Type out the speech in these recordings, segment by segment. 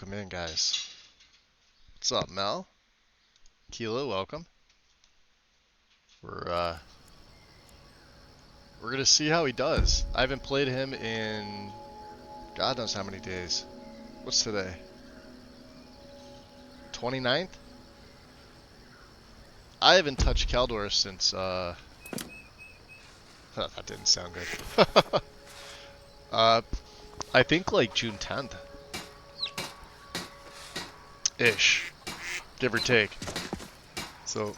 Welcome in, guys. What's up, Mel? Kilo, welcome. We're uh, we're gonna see how he does. I haven't played him in God knows how many days. What's today? 29th? I haven't touched Caldor since that didn't sound good. uh, I think like June 10th, ish, give or take. So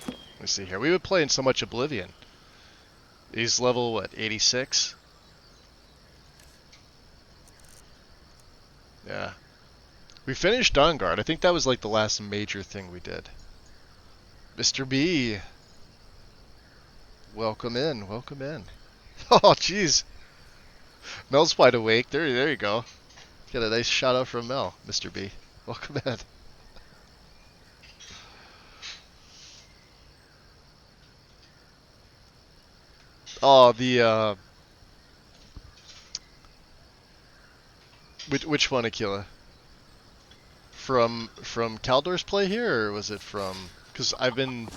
let me see here. We've been playing so much Oblivion. He's level what, 86? Yeah. We finished Dawnguard. I think that was like the last major thing we did. Mr. B, welcome in, welcome in. Oh, jeez. Mel's wide awake. There you go. Get a nice shout out from Mel, Mr. B. Welcome in. Oh, the which one, Aquila? From Caldor's play here, or was it from? Because I've been,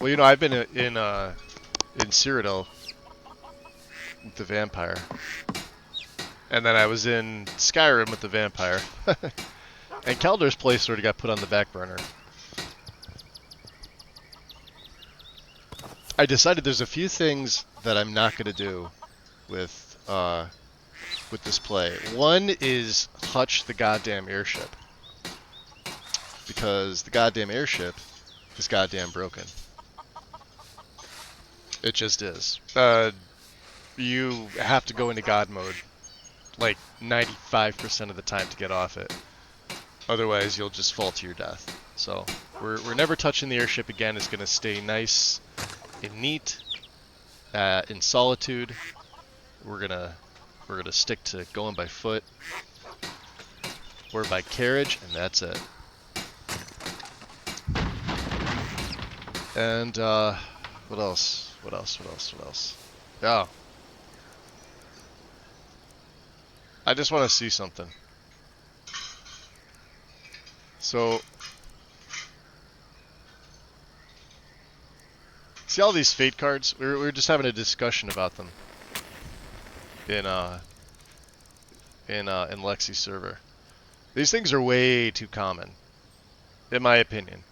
well, I've been in Cyrodiil with the vampire, and then I was in Skyrim with the vampire, and Caldor's play sort of got put on the back burner. I decided there's a few things that I'm not gonna do with this play. One is hutch the goddamn airship, because the goddamn airship is goddamn broken. It just is. You have to go into God mode like 95% of the time to get off it. Otherwise, you'll just fall to your death. So we're never touching the airship again. It's gonna stay nice and neat in solitude. We're gonna stick to going by foot or by carriage, and that's it. And what else? What else? Oh, I just want to see something. So, see all these fate cards? We were just having a discussion about them in Lexi's server. These things are way too common, in my opinion.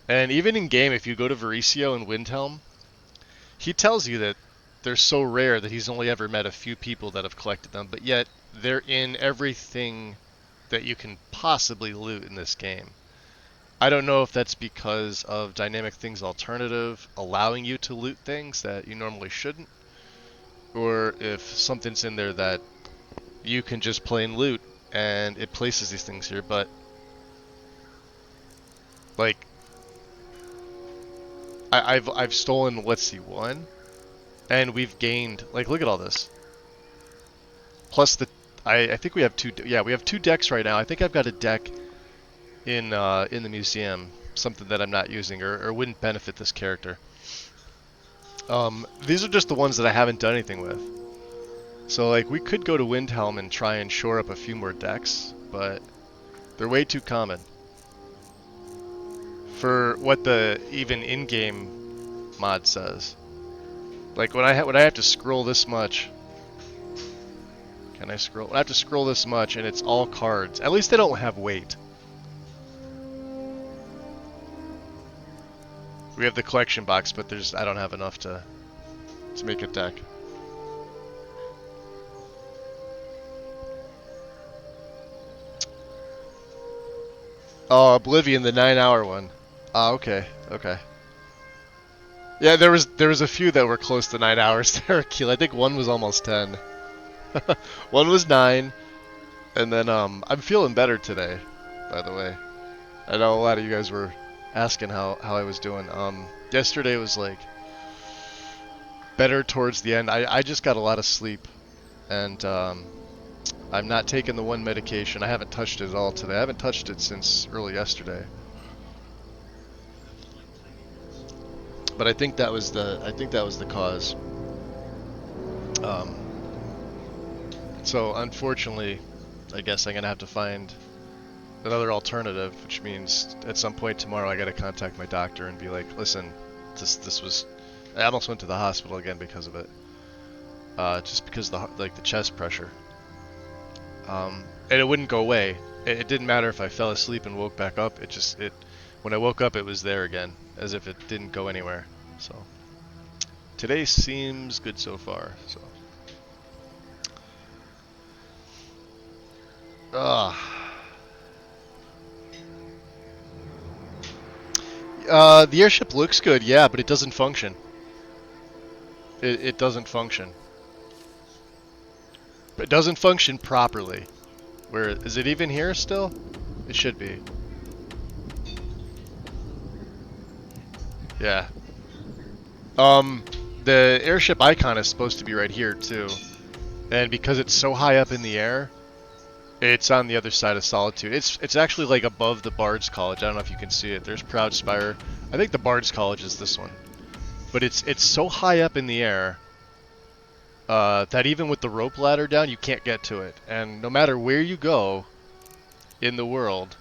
And even in game, if you go to Vericio and Windhelm, he tells you that they're so rare that he's only ever met a few people that have collected them, but yet they're in everything that you can possibly loot in this game. I don't know if that's because of Dynamic Things Alternative allowing you to loot things that you normally shouldn't, or if something's in there that you can just plain loot and it places these things here, but like I've stolen, let's see, one, and we've gained, like, look at all this. Plus I think we have two. Yeah, we have two decks right now. I think I've got a deck in the museum, something that I'm not using or wouldn't benefit this character. These are just the ones that I haven't done anything with. So like we could go to Windhelm and try and shore up a few more decks, but they're way too common for what the even in-game mod says. Like when I have to scroll this much. Can I scroll? I have to scroll this much, and it's all cards. At least they don't have weight. We have the collection box, but I don't have enough to make a deck. Oh, Oblivion, the 9-hour one. Ah, okay. Yeah, there was a few that were close to 9 hours there, Akil. I think one was almost 10. One was 9, and then I'm feeling better today, by the way. I know a lot of you guys were asking how I was doing. Yesterday was like better towards the end. I just got a lot of sleep, and I'm not taking the one medication. I haven't touched it at all today. I haven't touched it since early yesterday. But I think that was the cause. So unfortunately, I guess I'm gonna have to find another alternative, which means at some point tomorrow I gotta contact my doctor and be like, listen, this was, I almost went to the hospital again because of it. Just because the chest pressure. And it wouldn't go away. It didn't matter if I fell asleep and woke back up. When I woke up, it was there again, as if it didn't go anywhere. So today seems good so far. So. The airship looks good, yeah, but it doesn't function. It doesn't function. It doesn't function properly. Where is it even here still? It should be. Yeah. The airship icon is supposed to be right here too. And because it's so high up in the air, it's on the other side of Solitude. It's actually like above the Bard's College. I don't know if you can see it. There's Proud Spire. I think the Bard's College is this one. But it's so high up in the air that even with the rope ladder down, you can't get to it. And no matter where you go in the world,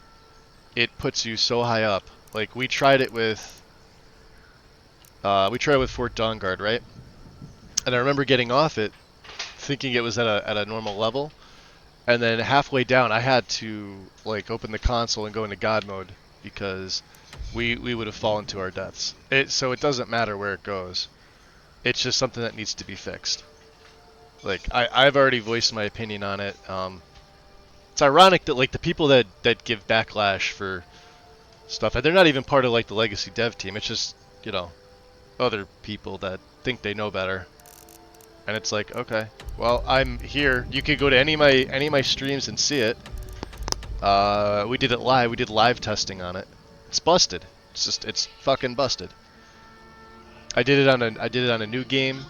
it puts you so high up. Like we tried it with Fort Dawnguard, right? And I remember getting off it, thinking it was at a normal level, and then halfway down, I had to like open the console and go into God mode because we would have fallen to our deaths. So it doesn't matter where it goes. It's just something that needs to be fixed. Like I've already voiced my opinion on it. It's ironic that like the people that give backlash for stuff, and they're not even part of like the legacy dev team. It's just, you know, other people that think they know better. And it's like, okay, well, I'm here. You could go to any of my streams and see it. We did it live. We did live testing on it. It's busted. It's fucking busted. I did it on a new game.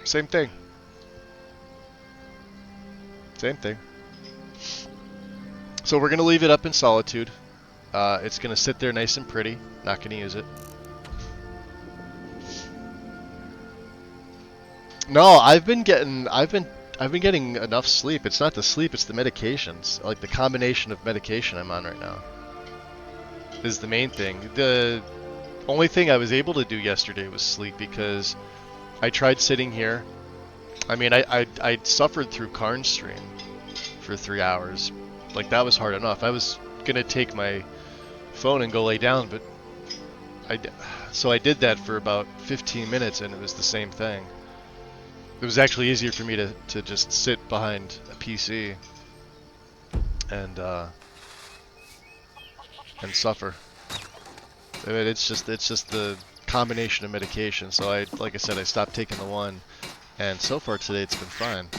Same thing. Same thing. So we're gonna leave it up in Solitude. It's gonna sit there nice and pretty. Not gonna use it. No, I've been getting enough sleep. It's not the sleep, it's the medications. Like the combination of medication I'm on right now is the main thing. The only thing I was able to do yesterday was sleep because I tried sitting here. I mean, I suffered through Karn's stream for 3 hours. Like that was hard enough. I was gonna take my phone and go lay down, but so I did that for about 15 minutes and it was the same thing. It was actually easier for me to just sit behind a PC and suffer. I mean, it's just the combination of medication. So like I said, I stopped taking the one, and so far today it's been fine.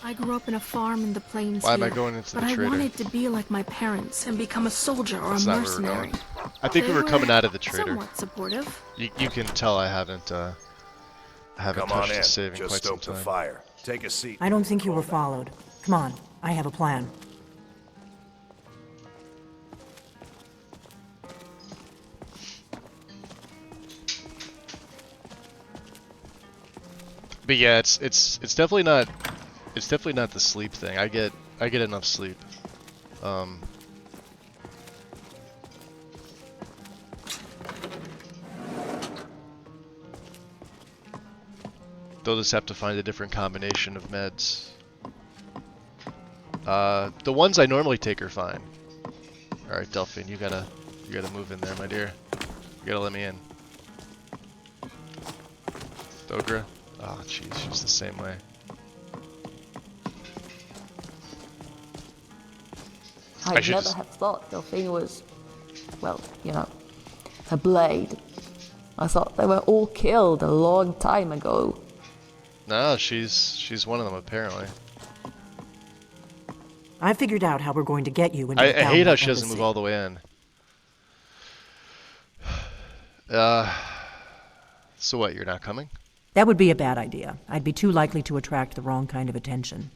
I grew up in a farm in the plains. Why am I going into the trader? But I wanted to be like my parents and become a soldier or That's a not where we're mercenary. going. I think we were coming out of the trader. Somewhat supportive. You can tell I haven't touched the save in quite some time. The fire. Take a seat. I don't think you were followed. Come on, I have a plan. But yeah, it's definitely not the sleep thing. I get enough sleep. They'll just have to find a different combination of meds. The ones I normally take are fine. All right, Delphine, you gotta move in there, my dear. You gotta let me in. Dogra. Oh, jeez, she's the same way. I'd never have thought Delphine was, well, you know, a blade. I thought they were all killed a long time ago. No, she's one of them apparently. I figured out how we're going to get you into the I hate how she embassy. doesn't move all the way in. So what, you're not coming? That would be a bad idea. I'd be too likely to attract the wrong kind of attention.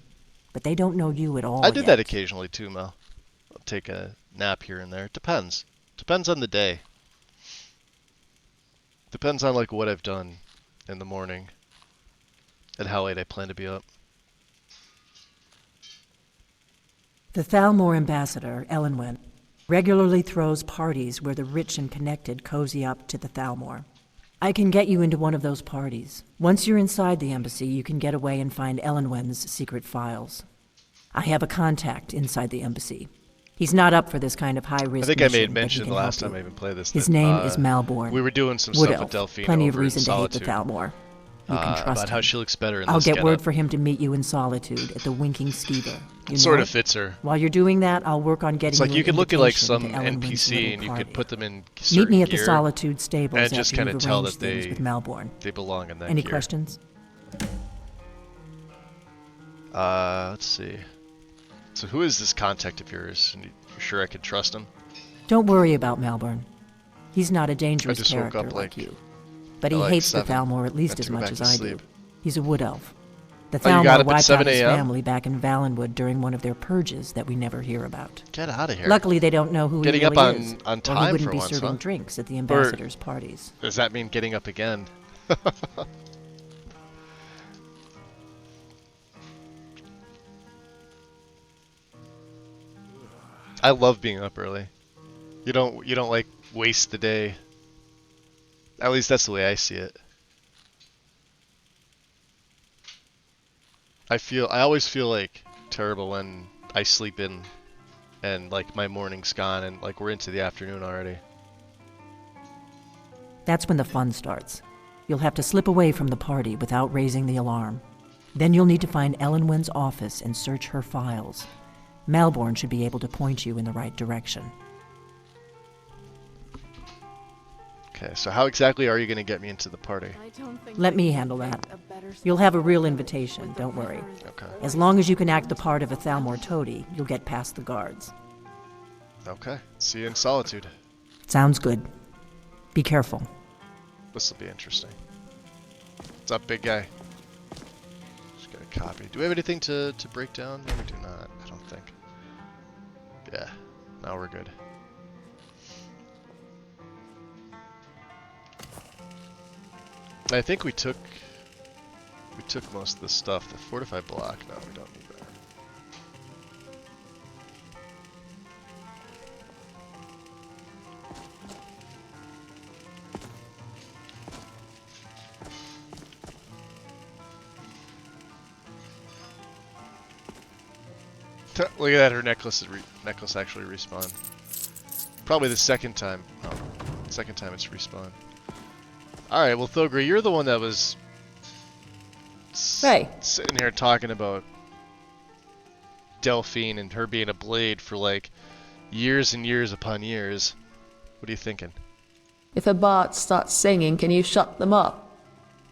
But they don't know you at all I did yet. that occasionally too, Mel. I'll take a nap here and there. It depends. Depends on the day. Depends on like what I've done in the morning and how late I plan to be up. The Thalmor ambassador, Elenwen, regularly throws parties where the rich and connected cozy up to the Thalmor. I can get you into one of those parties. Once you're inside the embassy, you can get away and find Elenwen's secret files. I have a contact inside the embassy. He's not up for this kind of high-risk I think I mission, made but mention he the can last help time I you. even played this. His that, name is Malborn. We were doing some Wood stuff Elf. with Delphine Plenty of over in reason to hate Solitude. the Thalmor. You can trust about him. how she looks better in I'll this get word getup. for him to meet you in Solitude at the Winking Skeever. You Sort know of fits her. While you're doing that, I'll work on getting It's like you you an could look at like invitation some to Elenwen's NPC little and you party. could put them in certain Meet me at the gear Solitude stables and just after kind you've of tell arranged that things with Malborn. they belong in that Any gear. questions? Let's see. So who is this contact of yours? And you're sure I can trust him? Don't worry about Malborn. He's not a dangerous just woke character up like like- you. But he at like hates the 7. Thalmor at least Had to as go much back as to I sleep. do. He's a wood elf. The Oh, you got Thalmor up at wiped 7 out his a.m.? family back in Valenwood during one of their purges that we never hear about. Get out of here. Luckily, they don't know who Getting he up really on- is, on or time he wouldn't for be once, serving huh? drinks at the ambassadors' parties. Does that mean getting up again? I love being up early. You don't like waste the day. At least that's the way I see it. I always feel like terrible when I sleep in and like my morning's gone and like we're into the afternoon already. That's when the fun starts. You'll have to slip away from the party without raising the alarm. Then you'll need to find Elenwen's office and search her files. Malborn should be able to point you in the right direction. Okay, so how exactly are you going to get me into the party? Let me handle that. You'll have a real invitation, don't worry. Okay. As long as you can act the part of a Thalmor toady, you'll get past the guards. Okay. See you in Solitude. Sounds good. Be careful. This will be interesting. What's up, big guy? Just got a copy. Do we have anything to break down? No, we do not. I don't think. Yeah. Now we're good. I think we took most of the stuff. The fortified block. No, we don't need that. Look at that, her necklace actually respawned. Probably the second time. Oh, second time it's respawned. Alright, well Thogri, you're the one that was Hey. sitting here talking about Delphine and her being a blade for like years and years upon years. What are you thinking? If a bard starts singing, can you shut them up?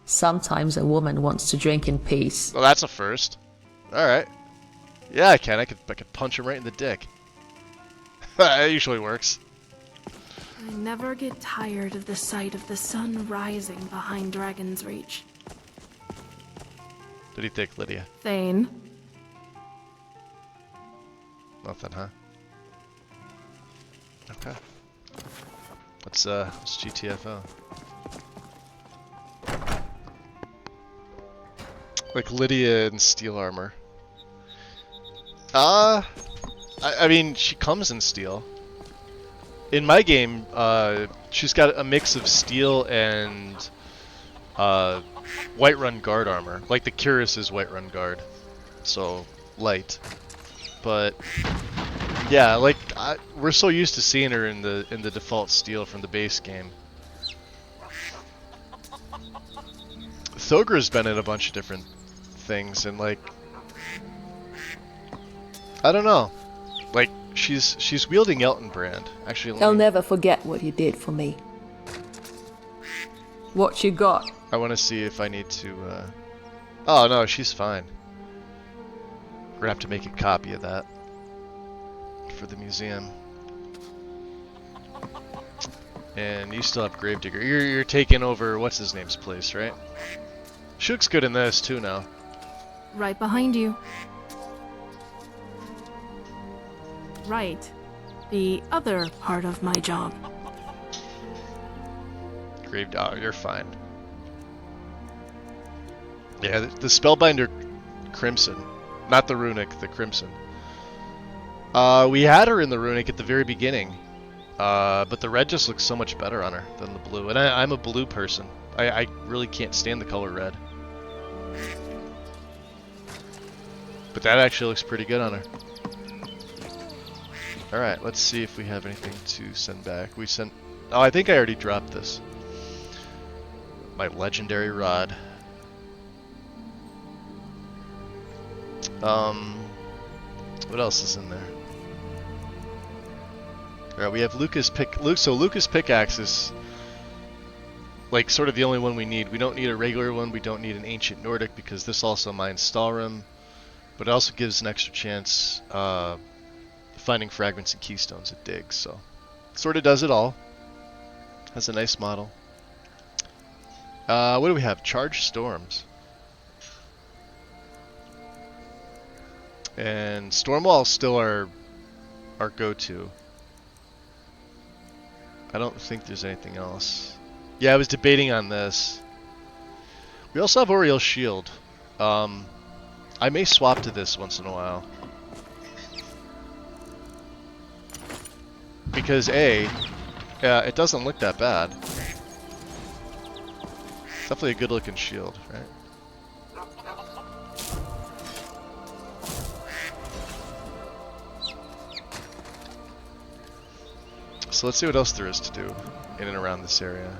Sometimes a woman wants to drink in peace. Well, that's a first. Alright. Yeah, I can. I could punch him right in the dick. That usually works. I never get tired of the sight of the sun rising behind Dragon's Reach. What do you think, Lydia? Thane, Nothing, huh? Okay. What's GTFO? Like Lydia in steel armor. I mean, she comes in steel. In my game, she's got a mix of steel and Whiterun guard armor. Like the Curious' Whiterun guard. So, light. But, yeah, like, we're so used to seeing her in the default steel from the base game. Thogra's been in a bunch of different things, and like, I don't know. Like, she's wielding Eltonbrand. Actually, let I'll me- never forget what you did for me. What you got? I want to see if I need to, Oh, no, she's fine. We're gonna have to make a copy of that for the museum. And you still have Gravedigger. You're taking over what's his name's place, right? She looks good in this too now. right behind you. Right. The other part of my job. Oh, you're fine. Yeah, the Spellbinder Crimson. Not the Runic, the Crimson. We had her in the Runic at the very beginning. But the red just looks so much better on her than the blue. And I'm a blue person. I really can't stand the color red. But that actually looks pretty good on her. Alright, let's see if we have anything to send back. We sent... Oh, I think I already dropped this. My legendary rod. What else is in there? Alright, we have so Lucas Pickaxe is like sort of the only one we need. We don't need a regular one, we don't need an Ancient Nordic because this also mines Stalrim, but it also gives an extra chance finding fragments and keystones at digs, so sort of does it all. Has a nice model. What do we have? Charged Storms. And Stormwall's still our go-to. I don't think there's anything else. Yeah, I was debating on this. We also have Oriel's Shield. I may swap to this once in a while. Because A, it doesn't look that bad. Definitely a good looking shield, right? So let's see what else there is to do in and around this area.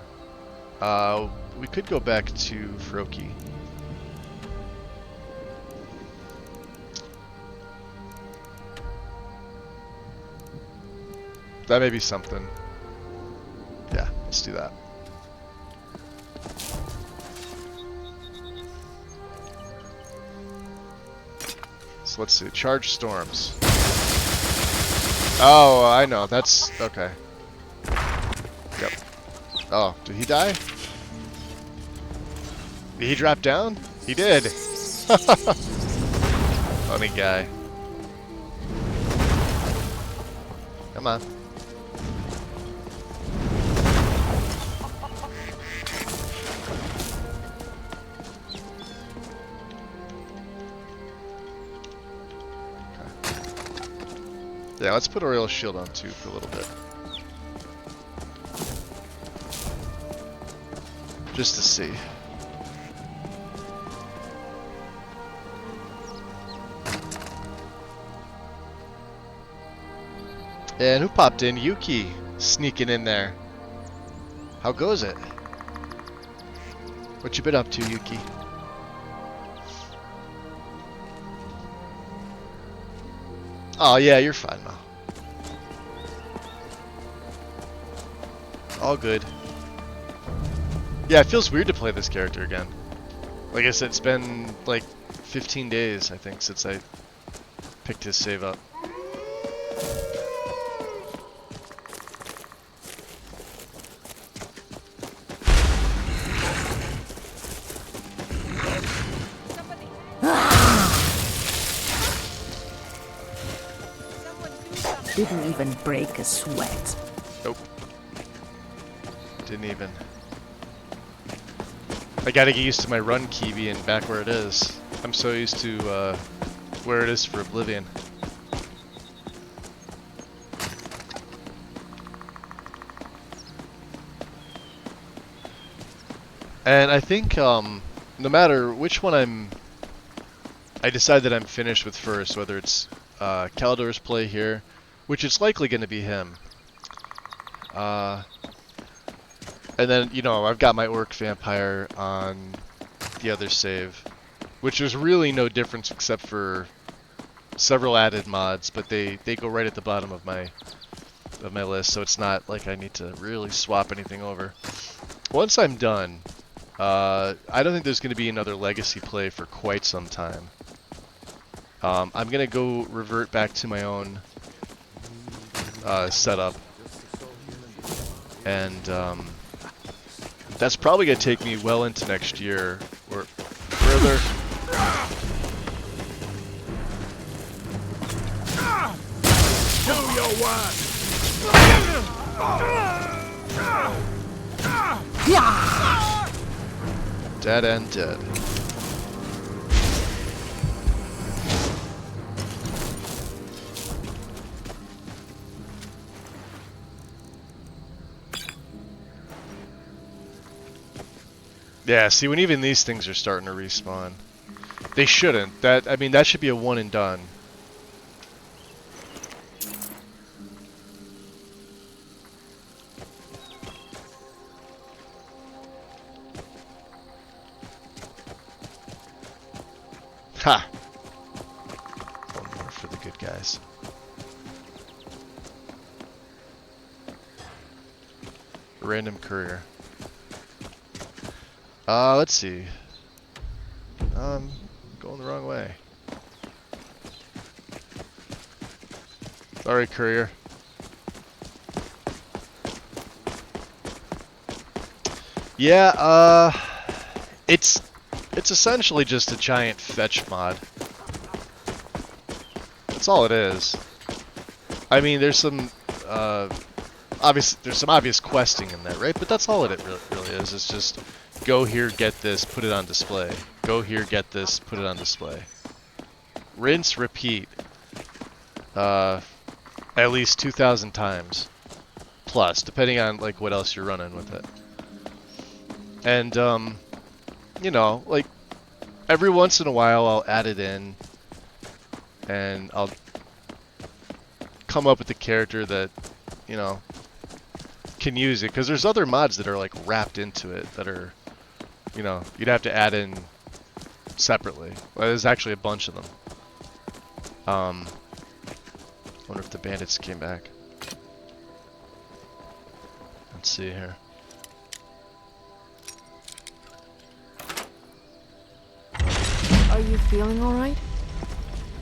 We could go back to Froki. That may be something. Yeah, let's do that. So let's see. Charge Storms. Oh, I know. That's okay. Yep. Oh, did he die? Did he drop down? He did. Funny guy. Come on. Yeah, let's put Oriel's Shield on too for a little bit. Just to see. And who popped in? Yuki, sneaking in there. How goes it? What you been up to, Yuki? Oh yeah, you're fine now. All good. Yeah, it feels weird to play this character again. Like I said, it's been like 15 days, I think, since I picked his save up. Didn't even break a sweat. Nope. Didn't even. I gotta get used to my run key being back where it is. I'm so used to where it is for Oblivion. And I think no matter which one I decide that I'm finished with first, whether it's Caldor's play here, which is likely going to be him. And then, you know, I've got my Orc Vampire on the other save, which there's really no difference except for several added mods, but they go right at the bottom of my list, so it's not like I need to really swap anything over. Once I'm done, I don't think there's going to be another Legacy play for quite some time. I'm going to go revert back to my own setup, and that's probably going to take me well into next year or further. Do your work. Dead and dead. Yeah, see, when even these things are starting to respawn. They shouldn't. I mean, that should be a one and done. Ha! One more for the good guys. Random courier. Let's see. Going the wrong way. Sorry, courier. Yeah, it's essentially just a giant fetch mod. That's all it is. I mean, there's some obvious questing in that, right? But that's all it really is. It's just go here, get this, put it on display. Go here, get this, put it on display. Rinse, repeat. At least 2,000 times. Plus, depending on like what else you're running with it. And you know, like every once in a while I'll add it in and I'll come up with a character that, you know, can use it, because there's other mods that are like wrapped into it that are, you know, you'd have to add in separately. Well, there's actually a bunch of them. Wonder if the bandits came back. Let's see here. Are you feeling all right?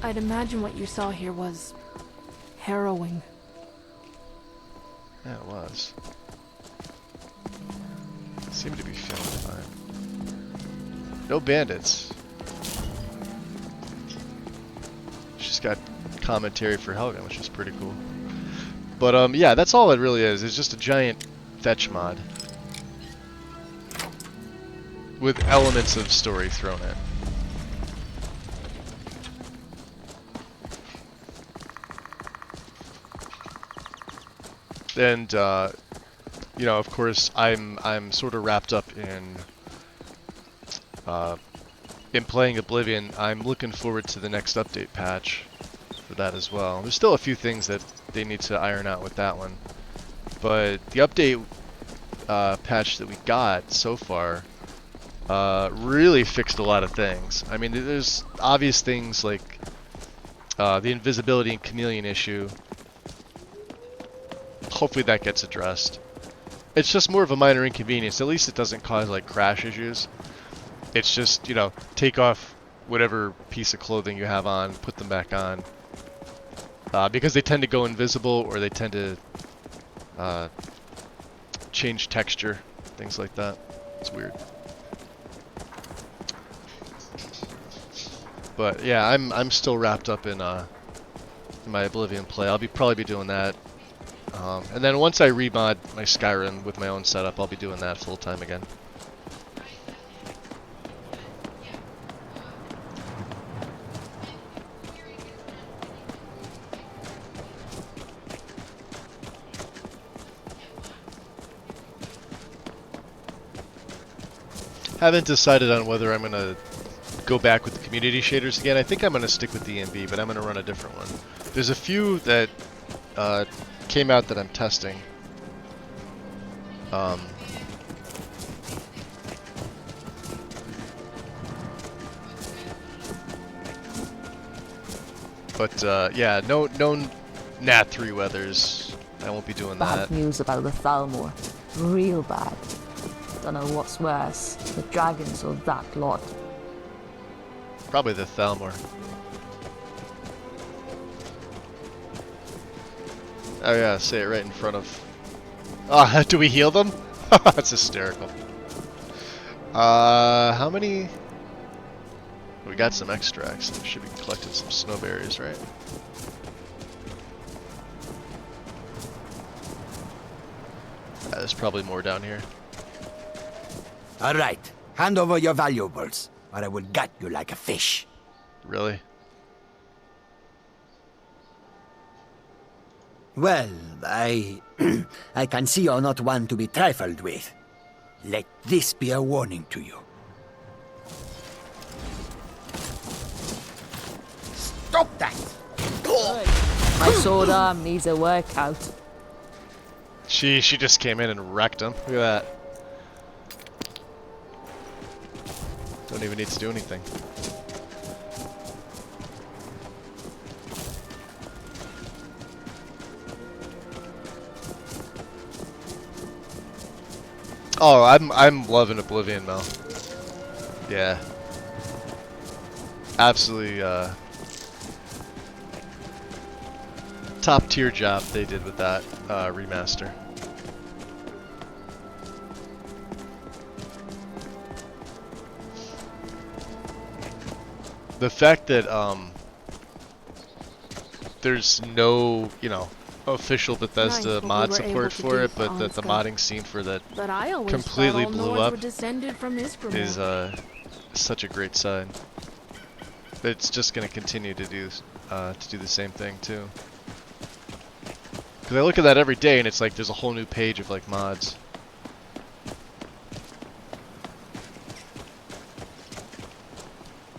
I'd imagine what you saw here was harrowing. Yeah, it was. Seemed to be feeling fine. No bandits. She's got commentary for Helgen, which is pretty cool. But yeah, that's all it really is. It's just a giant fetch mod with elements of story thrown in. And you know, of course, I'm sort of wrapped up in playing Oblivion. I'm looking forward to the next update patch for that as well. There's still a few things that they need to iron out with that one, but the update patch that we got so far really fixed a lot of things. I mean, there's obvious things like the invisibility and chameleon issue. Hopefully that gets addressed. It's just more of a minor inconvenience. At least it doesn't cause like crash issues. It's just, you know, take off whatever piece of clothing you have on, put them back on. Because they tend to go invisible, or they tend to change texture, things like that. It's weird. But yeah, I'm still wrapped up in my Oblivion play. I'll probably be doing that. And then once I remod my Skyrim with my own setup, I'll be doing that full time again. Haven't decided on whether I'm going to go back with the community shaders again. I think I'm going to stick with DMB, but I'm going to run a different one. There's a few that came out that I'm testing. But yeah, no Nat 3 weathers. I won't be doing that. Bad news about the Thalmor. Real bad. Don't know what's worse, the dragons or that lot. Probably the Thalmor. Oh yeah, say it right in front of... do we heal them? That's hysterical. How many... We got some extracts. We should be collecting some snowberries, right? There's probably more down here. All right, hand over your valuables, or I will gut you like a fish. Really? Well, I can see you're not one to be trifled with. Let this be a warning to you. Stop that! My sword arm needs a workout. She just came in and wrecked him. Look at that. Don't even need to do anything. Oh, I'm loving Oblivion, Mel. Yeah. Absolutely top tier job they did with that remaster. The fact that there's no, you know, official Bethesda Nice, mod we were able support to for do it, but on that the Skyrim. modding scene for that But I always completely thought all blew Nords up were descended from Isgrim. is such a great sign. It's just going to continue to do the same thing too. Because I look at that every day and it's like there's a whole new page of like mods.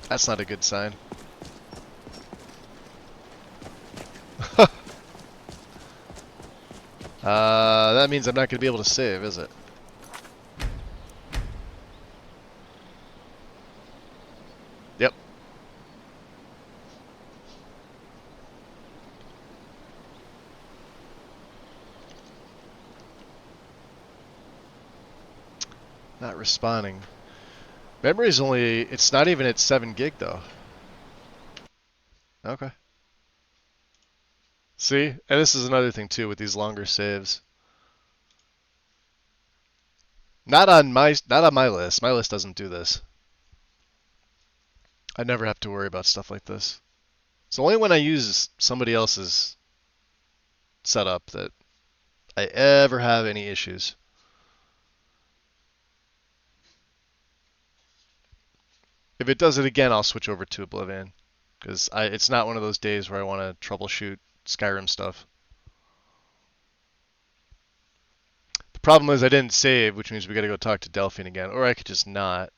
That's not a good sign. That means I'm not going to be able to save, is it? Yep. Not responding. Memory's only, it's not even at 7 gig though. Okay. See? And this is another thing too with these longer saves. Not on my list. My list doesn't do this. I never have to worry about stuff like this. It's only when I use somebody else's setup that I ever have any issues. If it does it again, I'll switch over to Oblivion. Because it's not one of those days where I want to troubleshoot Skyrim stuff. The problem is I didn't save, which means we gotta go talk to Delphine again. Or I could just not.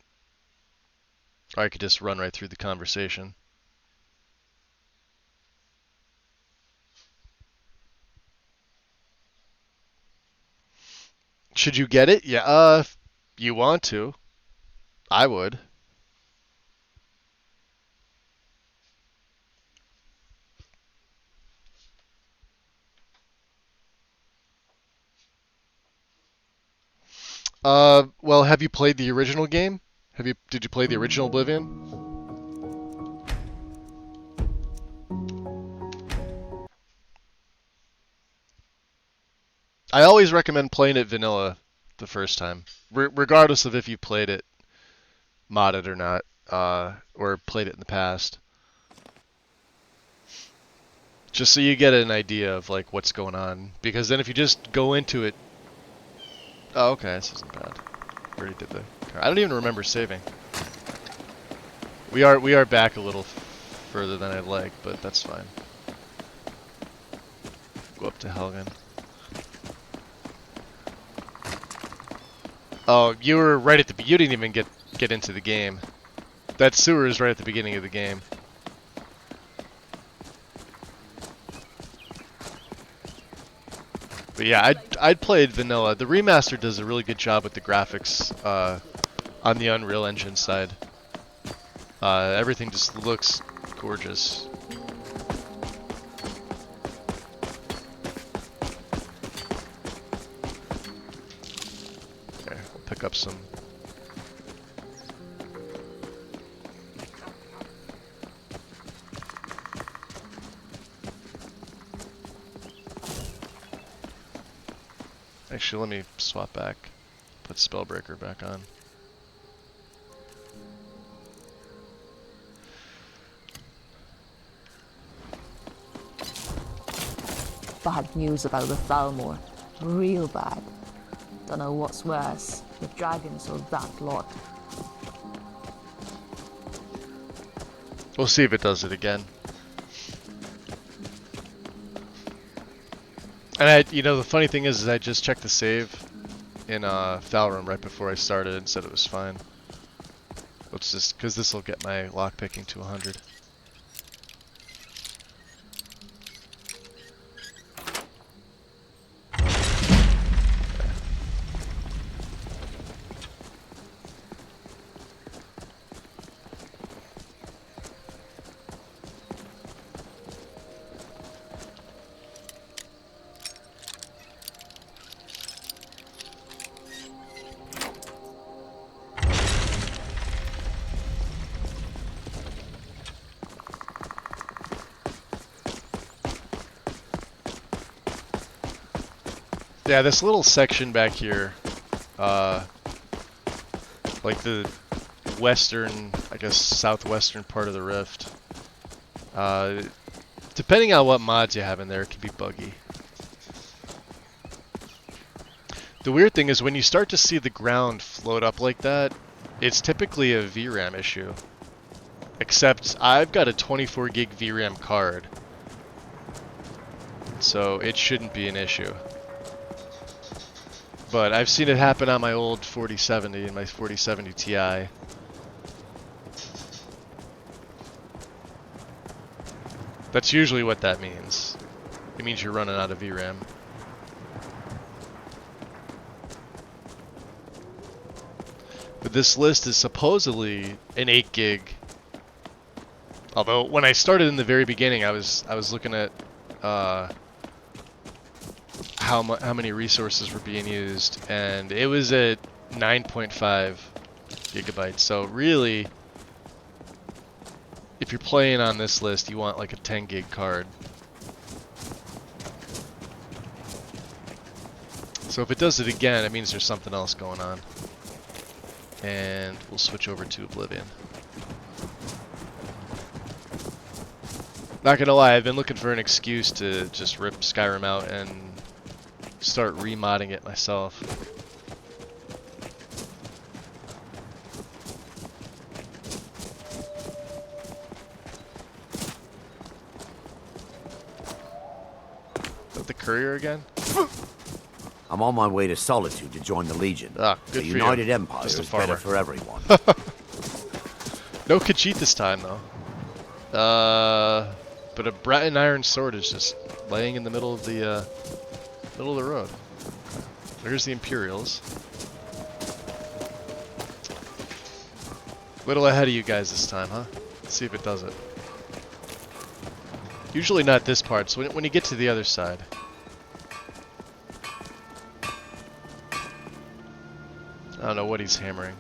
Or I could just run right through the conversation. Should you get it? Yeah, if you want to. I would. Well, have you played the original game? Did you play the original Oblivion? I always recommend playing it vanilla the first time, regardless of if you played it modded or not, or played it in the past. Just so you get an idea of like what's going on, because then if you just go into it, oh, okay, this isn't bad. We already did the. I don't even remember saving. We are back a little further than I'd like, but that's fine. Go up to Helgen. Oh, you were right at the. You didn't even get into the game. That sewer is right at the beginning of the game. But yeah, I'd played vanilla. The remaster does a really good job with the graphics on the Unreal Engine side. Everything just looks gorgeous. Okay, we'll pick up some. Actually, let me swap back. Put Spellbreaker back on. Bad news about the Thalmor. Real bad. Don't know what's worse, the dragons or that lot. We'll see if it does it again. And you know, the funny thing is I just checked the save, in Valorem right before I started and said it was fine. Let's just, because this will get my lockpicking to 100. Yeah, this little section back here, like the western, I guess southwestern part of the rift, depending on what mods you have in there, it can be buggy. The weird thing is when you start to see the ground float up like that, it's typically a VRAM issue. Except I've got a 24 gig VRAM card, so it shouldn't be an issue. But I've seen it happen on my old 4070 and my 4070 Ti. That's usually what that means. It means you're running out of VRAM. But this list is supposedly an 8 gig. Although when I started in the very beginning, I was looking at how many resources were being used, and it was at 9.5 gigabytes. So really, if you're playing on this list, you want like a 10 gig card. So if it does it again, it means there's something else going on. And we'll switch over to Oblivion. Not gonna lie, I've been looking for an excuse to just rip Skyrim out and start remodding it myself. Is that the courier again? I'm on my way to Solitude to join the Legion. Ah, the good for United you. Empire Just a is better farmer. for everyone. No Khajiit this time, though. But a Breton Iron Sword is just laying in the middle of the road. There's the Imperials. Little ahead of you guys this time, huh? Let's see if it does it. Usually not this part, so when you get to the other side. I don't know what he's hammering.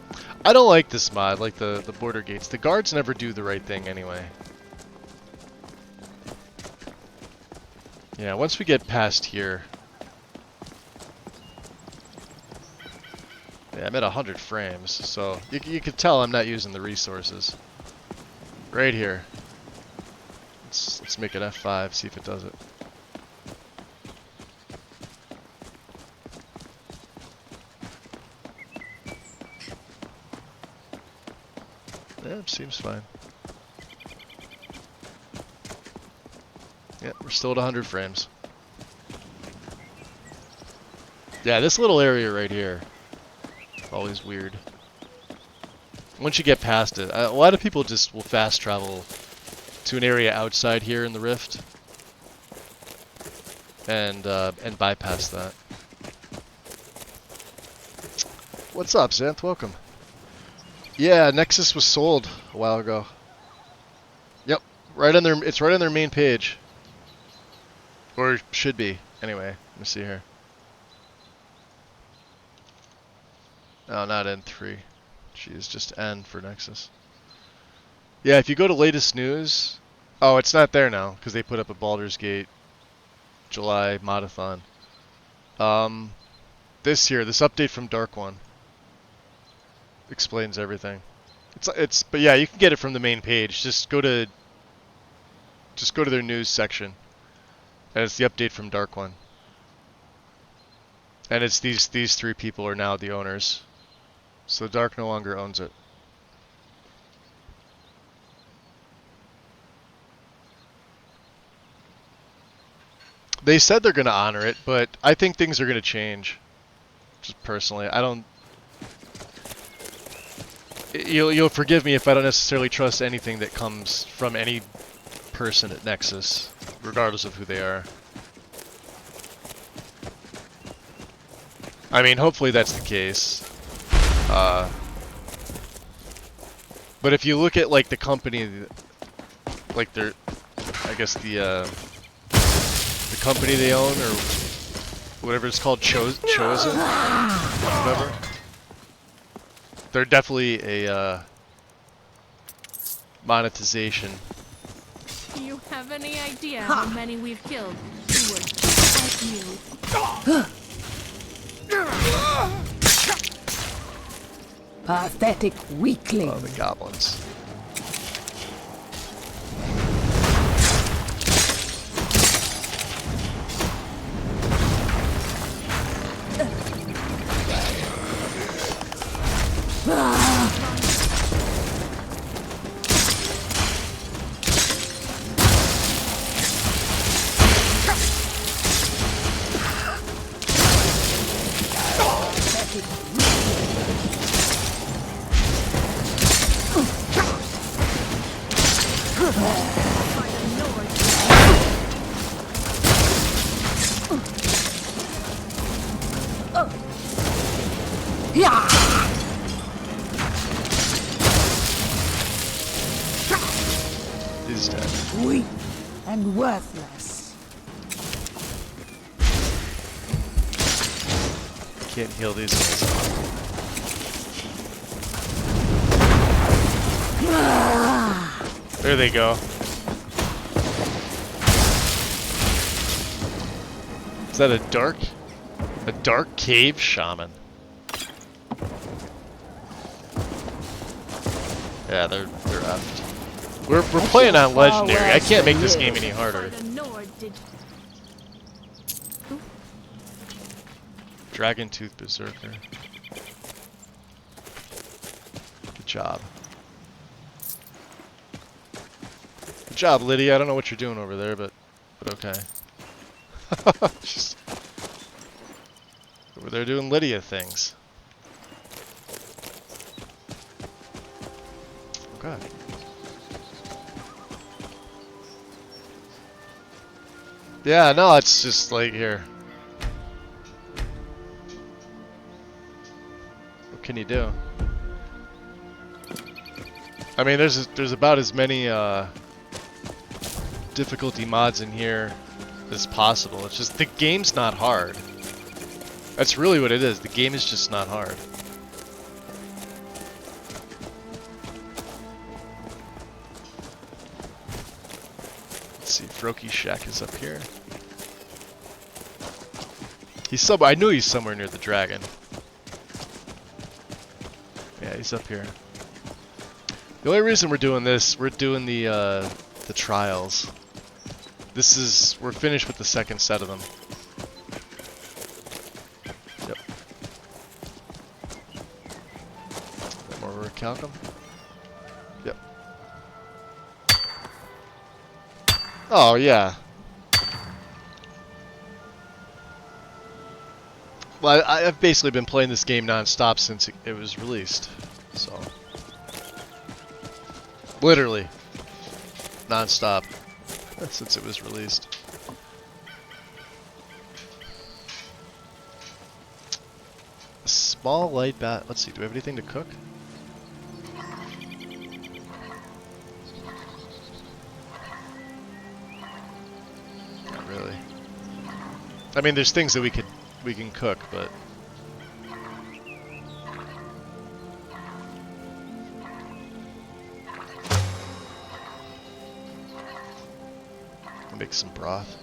I don't like this mod, like the border gates. The guards never do the right thing anyway. Yeah, once we get past here. Yeah, I'm at 100 frames, so you can tell I'm not using the resources. Right here. Let's make it F5, see if it does it. Yeah, it seems fine. Yeah, we're still at 100 frames. Yeah, this little area right here, always weird. Once you get past it, a lot of people just will fast travel to an area outside here in the rift and bypass that. What's up, Xanth? Welcome. Yeah, Nexus was sold a while ago. Yep, right on their. It's right on their main page, or should be. Anyway, let me see here. Oh, not N3. Jeez, just N for Nexus. Yeah, if you go to latest news, oh, it's not there now because they put up a Baldur's Gate July modathon. This update from Dark One explains everything. But yeah, you can get it from the main page. Just go to their news section, and it's the update from Dark One. And it's these three people are now the owners, so Dark no longer owns it. They said they're going to honor it, but I think things are going to change. Just personally, I don't. You'll forgive me if I don't necessarily trust anything that comes from any person at Nexus, regardless of who they are. I mean, hopefully that's the case. But if you look at like the company, like their, I guess the company they own or whatever it's called, Chosen, whatever. They're definitely a monetization. Do you have any idea how many we've killed who would fight you? Pathetic weakling. Oh, the goblins. He's dead. Weak and worthless. Can't heal these guys. There they go. Is that a dark cave shaman? Yeah, they're effed. We're playing on legendary. I can't make this game any harder. Dragon Tooth Berserker. Good job. Good job, Lydia. I don't know what you're doing over there, but okay. Just over there doing Lydia things. Okay. Yeah, no, it's just like here. What can you do? I mean, there's about as many difficulty mods in here as possible. It's just the game's not hard. That's really what it is. The game is just not hard. Let's see, Froki Shack is up here. I knew he's somewhere near the dragon. Yeah, he's up here. The only reason we're doing this, we're doing the trials. We're finished with the second set of them. Yep. More Recalcum. Yep. Oh, yeah. Well, I've basically been playing this game non-stop since it was released, so... Literally. Non-stop. Since it was released. A small light bat... Let's see, do we have anything to cook? Not really. I mean, there's things that we can cook, but... Make some broth.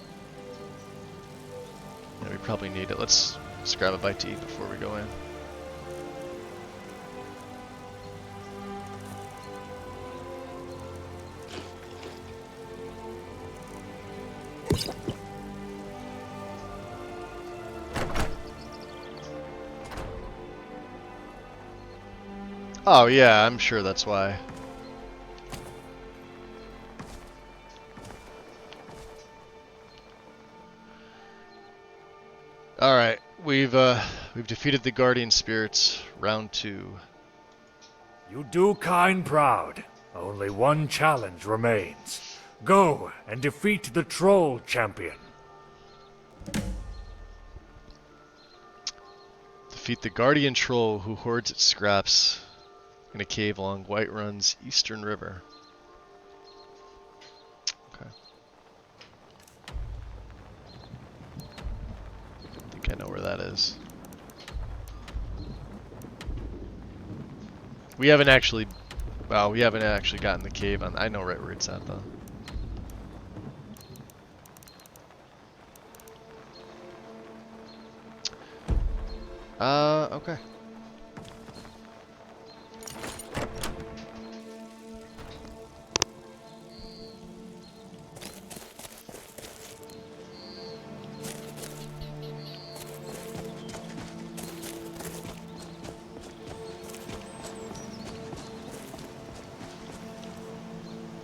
Yeah, we probably need it. Let's grab a bite to eat before we go in. Oh yeah, I'm sure that's why. All right, we've We've defeated the Guardian Spirits. Round 2. You do kind proud. Only one challenge remains. Go and defeat the Troll Champion. Defeat the Guardian Troll who hoards its scraps in a cave along Whiterun's eastern river. Okay. I think I know where that is. We haven't actually gotten the cave on. I know right where it's at though. Okay.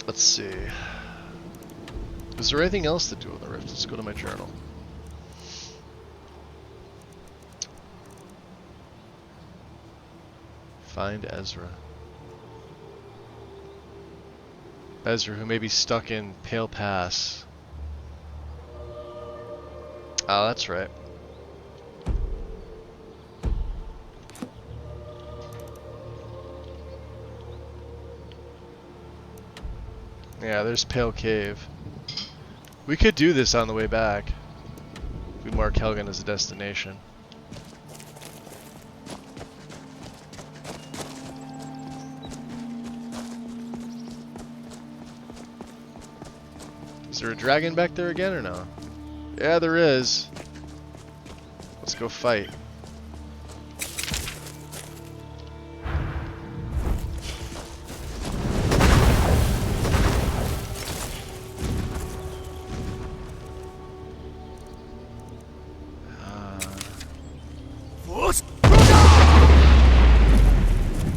Let's see. Is there anything else to do on the rift? Let's go to my journal. Find Ezra. Ezra, who may be stuck in Pale Pass. Oh, that's right. Yeah, there's Pale Cave. We could do this on the way back. We mark Helgen as a destination. Is there a dragon back there again or no? Yeah, there is. Let's go fight.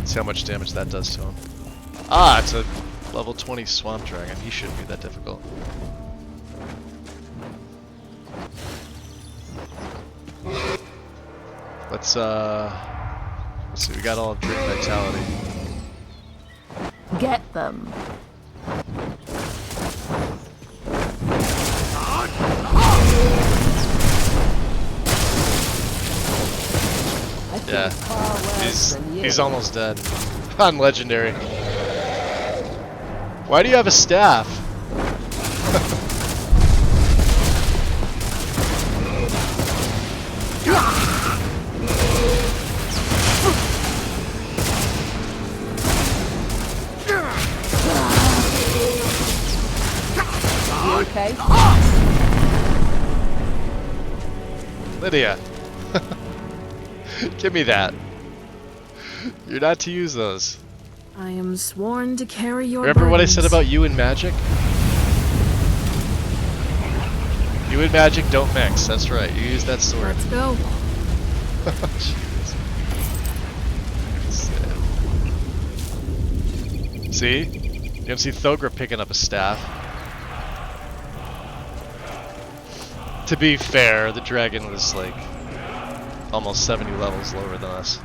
See how much damage that does to him. Ah, it's a level 20 swamp dragon. He shouldn't be that difficult. Let's see, we got all of Drink Vitality. Get them. Yeah, he's almost dead. On Legendary. Why do you have a staff? Okay. Lydia. Give me that. You're not to use those. I am sworn to carry your Remember what I said burdens. about you and magic? You and magic don't mix. That's right. You use that sword. Let's go. See? You can see Thogra picking up a staff. To be fair, the dragon was like almost 70 levels lower than us.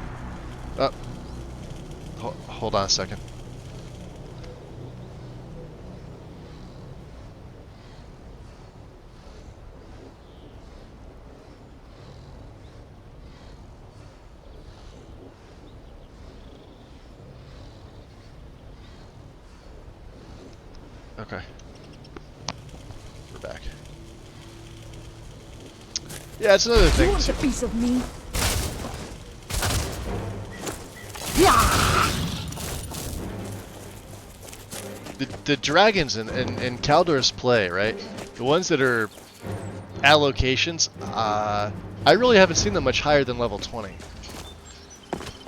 Oh. Hold on a second. Okay. We're back. Yeah, it's another You thing. want a piece of me? Yeah. The dragons in Kaldor's play, right? The ones that are allocations, I really haven't seen them much higher than level 20.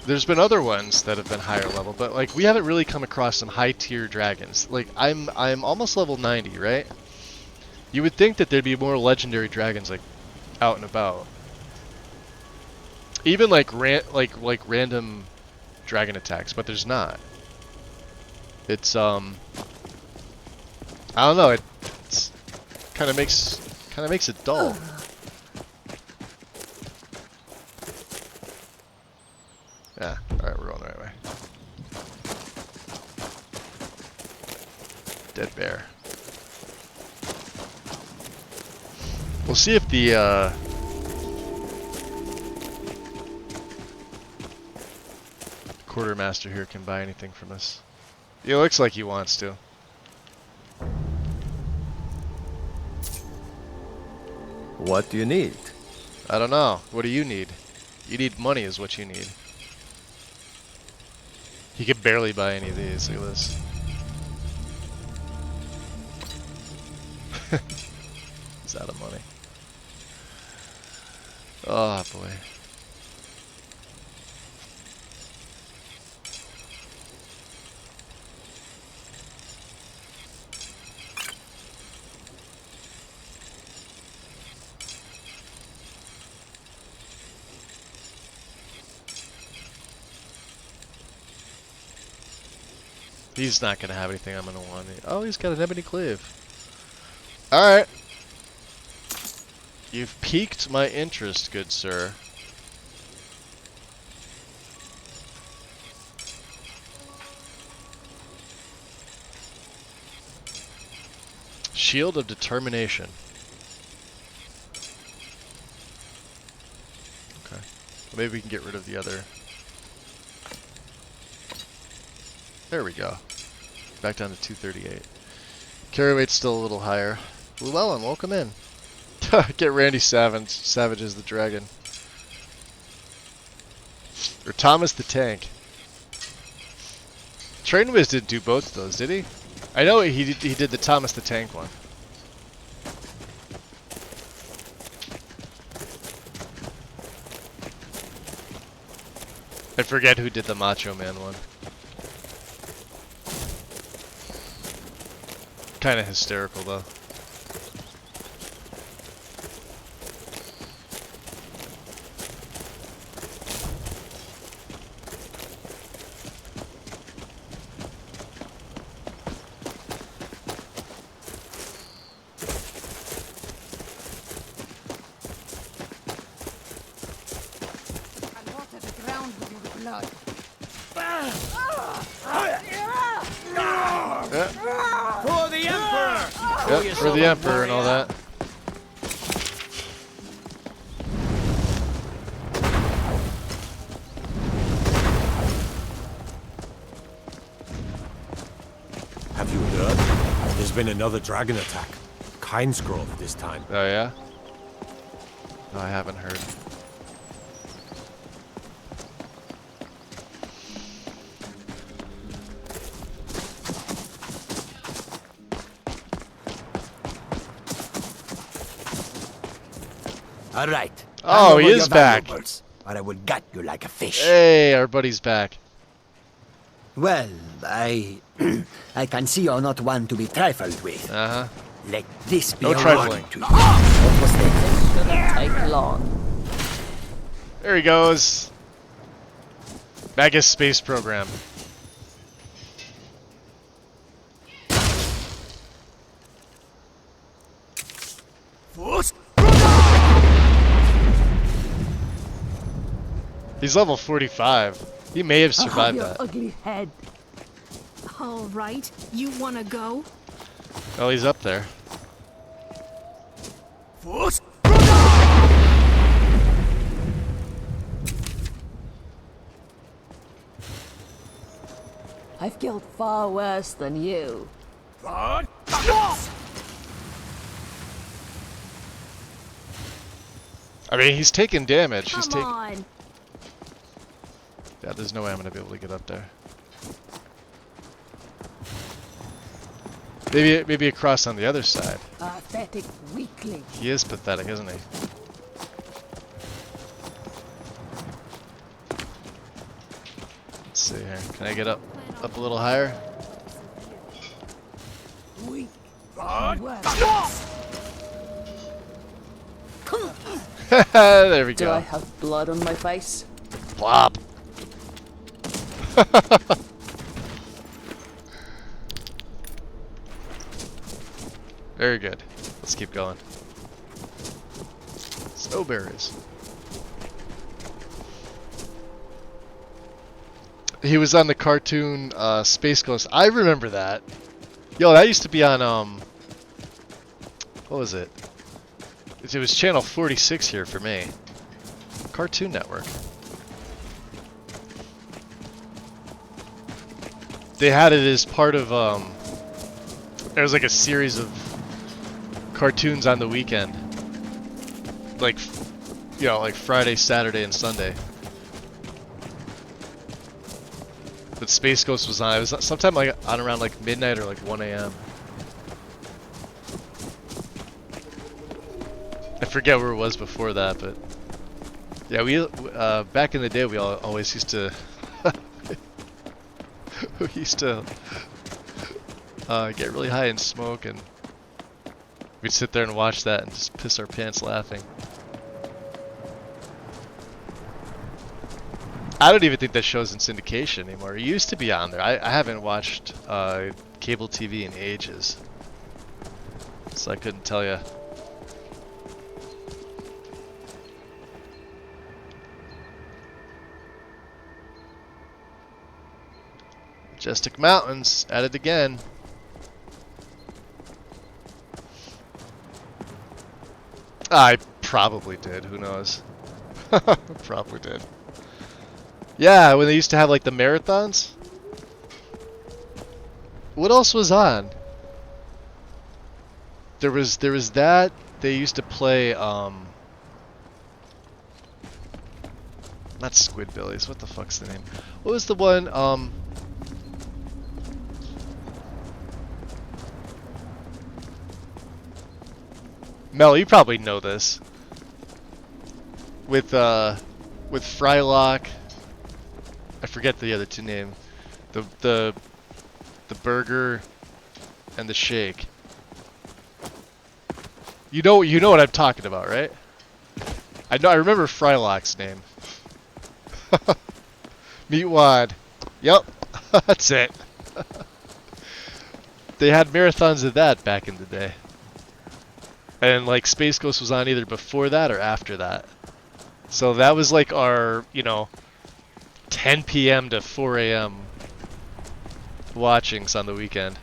There's been other ones that have been higher level, but like we haven't really come across some high tier dragons. Like I'm almost level 90, right? You would think that there'd be more legendary dragons like out and about. Even like random dragon attacks, but there's not. It's I don't know, it's kind of makes it dull. Dead bear. We'll see if the quartermaster here can buy anything from us. It looks like he wants to. What do you need? I don't know. What do you need? You need money is what you need. He could barely buy any of these. Look at this. He's out of money. Oh boy. He's not gonna have anything I'm gonna want. Oh, he's got an ebony cleave. Alright. You've piqued my interest, good sir. Shield of Determination. Okay. Maybe we can get rid of the other. There we go. Back down to 238. Carry weight's still a little higher. Llewellyn, welcome in. Get Randy Savage as the dragon. Or Thomas the Tank. Trainwiz didn't do both of those, did he? I know he did the Thomas the Tank one. I forget who did the Macho Man one. Kinda hysterical though. Yep, for the Emperor and all that. Have you heard? There's been another dragon attack. Kynesgrove this time. Oh yeah? No, I haven't heard. All right. Oh, he is back. Or I will gut you like a fish. Hey, our buddy's back. Well, I can see you're not one to be trifled with. Uh-huh. Let this be No a trifling. warning to you. What was that? Shouldn't take long. There he goes. Magus Space Program. He's level 45. He may have survived your that. ugly head. All right, you wanna go? Oh, he's up there. I've killed far worse than you. I mean, he's taking damage. He's Come taking. on. Yeah, there's no way I'm gonna be able to get up there. Maybe across on the other side. Pathetic weakling. He is pathetic, isn't he? Let's see here. Can I get up a little higher? Weak. There we Do go. I have blood on my face? Plop. Very good. Let's keep going. Snowberries. He was on the cartoon Space Ghost. I remember that. Yo, that used to be on what was it? It was channel 46 here for me. Cartoon Network. They had it as part of there was like a series of cartoons on the weekend. Like, you know, like Friday, Saturday, and Sunday. But Space Ghost was on. It was sometime like on around like midnight or like 1 a.m. I forget where it was before that, but yeah, we back in the day we always used to we used to get really high and smoke, and we'd sit there and watch that and just piss our pants laughing. I don't even think that show's in syndication anymore. It used to be on there. I haven't watched cable TV in ages, so I couldn't tell you. Majestic Mountains, at it again. I probably did, who knows. Probably did. Yeah, when they used to have like the marathons. What else was on? There was that. They used to play not Squidbillies, what the fuck's the name? What was the one Mel, you probably know this. With Frylock, I forget the other two names. The burger and the shake. You know what I'm talking about, right? I remember Frylock's name. Meatwad. Yep. That's it. They had marathons of that back in the day. And like Space Ghost was on either before that or after that. So that was like our, you know, 10 p.m. to 4 a.m. watchings on the weekend.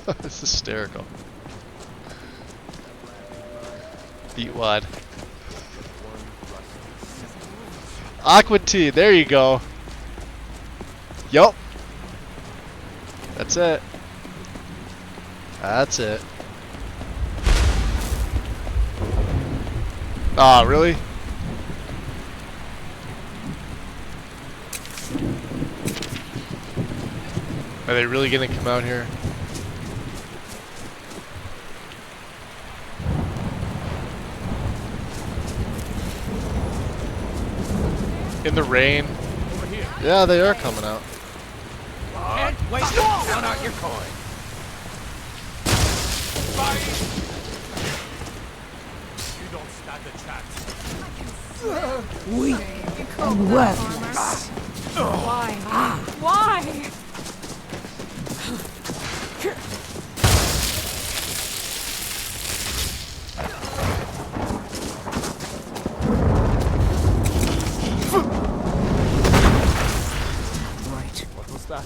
It's hysterical. Beatwad. Aqua Tea, there you go. Yup. That's it. That's it. Ah, really? Are they really gonna come out here? In the rain? Yeah, they are coming out. Wait, count out your coin. You don't stand a chance. We and worthless. Why? Why? Right. What was that?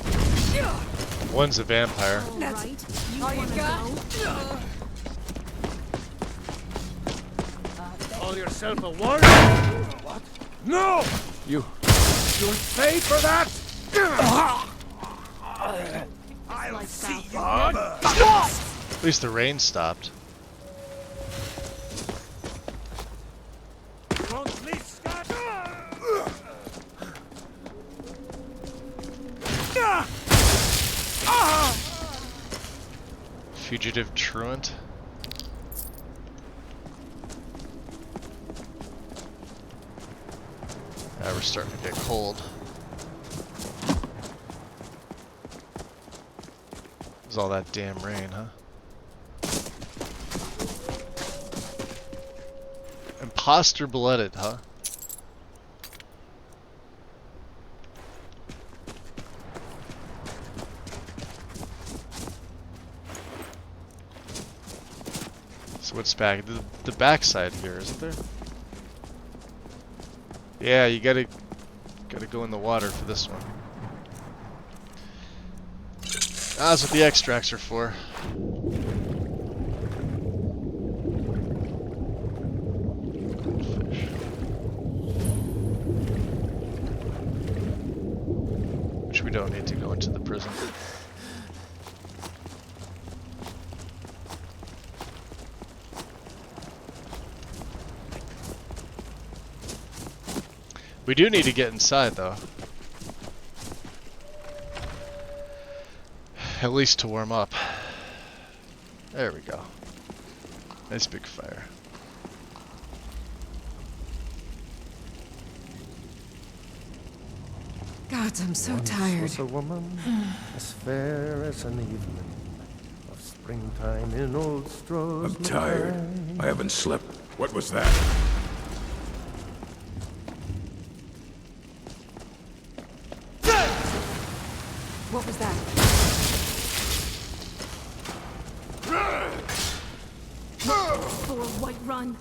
One's a vampire. Right. All you got? Call yourself a warrior? What? No! You'll pay for that! I'll see you. At least the rain stopped. Won't leave Scott. Fugitive truant. We're starting to get cold. It's all that damn rain, huh? Imposter blooded, huh? So what's back? The backside here, isn't there? Yeah, you gotta go in the water for this one. That's what the extracts are for. Fish. Which we don't need to go into the prison. We do need to get inside, though. At least to warm up. There we go. Nice big fire. God, I'm so Once tired. was a woman as fair as an evening of springtime in old Stroh's. I'm tired. I haven't slept. What was that? What was that? For a white run.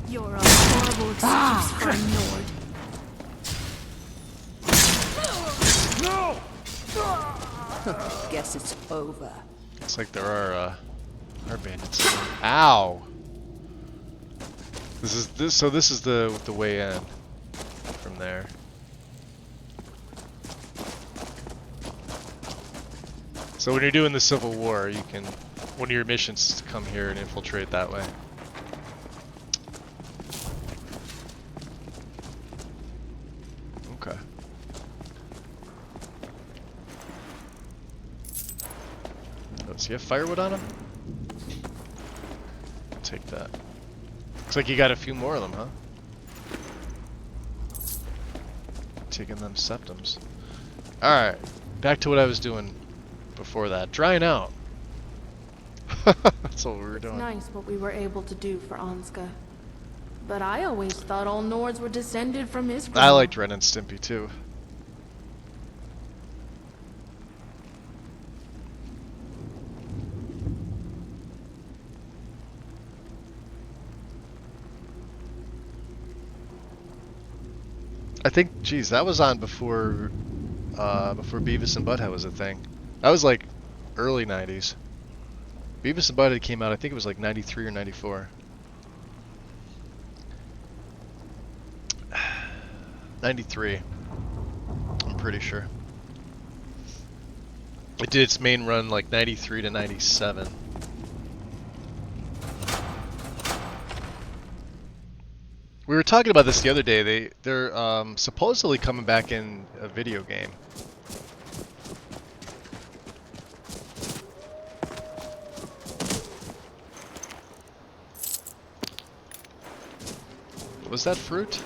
You're a horrible excuse for a Nord. Guess it's over. Looks like there are bandits. Ow! This is the way in from there. So when you're doing the Civil War, you can, one of your missions is to come here and infiltrate that way. Okay. Oh, does he have firewood on him? I'll take that. Looks like you got a few more of them, huh? Taking them septums. Alright, back to what I was doing before that. Drying out. That's what we were doing. Nice what we were able to do for Anska. But I always thought all Nords were descended from Israel. I liked Ren and Stimpy too. I think, geez, that was on before Beavis and Butthead was a thing. That was like early 90s. Beavis and Butthead came out, I think it was like 93 or 94. 93. I'm pretty sure. It did its main run like 93 to 97. We were talking about this the other day. They're supposedly coming back in a video game. Was that fruit?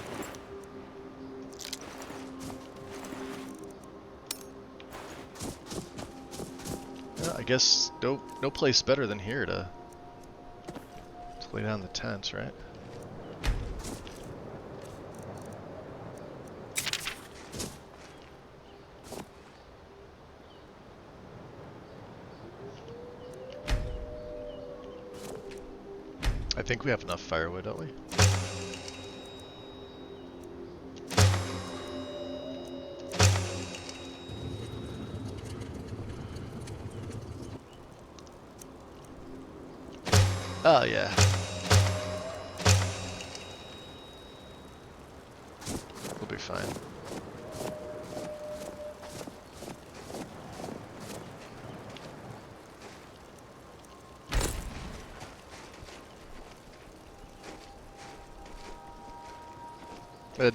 Yeah, I guess no place better than here to lay down the tents, right? I think we have enough firewood, don't we? Oh yeah. We'll be fine.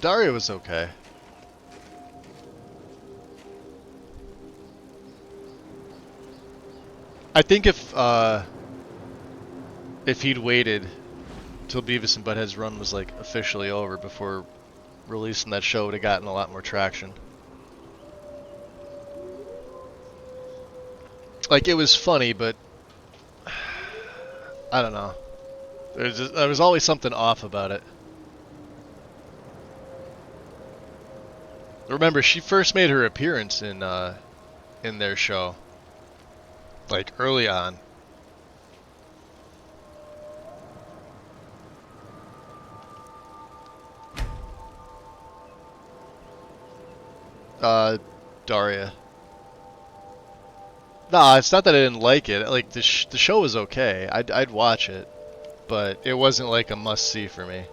Dario was okay. I think if he'd waited till Beavis and Butthead's run was like officially over before releasing that show, would have gotten a lot more traction. Like, it was funny, but I don't know. There was always something off about it. Remember, she first made her appearance in their show, like early on. Daria. Nah, it's not that I didn't like it. Like the show was okay. I'd watch it, but it wasn't like a must see for me.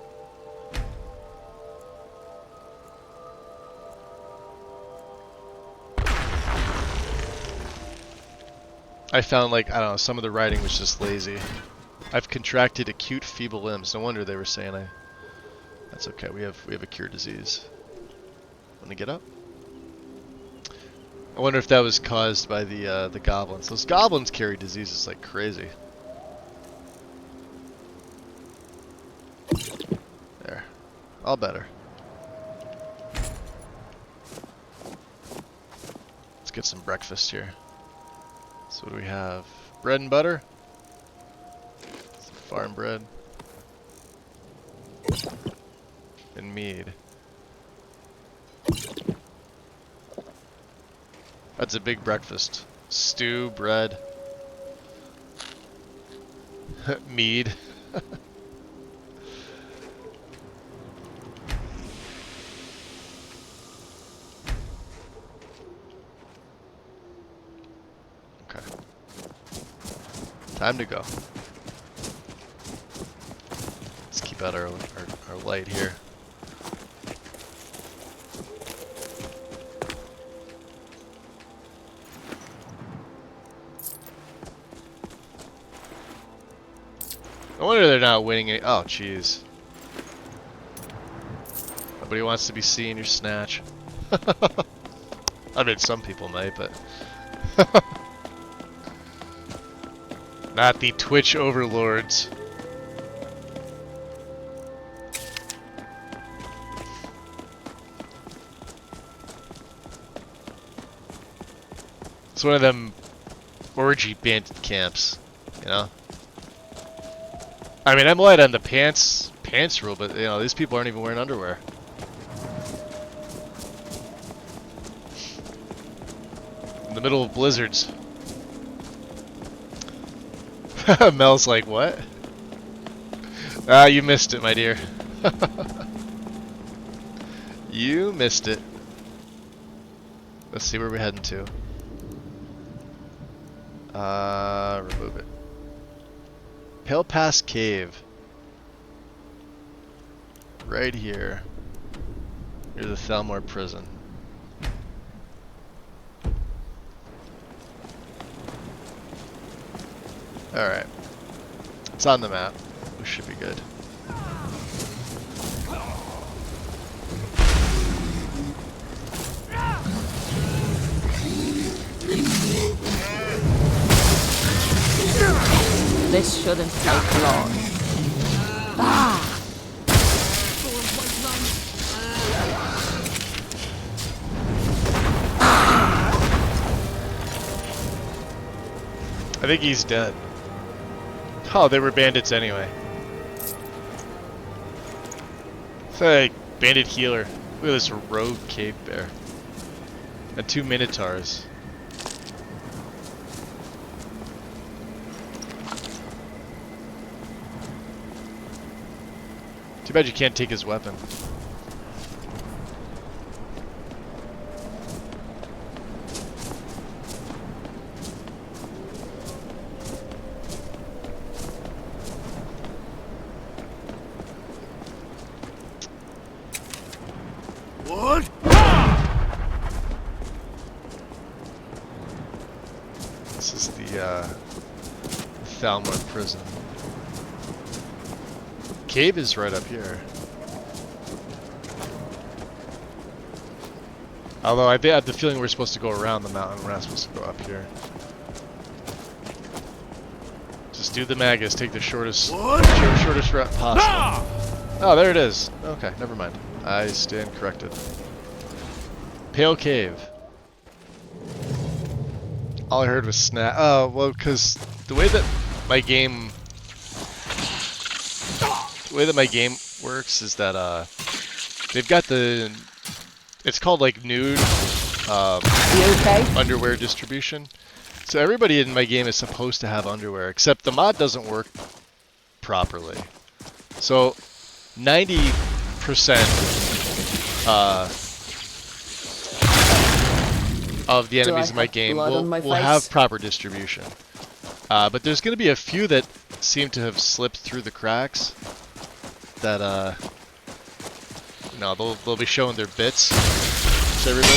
I found like, I don't know, some of the writing was just lazy. I've contracted acute feeble limbs. No wonder they were saying I. That's okay. We have a cure disease. Want to get up? I wonder if that was caused by the goblins. Those goblins carry diseases like crazy. There, all better. Let's get some breakfast here. So what do we have? Bread and butter? Some farm bread. And mead. That's a big breakfast. Stew, bread. Mead. Okay. Time to go. Let's keep out our light here. No wonder they're not winning any. Oh, jeez. Nobody wants to be seeing your snatch. I mean, some people might, but. Not the Twitch overlords. It's one of them orgy bandit camps, you know? I mean, I'm light on the pants rule, but you know, these people aren't even wearing underwear. In the middle of blizzards. Mel's like, what? Ah, you missed it, my dear. You missed it. Let's see where we're heading to. Remove it. Pale Pass Cave. Right here. Near the Thalmor prison. Alright. It's on the map. We should be good. This shouldn't take long. Ah! I think he's dead. Oh, they were bandits anyway. It's like bandit healer. Look at this rogue cave bear. And 2 minotaurs. Too bad you can't take his weapon. What? This is the Thalmor prison. Cave is right up here. Although I have the feeling we're supposed to go around the mountain, we're not supposed to go up here. Just do the Magus, take the shortest route possible. Oh, there it is. Okay, never mind. I stand corrected. Pale Cave. All I heard was snap. Oh, well, because the way that my game works is that they've got the, it's called like nude underwear distribution. So everybody in my game is supposed to have underwear, except the mod doesn't work properly. So 90% of the Do I enemies in my have game blood on my will face? have proper distribution. But there's going to be a few that seem to have slipped through the cracks that, no, they'll be showing their bits to everybody.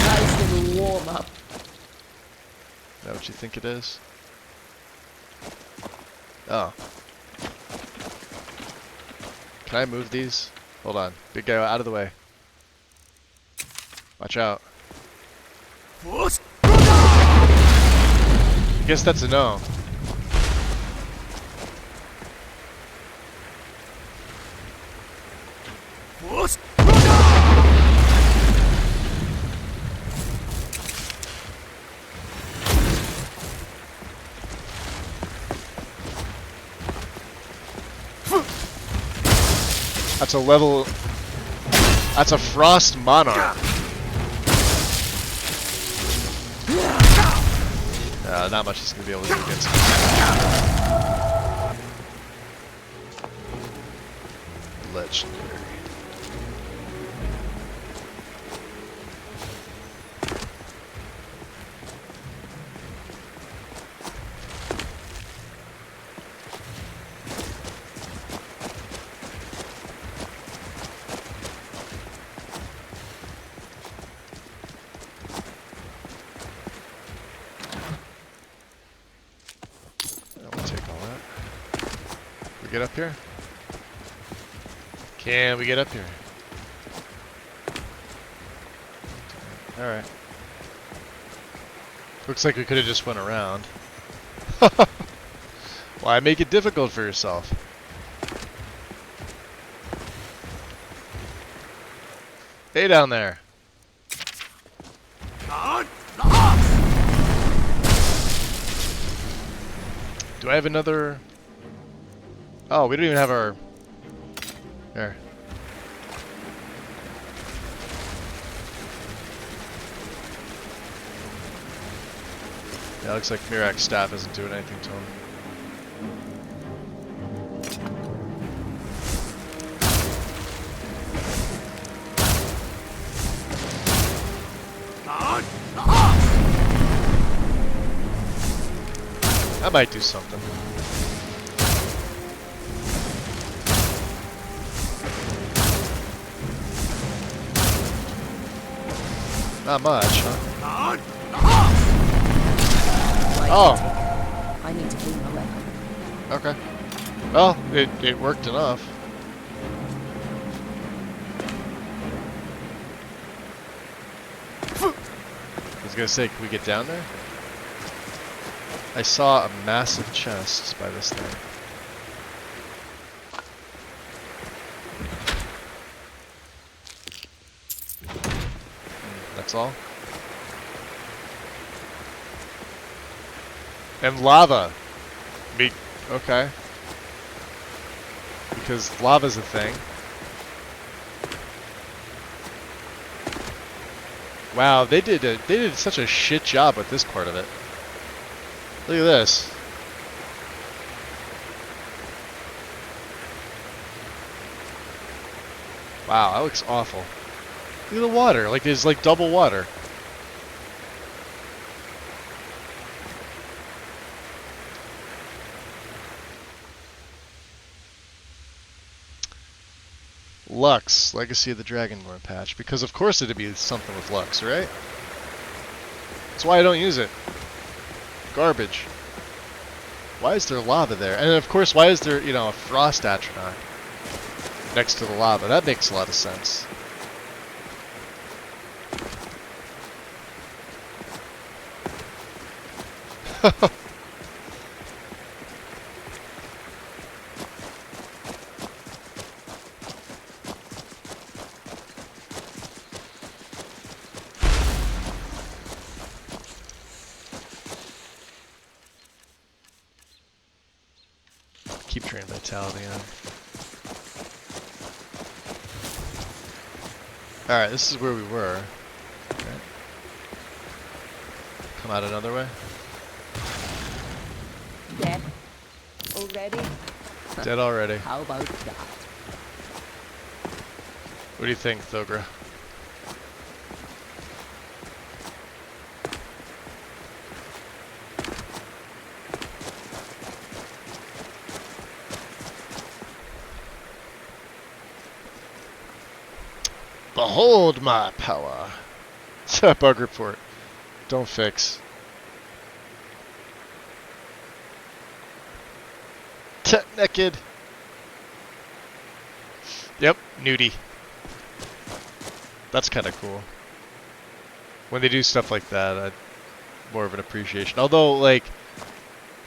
Nice little warm up. Is that what you think it is? Oh. Can I move these? Hold on. Big guy, out of the way. Watch out. I guess that's a no. That's a level... That's a Frost Monarch. Not much is going to be able to do against him. Legendary. Get up here? Can we get up here? Alright. Looks like we could have just went around. Why make it difficult for yourself? Hey down there. Do I have another... Oh, we don't even have our... There. Yeah, looks like Mirak's staff isn't doing anything to him. That might do something. Not much, huh? Oh! I need to clean my weapon. Okay. Well, it worked enough. I was gonna say, can we get down there? I saw a massive chest by this thing. That's all. And lava. Okay. Because lava's a thing. Wow, they did such a shit job with this part of it. Look at this. Wow, that looks awful. Look at the water, like there's like double water. Lux, Legacy of the Dragonborn patch. Because of course it'd be something with Lux, right? That's why I don't use it. Garbage. Why is there lava there? And of course, why is there, you know, a frost atronach next to the lava? That makes a lot of sense. Keep train vitality on. Alright, this is where we were. Okay. Come out another way. Dead already? Dead already. How about that? do you think, Thogra? Behold my power. Bug report. Don't fix. Naked. Yep, nudie. That's kind of cool. When they do stuff like that, more of an appreciation. Although, like,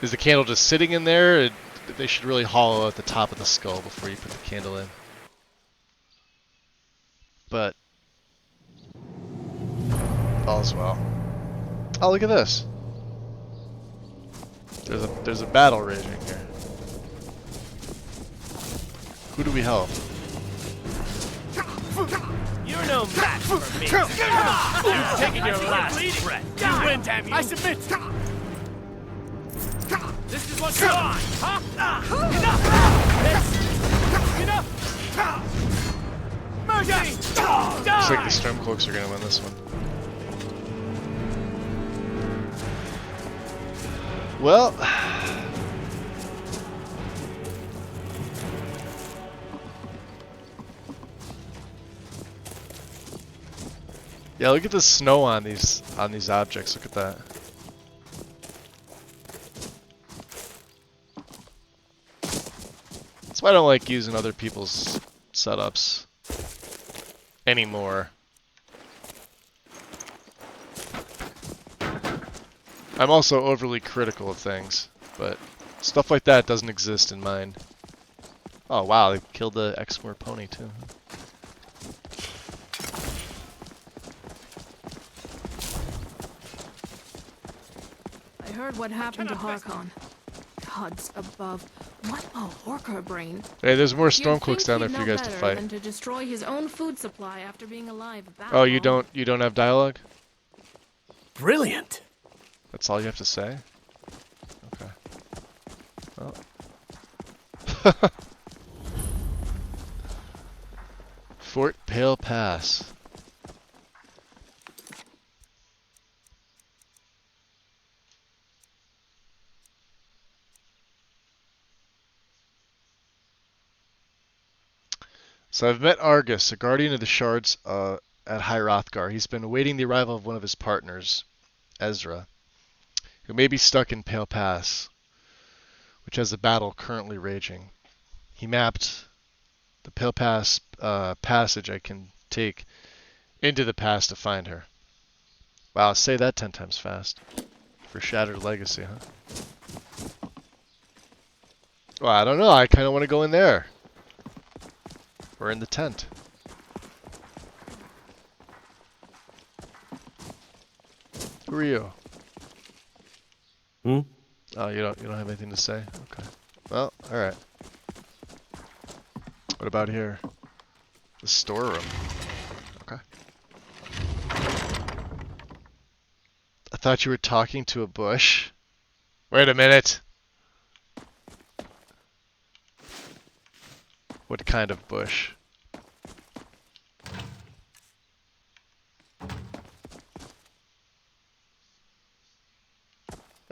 is the candle just sitting in there? They should really hollow out the top of the skull before you put the candle in. But all's well. Oh, look at this. There's a battle raging here. Who do we help? You're no match for me. You've taken your last breath. You win, damn you. I submit. This is what you want, huh? Enough! Mercy! Looks like the Stormcloaks are gonna win this one. Well, yeah, look at the snow on these objects. Look at that. That's why I don't like using other people's setups anymore. I'm also overly critical of things, but stuff like that doesn't exist in mine. Oh wow, they killed the Exmoor pony too. I heard what happened to Harkon. Gods above, what a worker brain. Hey, there's more You'd Stormcloaks think down there he'd for you know guys to better fight. than to destroy his own food supply after being alive that Oh, you long. don't have dialogue? Brilliant. That's all you have to say? Okay. Well. Fort Pale Pass. So I've met Argus, a guardian of the shards at High Hrothgar. He's been awaiting the arrival of one of his partners, Ezra, who may be stuck in Pale Pass, which has a battle currently raging. He mapped the Pale Pass passage I can take into the pass to find her. Wow, say that 10 times fast. For Shattered Legacy, huh? Well, I don't know. I kind of want to go in there. We're in the tent. Who are you? Hmm? Oh, you don't have anything to say? Okay. Well, alright. What about here? The storeroom. Okay. I thought you were talking to a bush. Wait a minute. What kind of bush?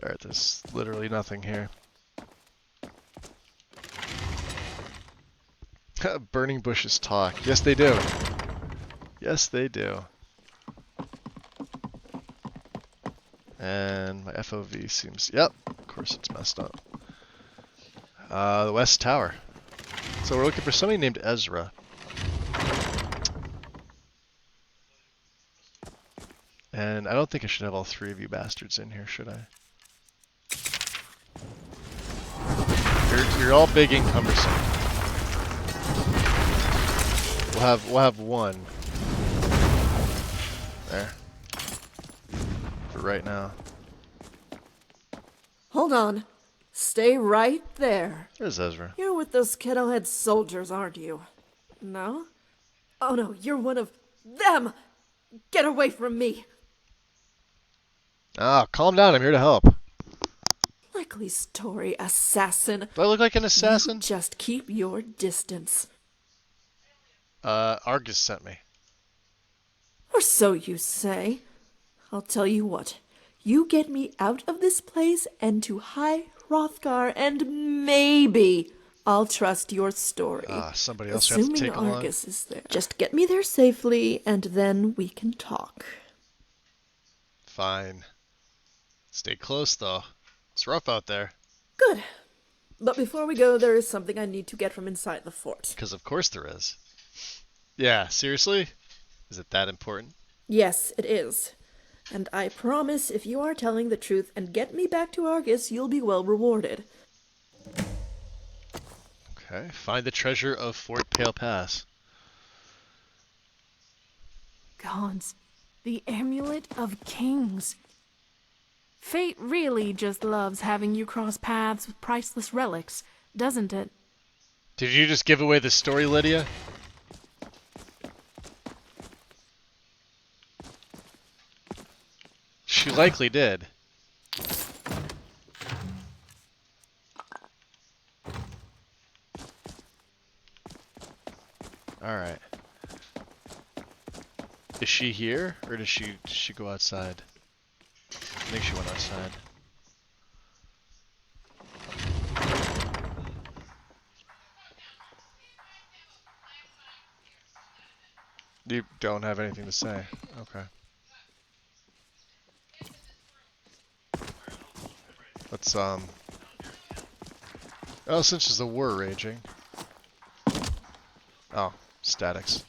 Alright, there's literally nothing here. Burning bushes talk. Yes, they do. Yes, they do. And my FOV seems... Yep, of course it's messed up. The West Tower. So we're looking for somebody named Ezra. And I don't think I should have all three of you bastards in here, should I? You're all big and cumbersome. We'll have one. There. For right now. Hold on. Stay right there. There's Ezra. You're with those kettle-head soldiers, aren't you? No? Oh no, you're one of them! Get away from me! Ah, calm down, I'm here to help. Likely story, assassin. Do I look like an assassin? You just keep your distance. Argus sent me. Or so you say. I'll tell you what. You get me out of this place and to High Hrothgar, and maybe I'll trust your story. Somebody else has to take Assuming along. Argus is there. Just get me there safely, and then we can talk. Fine. Stay close, though. It's rough out there. Good. But before we go, there is something I need to get from inside the fort. Because of course there is. Yeah, seriously? Is it that important? Yes, it is. And I promise if you are telling the truth and get me back to Argus, you'll be well rewarded. Okay, find the treasure of Fort Pale Pass. Gods, the Amulet of Kings. Fate really just loves having you cross paths with priceless relics, doesn't it? Did you just give away the story, Lydia? She likely did. Alright. Is she here? Or does she go outside? I think she went outside. You don't have anything to say. Okay. Let's, oh, since there's a war raging. Oh, statics.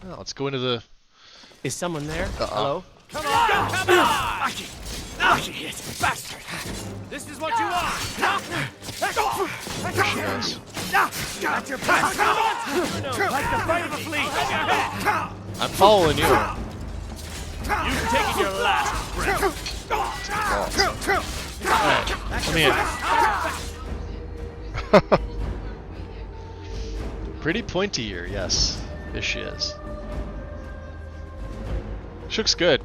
Oh, let's go into the... Is someone there? Hello? Come on! Come on! Shit, bastard! This is what you want! There she goes. Got your pass! Come on! Like the fight of a fleet! I'm following you. You've taken your last breath. Alright, come here. Pretty pointy ear, yes. Yes, she is. She looks good.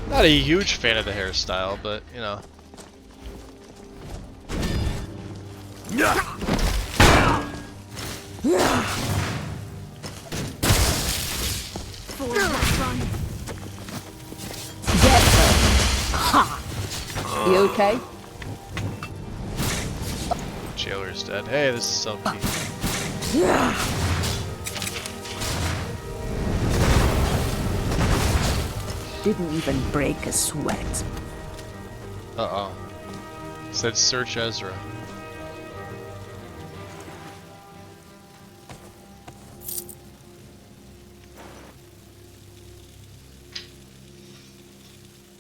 Not a huge fan of the hairstyle, but, you know. You okay? Jailer's dead. Hey, this is so cute. Didn't even break a sweat. Uh-oh. Said search Ezra.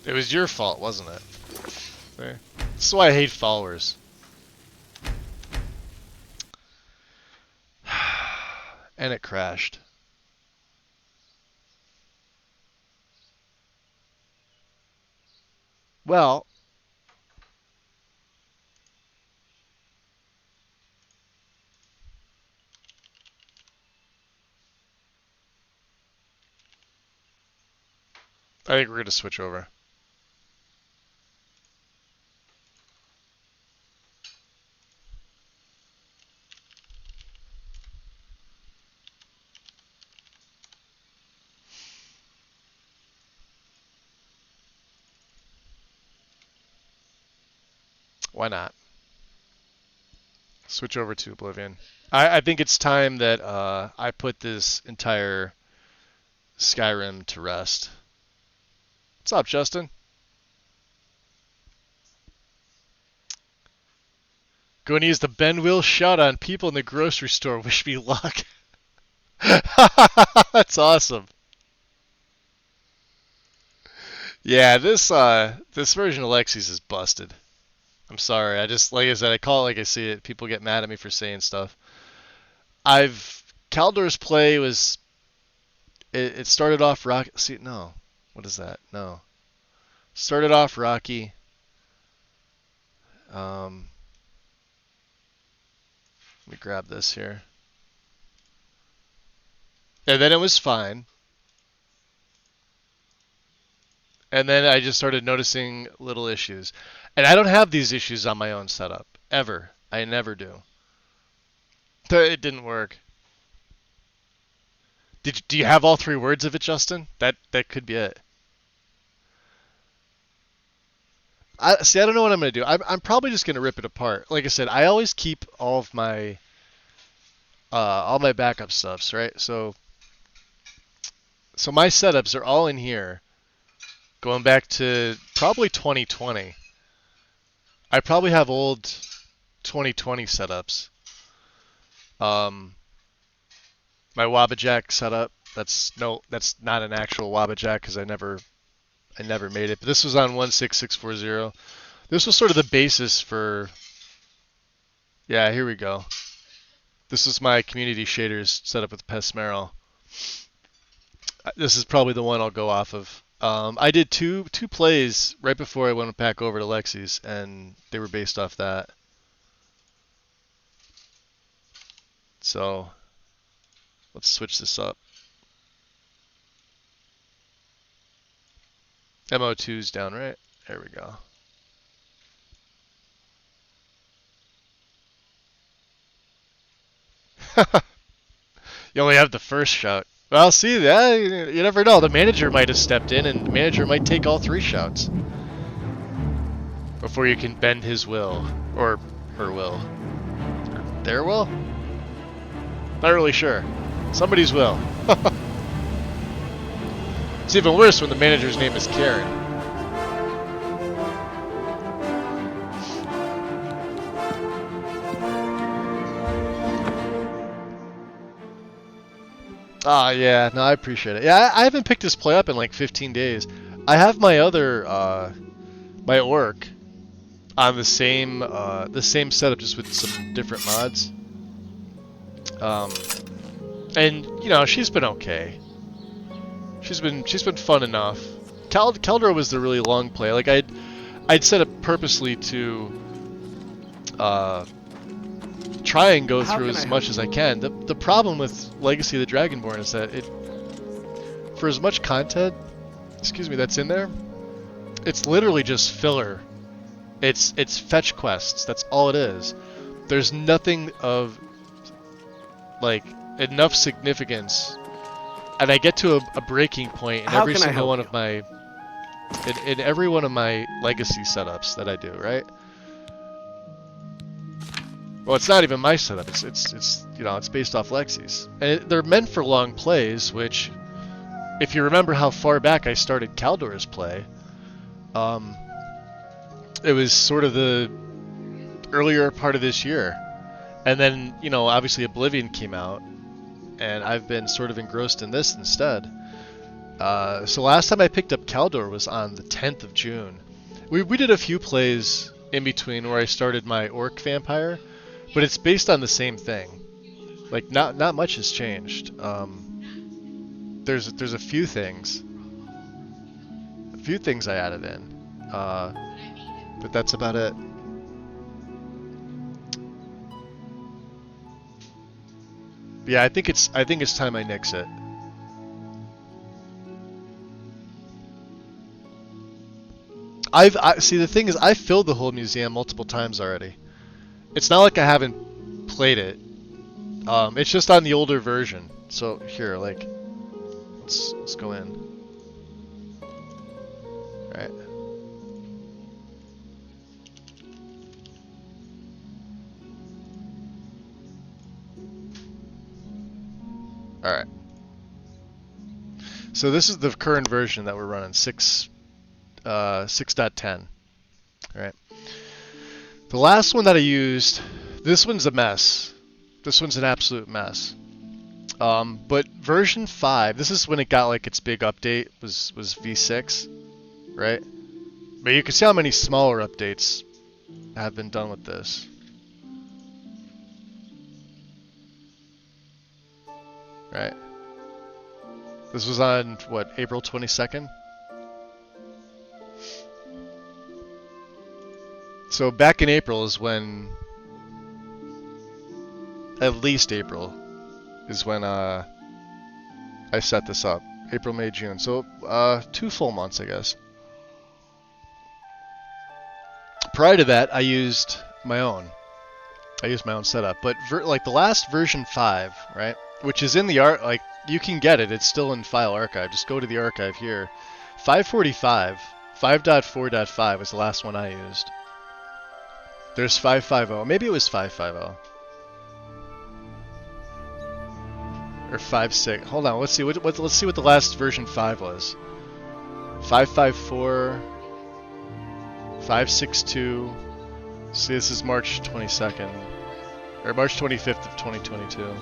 It was your fault, wasn't it? There. This is why I hate followers. And it crashed. Well, I think we're going to switch over. Why not? Switch over to Oblivion. I think it's time that I put this entire Skyrim to rest. What's up, Justin? Going to use the Ben Will shot on people in the grocery store. Wish me luck. That's awesome. Yeah, this version of Lexi's is busted. I'm sorry. I just, like I said, I call it like I see it. People get mad at me for saying stuff. Kaldor's play was, it started off rocky. See, no. What is that? No. Started off rocky. Let me grab this here. And then it was fine. And then I just started noticing little issues. And I don't have these issues on my own setup. Ever. I never do. It didn't work. Do you have all 3 words of it, Justin? That could be it. I don't know what I'm gonna do. I'm probably just gonna rip it apart. Like I said, I always keep all my backup stuffs, right? So my setups are all in here, going back to probably 2020. I probably have old 2020 setups. My Wabbajack setup. That's not an actual Wabbajack because I never made it. But this was on 16640. This was sort of the basis for. Yeah, here we go. This is my community shaders set up with Pesmeril. This is probably the one I'll go off of. I did two plays right before I went back over to Lexi's, and they were based off that. So let's switch this up. MO2's down, right? There we go. You only have the first shout. Well, see, that you never know. The manager might have stepped in, and the manager might take all 3 shouts before you can bend his will or her will, or their will. Not really sure. Somebody's will. It's even worse when the manager's name is Karen. Ah, yeah, no, I appreciate it. Yeah, I haven't picked this play up in like 15 days. I have my other, my orc on the same setup, just with some different mods. And you know, she's been okay. She's been fun enough. Keldra was the really long play. Like I'd set it purposely to try and go through as much as I can. The problem with Legacy of the Dragonborn is that for as much content, that's in there, it's literally just filler. It's fetch quests. That's all it is. There's nothing of like enough significance, and I get to a breaking point in every single one of my in every one of my legacy setups that I do, right? Well, it's not even my setup. It's you know, it's based off Lexi's, and they're meant for long plays. Which, if you remember how far back I started Kaldor's play, it was sort of the earlier part of this year, and then you know, obviously Oblivion came out, and I've been sort of engrossed in this instead. So last time I picked up Kaldor was on the 10th of June. We did a few plays in between where I started my Orc Vampire, but it's based on the same thing. Like not much has changed. There's a few things I added in, but that's about it. Yeah, I think it's time I nix it. See, the thing is, I've filled the whole museum multiple times already. It's not like I haven't played it. It's just on the older version. So here, like, let's go in. All right. All right. So this is the current version that we're running, 6.10. All right. The last one that I used, this one's a mess. This one's an absolute mess. But version 5, this is when it got like its big update, was V6, right? But you can see how many smaller updates have been done with this. Right. This was on, what, April 22nd? So back in April is when, at least April, is when I set this up. April, May, June. So 2 full months, I guess. Prior to that, I used my own. I use my own setup. But like the last version 5, right? Which is in the like you can get it. It's still in file archive. Just go to the archive here. 545, 5.4.5 was the last one I used. There's 550. Maybe it was 550. Or 5.6. Hold on. Let's see. Let's see what the last version 5 was. 554. 562. See, this is March 22nd. Or March 25th of 2022.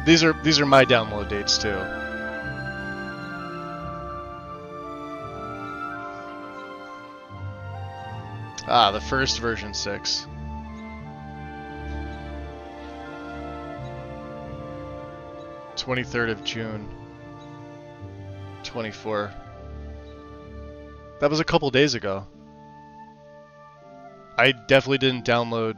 These are my download dates too. Ah, the first version 6. June 24. That was a couple days ago. I definitely didn't download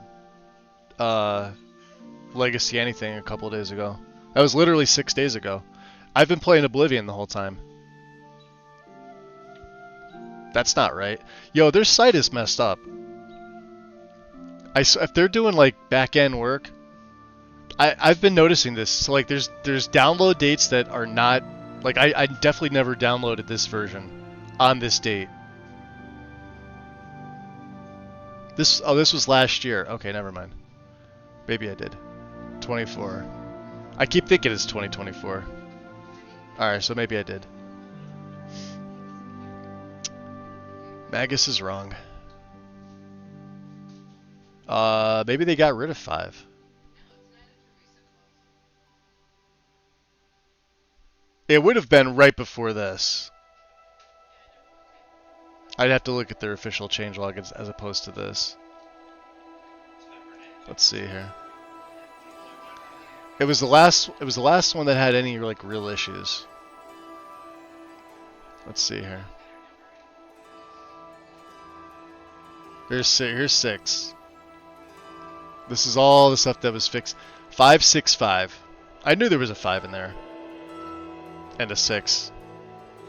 Legacy anything a couple days ago. That was literally 6 days ago. I've been playing Oblivion the whole time. That's not right. Yo, their site is messed up. If they're doing like back-end work, I've been noticing this. So like there's download dates that are not like I definitely never downloaded this version on this date. This was last year. Okay, never mind. Maybe I did. 24. I keep thinking it's 2024. Alright, so maybe I did. Magus is wrong. Maybe they got rid of 5. It would have been right before this. I'd have to look at their official changelog as opposed to this. Let's see here. It was the last one that had any like real issues. Let's see here. Here's 6. This is all the stuff that was fixed. 565. I knew there was a 5 in there. And a 6.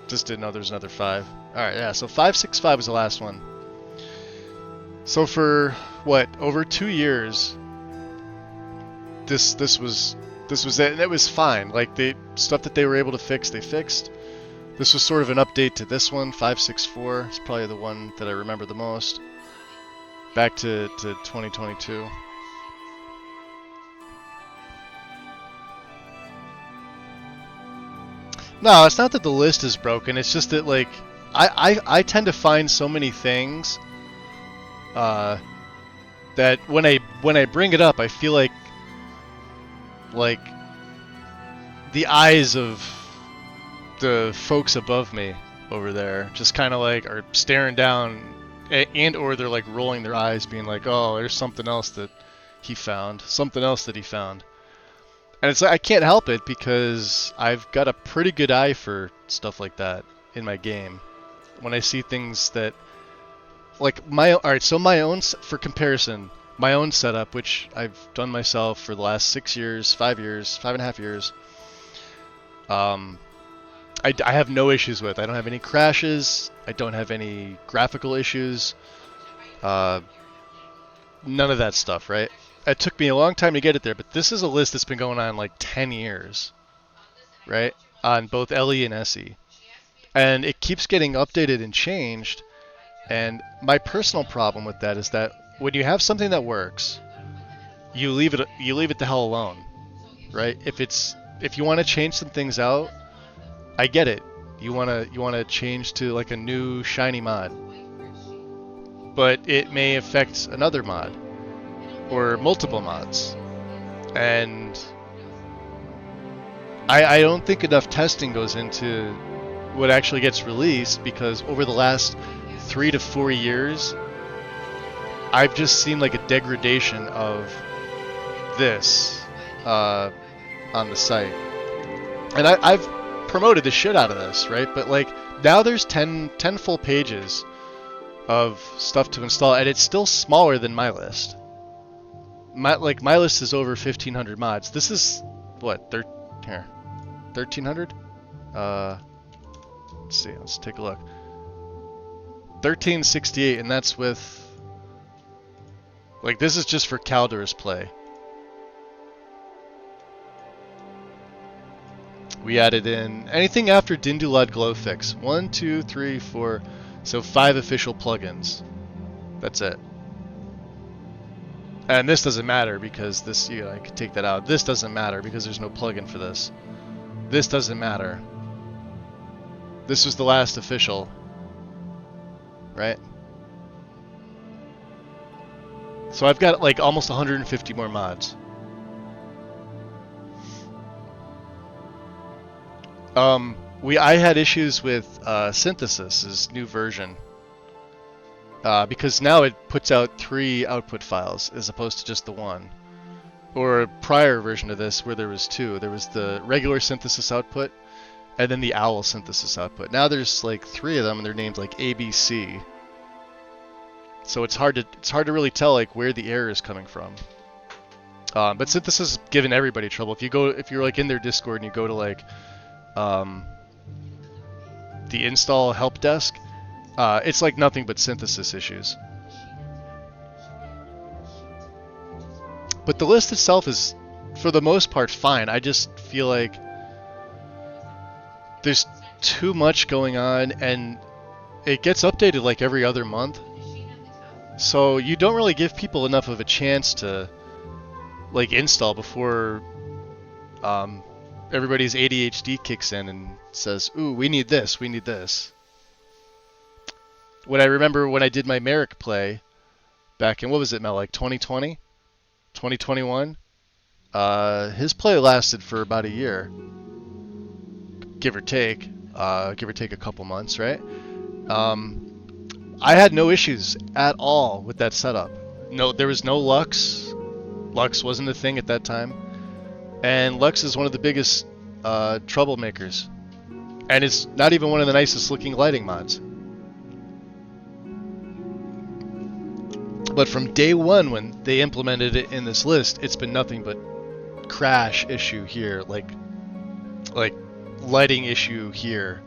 Just didn't know there was another 5. Alright, yeah, so 565 was the last one. So for, what, over 2 years, this was it, and it was fine. Like, the stuff that they were able to fix, they fixed. This was sort of an update to this one, 564. It's probably the one that I remember the most. Back to 2022. No, it's not that the list is broken. It's just that like I tend to find so many things that when I bring it up, I feel like the eyes of the folks above me over there just kind of like are staring down, and or they're like rolling their eyes, being like, "Oh, there's something else that he found. Something else that he found." And it's like I can't help it because I've got a pretty good eye for stuff like that in my game. When I see things that, like alright, so my own, for comparison, my own setup, which I've done myself for the last 6 years, 5 years, 5.5 years, I have no issues with. I don't have any crashes. I don't have any graphical issues. None of that stuff, right? It took me a long time to get it there, but this is a list that's been going on like 10 years, right? On both LE and SE. And it keeps getting updated and changed. And my personal problem with that is that when you have something that works, you leave it the hell alone, right? If you want to change some things out, I get it. You want to change to like a new shiny mod. But it may affect another mod. Or multiple mods. And I don't think enough testing goes into what actually gets released, because over the last 3 to 4 years, I've just seen like a degradation of this on the site. And I've promoted the shit out of this, right? But like now there's 10 full pages of stuff to install, and it's still smaller than my list. My list is over 1,500 mods. This is what, 1,300? Let's see. Let's take a look. 1368, and that's with... Like, this is just for Caldera's play. We added in anything after Dindulad Glowfix. 1, 2, 3, 4... So 5 official plugins. That's it. And this doesn't matter because this, you know, I could take that out. This doesn't matter because there's no plugin for this. This doesn't matter. This was the last official. Right? So I've got like almost 150 more mods. I had issues with Synthesis's new version. Because now it puts out 3 output files as opposed to just the one. Or a prior version of this where there was 2. There was the regular synthesis output and then the OWL synthesis output. Now there's like 3 of them and they're named like ABC. So it's hard to really tell like where the error is coming from. But Synthesis is giving everybody trouble. If you're like in their Discord and you go to like the install help desk, it's like nothing but Synthesis issues. But the list itself is, for the most part, fine. I just feel like there's too much going on, and it gets updated like every other month. So you don't really give people enough of a chance to like install before everybody's ADHD kicks in and says, "Ooh, we need this, we need this." When I remember when I did my Merrick play back in, what was it, Mel, like 2020? 2021? His play lasted for about a year. Give or take a couple months, right? I had no issues at all with that setup. No, there was no Lux. Lux wasn't a thing at that time. And Lux is one of the biggest troublemakers. And it's not even one of the nicest looking lighting mods. But from day one when they implemented it in this list, it's been nothing but crash issue here, like lighting issue here.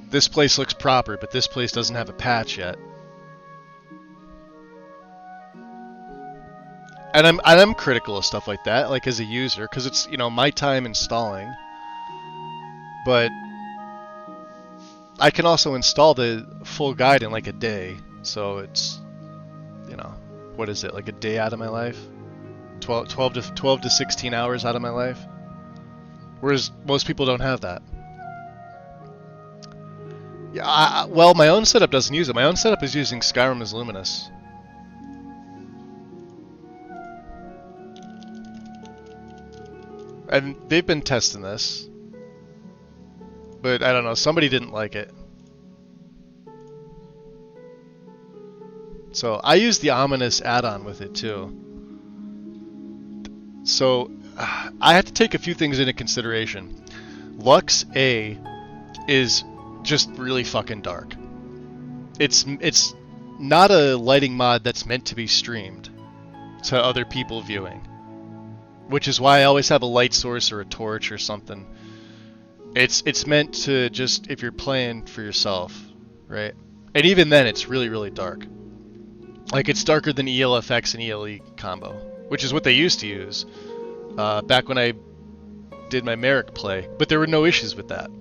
This place looks proper, but this place doesn't have a patch yet. And I'm critical of stuff like that, like as a user, because it's, you know, my time installing. But I can also install the full guide in like a day, so it's, you know, what is it, like a day out of my life? 12 to 16 hours out of my life? Whereas most people don't have that. Yeah, well, my own setup doesn't use it. My own setup is using Skyrim as Luminous. And they've been testing this. But I don't know, somebody didn't like it. So I use the Ominous add-on with it too. So I have to take a few things into consideration. Lux A is just really fucking dark. It's not a lighting mod that's meant to be streamed to other people viewing. Which is why I always have a light source or a torch or something. It's meant to just, if you're playing for yourself, right? And even then it's really, really dark. Like, it's darker than ELFX and ELE combo, which is what they used to use back when I did my Merrick play. But there were no issues with that.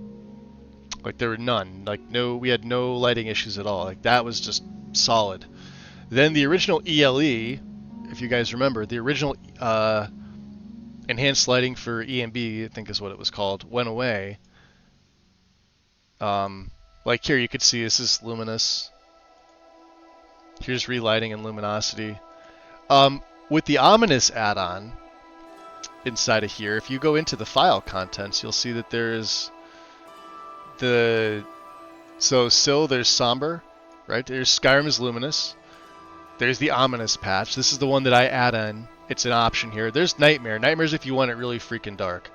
Like, there were none. Like, we had no lighting issues at all. Like, that was just solid. Then the original ELE, if you guys remember, the original enhanced lighting for EMB, I think is what it was called, went away. Like here you could see this is luminous. Here's relighting and luminosity. With the Ominous add-on inside of here, if you go into the file contents, you'll see that there's still there's Somber, right? There's Skyrim is Luminous. There's the Ominous patch. This is the one that I add in. It's an option here. There's Nightmare. Nightmare's if you want it really freaking dark.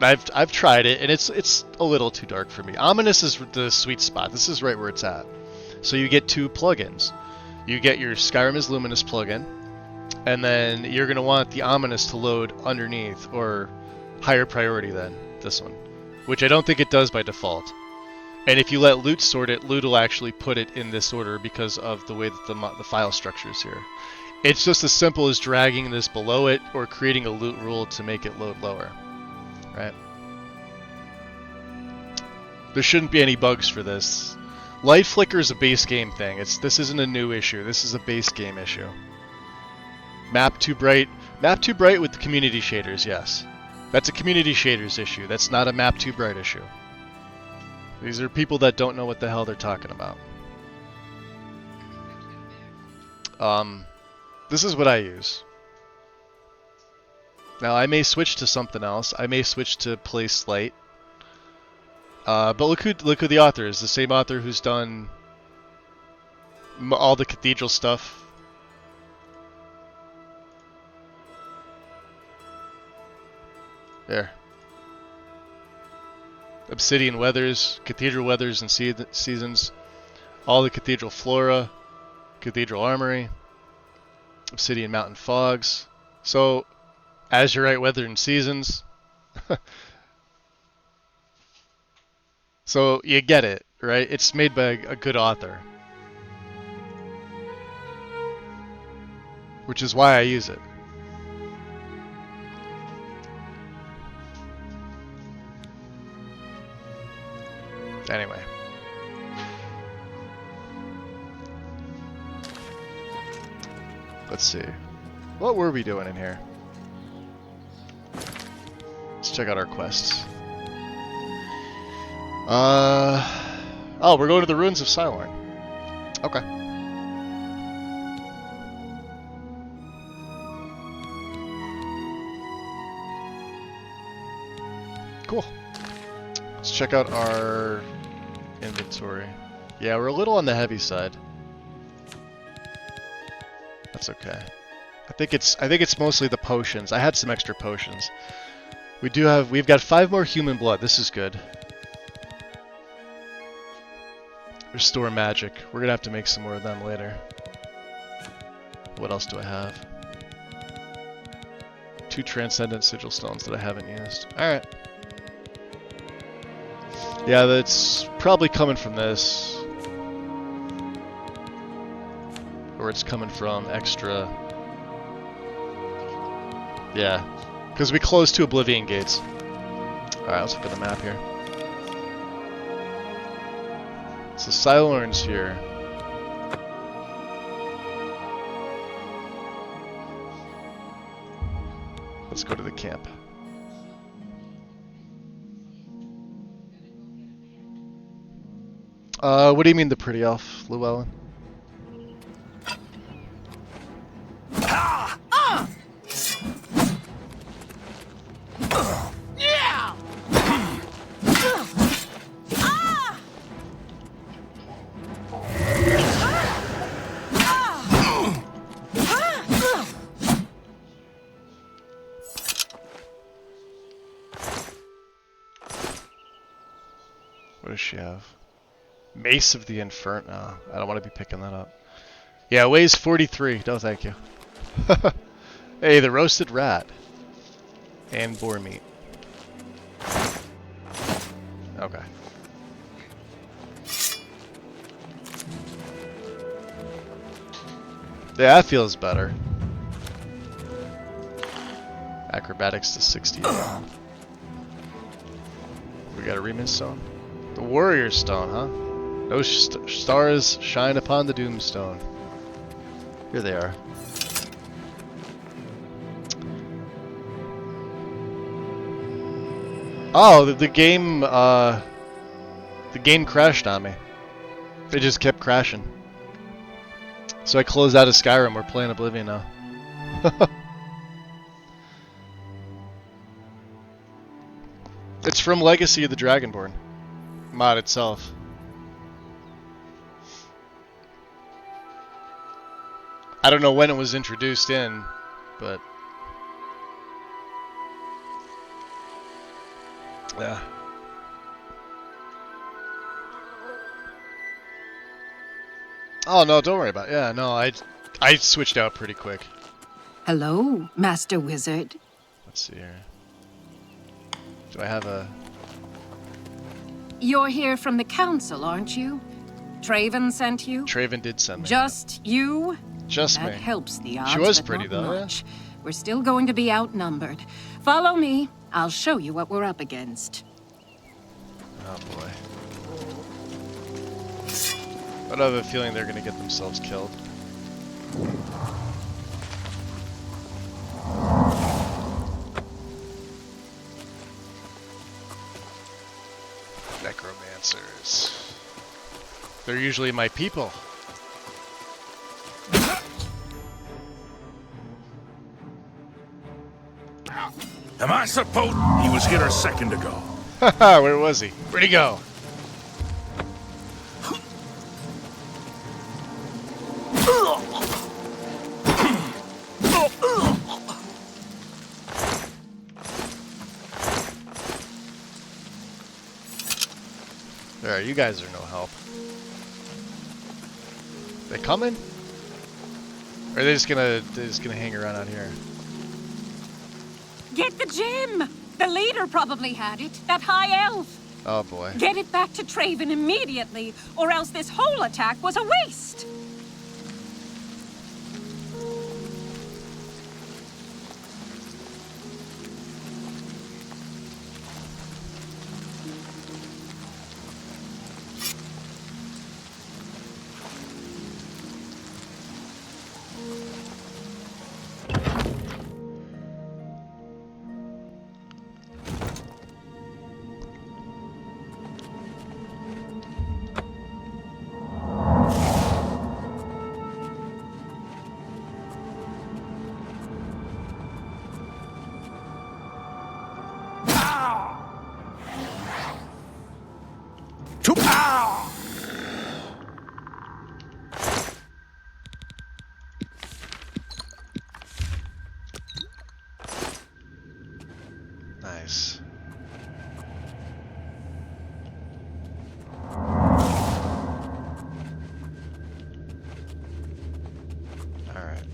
I've tried it, and it's a little too dark for me. Ominous is the sweet spot. This is right where it's at. So you get 2 plugins. You get your Skyrim is Luminous plugin, and then you're going to want the Ominous to load underneath, or higher priority then. this one, which I don't think it does by default. And if you let loot sort it, loot will actually put it in this order because of the way that the file structure is here. It's just as simple as dragging this below it or creating a loot rule to make it load lower, right? There shouldn't be any bugs for this. Light flicker is a base game thing. This isn't a new issue. This is a base game issue. Map too bright. Map too bright with the community shaders, yes. That's a community shaders issue. That's not a map too bright issue. These are people that don't know what the hell they're talking about. This is what I use. Now I may switch to something else. I may switch to Play Slate. But look who the author is. The same author who's done all the Cathedral stuff. There. Obsidian Weathers, Cathedral Weathers and Seasons, all the Cathedral Flora, Cathedral Armory, Obsidian Mountain Fogs. So, Azurite Weather and Seasons. So, you get it, right? It's made by a good author. Which is why I use it. Anyway. Let's see. What were we doing in here? Let's check out our quests. Oh, we're going to the ruins of Skyrim. Okay. Cool. Let's check out our inventory. Yeah, we're a little on the heavy side. That's okay. I think it's mostly the potions. I had some extra potions. We've got 5 more human blood. This is good. Restore magic. We're gonna have to make some more of them later. What else do I have? 2 transcendent sigil stones that I haven't used. Alright. Yeah, that's probably coming from this. Or it's coming from extra. Yeah. Because we closed 2 Oblivion gates. Alright, let's look at the map here. So Silorn's here. Let's go to the camp. What do you mean the pretty elf, Llewellyn? What does she have? Mace of the Inferno. I don't want to be picking that up. Yeah, it weighs 43. No, thank you. Hey, the roasted rat. And boar meat. Okay. Yeah, that feels better. Acrobatics to 68. We got a remnant stone. The warrior stone, huh? No stars shine upon the doomstone. Here they are. Oh, the game crashed on me. It just kept crashing. So I closed out of Skyrim. We're playing Oblivion now. It's from Legacy of the Dragonborn mod itself. I don't know when it was introduced in, but yeah. Oh no, don't worry about it. Yeah, no, I switched out pretty quick. Hello, Master Wizard. Let's see here. Do I have a... You're here from the council, aren't you? Traven sent you? Traven did send me. Just you? Just That me. helps the odds, She was but pretty, not though, yeah? much. We're still going to be outnumbered. Follow me. I'll show you what we're up against. Oh, boy. But I have a feeling they're going to get themselves killed. Necromancers. They're usually my people. Am I supposed... He was here a second ago. Haha, where was he? Where'd he go? There, you guys are no help. They coming? Or are they just gonna hang around out here? Get the gem! The leader probably had it, that high elf. Oh boy. Get it back to Traven immediately, or else this whole attack was a waste. Nice. All right.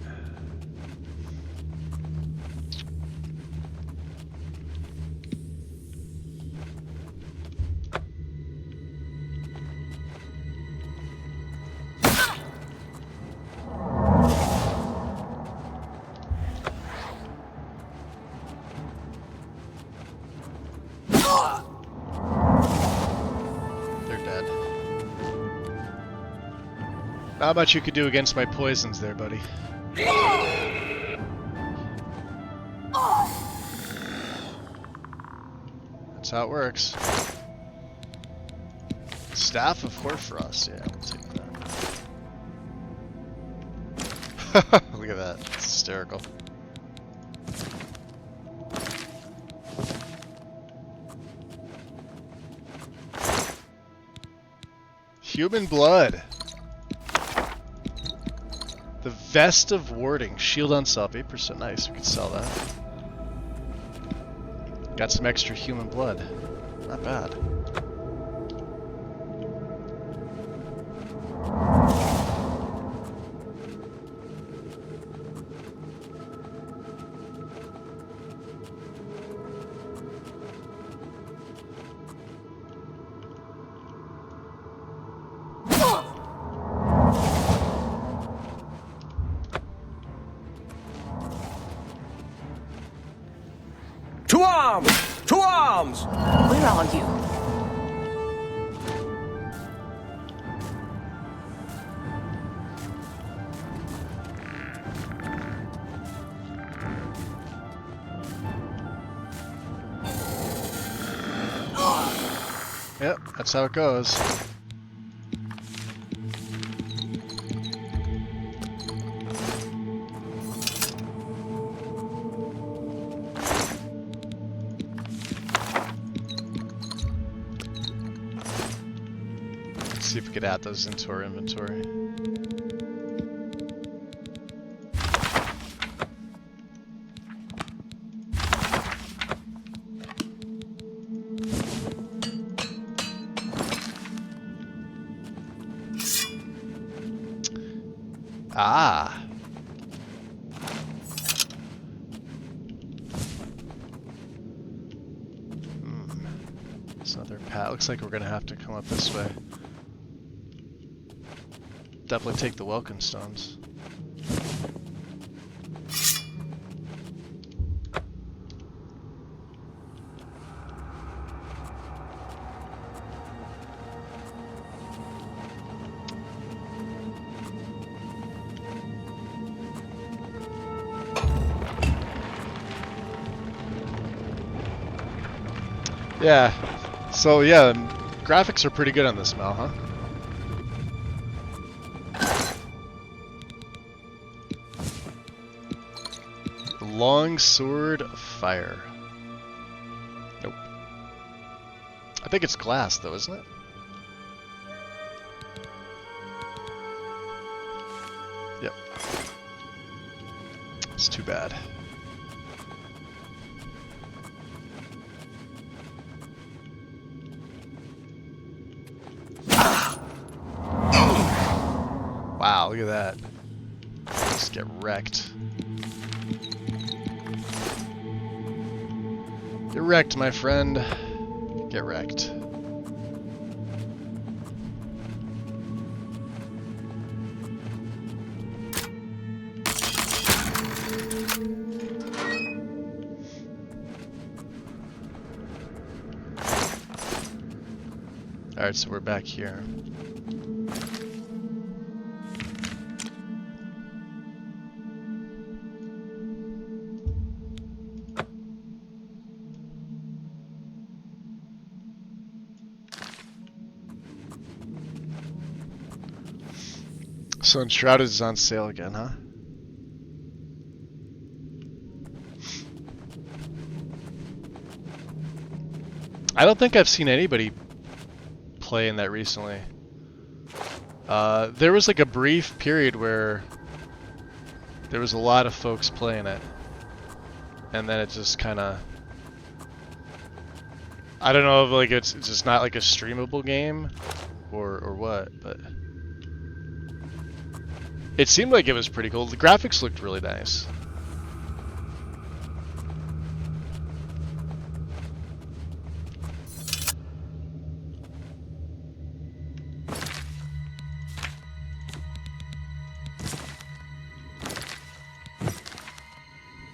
Not much you could do against my poisons there, buddy. That's how it works. Staff of Hoarfrost, yeah, we'll take that. Look at that, it's hysterical. Human blood. The Vest of Warding. Shield on self, 8%. Nice, we could sell that. Got some extra human blood. Not bad. To arms! To arms! Where are you? Yep, that's how it goes. Let's see if we could add those into our inventory. Ah. path. Looks like we're gonna have to come up this way. Definitely take the welcome stones. Yeah, so yeah, graphics are pretty good on this Mel, huh? The Long Sword of Fire. Nope. I think it's glass though, isn't it? Yep. It's too bad. Wow, look at that. Just get wrecked. Get wrecked, my friend. Get wrecked. Alright, so we're back here. So Enshrouded is on sale again, huh? I don't think I've seen anybody play in that recently. There was like a brief period where there was a lot of folks playing it, and then it just kind of, I don't know if like it's just not like a streamable game or what, but it seemed like it was pretty cool. The graphics looked really nice.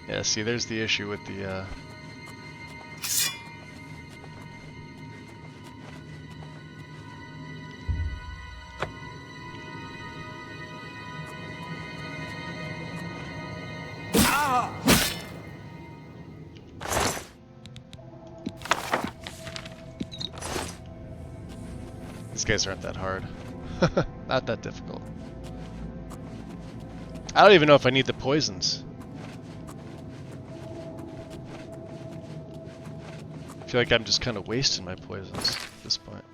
Yeah, see, there's the issue with the These guys aren't that hard. Not that difficult. I don't even know if I need the poisons. I feel like I'm just kind of wasting my poisons at this point.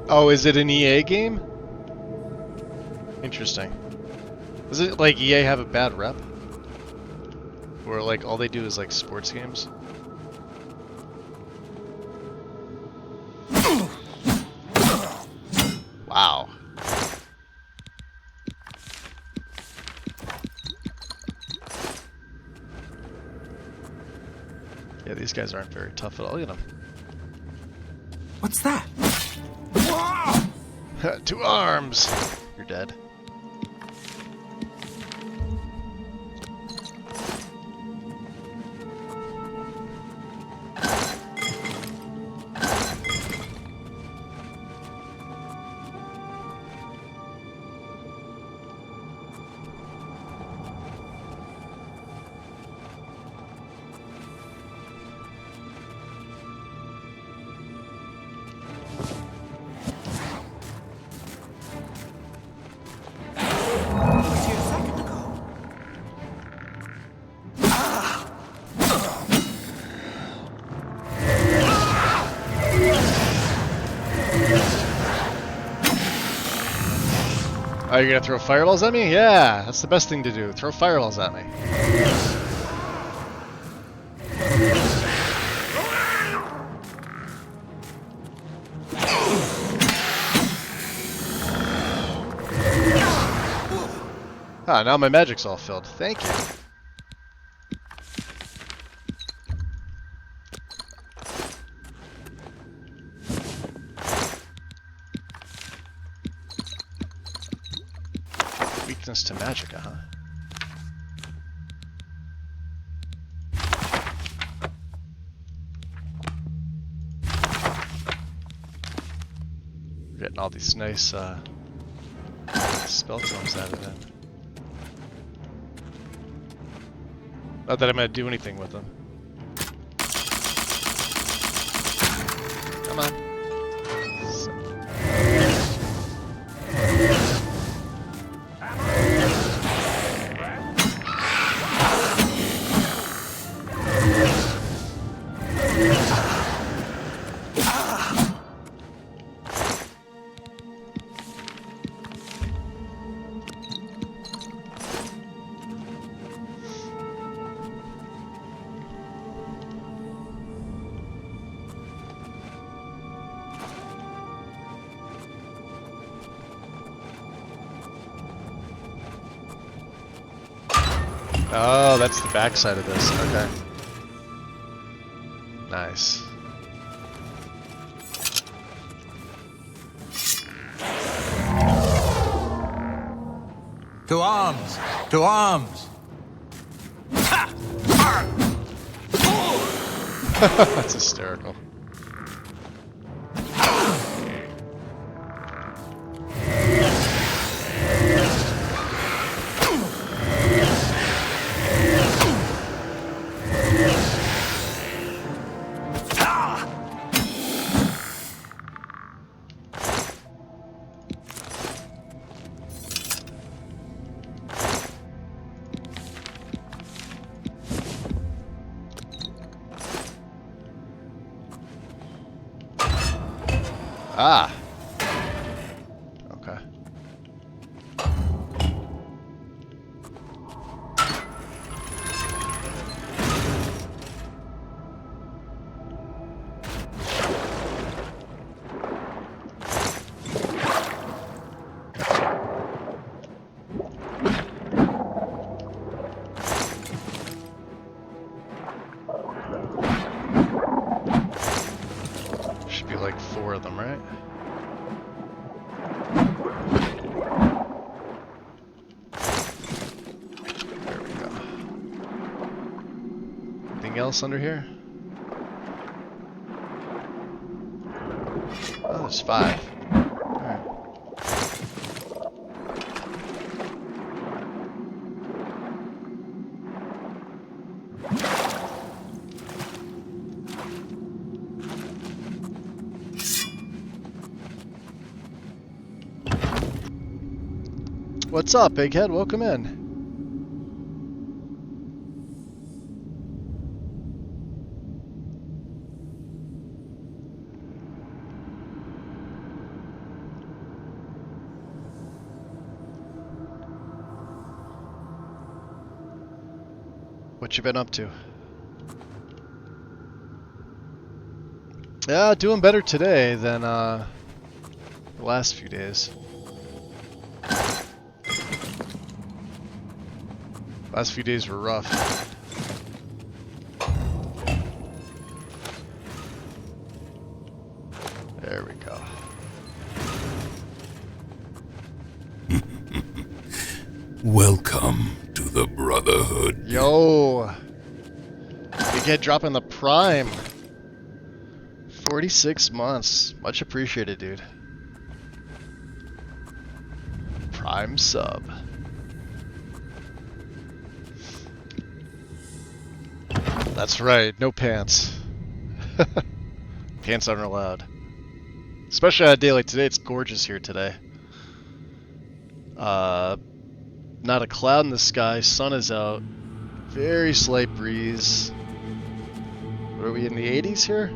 Oh, is it an EA game? Interesting. Does it like EA have a bad rep? Or like all they do is like sports games? Wow. Yeah, these guys aren't very tough at all. Look at them. What's that? 2 arms! You're dead. Oh, you're gonna throw fireballs at me? Yeah, that's the best thing to do. Throw fireballs at me. Ah, now my magic's all filled. Thank you. Weakness to magic, huh? We're getting all these nice spell tomes out of it. Not that I'm gonna do anything with them. Come on. Oh, that's the backside of this. Okay. Nice. To arms! To arms! That's hysterical. Ah. Okay. Should be like 4 of them, right? There we go. Anything else under here? Oh, there's 5. Alright. What's up, Bighead? Welcome in. What you been up to? Yeah, doing better today than the last few days. Last few days were rough. There we go. Welcome to the Brotherhood. Yo! We get dropping the Prime. 46 months. Much appreciated, dude. Prime sub. That's right, no pants. Pants aren't allowed. Especially on a day like today, it's gorgeous here today. Not a cloud in the sky, sun is out. Very slight breeze. What are we, in the 80s here?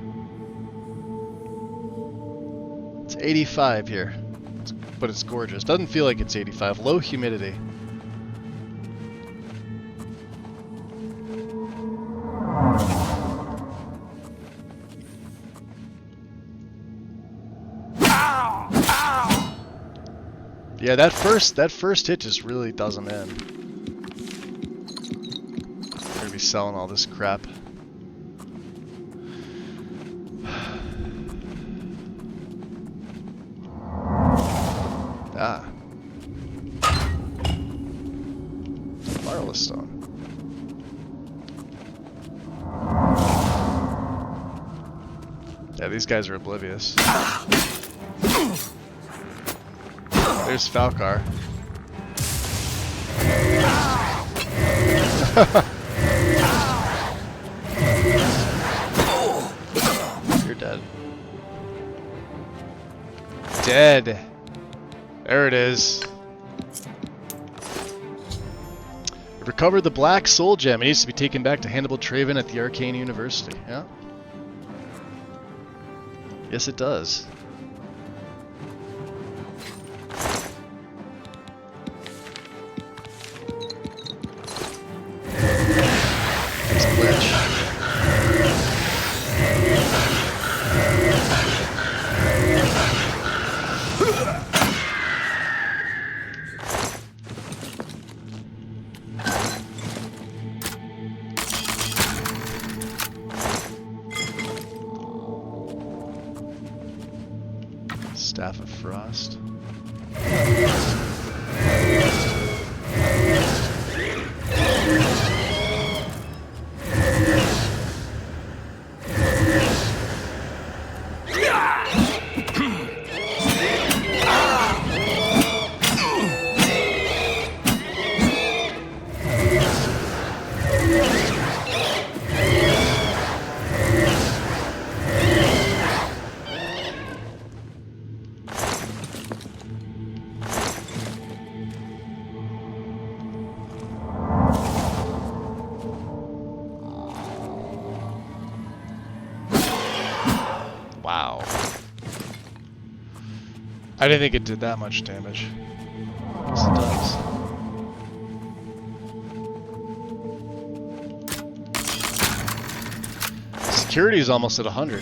It's 85 here. But it's gorgeous. Doesn't feel like it's 85. Low humidity. Yeah, that first hit just really doesn't end. I'm gonna be selling all this crap. Ah. Wireless stone. Yeah, these guys are oblivious. There's Falcar. You're dead. Dead. There it is. Recovered the Black Soul Gem. It needs to be taken back to Hannibal Traven at the Arcane University. Yeah. Yes, it does. It's a glitch. Staff of Frost. Wow. I didn't think it did that much damage. Yes, it does. Security is almost at 100.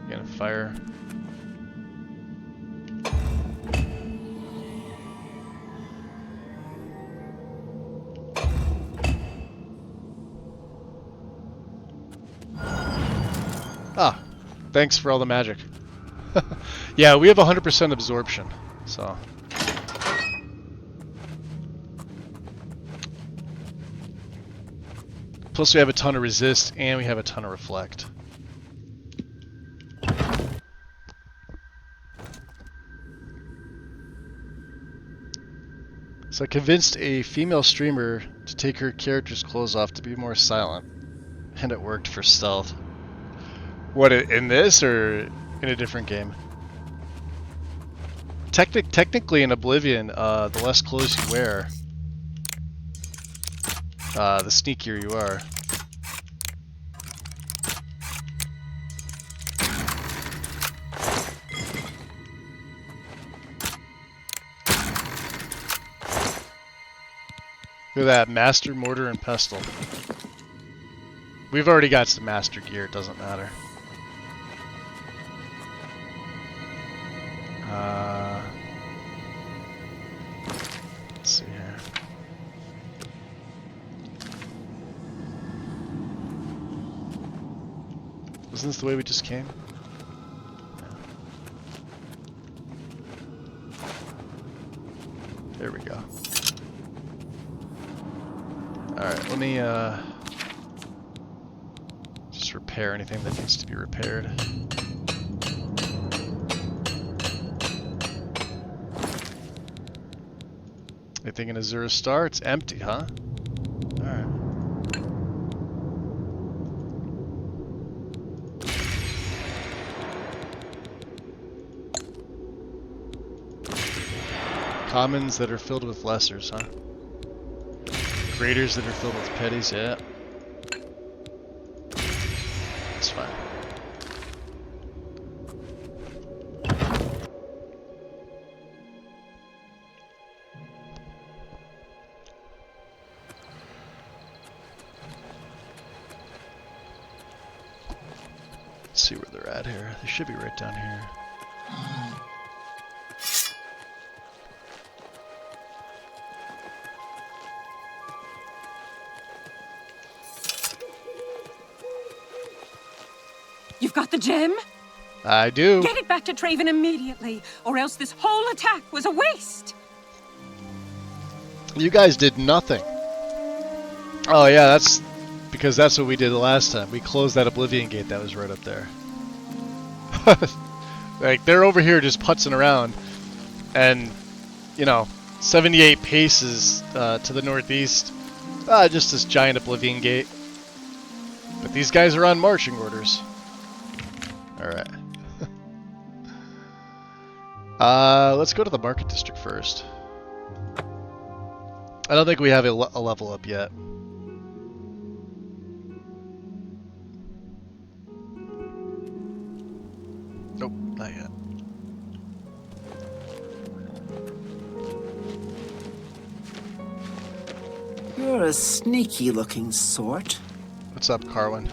Gonna fire. Ah, thanks for all the magic. Yeah, we have 100% absorption, so. Plus we have a ton of resist and we have a ton of reflect. So I convinced a female streamer to take her character's clothes off to be more silent, and it worked for stealth. What, in this or in a different game? Technically in Oblivion, the less clothes you wear, the sneakier you are. Look at that, Master, Mortar, and Pestle. We've already got some Master gear, it doesn't matter. Let's see here. Wasn't this the way we just came? There we go. Alright, let me just repair anything that needs to be repaired. Anything in Azura Star? It's empty, huh? Alright. Commons that are filled with lessers, huh? Graders that are filled with petties, yeah. That's fine. see where they're at here. They should be right down here. You've got the gem? I do. Get it back to Traven immediately, or else this whole attack was a waste! You guys did nothing. Oh yeah, that's because that's what we did the last time. We closed that Oblivion gate that was right up there. Like, they're over here just putzing around. And, you know, 78 paces to the northeast. Just this giant Oblivion gate. But these guys are on marching orders. Alright. Let's go to the market district first. I don't think we have a level up yet. Nope, not yet. You're a sneaky-looking sort. What's up, Carwin?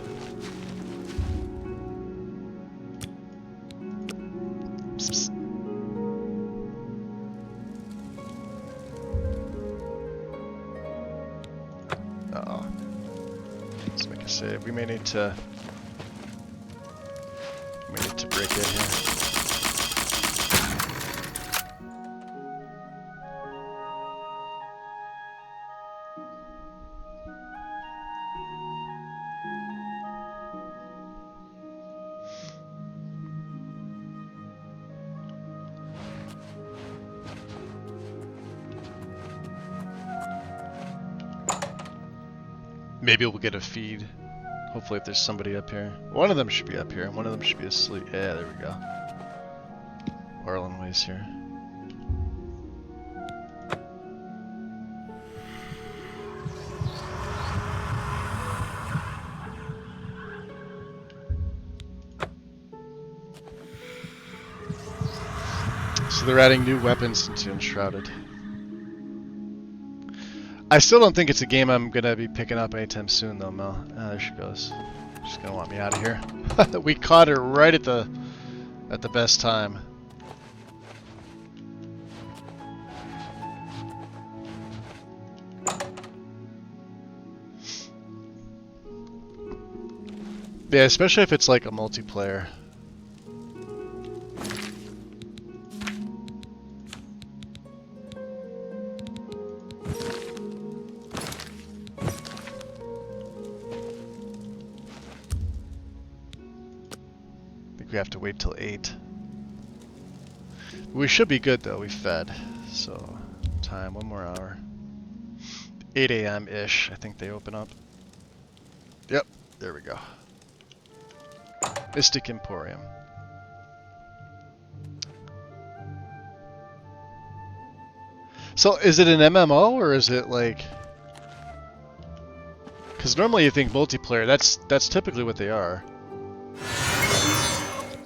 Uh-oh. Let's make a save. We may need to break in here. Maybe we'll get a feed. Hopefully if there's somebody up here. One of them should be up here, and one of them should be asleep. Yeah, there we go. Arlen Way's here. So they're adding new weapons into Enshrouded. I still don't think it's a game I'm gonna be picking up anytime soon, though, Mel. There she goes. She's gonna want me out of here. We caught her right at the best time. Yeah, especially if it's like a multiplayer. We have to wait till 8. We should be good though, we fed. So, time, 1 more hour. 8 a.m.-ish, I think they open up. Yep, there we go. Mystic Emporium. So, is it an MMO or is it like... Because normally you think multiplayer, that's typically what they are.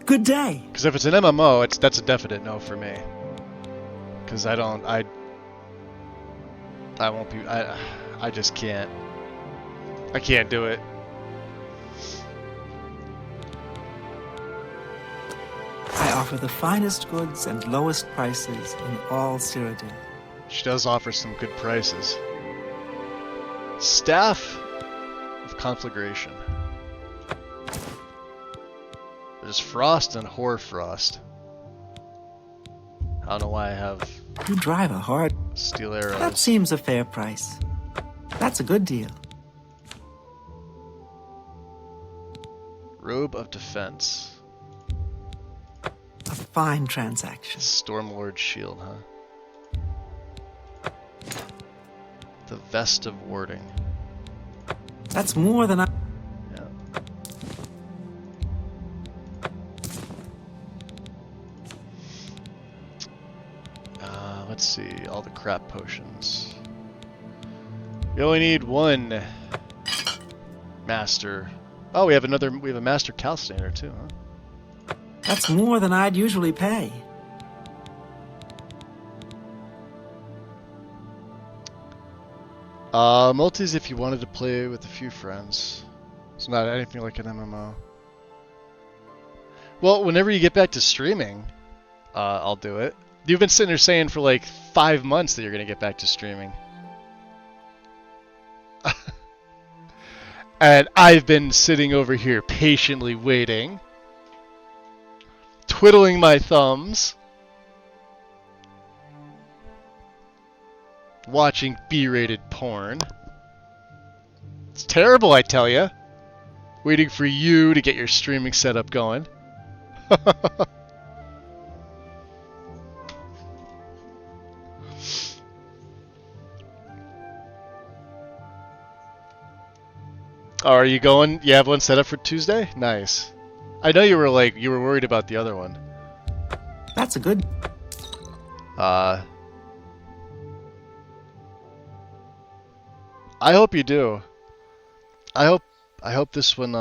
Good day. Because if it's an MMO, that's a definite no for me. Because I won't be, I just can't. I can't do it. I offer the finest goods and lowest prices in all Cyrodiil. She does offer some good prices. Staff of Conflagration. There's Frost and Hoarfrost. I don't know why I have... You drive a hard... Steel arrows. That seems a fair price. That's a good deal. Robe of Defense. A fine transaction. Stormlord Shield, huh? The Vest of Warding. That's more than I... Let's see, all the crap potions. We only need 1 master. Oh, we have a master Calcinator too, huh? That's more than I'd usually pay. Multis if you wanted to play with a few friends. It's not anything like an MMO. Well, whenever you get back to streaming, I'll do it. You've been sitting there saying for like 5 months that you're going to get back to streaming. And I've been sitting over here patiently waiting, twiddling my thumbs, watching B-rated porn. It's terrible, I tell ya. Waiting for you to get your streaming setup going. Oh, are you going? You have one set up for Tuesday? Nice. I know you were worried about the other one. That's a good. I hope you do. I hope this one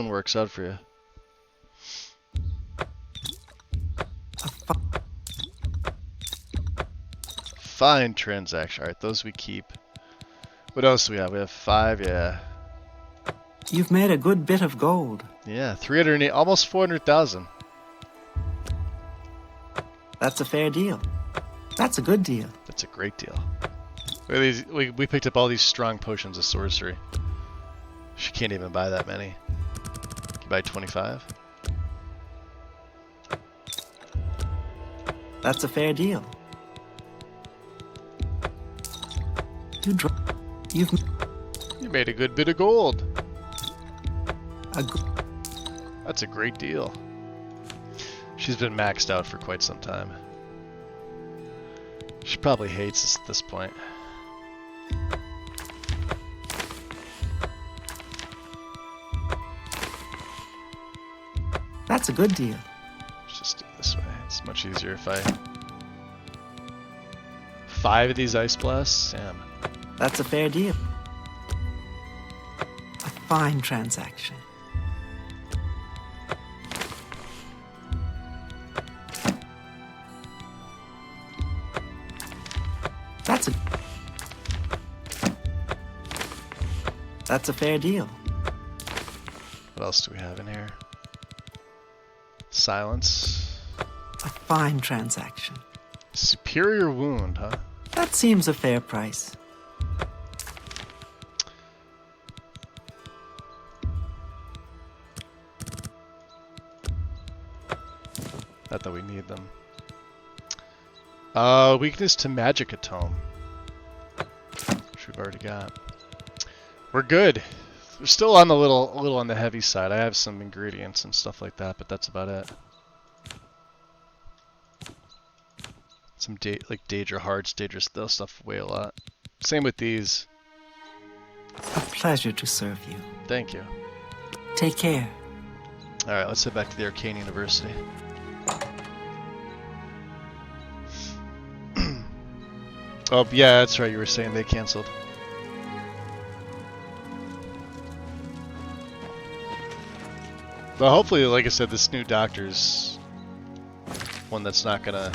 works out for you. Fine transaction. All right, those we keep. What else do we have? We have 5. Yeah. You've made a good bit of gold. Yeah, 308, almost 400,000. That's a fair deal. That's a good deal. That's a great deal. Look at these, we picked up all these strong potions of sorcery. She can't even buy that many. Can you buy 25? That's a fair deal. You made a good bit of gold. That's a great deal. She's been maxed out for quite some time. She probably hates us at this point. That's a good deal. Let's just do it this way. It's much easier if I... 5 of these ice blasts? Damn. That's a fair deal. A fine transaction. That's a fair deal. What else do we have in here? Silence. A fine transaction. Superior wound, huh? That seems a fair price. Not that we need them. Weakness to magic atone. Which we've already got. We're good. We're still on the a little on the heavy side. I have some ingredients and stuff like that, but that's about it. Some like Daedra hearts, Daedra, they'll stuff weigh a lot. Same with these. A pleasure to serve you. Thank you. Take care. All right, let's head back to the Arcane University. Oh yeah, that's right. You were saying they canceled. But hopefully, like I said, this new doctor's one that's not gonna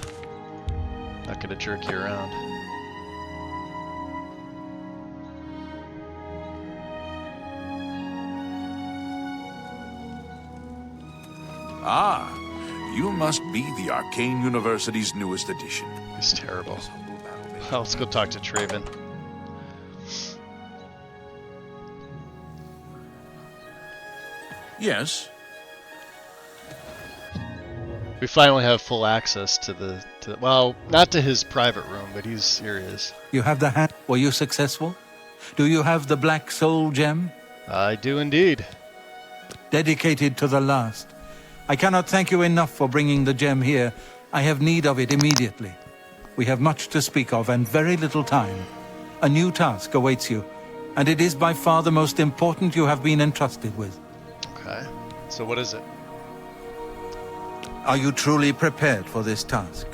jerk you around. Ah, you must be the Arcane University's newest addition. He's terrible. Well, let's go talk to Traven. Yes. We finally have full access to the well, not to his private room, but here he is. You have the hat. Were you successful? Do you have the Black Soul Gem? I do indeed. Dedicated to the last. I cannot thank you enough for bringing the gem here. I have need of it immediately. We have much to speak of and very little time. A new task awaits you, and it is by far the most important you have been entrusted with. Okay. So what is it? Are you truly prepared for this task?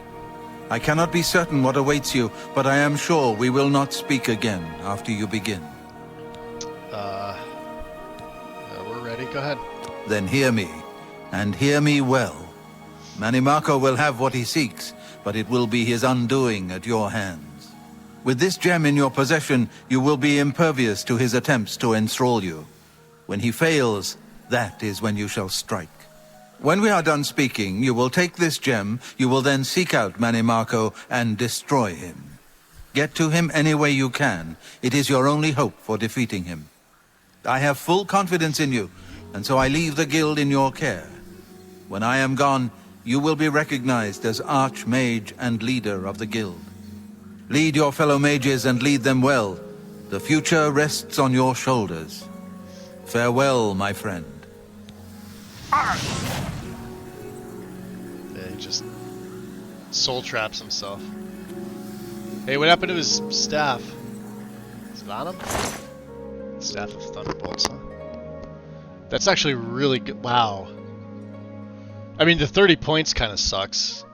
I cannot be certain what awaits you, but I am sure we will not speak again after you begin. We're ready. Go ahead. Then hear me, and hear me well. Manimako will have what he seeks, but it will be his undoing at your hands. With this gem in your possession, you will be impervious to his attempts to enthrall you. When he fails, that is when you shall strike. When we are done speaking, you will take this gem, you will then seek out Manimarco and destroy him. Get to him any way you can. It is your only hope for defeating him. I have full confidence in you, and so I leave the guild in your care. When I am gone, you will be recognized as Archmage and leader of the guild. Lead your fellow mages and lead them well. The future rests on your shoulders. Farewell, my friend. Yeah, he just soul traps himself. Hey, what happened to his staff? Is it on him? Staff of Thunderbolts, huh? That's actually really good. Wow. I mean, the 30 points kind of sucks.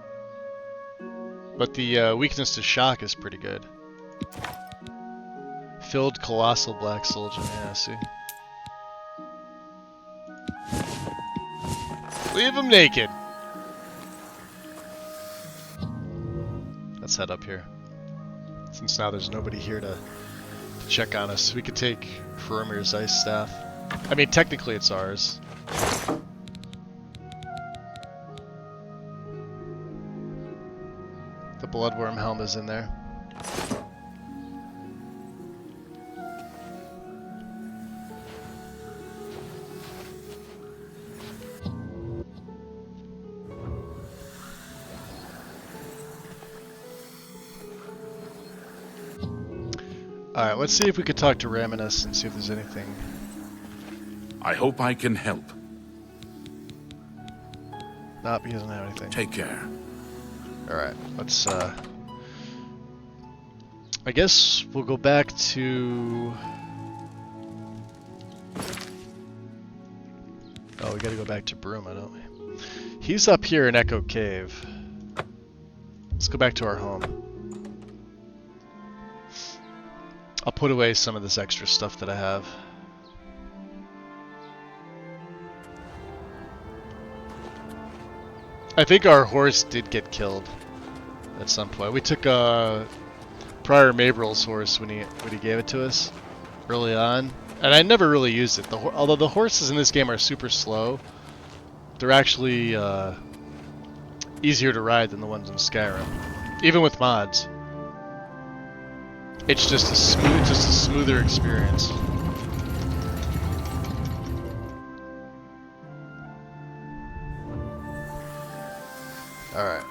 But the weakness to shock is pretty good. Filled Colossal Black Soldier. Yeah, see. Leave him naked. Let's head up here. Since now there's nobody here to check on us, we could take Fromir's Ice Staff. I mean, technically it's ours. The Bloodworm Helm is in there. Alright, let's see if we could talk to Raminus and see if there's anything. I hope I can help. Nope, he doesn't have anything. Take care. Alright, let's I guess we'll go back to... Oh, we gotta go back to Bruma, don't we? He's up here in Echo Cave. Let's go back to our home. I'll put away some of this extra stuff that I have. I think our horse did get killed at some point. We took Prior Mabril's horse when he gave it to us early on, and I never really used it. Although the horses in this game are super slow, they're actually easier to ride than the ones in Skyrim, even with mods. It's just a smoother experience. All right.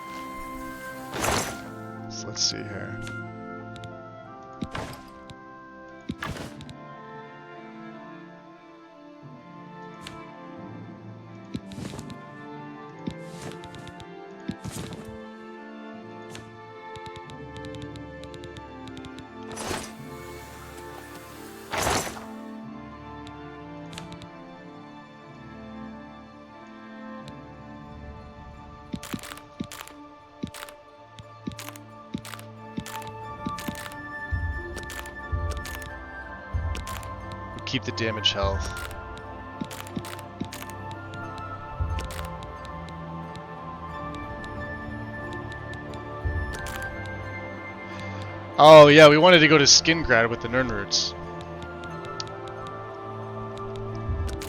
So let's see here. Keep the damage health. Oh yeah, we wanted to go to Skingrad with the Nirnroots.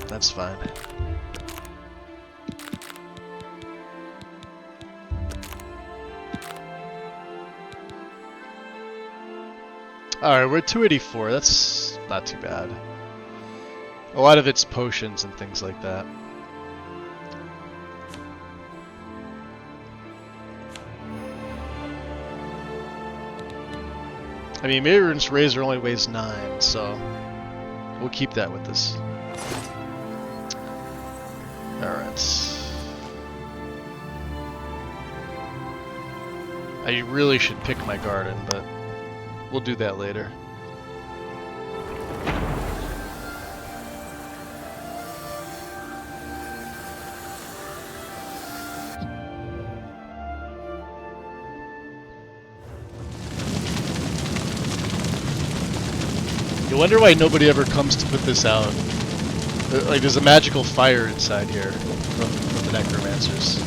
That's fine. Alright, we're at 284. That's not too bad. A lot of it's potions and things like that. I mean, Mehrunes Razor only weighs 9, so we'll keep that with us. Alright. I really should pick my garden, but we'll do that later. I wonder why nobody ever comes to put this out. Like, there's a magical fire inside here from the Necromancers.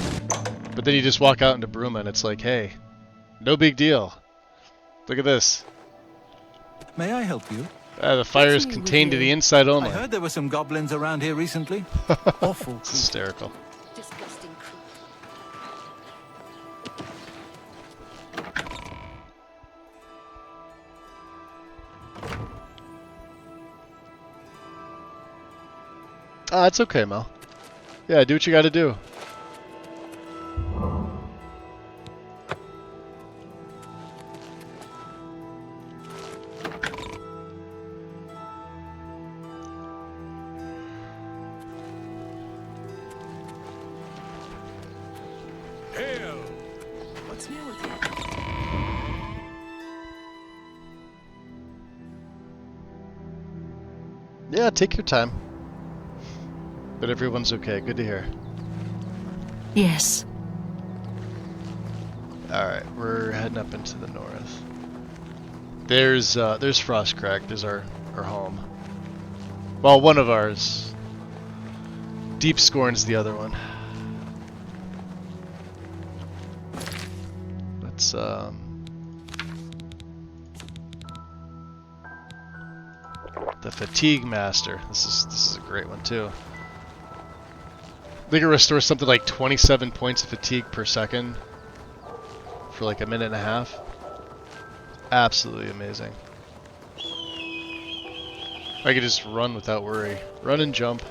But then you just walk out into Bruma and it's like, hey, no big deal. Look at this. May I help you? The fire is contained to the inside only. I heard there were some goblins around here recently. Awful. It's hysterical. Disgusting. It's okay, Mel. Yeah, do what you gotta do. Hail! What's new with you? Yeah, take your time. But everyone's okay. Good to hear. Yes. Alright, we're heading up into the north. There's Frostcrack. There's our home. Well, one of ours. Deep Scorn's the other one. Let's the Fatigue Master. This is a great one too. I think it restores something like 27 points of fatigue per second for like a minute and a half. Absolutely amazing. I could just run without worry. Run and jump.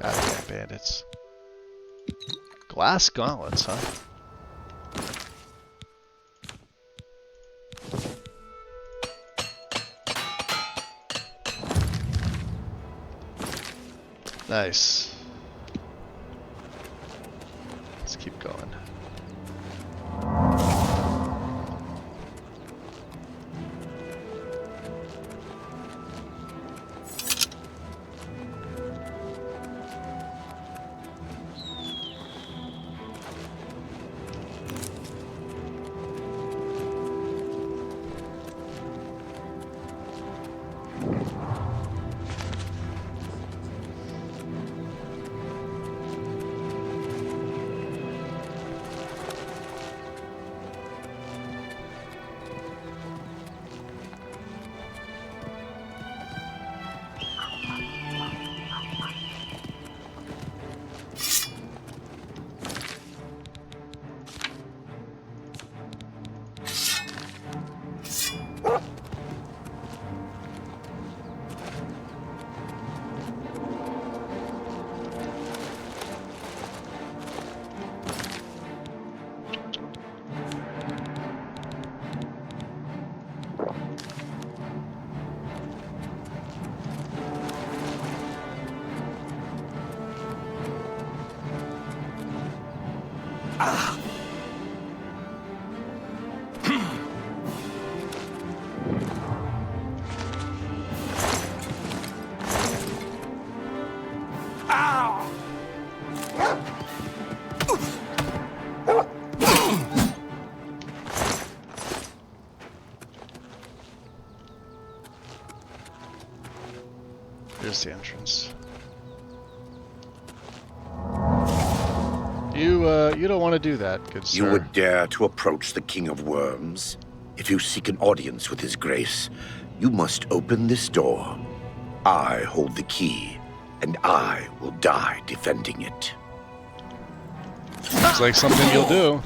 Goddamn bandits. Glass gauntlets, huh? Nice. Let's keep going. Here's the entrance. You don't want to do that, good sir. You would dare to approach the King of Worms? If you seek an audience with his grace, you must open this door. I hold the key, and I will die defending it. Looks like something you'll do.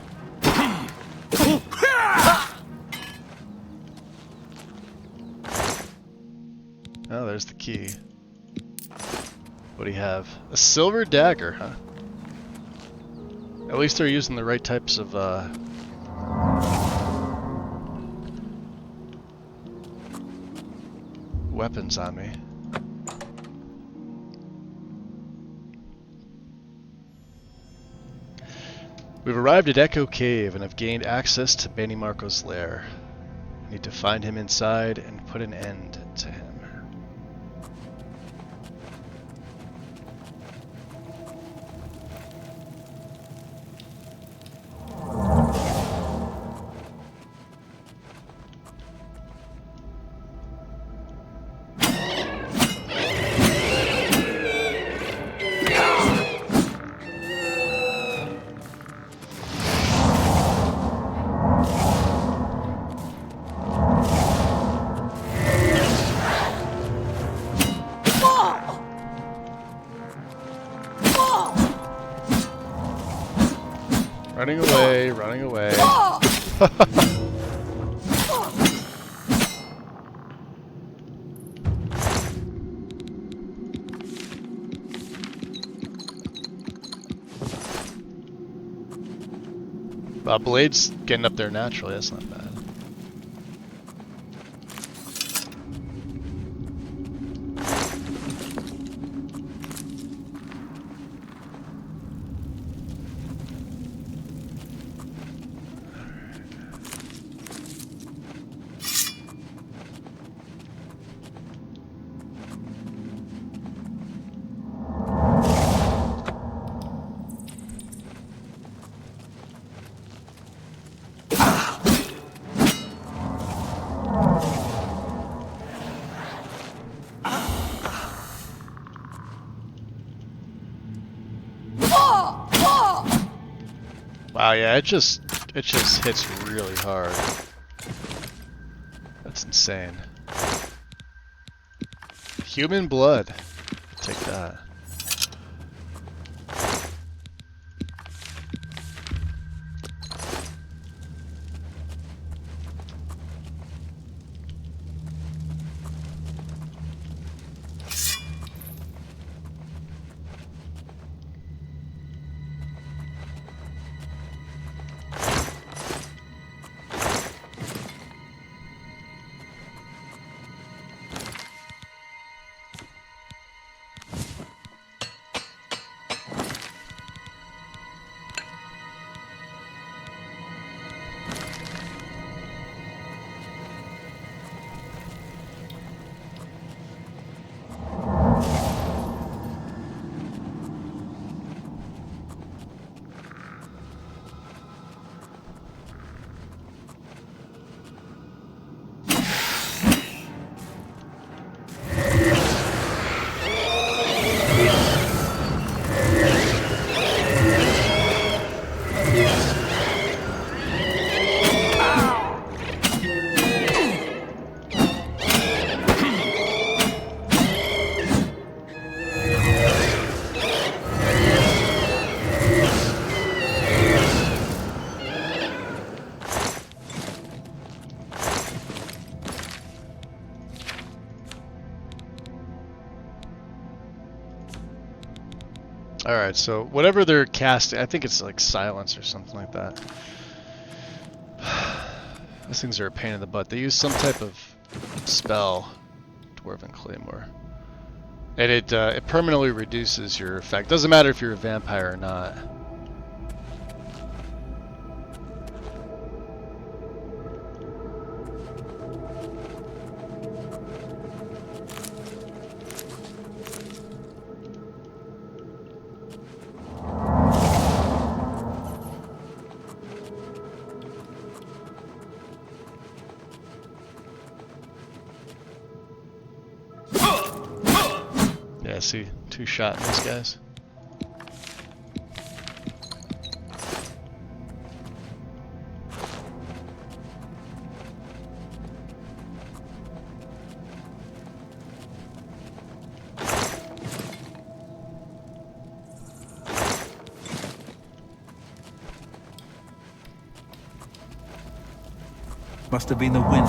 Oh, there's the key. What do you have? A silver dagger, huh? At least they're using the right types of, weapons on me. We've arrived at Echo Cave and have gained access to Benny Marco's lair. We need to find him inside and put an end to him. Running away, running away. Blade's getting up there naturally, that's not bad. Wow, yeah, it just hits really hard. That's insane. Human blood. Take that. Alright, so whatever they're casting, I think it's like silence or something like that. These things are a pain in the butt. They use some type of spell, Dwarven Claymore. And it permanently reduces your effect. Doesn't matter if you're a vampire or not. Yeah, see, 2 shot in these guys. Must have been the wind.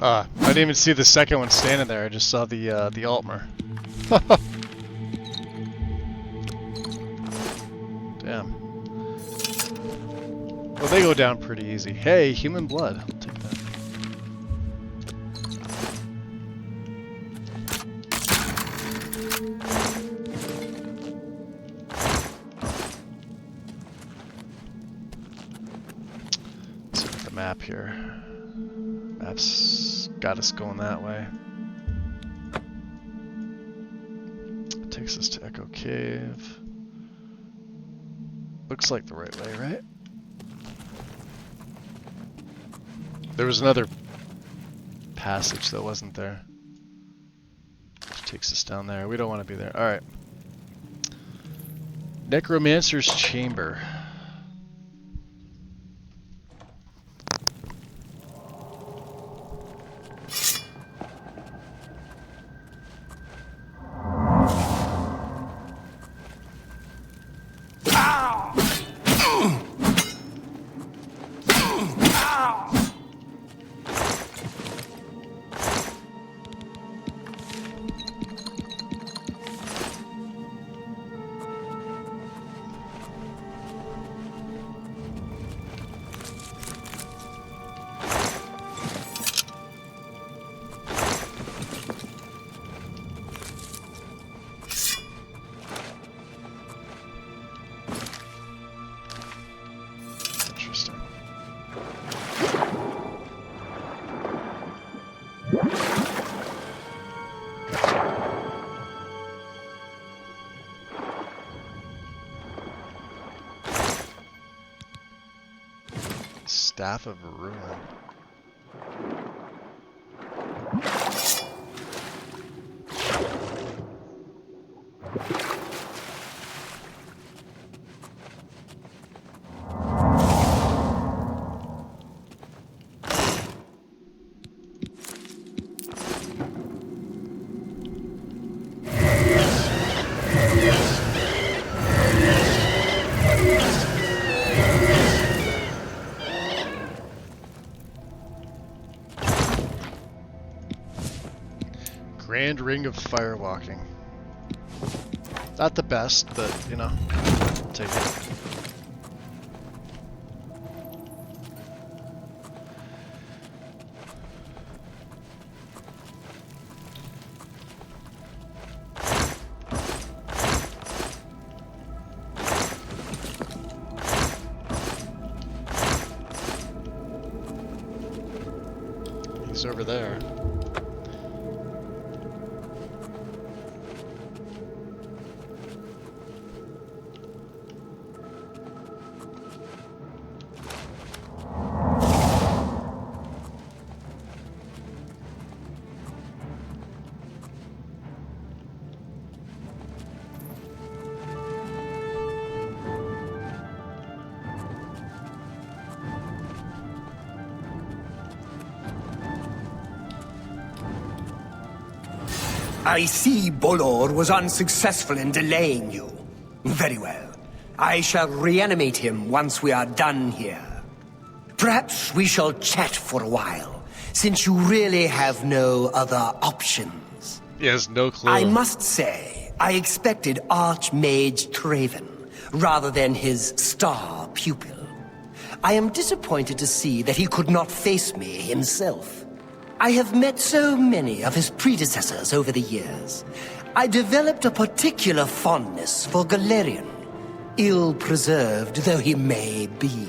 I didn't even see the second one standing there. I just saw the Altmer. Damn. Well, they go down pretty easy. Hey, human blood. I'll take that. Let's look at the map here. Map's got us going that way. Takes us to Echo Cave. Looks like the right way, right? There was another passage that wasn't there. Which takes us down there. We don't want to be there. Alright. Necromancer's Chamber. Staff of Ruin. Grand Ring of Firewalking. Not the best, but, you know, I'll take it. He's over there. I see Bolor was unsuccessful in delaying you. Very well. I shall reanimate him once we are done here. Perhaps we shall chat for a while, since you really have no other options. He has no clue. I must say, I expected Archmage Traven, rather than his star pupil. I am disappointed to see that he could not face me himself. I have met so many of his predecessors over the years. I developed a particular fondness for Galerion, ill-preserved though he may be.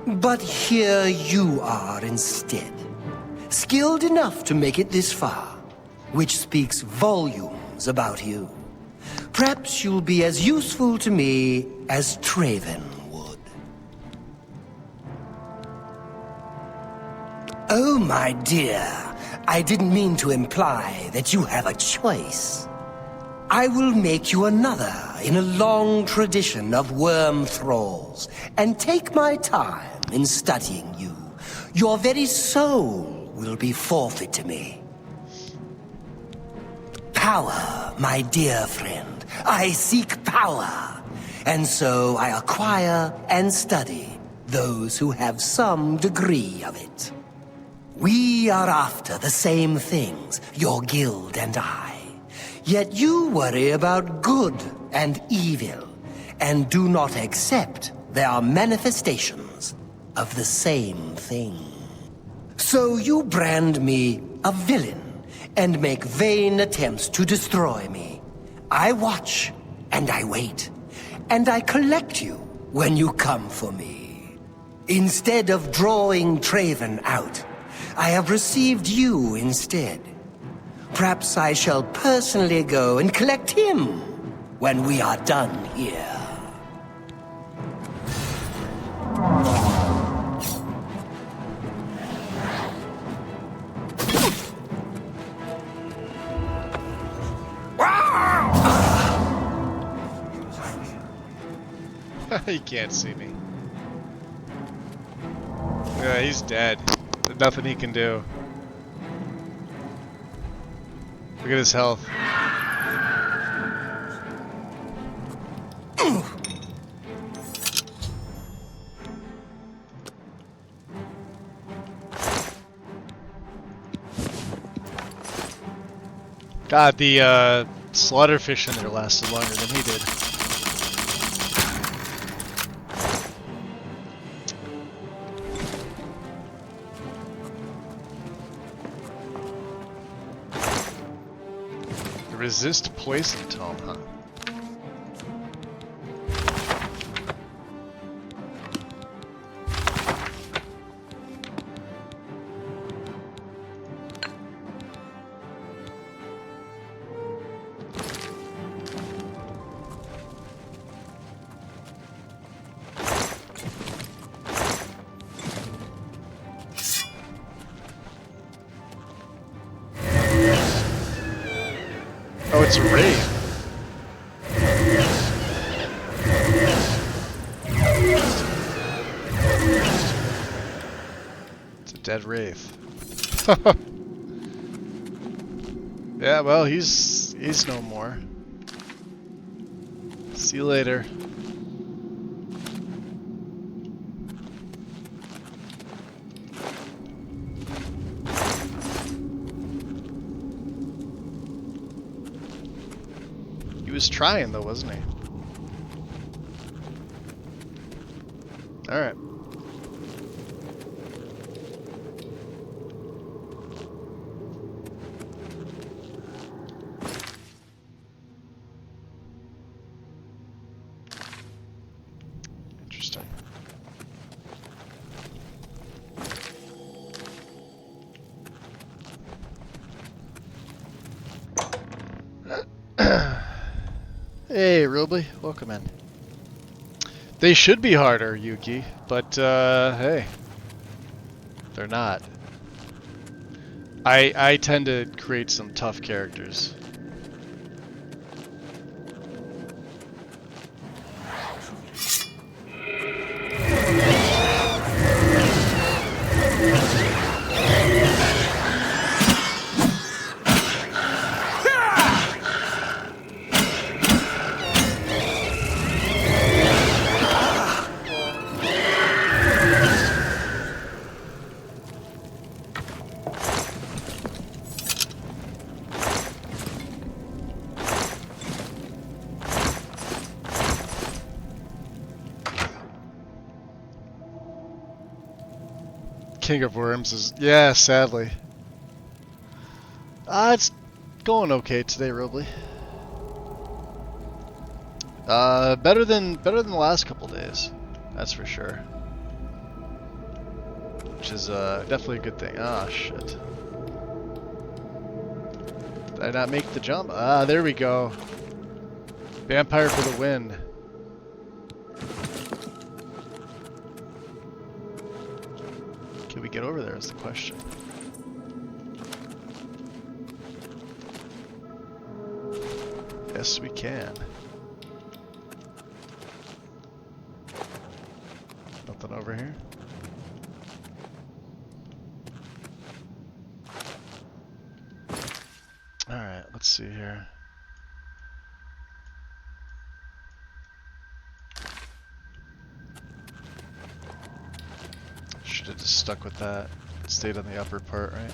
But here you are instead, skilled enough to make it this far, which speaks volumes about you. Perhaps you'll be as useful to me as Traven would. Oh, my dear, I didn't mean to imply that you have a choice. I will make you another in a long tradition of worm thralls, and take my time in studying you. Your very soul will be forfeit to me. Power, my dear friend. I seek power. And so I acquire and study those who have some degree of it. We are after the same things, your guild and I. Yet you worry about good and evil, and do not accept there are manifestations of the same thing. So you brand me a villain, and make vain attempts to destroy me. I watch, and I wait, and I collect you when you come for me. Instead of drawing Traven out, I have received you instead. Perhaps I shall personally go and collect him when we are done here. He can't see me. Yeah, he's dead. There's nothing he can do. Look at his health. God, the slaughterfish in there lasted longer than he did. Resist poison tome, huh? Oh, it's a raid. It's a dead wraith. Yeah, well, he's no more. See you later. He was trying though, wasn't he? Alright. Interesting. Hey, Ruby, welcome in. They should be harder, Yuki, but hey, they're not. I tend to create some tough characters. King of Worms is, yeah, sadly. It's going okay today, Robley. Better than the last couple days, that's for sure. Which is definitely a good thing. Ah, shit. Did I not make the jump? Ah, there we go. Vampire for the win. Can we get over there is the question. Yes, we can. Nothing over here. Alright, let's see here. Should have just stuck with that. Stayed on the upper part, right?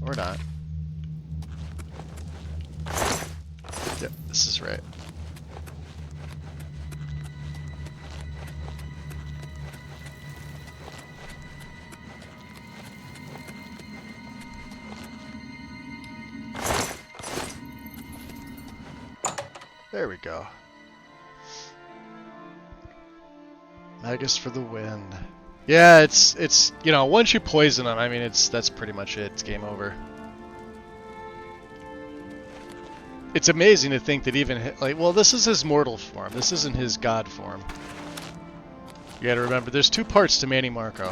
Or not. Yep, this is right. There we go. Magus for the win. Yeah, it's you know, once you poison them, I mean that's pretty much it. It's game over. It's amazing to think that even like, well, this is his mortal form. This isn't his god form. You got to remember, there's two parts to Manny Marco.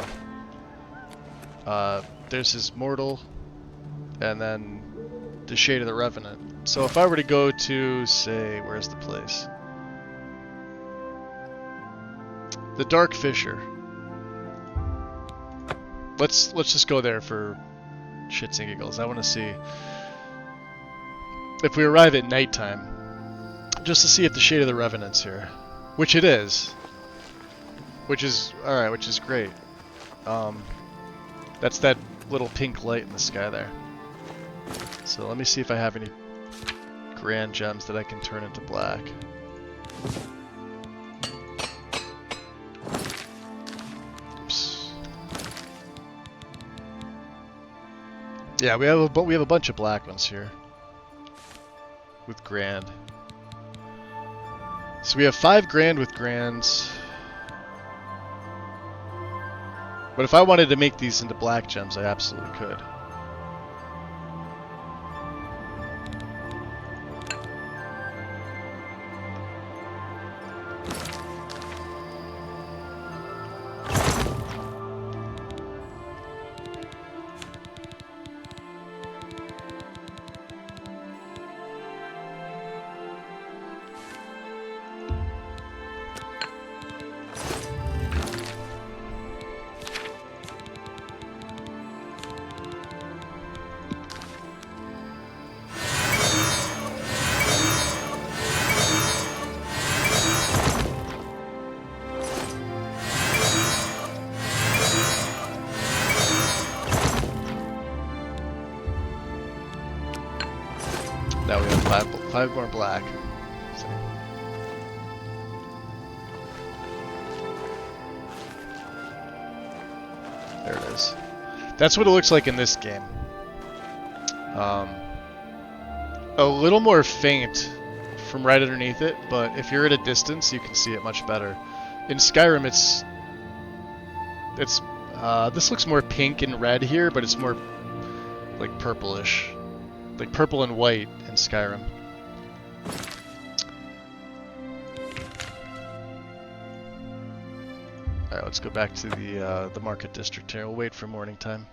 There's his mortal, and then the Shade of the Revenant. So if I were to go to, say, where's the place? The Dark Fissure. Let's just go there for shits and giggles. I want to see if we arrive at nighttime, just to see if the Shade of the Revenant's here, which it is. Which is alright, which is great. That's that little pink light in the sky there. So let me see if I have any grand gems that I can turn into black. Oops. Yeah, we have a bunch of black ones here with grand. So we have 5 grand with grands. But if I wanted to make these into black gems, I absolutely could. Now we have five more black. So. There it is. That's what it looks like in this game. A little more faint from right underneath it, but if you're at a distance, you can see it much better. In Skyrim, this looks more pink and red here, but it's more like purplish. Like purple and white in Skyrim. Alright, let's go back to the market district here. We'll wait for morning time.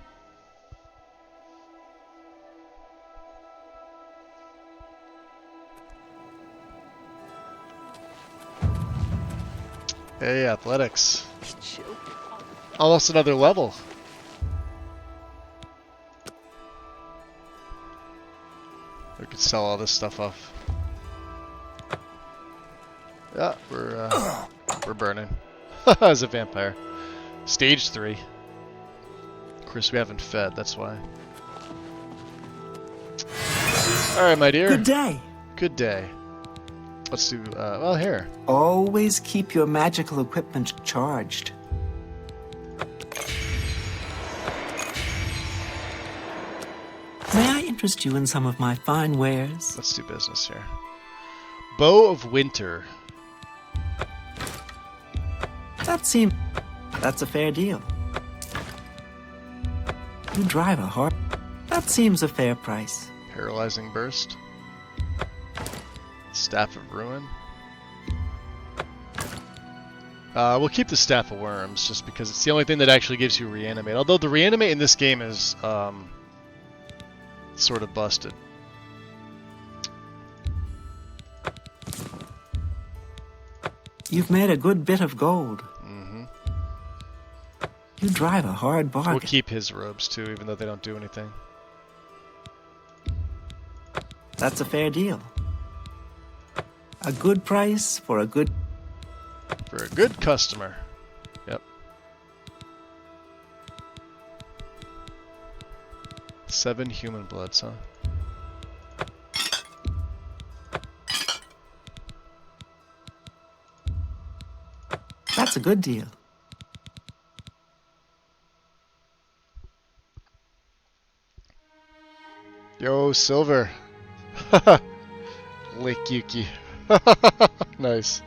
Hey, athletics. Almost another level. We could sell all this stuff off. Yeah, we're burning. As a vampire. Stage 3. Of course, we haven't fed. That's why. All right, my dear. Good day. Good day. Let's do. Well, here. Always keep your magical equipment charged. May I interest you in some of my fine wares? Let's do business here. Bow of Winter. That's a fair deal. You drive a hard. That seems a fair price. Paralyzing Burst. Staff of Ruin. We'll keep the Staff of Worms just because it's the only thing that actually gives you Reanimate. Although the Reanimate in this game is sort of busted. You've made a good bit of gold. Mm-hmm. You drive a hard bargain. We'll keep his robes too, even though they don't do anything. That's a fair deal. A good price for a good... For a good customer. Yep. 7 human bloods, huh? That's a good deal. Yo, Silver. Lake Yuki. Nice.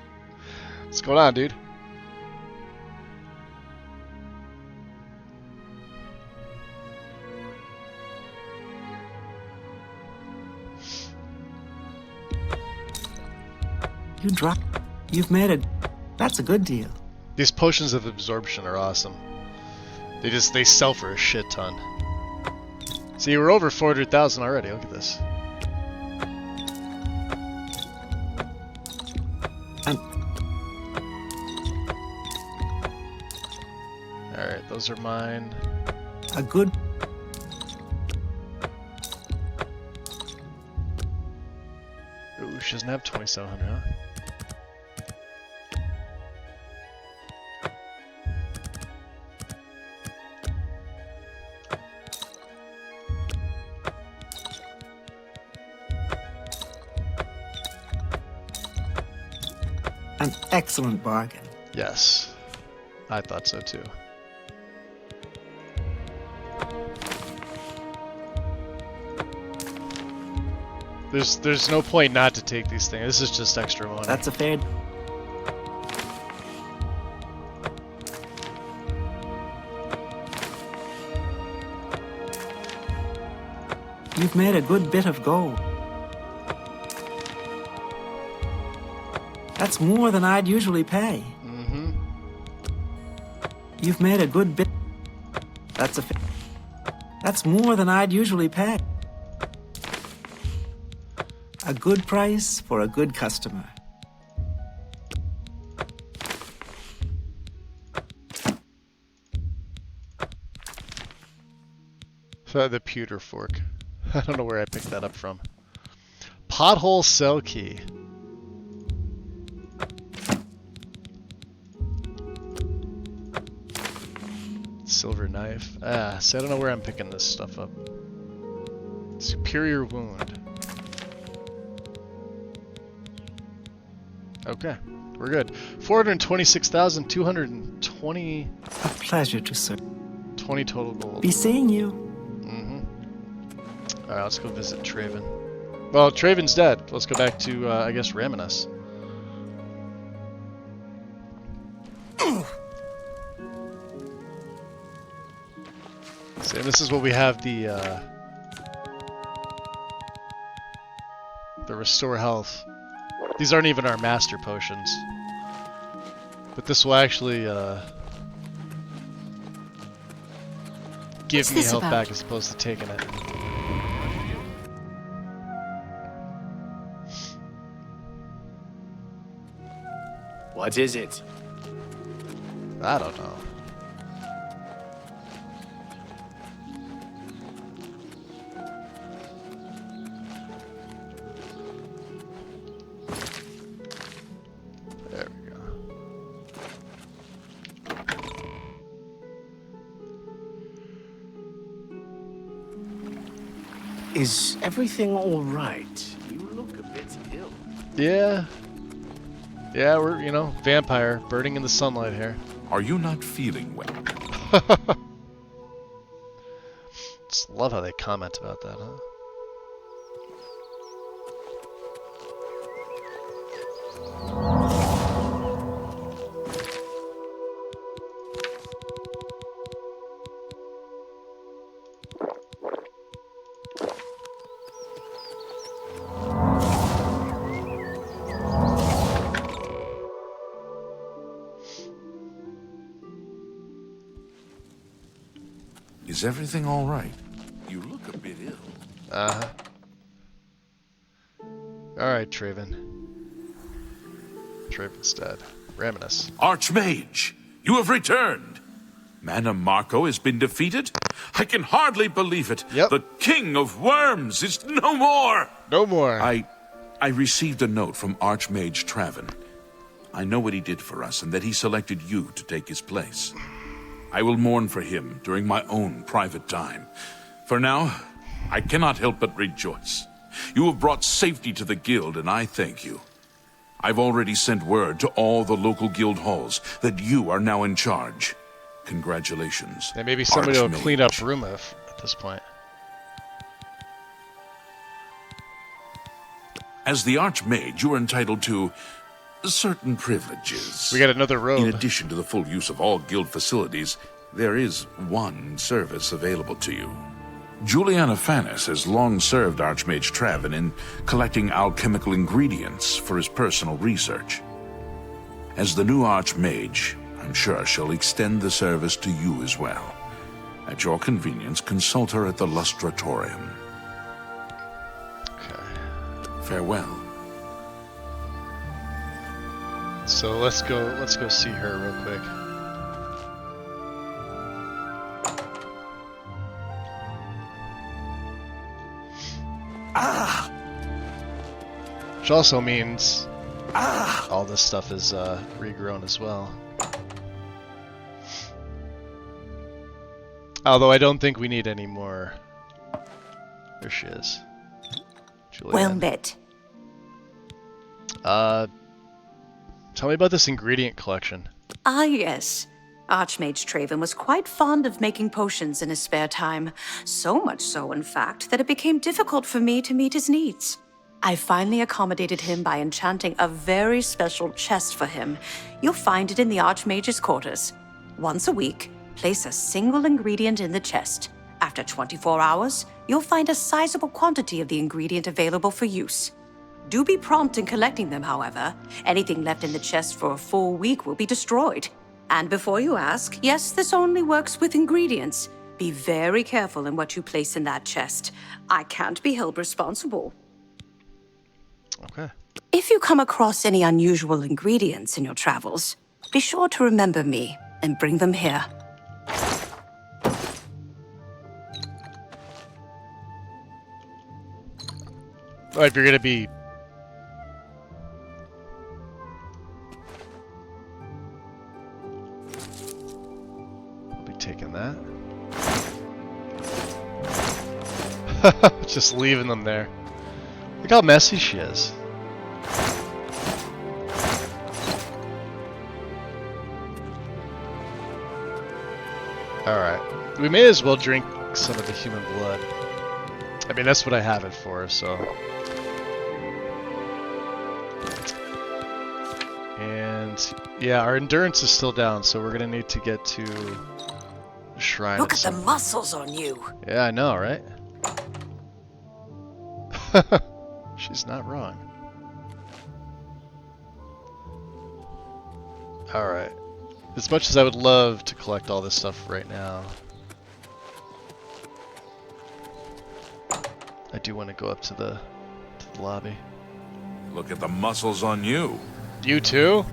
What's going on, dude? You've made it. That's a good deal. These potions of absorption are awesome. They sell for a shit ton. See, we're over 400,000 already. Look at this. Alright, those are mine. A good... Ooh, she doesn't have 2,700, huh? An excellent bargain. Yes, I thought so too. There's no point not to take these things. This is just extra money. That's a fair... You've made a good bit of gold. That's more than I'd usually pay. Mm-hmm. You've made a good bit... That's more than I'd usually pay. A good price for a good customer. The pewter fork. I don't know where I picked that up from. Pothole cell key. Silver knife. See, I don't know where I'm picking this stuff up. Superior wound. Okay, we're good. 426,220. A pleasure to serve. 20 total gold. Be seeing you. Mm-hmm. Alright, let's go visit Traven. Well, Traven's dead. Let's go back to, I guess, Raminus. See, this is what we have the restore health. These aren't even our master potions. But this will actually give me health back as opposed to taking it. What is it? I don't know. There we go. Is everything all right? You look a bit ill. Yeah. Yeah, we're, you know, vampire, burning in the sunlight here. Are you not feeling well? Just love how they comment about that, huh? Is everything all right? You look a bit ill. Uh-huh. Alright, Traven. Traven's dead. Raminus. Archmage, you have returned. Mana Marco has been defeated? I can hardly believe it. Yep. The King of Worms is no more. No more. I I received a note from Archmage Traven. I know what he did for us and that he selected you to take his place. I will mourn for him during my own private time. For now, I cannot help but rejoice. You have brought safety to the guild, and I thank you. I've already sent word to all the local guild halls that you are now in charge. Congratulations. And maybe somebody will Archmage. clean up Rumif at this point. As the Archmage, you are entitled to certain privileges. We got another robe. In addition to the full use of all guild facilities, there is one service available to you. Juliana Fanis has long served Archmage Traven in collecting alchemical ingredients for his personal research. As the new Archmage, I'm sure she'll extend the service to you as well. At your convenience, consult her at the Lustratorium. Okay. Farewell. So let's go see her real quick. Which also means all this stuff is regrown as well. Although I don't think we need any more. There she is. Julianne. Well met. Tell me about this ingredient collection. Ah, yes. Archmage Traven was quite fond of making potions in his spare time. So much so, in fact, that it became difficult for me to meet his needs. I finally accommodated him by enchanting a very special chest for him. You'll find it in the Archmage's quarters. Once a week, place a single ingredient in the chest. After 24 hours, you'll find a sizable quantity of the ingredient available for use. Do be prompt in collecting them, however. Anything left in the chest for a full week will be destroyed. And before you ask, yes, this only works with ingredients. Be very careful in what you place in that chest. I can't be held responsible. Okay. If you come across any unusual ingredients in your travels, be sure to remember me and bring them here. Oh, if you're gonna be... I'll be taking that. Just leaving them there. Look how messy she is. Alright. We may as well drink some of the human blood. I mean, that's what I have it for, so... And yeah, our endurance is still down, so we're gonna need to get to the shrine. Look at the muscles on you. Yeah, I know, right? She's not wrong. Alright. As much as I would love to collect all this stuff right now, I do want to go up to the lobby. Look at the muscles on you. You too?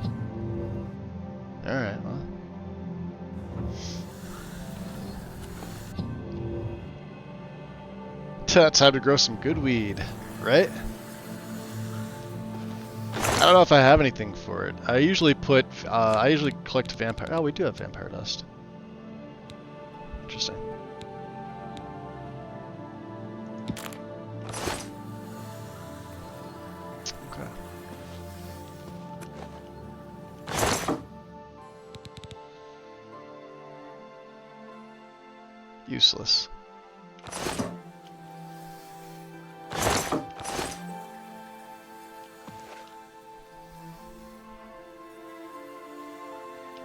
Alright, well. Time to grow some good weed, right? I don't know if I have anything for it. I usually collect vampire. Oh, we do have vampire dust. Interesting. Okay. Useless.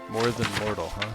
More than mortal, huh?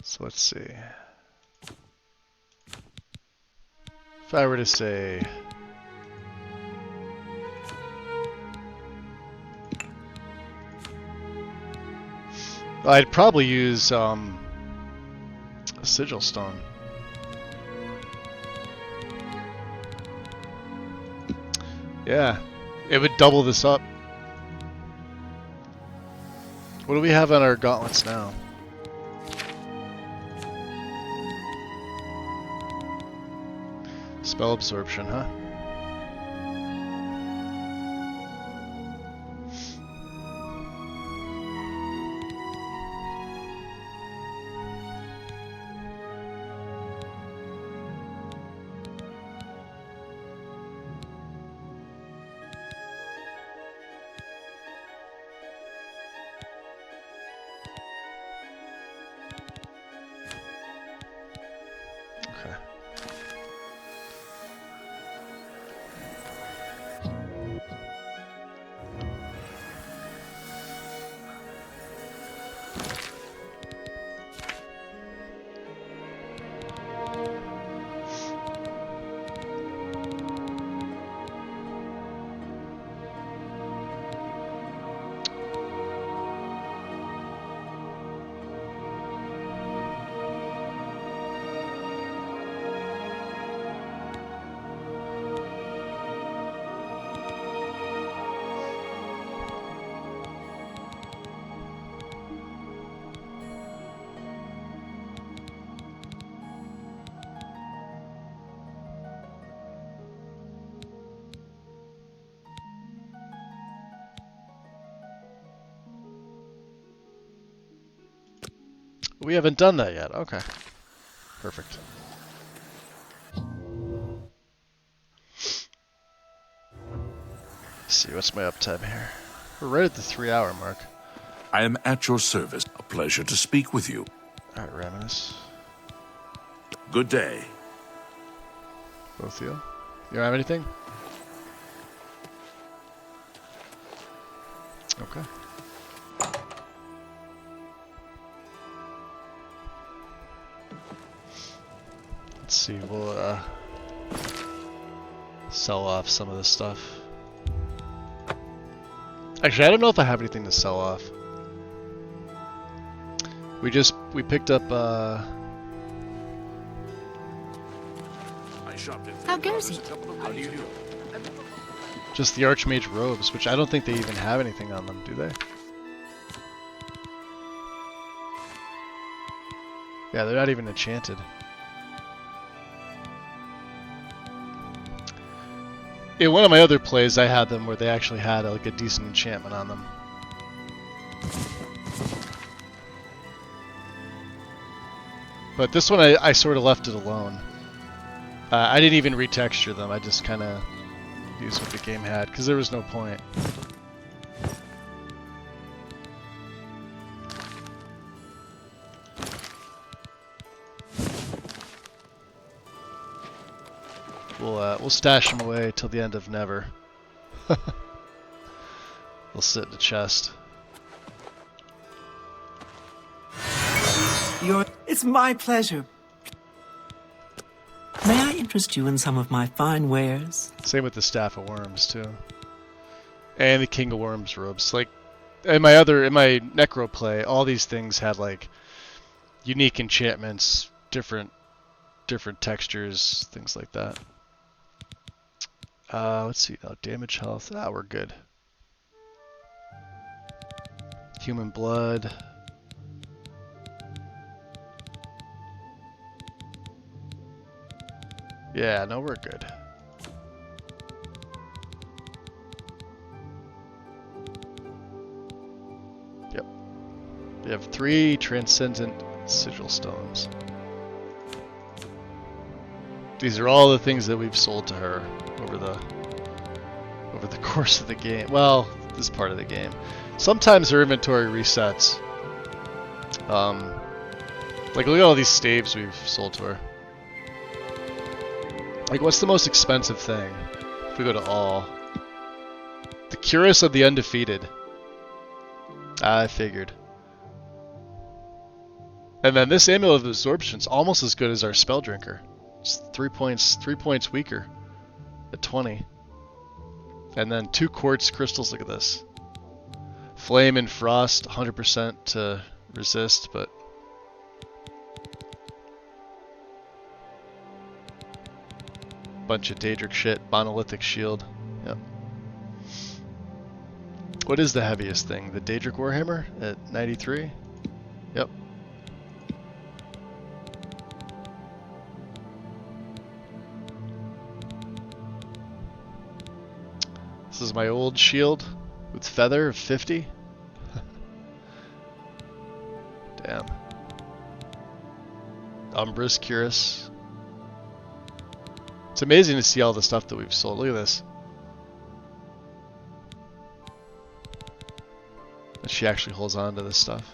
So let's see. If I were to say... I'd probably use a sigil stone. Yeah, it would double this up. What do we have on our gauntlets now? Spell absorption, huh? We haven't done that yet. Okay. Perfect. Let's see, what's my uptime here? We're right at the 3-hour mark. I am at your service. A pleasure to speak with you. Alright, Ravenous. Good day. Both of you? You don't have anything? Okay. Let's see, we'll sell off some of this stuff. Actually, I don't know if I have anything to sell off. We picked up How goes it? How do you do? just the Archmage robes, which I don't think they even have anything on them, do they? Yeah, they're not even enchanted. In one of my other plays, I had them where they actually had like a decent enchantment on them. But this one, I sort of left it alone. I didn't even retexture them. I just kind of used what the game had, because there was no point. We'll stash them away till the end of never. They'll sit in the chest. It's my pleasure. May I interest you in some of my fine wares? Same with the Staff of Worms too, and the King of Worms robes. Like in my Necro play, all these things had like unique enchantments, different textures, things like that. Let's see now, damage, health. We're good. Human blood. Yeah, no, we're good. Yep. We have 3 transcendent sigil stones. These are all the things that we've sold to her over the course of the game. Well, this part of the game. Sometimes her inventory resets. Like look at all these staves we've sold to her. Like, what's the most expensive thing? If we go to all. The Cuirass of the Undefeated. I figured. And then this Amulet of Absorption is almost as good as our Spell Drinker. It's 3 points weaker at 20. And then 2 quartz crystals. Look at this. Flame and Frost, 100% to resist, but bunch of Daedric shit. Monolithic Shield. Yep. What is the heaviest thing? The Daedric Warhammer at 93? Yep. This is my old shield with feather of 50. Damn. Umbrus Cuirass. It's amazing to see all the stuff that we've sold. Look at this. She actually holds on to this stuff.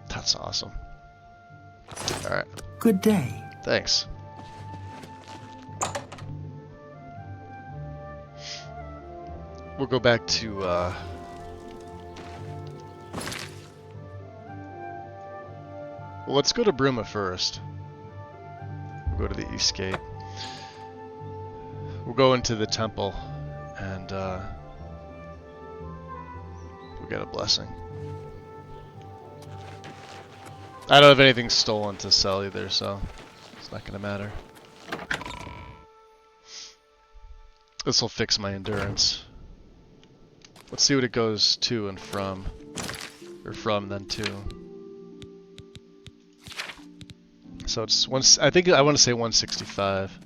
That's awesome. All right. Good day. Thanks. We'll go back to well, let's go to Bruma first. We'll go to the East Gate. We'll go into the temple and we'll get a blessing. I don't have anything stolen to sell either, so it's not gonna matter. This will fix my endurance. Let's see what it goes to and from. Or from, then to. So it's I think I want to say 165.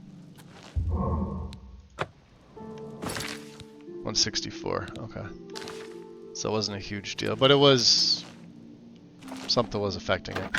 164, okay. So it wasn't a huge deal, but it was... something was affecting it.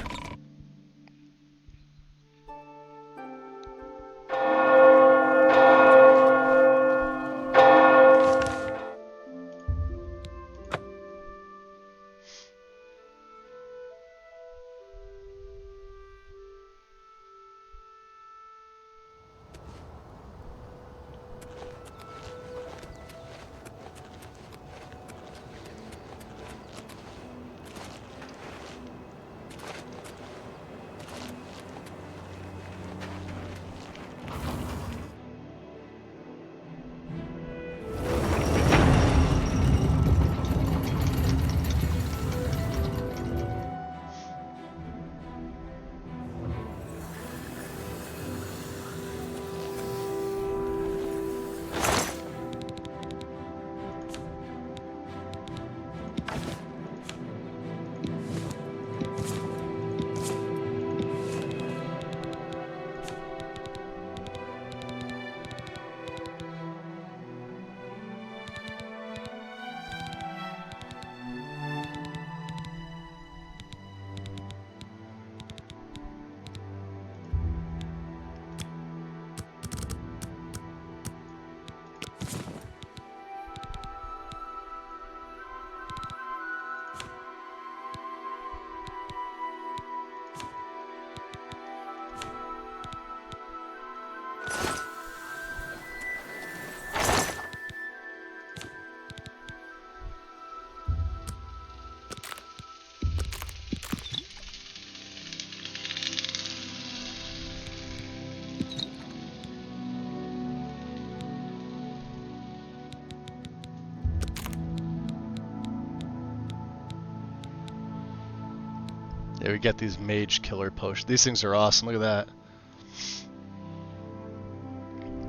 Yeah, we get these mage killer potions. These things are awesome. Look at that.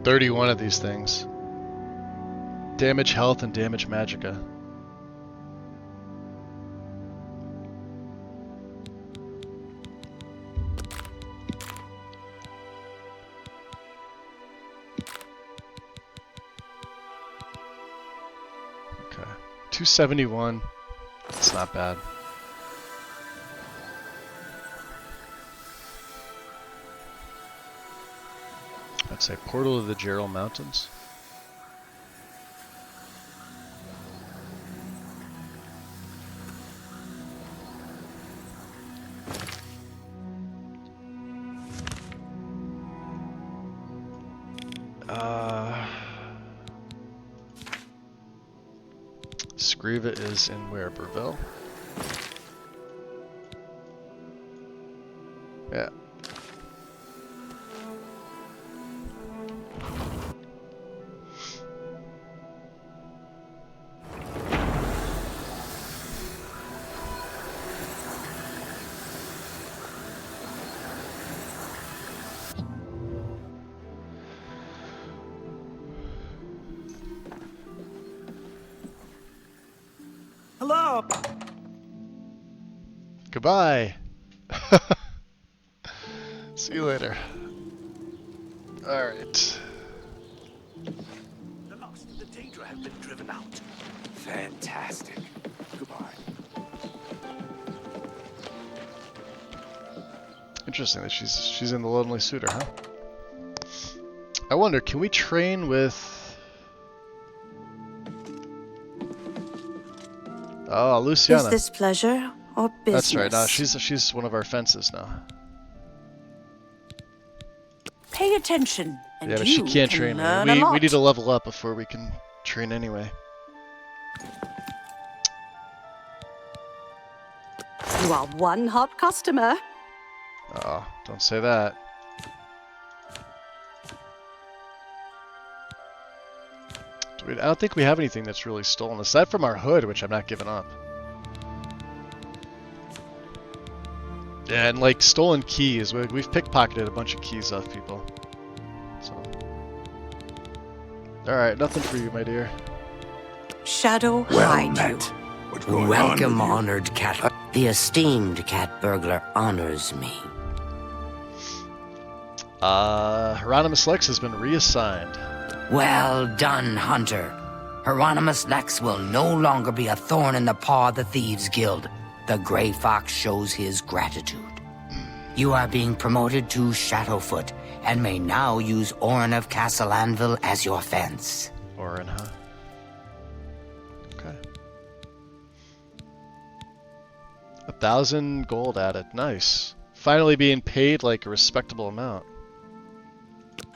31 of these things. Damage health and damage magicka. Okay. 271. It's not bad. I'd say Portal of the Gerald Mountains. Scriva is in where? Burville? Yeah. Hello. Goodbye. See you later. Alright. The last of the Daedra have been driven out. Fantastic. Goodbye. Interesting that she's in the Lonely Suitor, huh? I wonder, can we train with... Oh, Luciana. Is this pleasure or business? That's right. No, she's one of our fences now. Pay attention, and Yeah, but you she can't can train learn me. a lot. We need to level up before we can train anyway. You are one hot customer. Oh, don't say that. I don't think we have anything that's really stolen, aside from our hood, which I'm not giving up. Yeah, and like stolen keys. We've pickpocketed a bunch of keys off people. So. Alright, nothing for you, my dear. Shadow Well hide met. you. What's going on Welcome, with you? honored cat. The esteemed cat burglar honors me. Hieronymus Lex has been reassigned. Well done, Hunter. Hieronymus Lex will no longer be a thorn in the paw of the Thieves Guild. The Grey Fox shows his gratitude. You are being promoted to Shadowfoot, and may now use Orin of Castle Anvil as your fence. Orin, huh? Okay. 1,000 gold added. Nice. Finally being paid like a respectable amount.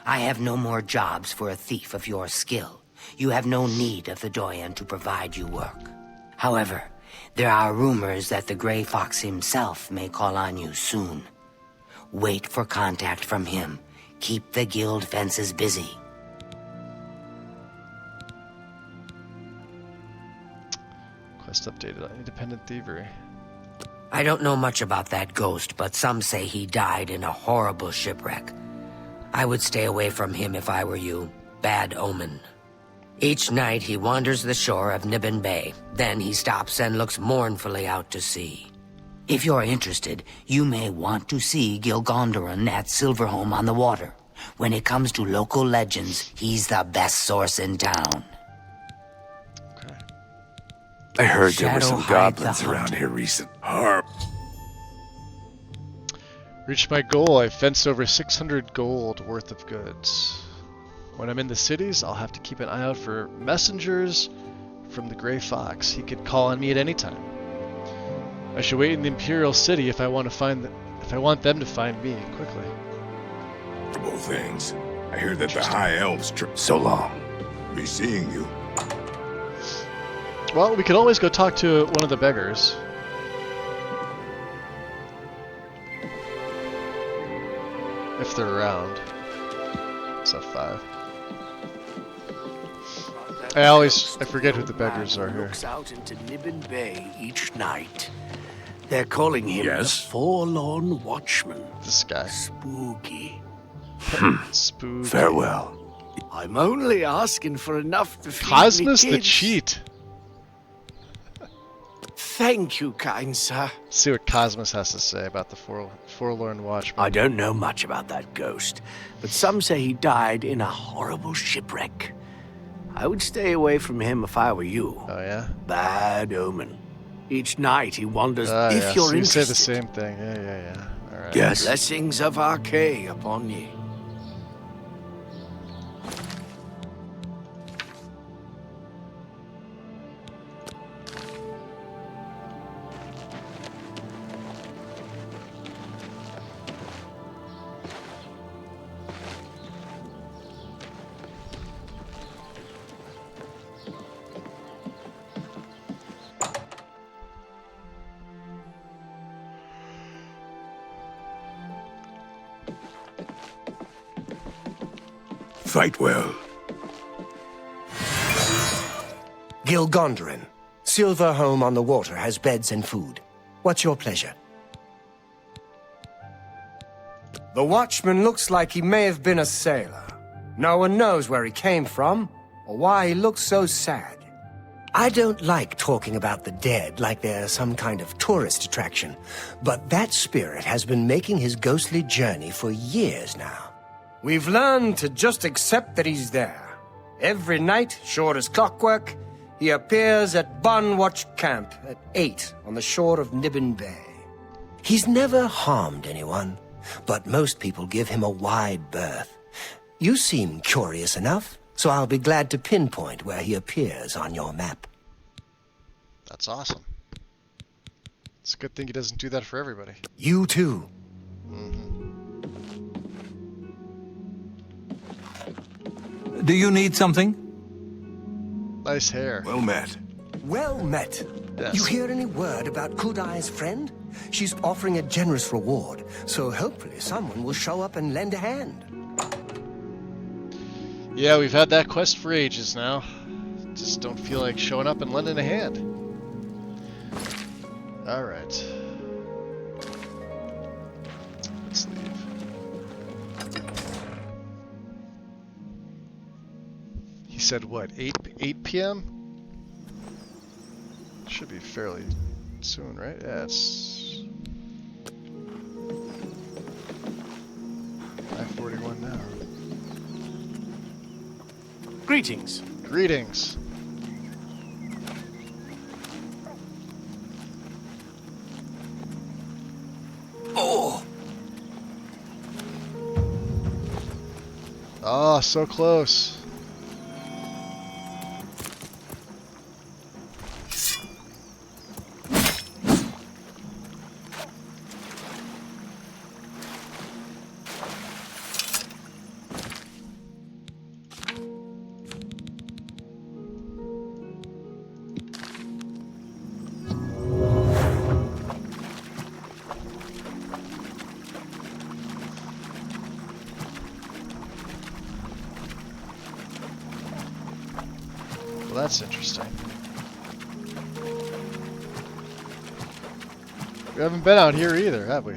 I have no more jobs for a thief of your skill. You have no need of the Doyen to provide you work. However, there are rumors that the Grey Fox himself may call on you soon. Wait for contact from him. Keep the guild fences busy. Quest updated on independent thievery. I don't know much about that ghost, but some say he died in a horrible shipwreck. I would stay away from him if I were you. Bad omen. Each night he wanders the shore of Nibbin Bay. Then he stops and looks mournfully out to sea. If you're interested, you may want to see Gilgondoran at Silverholm on the water. When it comes to local legends, he's the best source in town. I heard there were Shadow some hide goblins the around hunt. here recent. Reached my goal. I fenced over 600 gold worth of goods. When I'm in the cities, I'll have to keep an eye out for messengers from the Grey Fox. He could call on me at any time. I should wait in the Imperial City if I want them to find me quickly. Both things. I hear that the High Elves So long. be seeing you. Well, we could always go talk to one of the beggars. If they're around. It's F5. I forget who the beggars are here. Looks out into Nibbin Bay each night. They're calling him Yes? the Forlorn Watchman. This guy. Spooky. Spooky. Farewell. I'm only asking for enough to feed Cosmos me the kids. Cheat. Thank you, kind sir. Let's see what Cosmos has to say about the Forlorn Watchman. I don't know much about that ghost, but some say he died in a horrible shipwreck. I would stay away from him if I were you. Oh, yeah? Bad omen. Each night he wanders. Yeah, if you're so you say interested. the same thing. Yeah. All right. Yes. Blessings of Archay upon ye. Fight well. Gilgondrin. Silver Home on the Water has beds and food. What's your pleasure? The watchman looks like he may have been a sailor. No one knows where he came from, or why he looks so sad. I don't like talking about the dead like they're some kind of tourist attraction, but that spirit has been making his ghostly journey for years now. We've learned to just accept that he's there. Every night, short as clockwork, he appears at Bunwatch Camp at 8 on the shore of Nibbin Bay. He's never harmed anyone, but most people give him a wide berth. You seem curious enough, so I'll be glad to pinpoint where he appears on your map. That's awesome. It's a good thing he doesn't do that for everybody. You too. Do you need something? Nice hair. Well met. Well met. Yes. You hear any word about Kudai's friend? She's offering a generous reward, so hopefully someone will show up and lend a hand. Yeah, we've had that quest for ages now. Just don't feel like showing up and lending a hand. Alright. Let's leave. He said what, 8 p.m.? Should be fairly soon, right? Yeah, it's 5:41 now. Greetings. Greetings. Oh! Oh, so close. Well, that's interesting. We haven't been out here either, have we?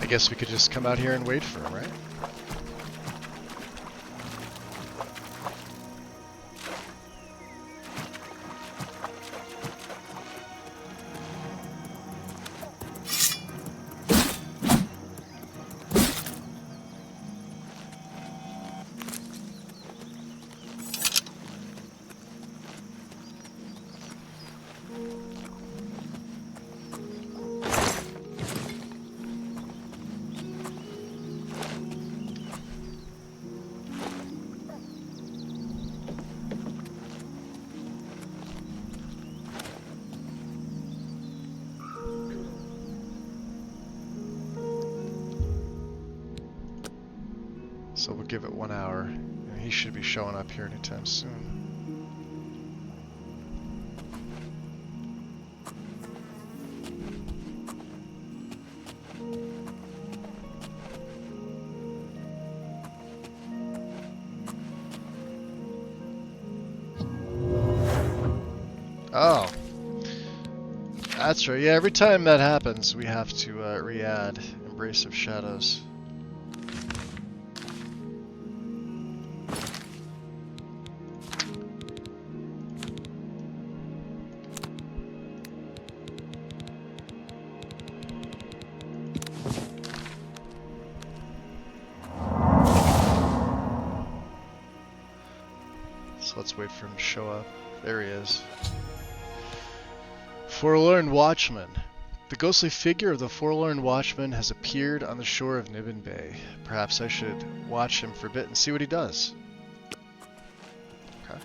I guess we could just come out here and wait for him, right? So we'll give it 1 hour, and he should be showing up here anytime soon. Oh. That's right. Yeah, every time that happens, we have to re-add Embrace of Shadows. So let's wait for him to show up. There he is. Forlorn Watchman. The ghostly figure of the Forlorn Watchman has appeared on the shore of Nibbin Bay. Perhaps I should watch him for a bit and see what he does. Okay.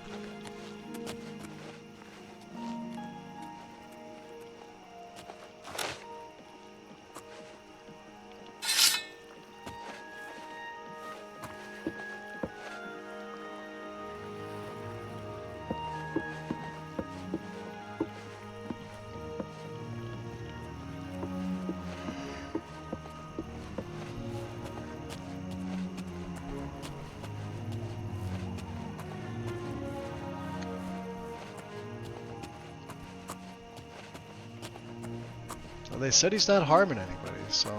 Well, they said he's not harming anybody, so...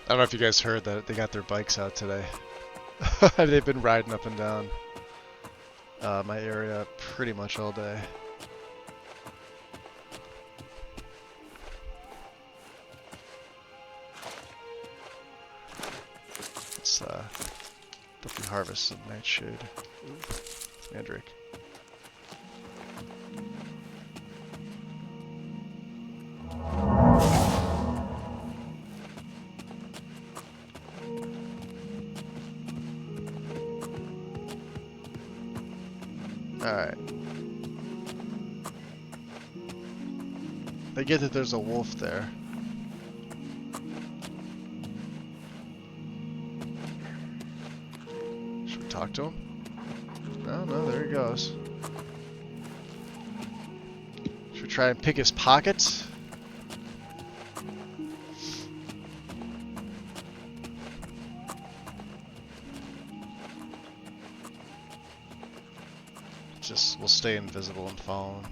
I don't know if you guys heard that they got their bikes out today. They've been riding up and down my area pretty much all day. Let's definitely harvest some nightshade. Ooh, mandrake. Alright. They get that there's a wolf there. Should we talk to him? No, there he goes. Should we try and pick his pockets? Just, we'll stay invisible and follow him.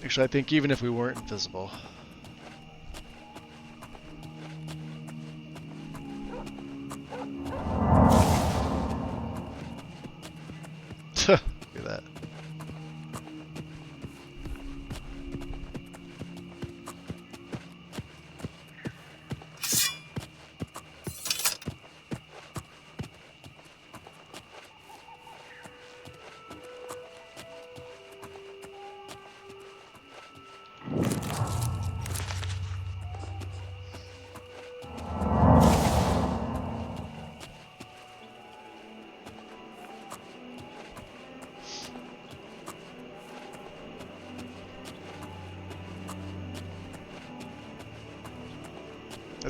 Actually, I think even if we weren't invisible... Look at that.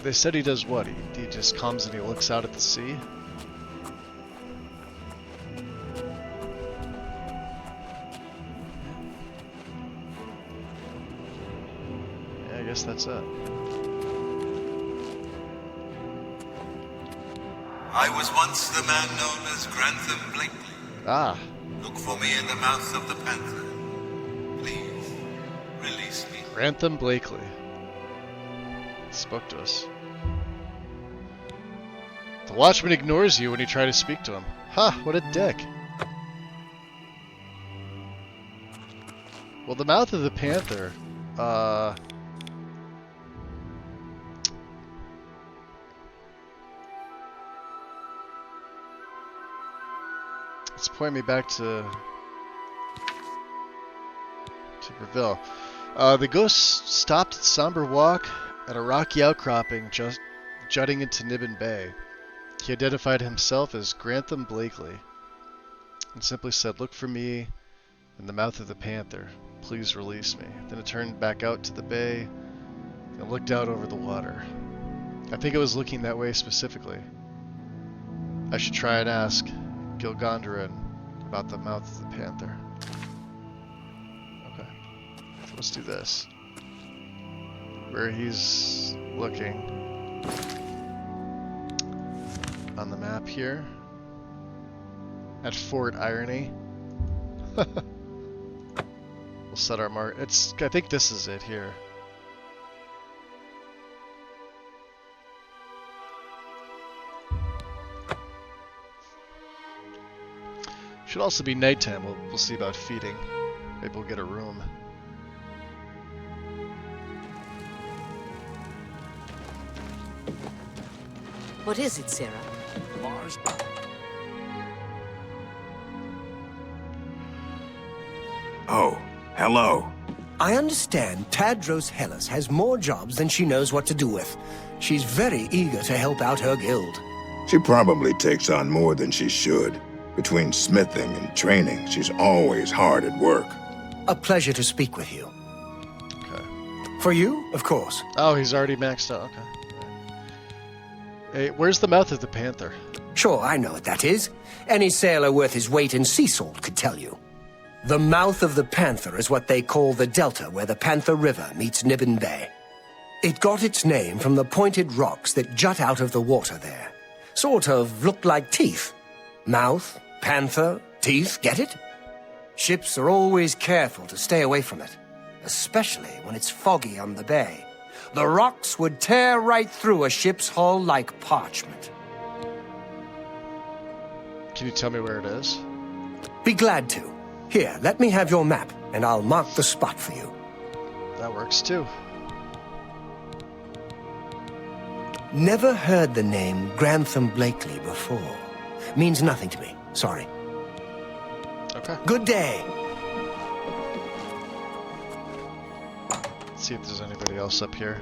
They said he does what? He just comes and he looks out at the sea? Yeah, I guess that's it. I was once the man known as Grantham Blakely. Ah. Look for me in the mouth of the panther. Please, release me. Grantham Blakely. Spoke to us. The Watchman ignores you when you try to speak to him. Ha! What a dick. Well, the mouth of the panther, let's point me back to Reveal. The ghost stopped its somber walk at a rocky outcropping just jutting into Nibbin Bay. He identified himself as Grantham Blakely and simply said, "Look for me in the mouth of the panther. Please release me." Then it turned back out to the bay and looked out over the water. I think it was looking that way specifically. I should try and ask Gilgandrin about the mouth of the panther. Okay. So let's do this. Where he's looking on the map here at Fort Irony. We'll set our mark. I think this is it here. Should also be nighttime. We'll see about feeding. Maybe we'll get a room. What is it, Sarah? Mars. Oh, hello. I understand Tadros Hellas has more jobs than she knows what to do with. She's very eager to help out her guild. She probably takes on more than she should. Between smithing and training, she's always hard at work. A pleasure to speak with you. Okay. For you, of course. Oh, he's already maxed out. Okay. Hey, where's the mouth of the panther? Sure, I know what that is. Any sailor worth his weight in sea salt could tell you. The mouth of the Panther is what they call the delta where the Panther River meets Nibbin Bay. It got its name from the pointed rocks that jut out of the water there. Sort of look like teeth. Mouth, panther, teeth, get it? Ships are always careful to stay away from it, especially when it's foggy on the bay. The rocks would tear right through a ship's hull like parchment. Can you tell me where it is? Be glad to. Here, let me have your map, and I'll mark the spot for you. That works too. Never heard the name Grantham Blakely before. Means nothing to me. Sorry. Okay. Good day. Let's see if there's anybody else up here.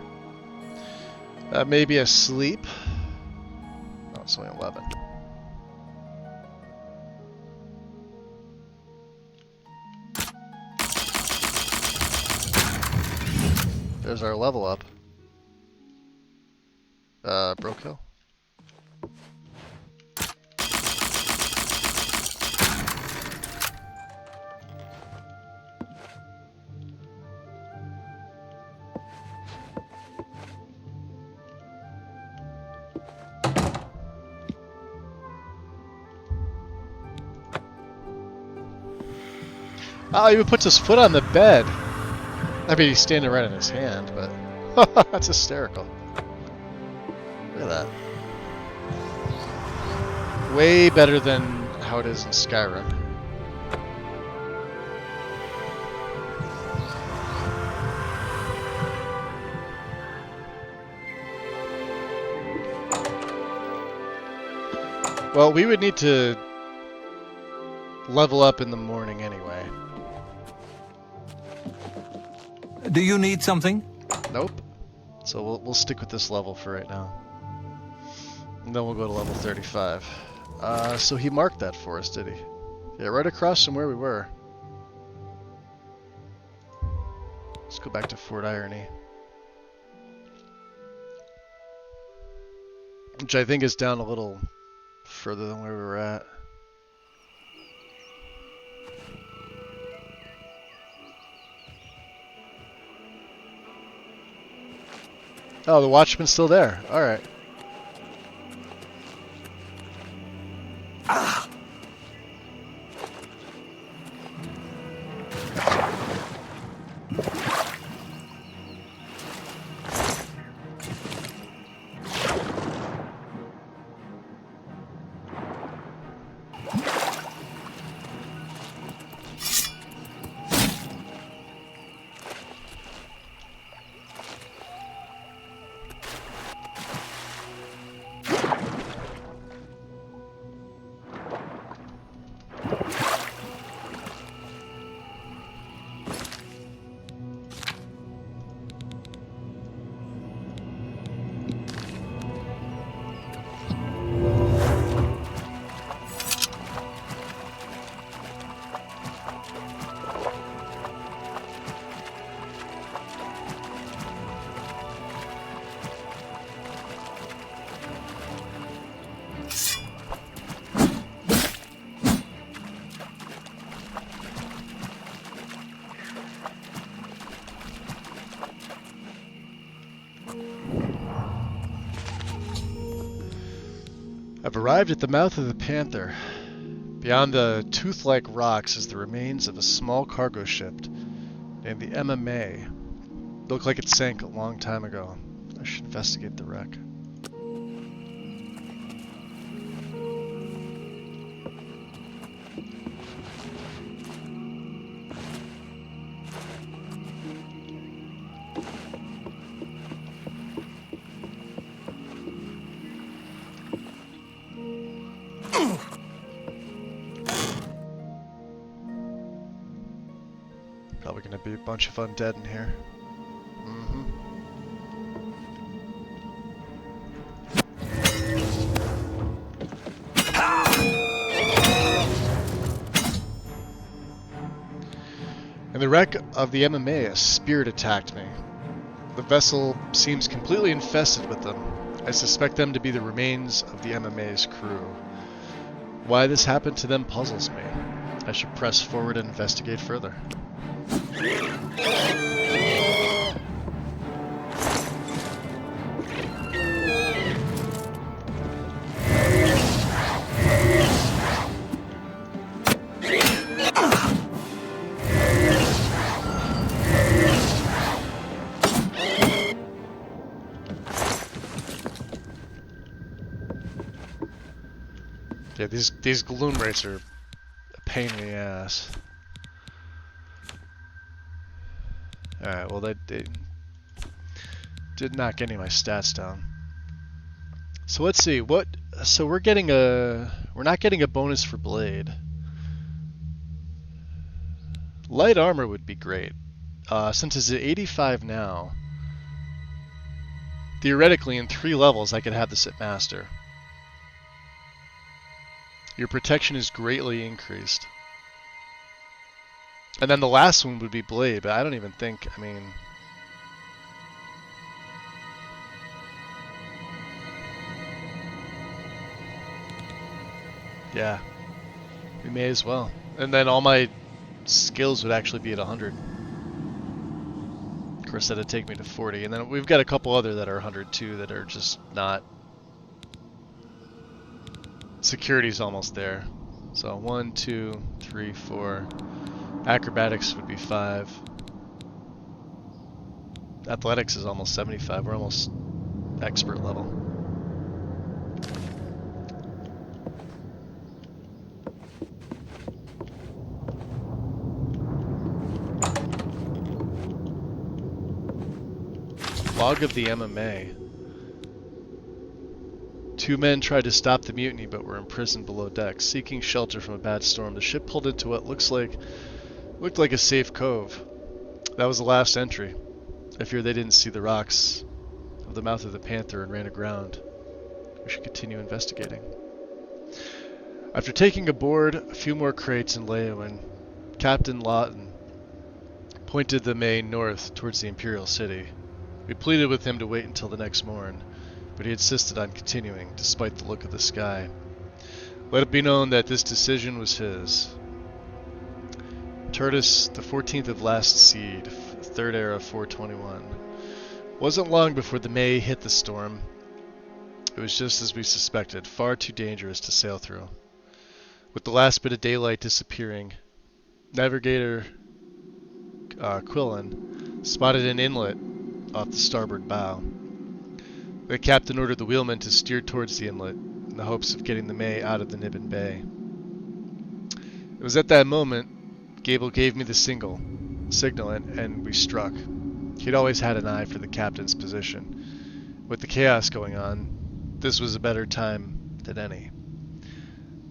Maybe asleep. Oh, it's only 11. There's our level up. Broke Hill. Oh, he even puts his foot on the bed. I mean, he's standing right in his hand, but that's hysterical. Look at that. Way better than how it is in Skyrim. Well, we would need to level up in the morning anyway. Do you need something? Nope. So we'll stick with this level for right now. And then we'll go to level 35. So he marked that for us, did he? Yeah, right across from where we were. Let's go back to Fort Irony. Which I think is down a little further than where we were at. Oh, the watchman's still there. Alright. Ah! I've arrived at the mouth of the Panther. Beyond the tooth-like rocks is the remains of a small cargo ship named the MMA. Looked like it sank a long time ago. I should investigate the wreck. Probably gonna be a bunch of undead in here. In the wreck of the MMA, a spirit attacked me. The vessel seems completely infested with them. I suspect them to be the remains of the MMA's crew. Why this happened to them puzzles me. I should press forward and investigate further. Yeah, these gloom rates are a pain in the ass. Alright, well they did not get any of my stats down. So let's see, so we're not getting a bonus for blade. Light armor would be great. Since it's at 85 now, theoretically in 3 levels I could have this at master. Your protection is greatly increased. And then the last one would be blade, but I don't even think, I mean... Yeah. We may as well. And then all my skills would actually be at 100. Of course, that'd take me to 40. And then we've got a couple other that are 100 too that are just not... Security's almost there. So 1, 2, 3, 4. Acrobatics would be 5. Athletics is almost 75. We're almost expert level. Log of the MMA. 2 men tried to stop the mutiny but were imprisoned below decks. Seeking shelter from a bad storm, the ship pulled into what looked like a safe cove. That was the last entry. I fear they didn't see the rocks of the mouth of the Panther and ran aground. We should continue investigating. After taking aboard a few more crates and Leowin, Captain Lawton pointed the May north towards the Imperial City. We pleaded with him to wait until the next morn, but he insisted on continuing, despite the look of the sky. Let it be known that this decision was his. Tertus, the 14th of last seed, 3rd era 421. Wasn't long before the May hit the storm. It was just as we suspected, far too dangerous to sail through. With the last bit of daylight disappearing, Navigator Quillen spotted an inlet off the starboard bow. The captain ordered the wheelman to steer towards the inlet in the hopes of getting the May out of the Nibbin Bay. It was at that moment Gable gave me the signal and we struck. He'd always had an eye for the captain's position. With the chaos going on, this was a better time than any.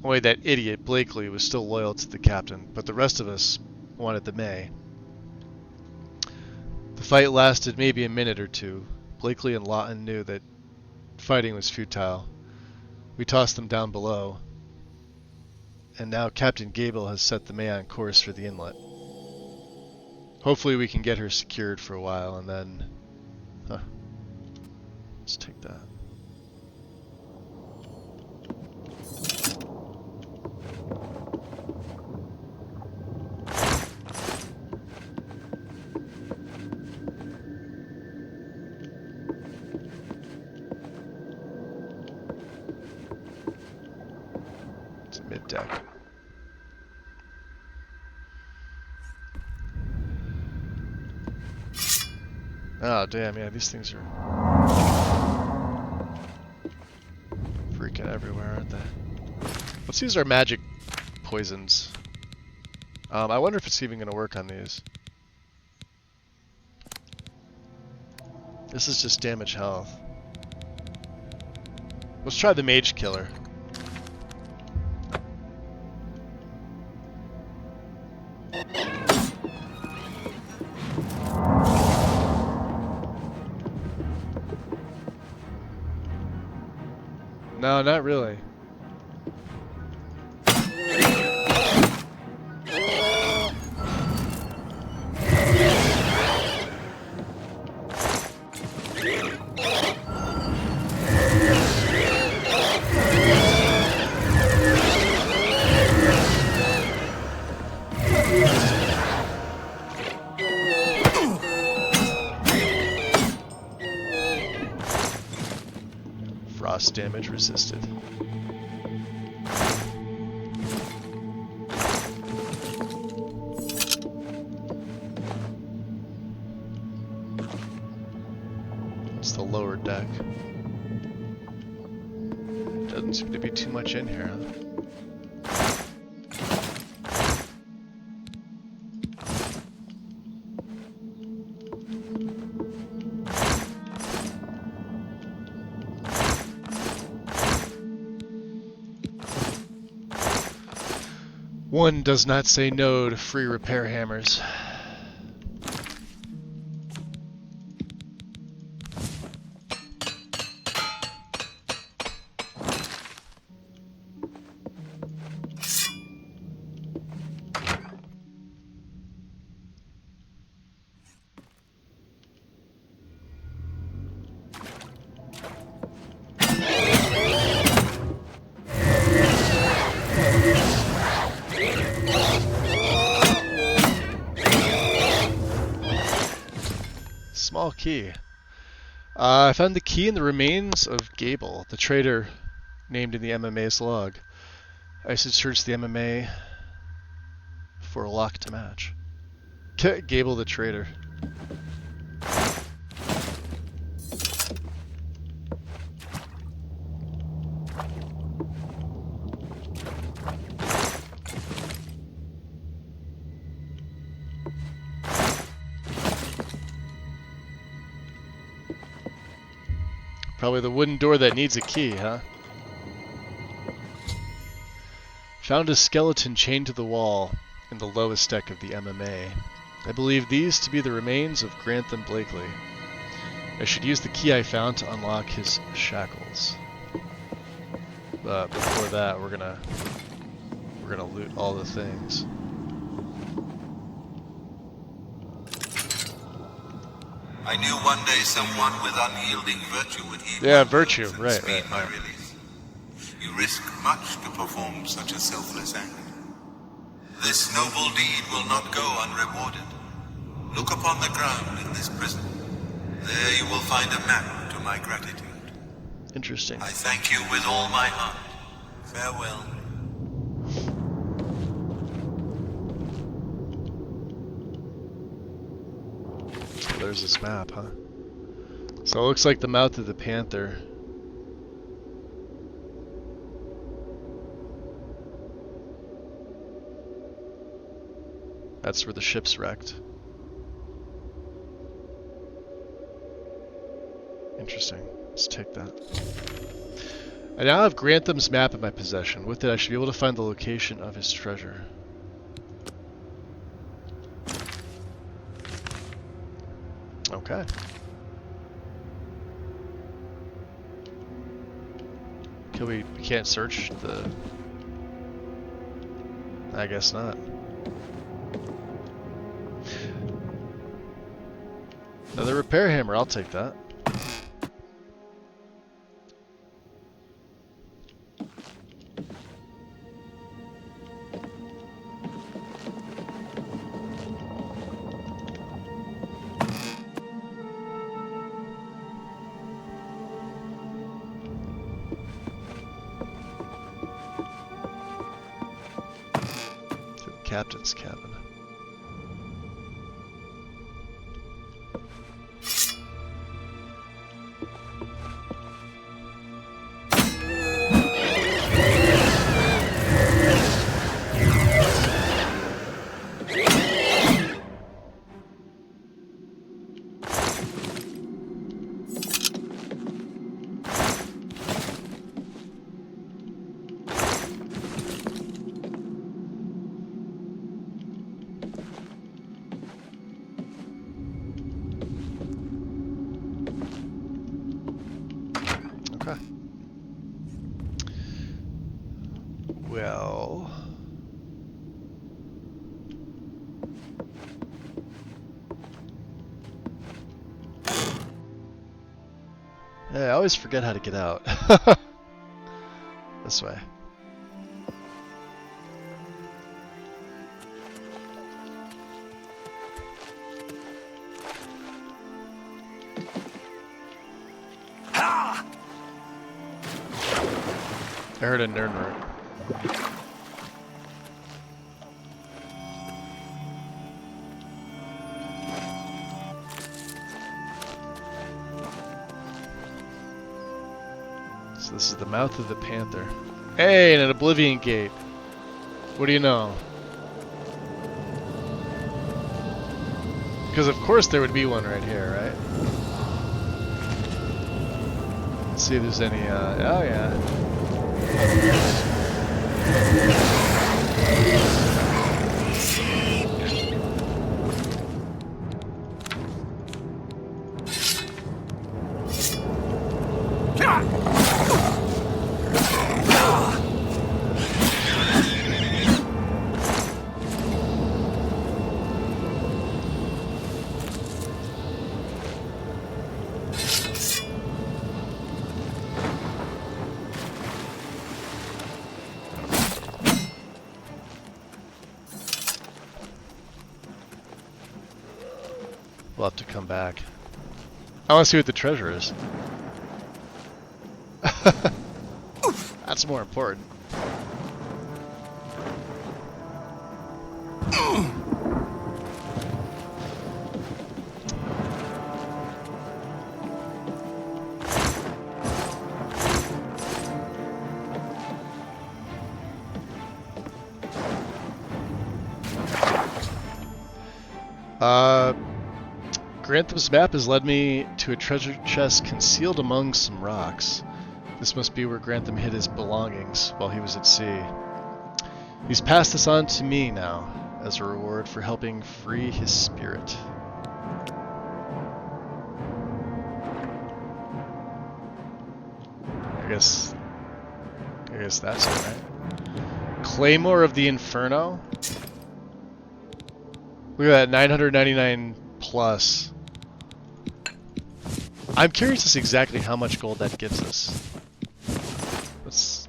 Only that idiot Blakely was still loyal to the captain, but the rest of us wanted the May. The fight lasted maybe a minute or two. Blakely and Lawton knew that fighting was futile. We tossed them down below, and now Captain Gable has set the May on course for the inlet. Hopefully we can get her secured for a while, and then... Let's take that. Oh, damn, yeah, these things are freaking everywhere, aren't they? Let's use our magic poisons. I wonder if it's even going to work on these. This is just damage health. Let's try the mage killer. No, not really. Frost damage resisted. It's the lower deck. Doesn't seem to be too much in here, huh? One does not say no to free repair hammers. Small key. I found the key in the remains of Gable, the traitor named in the MMA's log. I should search the MMA for a lock to match. Gable the traitor. Probably the wooden door that needs a key, huh? Found a skeleton chained to the wall in the lowest deck of the MMA. I believe these to be the remains of Grantham Blakely. I should use the key I found to unlock his shackles. But before that, we're gonna loot all the things. I knew one day someone with unyielding virtue would heed Yeah, my virtue, words and right, speed right, my right. release. You risk much to perform such a selfless act. This noble deed will not go unrewarded. Look upon the ground in this prison. There you will find a map to my gratitude. Interesting. I thank you with all my heart. Farewell. So there's this map, huh? So it looks like the mouth of the Panther. That's where the ship's wrecked. Interesting. Let's take that. I now have Grantham's map in my possession. With it, I should be able to find the location of his treasure. Okay. We can't search the... I guess not. Another repair hammer, I'll take that. Captain's cabin. Okay. Well... Yeah, I always forget how to get out. This way. I heard a nerd. So this is the mouth of the Panther. Hey, and an Oblivion Gate. What do you know? Because of course there would be one right here, right? Let's see if there's any, oh yeah. We'll have to come back. I want to see what the treasure is. That's more important. Granthem's map has led me to a treasure chest concealed among some rocks. This must be where Grantham hid his belongings while he was at sea. He's passed this on to me now, as a reward for helping free his spirit. I guess that's it, right? Claymore of the Inferno? Look at that, 999 plus. I'm curious as to exactly how much gold that gives us.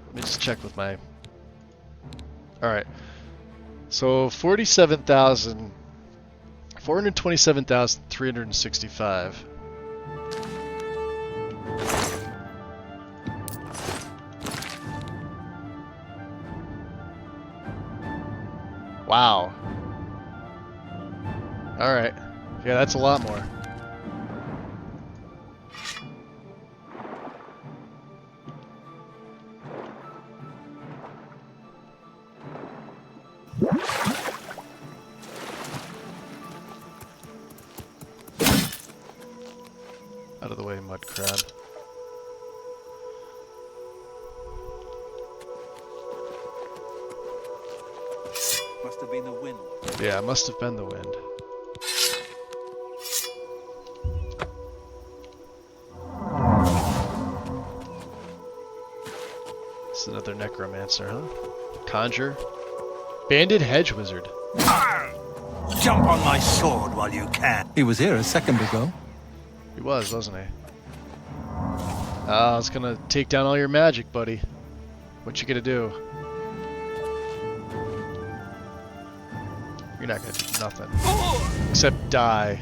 Let me just check with my... Alright. So 427,365. Wow. Alright. Yeah, that's a lot more. Out of the way, mud crab. Must have been the wind. Yeah, it must have been the wind. It's another necromancer, huh? Conjure. Banded hedge wizard. Jump on my sword while you can. He was here a second ago. He was, wasn't he? I was gonna take down all your magic, buddy. What you gonna do? You're not gonna do nothing. Except die.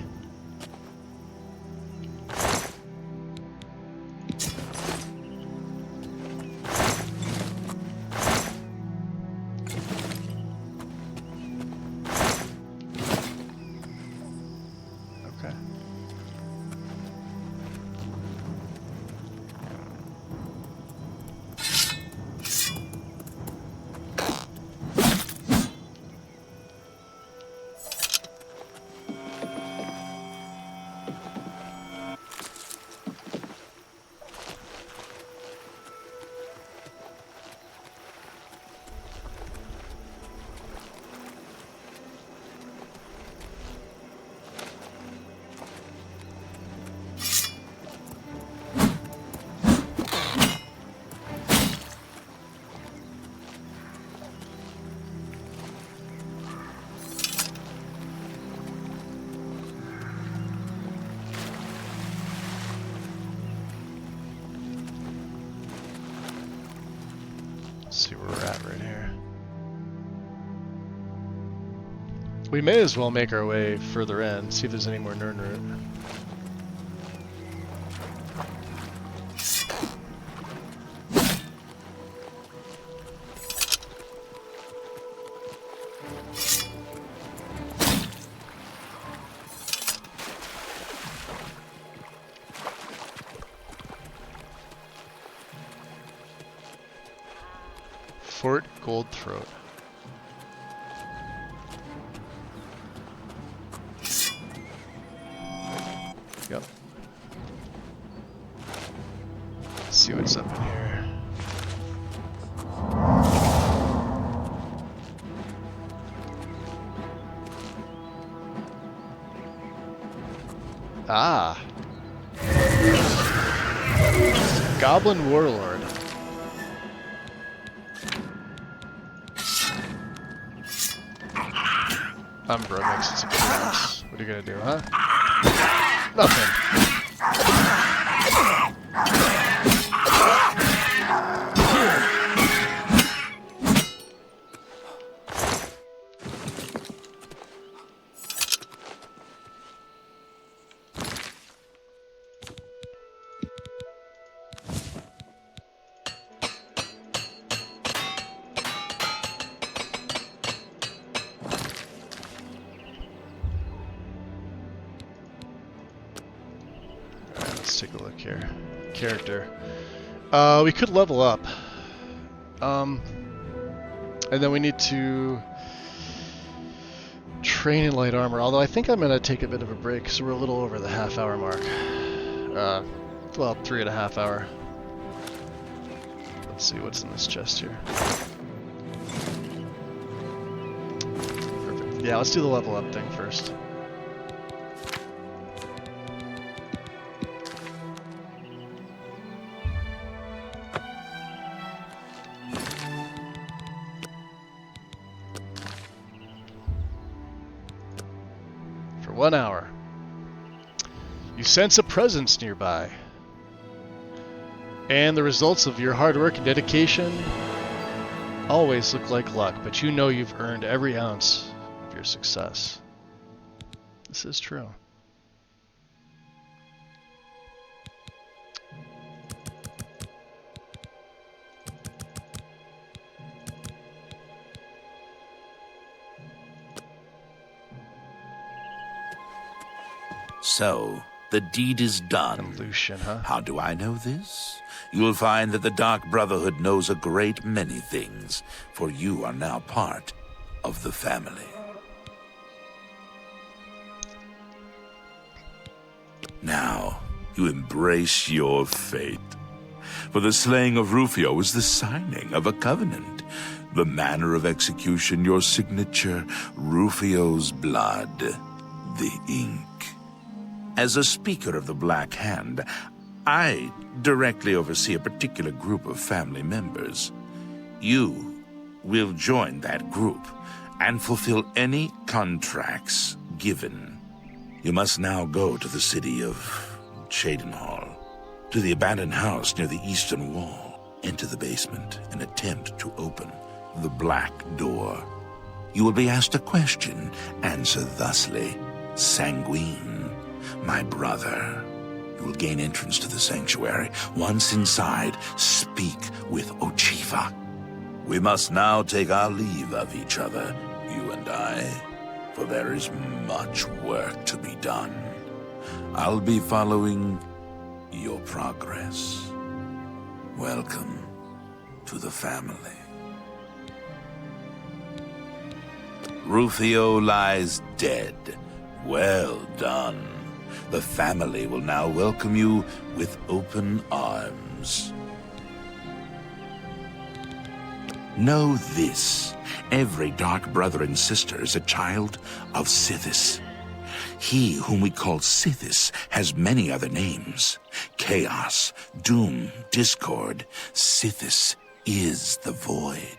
We may as well make our way further in, see if there's any more Nirnroot. Fort Goldthroat. Yep. Let's see what's up in here. Ah. Goblin Warlord. Umbra makes its appearance. What are you gonna do, huh? Nothing. Let's take a look here. Character. We could level up. And then we need to train in light armor, although I think I'm going to take a bit of a break, so we're a little over the half-hour mark. Well, 3.5 hours. Let's see what's in this chest here. Perfect. Yeah, let's do the level up thing first. For 1 hour. You sense a presence nearby. And the results of your hard work and dedication always look like luck, but you know you've earned every ounce of your success. This is true. So, the deed is done. Lucian, huh? How do I know this? You'll find that the Dark Brotherhood knows a great many things, for you are now part of the family. Now, you embrace your fate. For the slaying of Rufio is the signing of a covenant. The manner of execution, your signature, Rufio's blood, the ink. As a speaker of the Black Hand, I directly oversee a particular group of family members. You will join that group and fulfill any contracts given. You must now go to the city of Cheydinhal, to the abandoned house near the eastern wall. Enter the basement and attempt to open the black door. You will be asked a question. Answer thusly. Sanguine, my brother. You will gain entrance to the sanctuary. Once inside, speak with Ochifa. We must now take our leave of each other, you and I, for there is much work to be done. I'll be following your progress. Welcome to the family. Rufio lies dead. Well done. The family will now welcome you with open arms. Know this. Every dark brother and sister is a child of Sithis. He whom we call Sithis has many other names. Chaos, Doom, Discord. Sithis is the Void.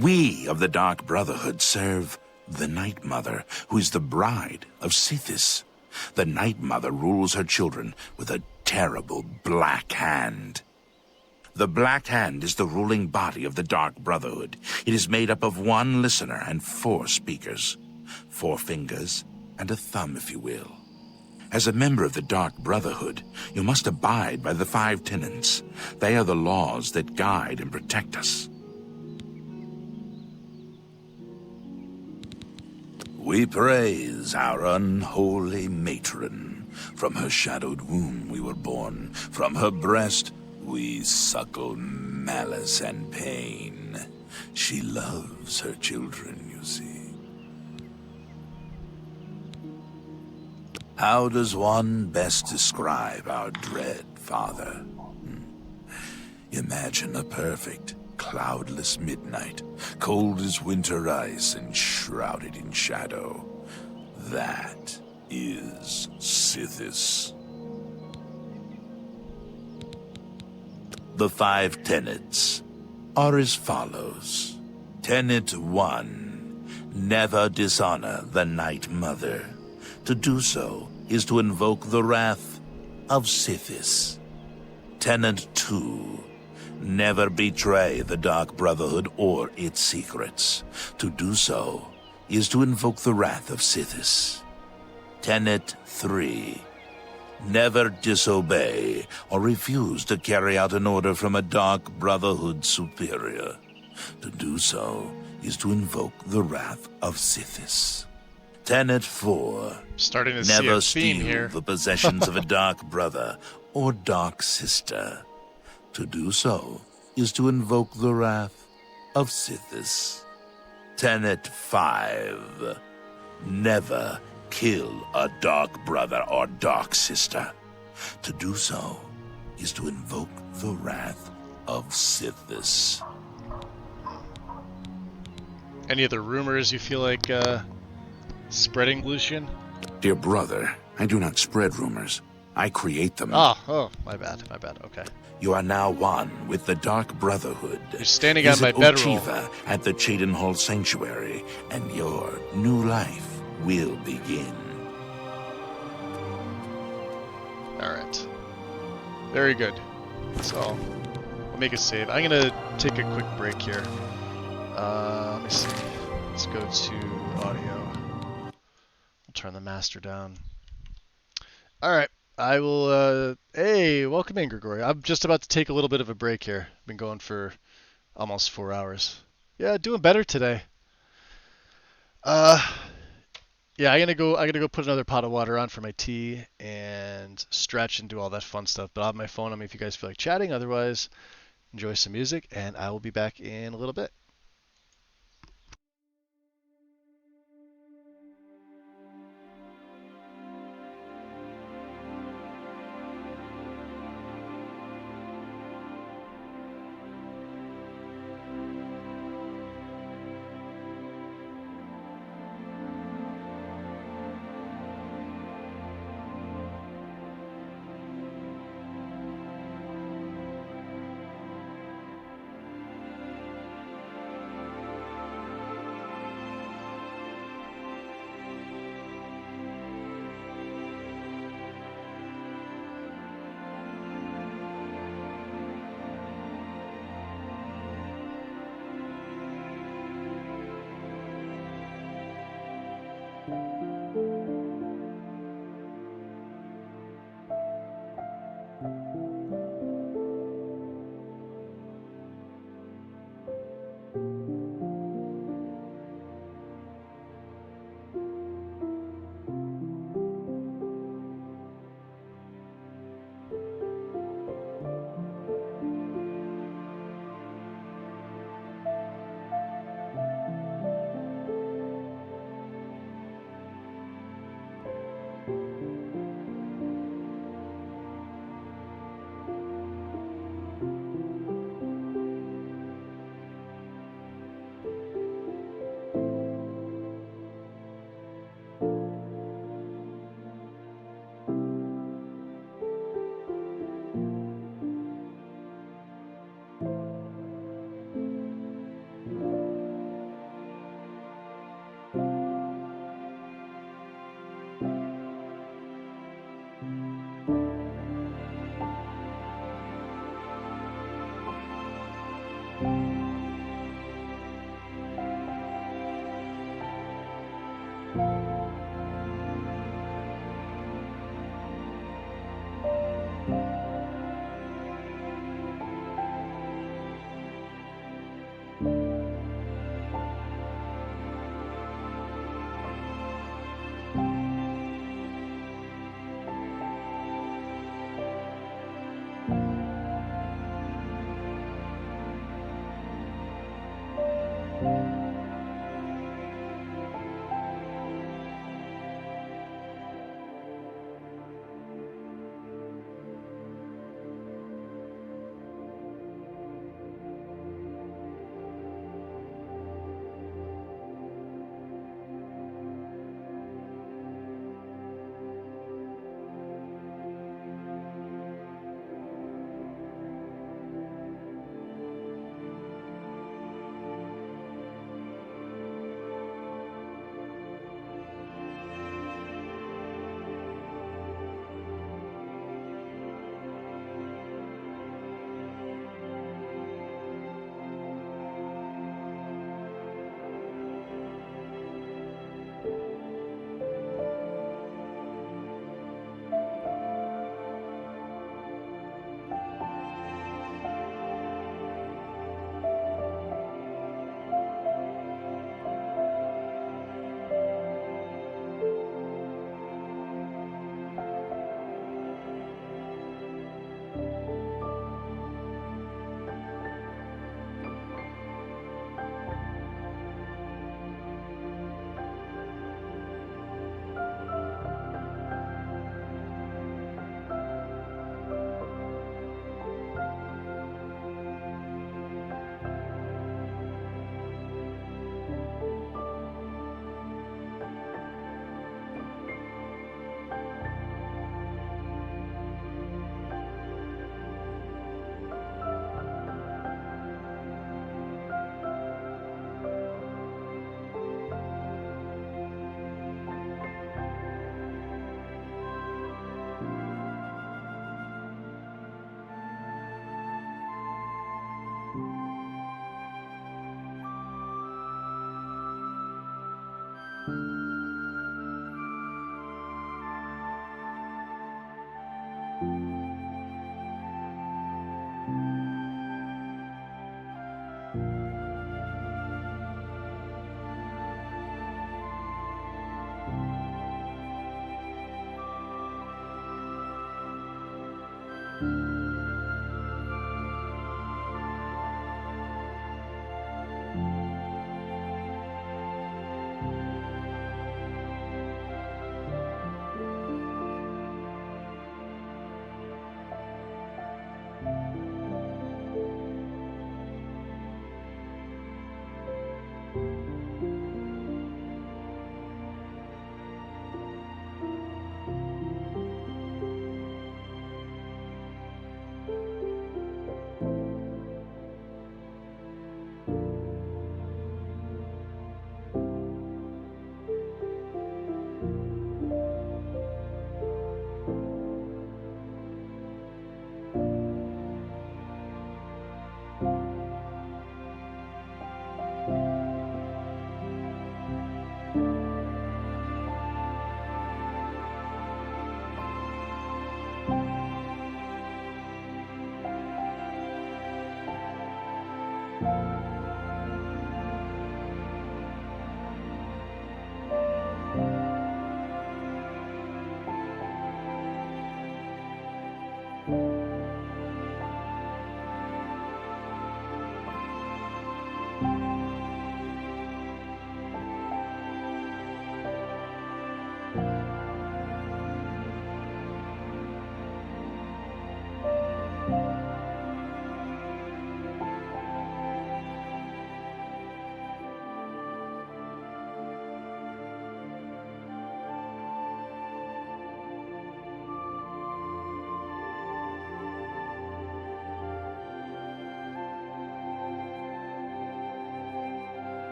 We of the Dark Brotherhood serve the Night Mother, who is the bride of Sithis. The Night Mother rules her children with a terrible black hand. The Black Hand is the ruling body of the Dark Brotherhood. It is made up of 1 listener and 4 speakers. 4 fingers, and a thumb, if you will. As a member of the Dark Brotherhood, you must abide by the 5 tenets. They are the laws that guide and protect us. We praise our unholy matron. From her shadowed womb we were born. From her breast we suckle malice and pain. She loves her children, you see. How does one best describe our dread father? Imagine a perfect, cloudless midnight, cold as winter ice and shrouded in shadow. That is Sithis. The 5 tenets are as follows. Tenet 1. Never dishonor the Night Mother. To do so is to invoke the wrath of Sithis. Tenet 2. Never betray the Dark Brotherhood or its secrets. To do so is to invoke the wrath of Sithis. Tenet 3. Never disobey or refuse to carry out an order from a Dark Brotherhood superior. To do so is to invoke the wrath of Sithis. Tenet 4. Starting to see Never a theme steal here. the possessions of a Dark Brother or Dark Sister. To do so is to invoke the wrath of Sithis. Tenet 5. Never kill a Dark Brother or Dark Sister. To do so is to invoke the wrath of Sithis. Any other rumors you feel like spreading, Lucian? Dear brother, I do not spread rumors. I create them. Oh, my bad, okay. You are now one with the Dark Brotherhood. You're standing on my Visit bedroll. Ochiva at the Chedenhall Sanctuary, and your new life will begin. Alright. Very good. So, I'll make a save. I'm gonna take a quick break here. Let me see. Let's go to audio. We'll turn the master down. Alright. I will, hey, welcome in, Gregory. I'm just about to take a little bit of a break here. Been going for almost 4 hours. Yeah, doing better today. Yeah, I gotta go put another pot of water on for my tea and stretch and do all that fun stuff. But I'll have my phone on me if you guys feel like chatting. Otherwise, enjoy some music, and I will be back in a little bit.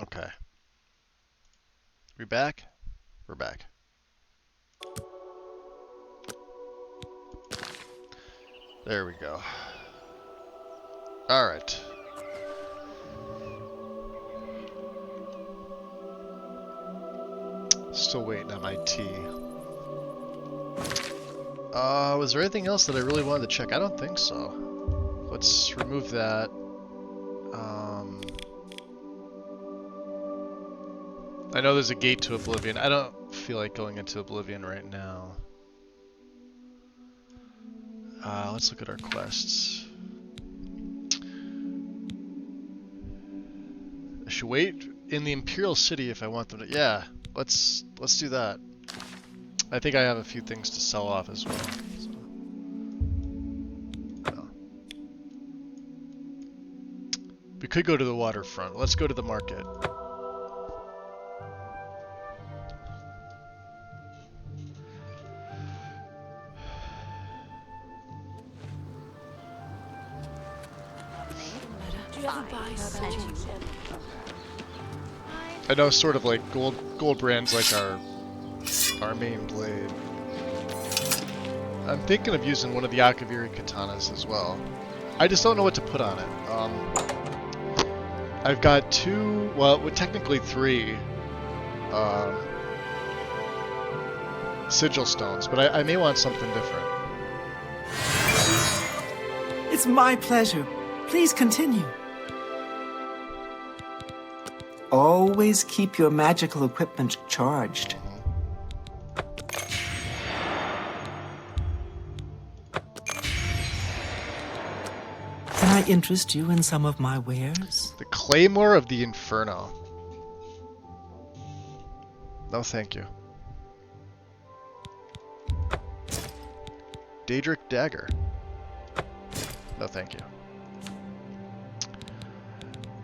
Okay. We back? We're back. There we go. Alright. Still waiting on my tea. Was there anything else that I really wanted to check? I don't think so. Let's remove that. I know there's a gate to Oblivion. I don't feel like going into Oblivion right now. Let's look at our quests. I should wait in the Imperial City if I want them to. Yeah, let's do that. I think I have a few things to sell off as well. So. Yeah. We could go to the waterfront. Let's go to the market. I know, sort of like gold brand's like our main blade. I'm thinking of using one of the Akaviri katanas as well. I just don't know what to put on it. I've got two, well, technically three sigil stones, but I may want something different. It's my pleasure. Please continue. Always keep your magical equipment charged. Can I interest you in some of my wares? The Claymore of the Inferno. No, thank you. Daedric Dagger. No, thank you.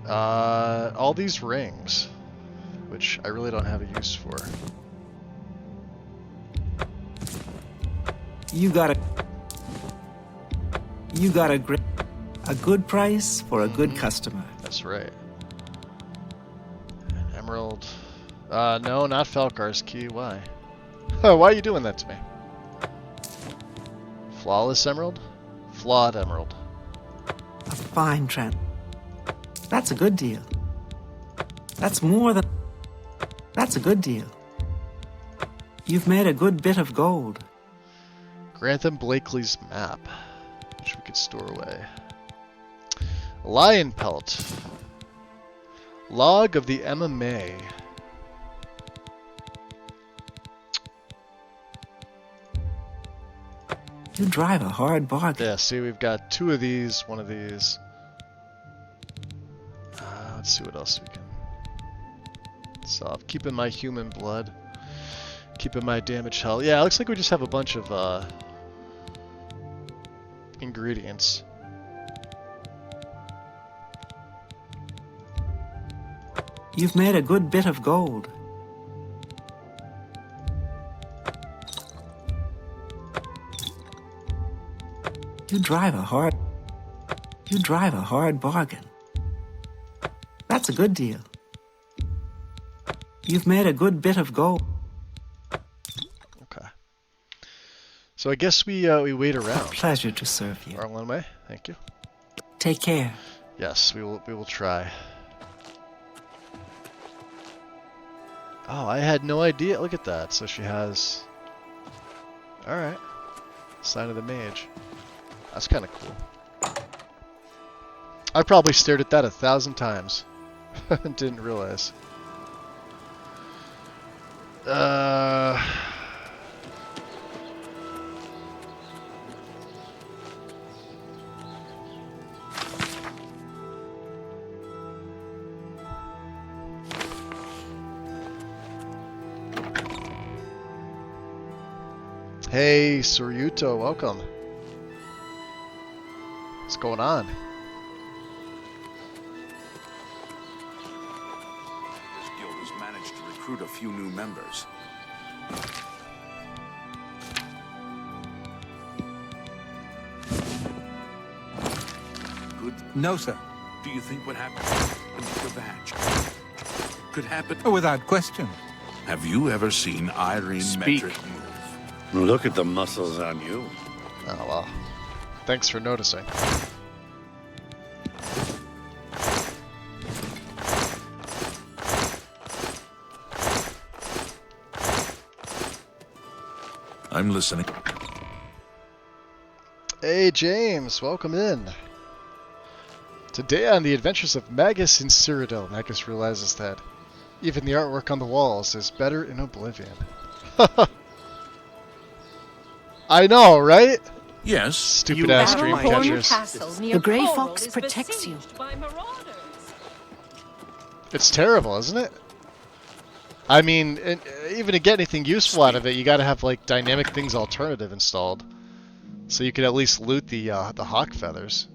All these rings, which I really don't have a use for. You got a good price for a good customer. That's right. An emerald. No, not Falcar's key. Why? Why are you doing that to me? Flawless emerald? Flawed emerald. A fine trend. That's a good deal. That's a good deal. You've made a good bit of gold. Grantham Blakely's map, which we could store away. Lion pelt. Log of the MMA. You drive a hard bargain. Yeah, see, we've got two of these, one of these. Let's see what else we can solve. Keeping my human blood. Keeping my damage health. Yeah, it looks like we just have a bunch of ingredients. You've made a good bit of gold. You drive a hard bargain. That's a good deal. You've made a good bit of gold. Okay. So I guess we wait around. A pleasure to serve you. Arlen Way, thank you. Take care. Yes, we will try. Oh, I had no idea. Look at that. So she has. All right. Sign of the Mage. That's kind of cool. I probably stared at that 1,000 times. Didn't realize. Hey, Suryuto, welcome. What's going on? This guild has managed to recruit a few new members. Good. No, sir. Do you think what happened to the badge? could happen? Without question. Have you ever seen Irene Metric move? Look at the muscles on you. Oh, well. Thanks for noticing. I'm listening. Hey, James. Welcome in. Today on the adventures of Magus in Cyrodiil, Magus realizes that even the artwork on the walls is better in Oblivion. I know, right? Yes. Stupid ass dream catchers. The Grey Fox protects you. It's terrible, isn't it? I mean, even to get anything useful out of it, you got to have like dynamic things alternative installed, so you could at least loot the hawk feathers,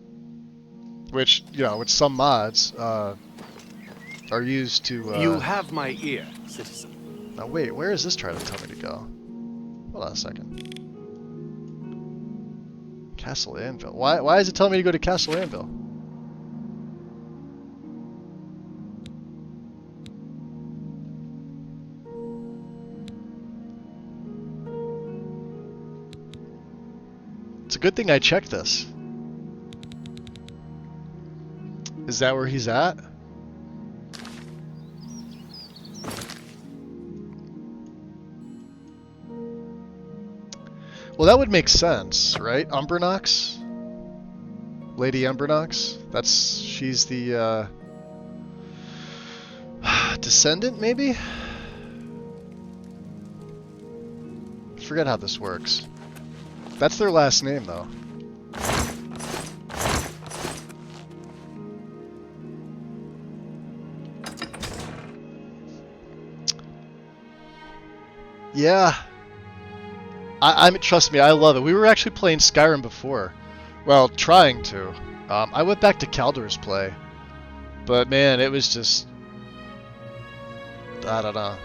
which with some mods are used to. You have my ear, citizen. Now wait, where is this trying to tell me to go? Hold on a second. Castle Anvil. Why is it telling me to go to Castle Anvil? It's a good thing I checked this. Is that where he's at? Well, that would make sense, right? Umbernox? Lady Umbernox? She's the, descendant, maybe? Forget how this works. That's their last name, though. Yeah. Trust me, I love it. We were actually playing Skyrim before. Well, trying to. I went back to Caldor's play. But man, it was just... I don't know.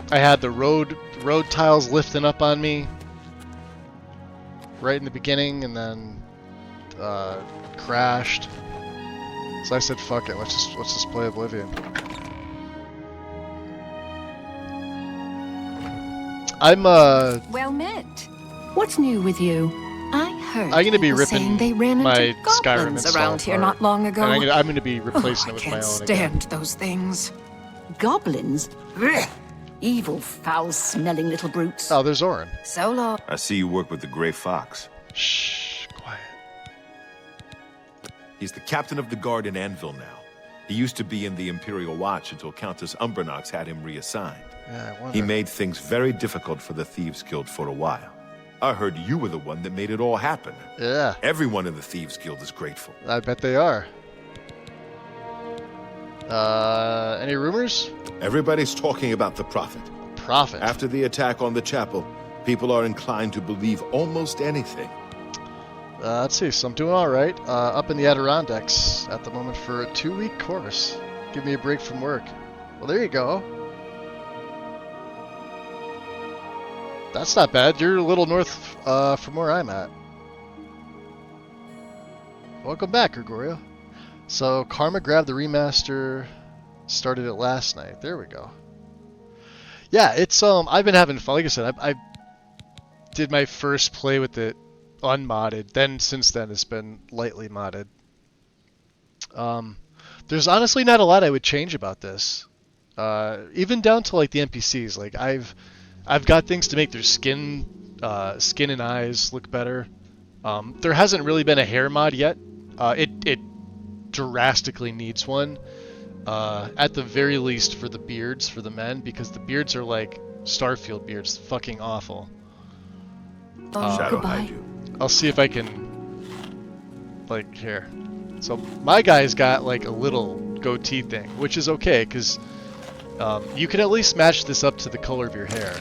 I had the road tiles lifting up on me right in the beginning, and then crashed. So I said, "Fuck it, let's just play Oblivion." I'm Well met. What's new with you? I heard I'm gonna be people saying ripping they ran my into Skyrim goblins install around here apart. not long ago. And I'm gonna be replacing it with my I can't own again. stand those things. Goblins? Ugh. Evil, foul-smelling little brutes. Oh, there's Orin. So long. I see you work with the Grey Fox. Shh, quiet. He's the captain of the guard in Anvil now. He used to be in the Imperial Watch until Countess Umbernox had him reassigned. Yeah, I wonder. He made things very difficult for the Thieves Guild for a while. I heard you were the one that made it all happen. Yeah. Everyone in the Thieves Guild is grateful. I bet they are. Any rumors? Everybody's talking about the Prophet. Prophet? After the attack on the chapel, people are inclined to believe almost anything. Let's see, so I'm doing alright. Up in the Adirondacks at the moment for a 2-week course. Give me a break from work. Well, there you go. That's not bad. You're a little north from where I'm at. Welcome back, Gregorio. So, Karma grabbed the remaster, started it last night. There we go. Yeah, it's, I've been having fun. Like I said, I did my first play with it unmodded. Then, since then, it's been lightly modded. There's honestly not a lot I would change about this. Even down to, like, the NPCs. Like, I've got things to make their skin and eyes look better. There hasn't really been a hair mod yet. It drastically needs one. At the very least for the beards for the men, because the beards are like Starfield beards, fucking awful. Shadow hide you. I'll see if I can, like, here. So my guy's got like a little goatee thing, which is okay, because you can at least match this up to the color of your hair.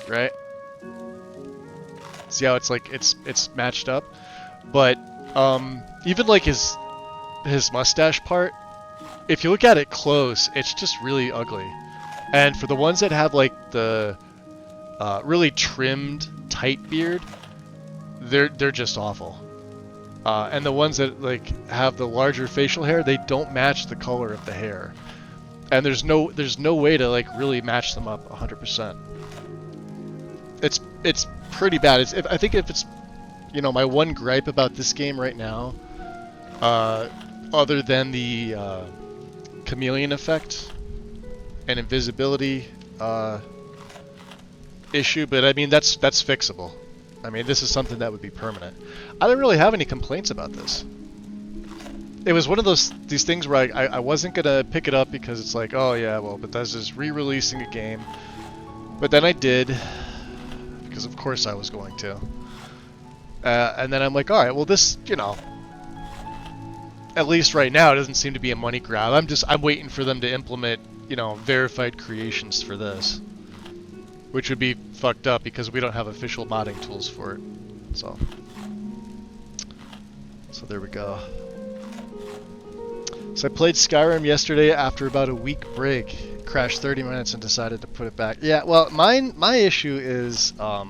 Right? See how it's like it's matched up? But even like his mustache part, if you look at it close, it's just really ugly. And for the ones that have like the really trimmed tight beard, they're just awful. And the ones that like have the larger facial hair, they don't match the color of the hair, and there's no way to like really match them up 100%. It's pretty bad. I think if it's, you know, my one gripe about this game right now, other than the chameleon effect and invisibility issue, but I mean that's fixable. I mean, this is something that would be permanent. I don't really have any complaints about this. It was one of these things where I wasn't gonna pick it up because it's like, oh yeah, well, Bethesda's re-releasing a game, but then I did because of course I was going to. And then I'm like, all right, well, this, you know, at least right now, it doesn't seem to be a money grab. I'm waiting for them to implement, you know, verified creations for this, which would be fucked up because we don't have official modding tools for it. So there we go. So I played Skyrim yesterday after about a week break. Crashed 30 minutes and decided to put it back. Yeah, well, my issue is I've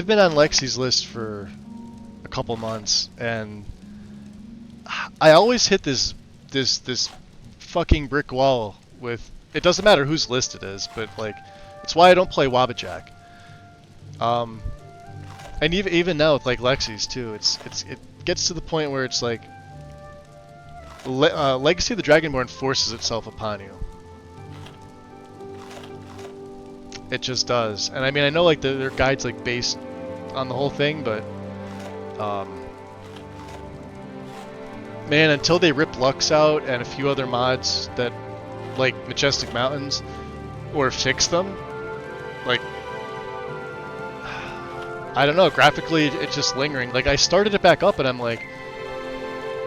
been on Lexi's list for a couple months, and I always hit this fucking brick wall with, it doesn't matter whose list it is, but like, it's why I don't play Wabajak. And even now with like Lexi's too, it gets to the point where it's like Legacy of the Dragonborn forces itself upon you. It just does. And I mean, I know like their guide's like based on the whole thing, but man, until they rip Lux out and a few other mods that like Majestic Mountains or fix them, like, I don't know, graphically it's just lingering. Like, I started it back up and I'm like,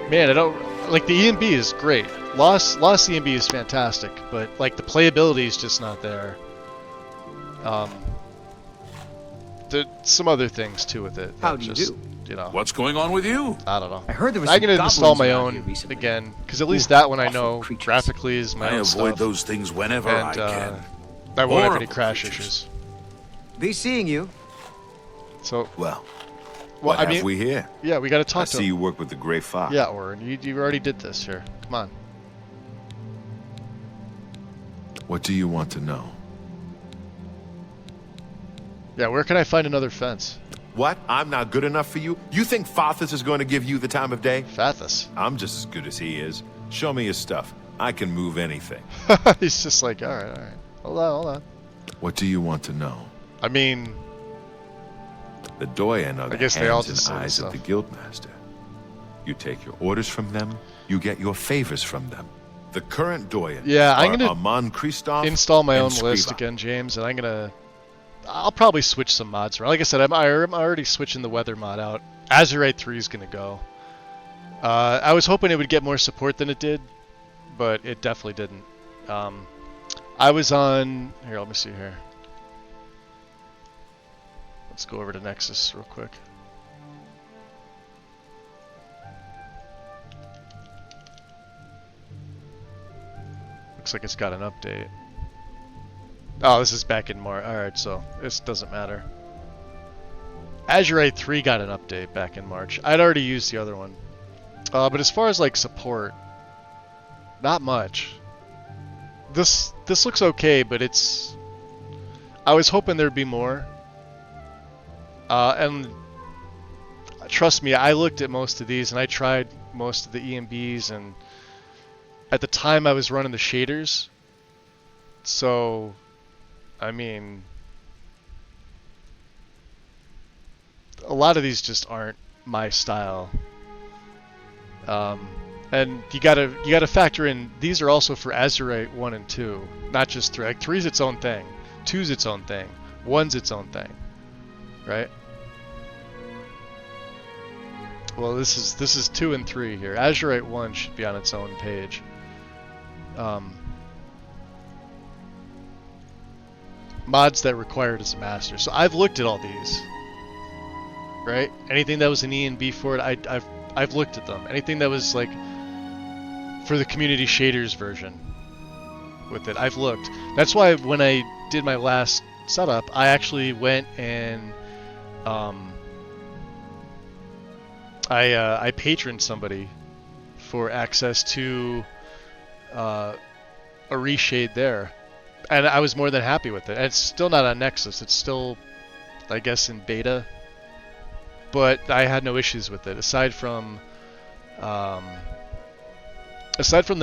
man, I don't like, the EMB is great. Lost EMB is fantastic, but like the playability is just not there. There's some other things too with it. How do you do? You know. What's going on with you? I don't know. I heard there was I'm some gonna install goblins my around here own recently. again, because at least that one I know graphically is my I own avoid stuff. those things whenever and, I can. I won't have any Horrible crash creatures. issues. Be seeing you. So well, I have mean, we here? Yeah, we got to I talk to see him. you work with the Grey Fox. Yeah, Orin, you already did this here. Come on. What do you want to know? Yeah, where can I find another fence? What? I'm not good enough for you? You think Fathus is going to give you the time of day? Fathus? I'm just as good as he is. Show me his stuff. I can move anything. He's just like, all right. Hold on. What do you want to know? I mean, The Doyen are the guess they all hands just and say eyes of stuff. the Guildmaster. You take your orders from them, you get your favors from them. The current Doyen yeah, I'm are gonna Amon Kristoff install my and own list Skriva. again, James, and I'll probably switch some mods around. Like I said, I'm already switching the weather mod out. Azurite 3 is gonna go. I was hoping it would get more support than it did, but it definitely didn't. I was on here. Let me see here. Let's go over to Nexus real quick. Looks like it's got an update. Oh, this is back in March. Alright, so this doesn't matter. Azurite 3 got an update back in March. I'd already used the other one. But as far as like support, not much. This looks okay, but it's... I was hoping there'd be more. And trust me, I looked at most of these and I tried most of the EMBs, and at the time I was running the shaders. So, I mean, a lot of these just aren't my style. And you gotta factor in, these are also for Azurite 1 and 2, not just 3. Like 3's its own thing, 2's its own thing, 1's its own thing, right? Well, this is 2 and 3 here. Azurite 1 should be on its own page. Mods that require it as a master. So I've looked at all these, right? Anything that was an E and B for it, I've looked at them. Anything that was like for the community shaders version with it, I've looked. That's why when I did my last setup, I actually went and I patroned somebody for access to a reshade there, and I was more than happy with it. And it's still not on Nexus. It's still, I guess, in beta, but I had no issues with it aside from the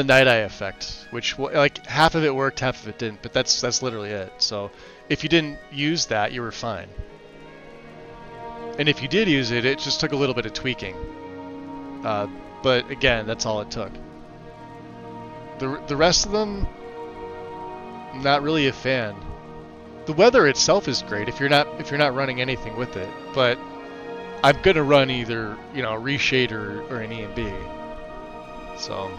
Night Eye effect, which like half of it worked, half of it didn't. But that's literally it. So if you didn't use that, you were fine. And if you did use it, it just took a little bit of tweaking. But again, that's all it took. The rest of them, not really a fan. The weather itself is great if you're not running anything with it. But I'm gonna run either reshade or an E&B. So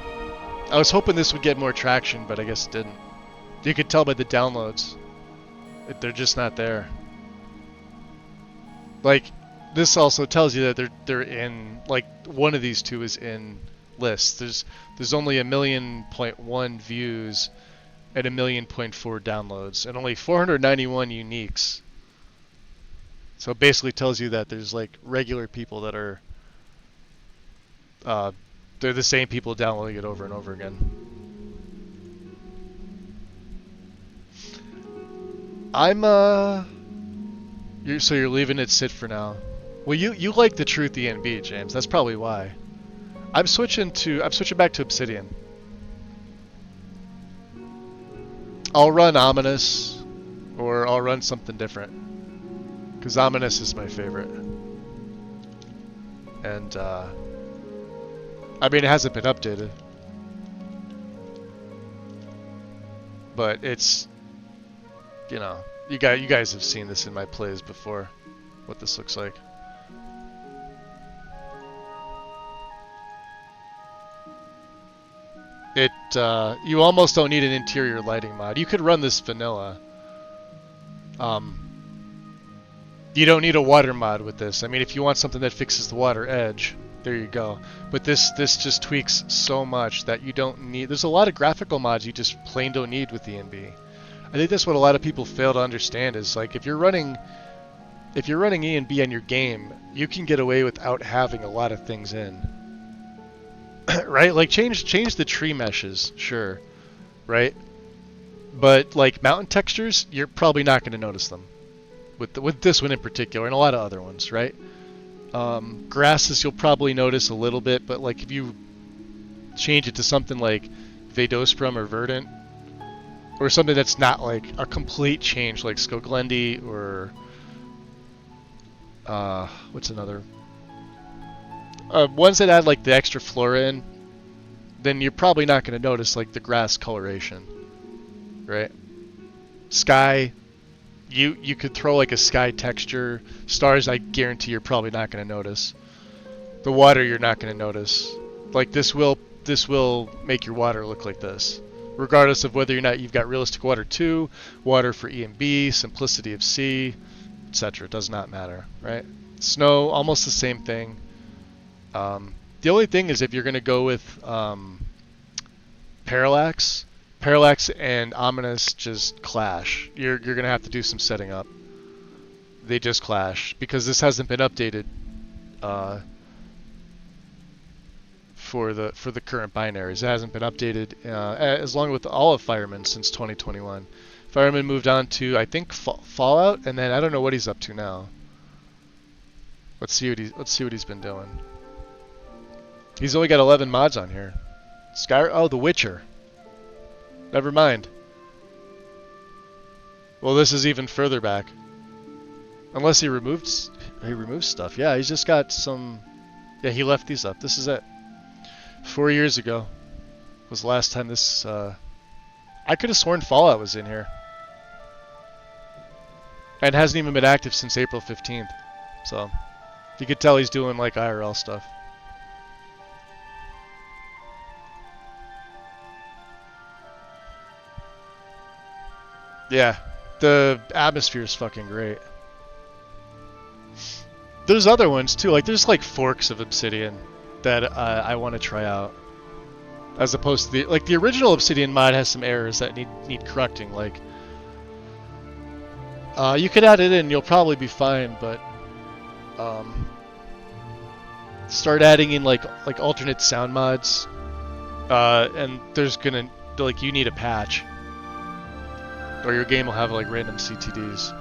I was hoping this would get more traction, but I guess it didn't. You could tell by the downloads. They're just not there. Like, this also tells you that they're in, like, one of these two is in lists. There's only 1.1 million views and 1.4 million downloads and only 491 uniques. So it basically tells you that there's like regular people that are they're the same people downloading it over and over again. So you're leaving it sit for now. Well, you like the Truth ENB, James. That's probably why. I'm switching back to Obsidian. I'll run Ominous, or I'll run something different, because Ominous is my favorite. And I mean, it hasn't been updated, but it's, you guys have seen this in my plays before, what this looks like. You almost don't need an interior lighting mod. You could run this vanilla. You don't need a water mod with this. I mean, if you want something that fixes the water edge, there you go. But this just tweaks so much that you don't need. There's a lot of graphical mods you just plain don't need with ENB. I think that's what a lot of people fail to understand is, like, if you're running ENB on your game, you can get away without having a lot of things in. Right? Like, change the tree meshes, sure, right? But like mountain textures, you're probably not going to notice them with this one in particular, and a lot of other ones, right? Grasses you'll probably notice a little bit, but like if you change it to something like Vadosprum or Verdant, or something that's not like a complete change like Skoglendi or what's another? Ones that add like the extra flora in, then you're probably not going to notice like the grass coloration, right? Sky, you could throw like a sky texture. Stars, I guarantee you're probably not going to notice. The water, you're not going to notice. Like this will make your water look like this, regardless of whether or not you've got realistic water 2, water for E and B, simplicity of C, etc. It does not matter, right? Snow, almost the same thing. The only thing is if you're going to go with Parallax and Ominous just clash. You're going to have to do some setting up. They just clash because this hasn't been updated for the current binaries. It hasn't been updated as long with all of Fireman since 2021. Fireman moved on to, I think, Fallout, and then I don't know what he's up to now. Let's see what he's been doing. He's only got 11 mods on here. Skyrim. Oh, The Witcher. Never mind. Well, this is even further back. Unless he removed stuff. Yeah, he's just got some. Yeah, he left these up. This is it. 4 years ago was the last time this. I could have sworn Fallout was in here, and hasn't even been active since April 15th. So you could tell he's doing like IRL stuff. Yeah, the atmosphere is fucking great. There's other ones too, like there's like forks of Obsidian that I want to try out, as opposed to the original Obsidian mod has some errors that need correcting. Like you could add it in, you'll probably be fine, but start adding in like alternate sound mods, and there's gonna like you need a patch, or your game will have like random CTDs.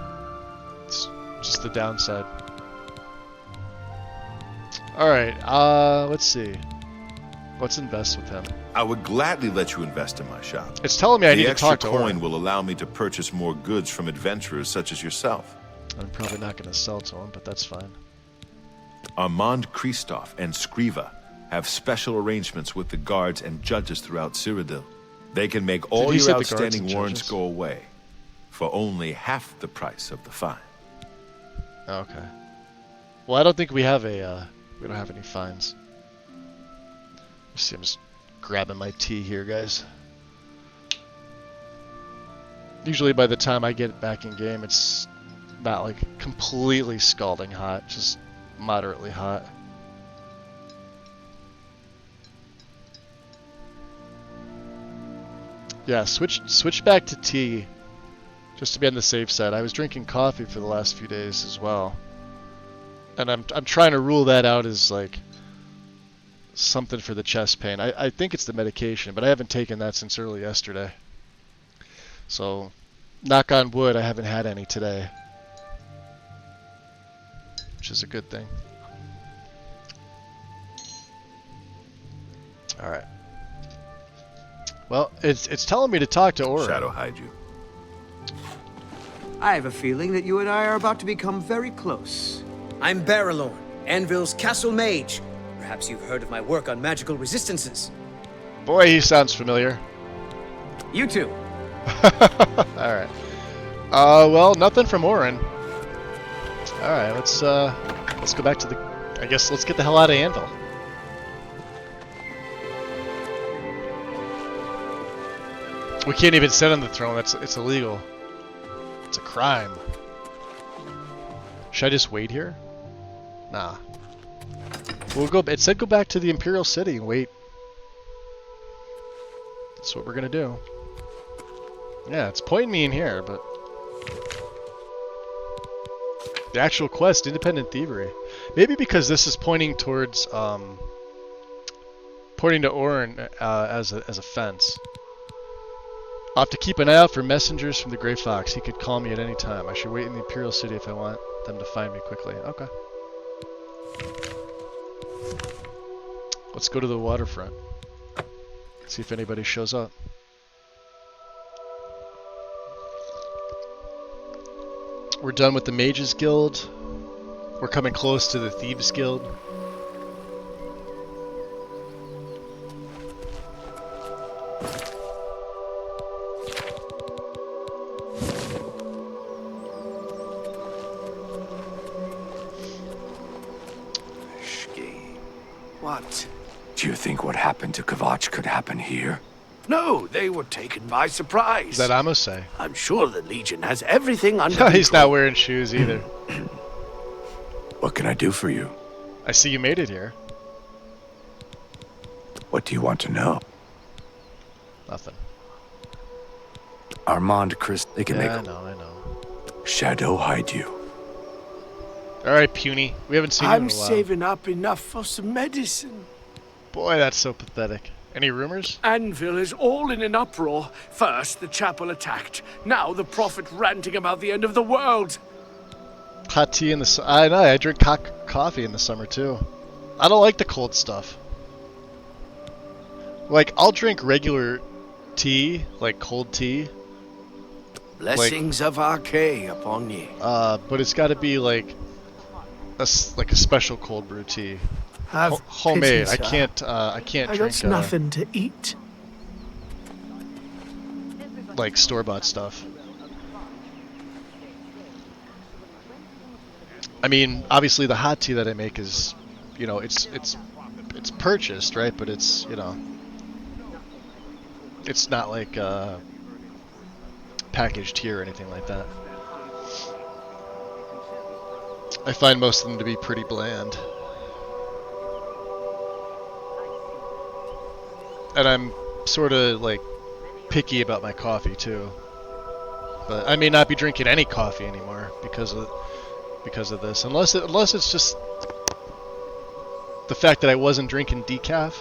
It's just the downside. All right, let's see. Let's invest with him. I would gladly let you invest in my shop. It's telling me I need to talk to The extra Orin. coin will allow me to purchase more goods from adventurers such as yourself. I'm probably not going to sell to him, but that's fine. Armand Kristoff and Skriva have special arrangements with the guards and judges throughout Cyrodiil. They can make all he say your the guards outstanding and warrants judges? go away for only half the price of the fine. Okay. Well, I don't think we have we don't have any fines. You see, I'm just grabbing my tea here, guys. Usually by the time I get back in game, it's not like completely scalding hot, just moderately hot. Yeah, switch back to tea, just to be on the safe side. I was drinking coffee for the last few days as well, and I'm trying to rule that out as like something for the chest pain. I think it's the medication, but I haven't taken that since early yesterday. So, knock on wood, I haven't had any today, which is a good thing. All right. Well, it's telling me to talk to Orin. Shadow hide you. I have a feeling that you and I are about to become very close. I'm Baralorn, Anvil's castle mage. Perhaps you've heard of my work on magical resistances. Boy, he sounds familiar. You too. Alright. Well, nothing from Orin. Alright, let's go back to the... I guess let's get the hell out of Anvil. We can't even sit on the throne, it's illegal. It's a crime. Should I just wait here? Nah. We'll go. It said go back to the Imperial City and wait. That's what we're gonna do. Yeah, it's pointing me in here, but the actual quest, independent thievery. Maybe because this is pointing towards pointing to Orin as a fence. I'll have to keep an eye out for messengers from the Grey Fox. He could call me at any time. I should wait in the Imperial City if I want them to find me quickly. Okay. Let's go to the waterfront. See if anybody shows up. We're done with the Mages Guild. We're coming close to the Thieves Guild. What? Do you think what happened to Kvatch could happen here? No, they were taken by surprise. Is that Amos say? I'm sure the Legion has everything under control. He's not wearing shoes either. What can I do for you? I see you made it here. What do you want to know? Nothing. Armand Chris, they can Yeah, make I know. Shadow hide you. Alright, Puny. We haven't seen you in I'm a while. saving up enough for some medicine. Boy, that's so pathetic. Any rumors? Anvil is all in an uproar. First, the chapel attacked. Now, the prophet ranting about the end of the world. Hot tea in the I know, I drink coffee in the summer too. I don't like the cold stuff. Like, I'll drink regular tea, like cold tea. Blessings of Archay upon ye. But it's got to be like a special cold brew tea. Homemade. I can't drink. I got nothing to eat. Like store-bought stuff. I mean, obviously the hot tea that I make is, you know, it's purchased, right? But it's, you know, it's not like packaged tea or anything like that. I find most of them to be pretty bland. And I'm sort of like picky about my coffee too. But I may not be drinking any coffee anymore because of because of this. Unless it's just the fact that I wasn't drinking decaf.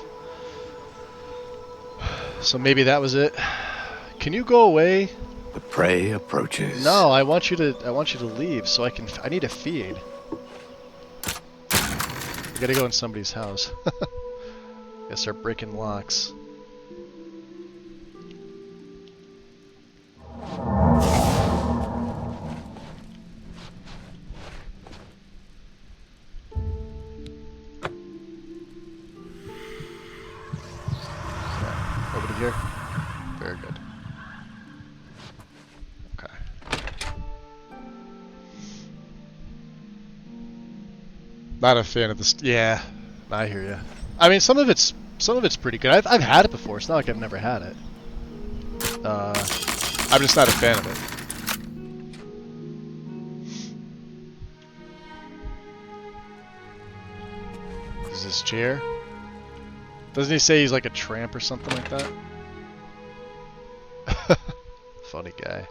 So maybe that was it. Can you go away? The prey approaches. No, I want you to leave so I need a feed. I gotta go in somebody's house. Gotta start breaking locks. Nobody here? Very good. Okay. Not a fan of this. Yeah, I hear you. I mean, some of it's pretty good. I've had it before. It's not like I've never had it. I'm just not a fan of it. Is this chair? Doesn't he say he's like a tramp or something like that? Funny guy.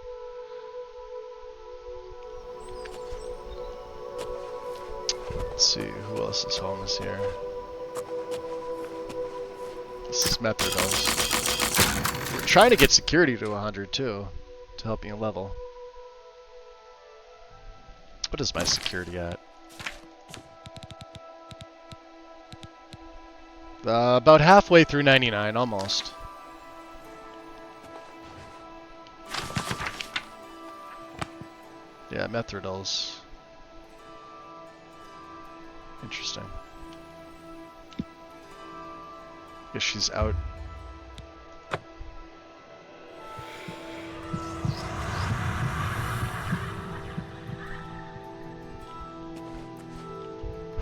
Let's see, who else is homeless here? This is Methodos. We're trying to get security to 100 too, to help me level. What is my security at? About halfway through 99, almost. Yeah, Methridals. Interesting. Guess she's out.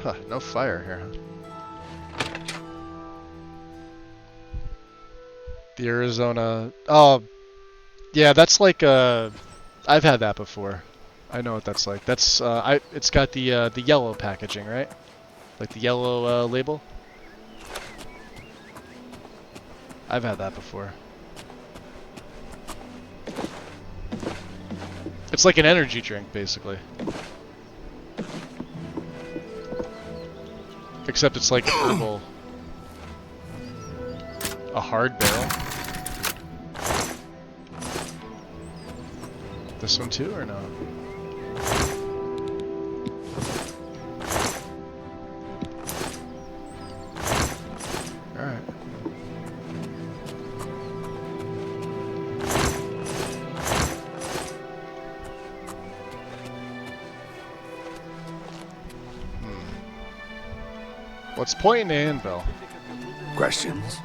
Huh, no fire here, huh? The Arizona... Oh, yeah, that's like I've had that before. I know what that's like. That's it's got the yellow packaging, right? Like the yellow label. I've had that before. It's like an energy drink, basically. Except it's like an herbal... A hard barrel. This one too, or no? Alright. What's pointing to anvil? Questions?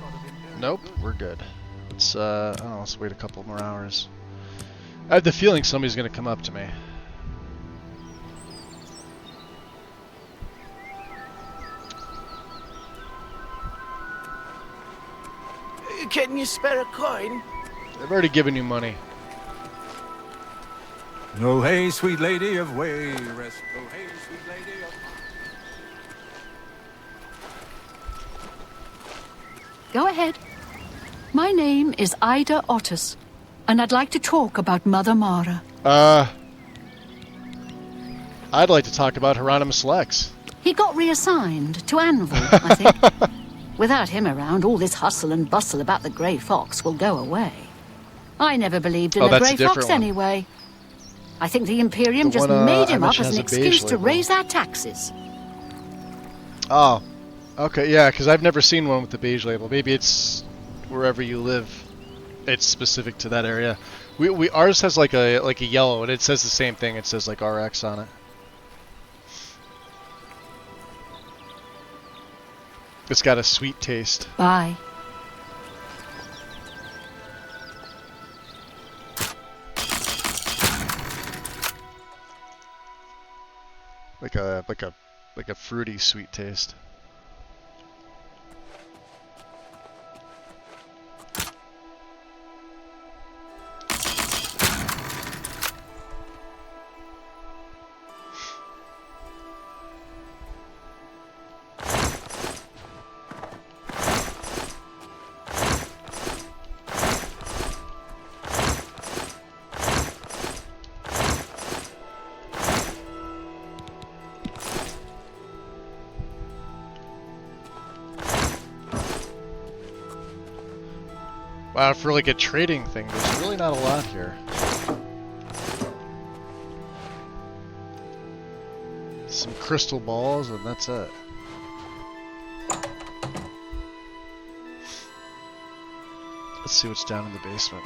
Nope, we're good. Let's let's wait a couple more hours. I have the feeling somebody's gonna come up to me. Can you spare a coin? I've already given you money. Oh, hey, sweet lady of Wayrest. Oh, hey, sweet lady of... Go ahead. My name is Ida Otis, and I'd like to talk about Mother Mara. I'd like to talk about Hieronymus Lex. He got reassigned to Anvil, I think. Without him around, all this hustle and bustle about the Grey Fox will go away. I never believed in a Grey Fox anyway. I think the Imperium just made him up as an excuse to raise our taxes. Oh, okay, yeah, because I've never seen one with the beige label. Maybe it's wherever you live. It's specific to that area. Ours has like a yellow, and it says the same thing. It says like RX on it. It's got a sweet taste. Bye. Like a fruity sweet taste. Wow, for like a trading thing, there's really not a lot here. Some crystal balls, and that's it. Let's see what's down in the basement.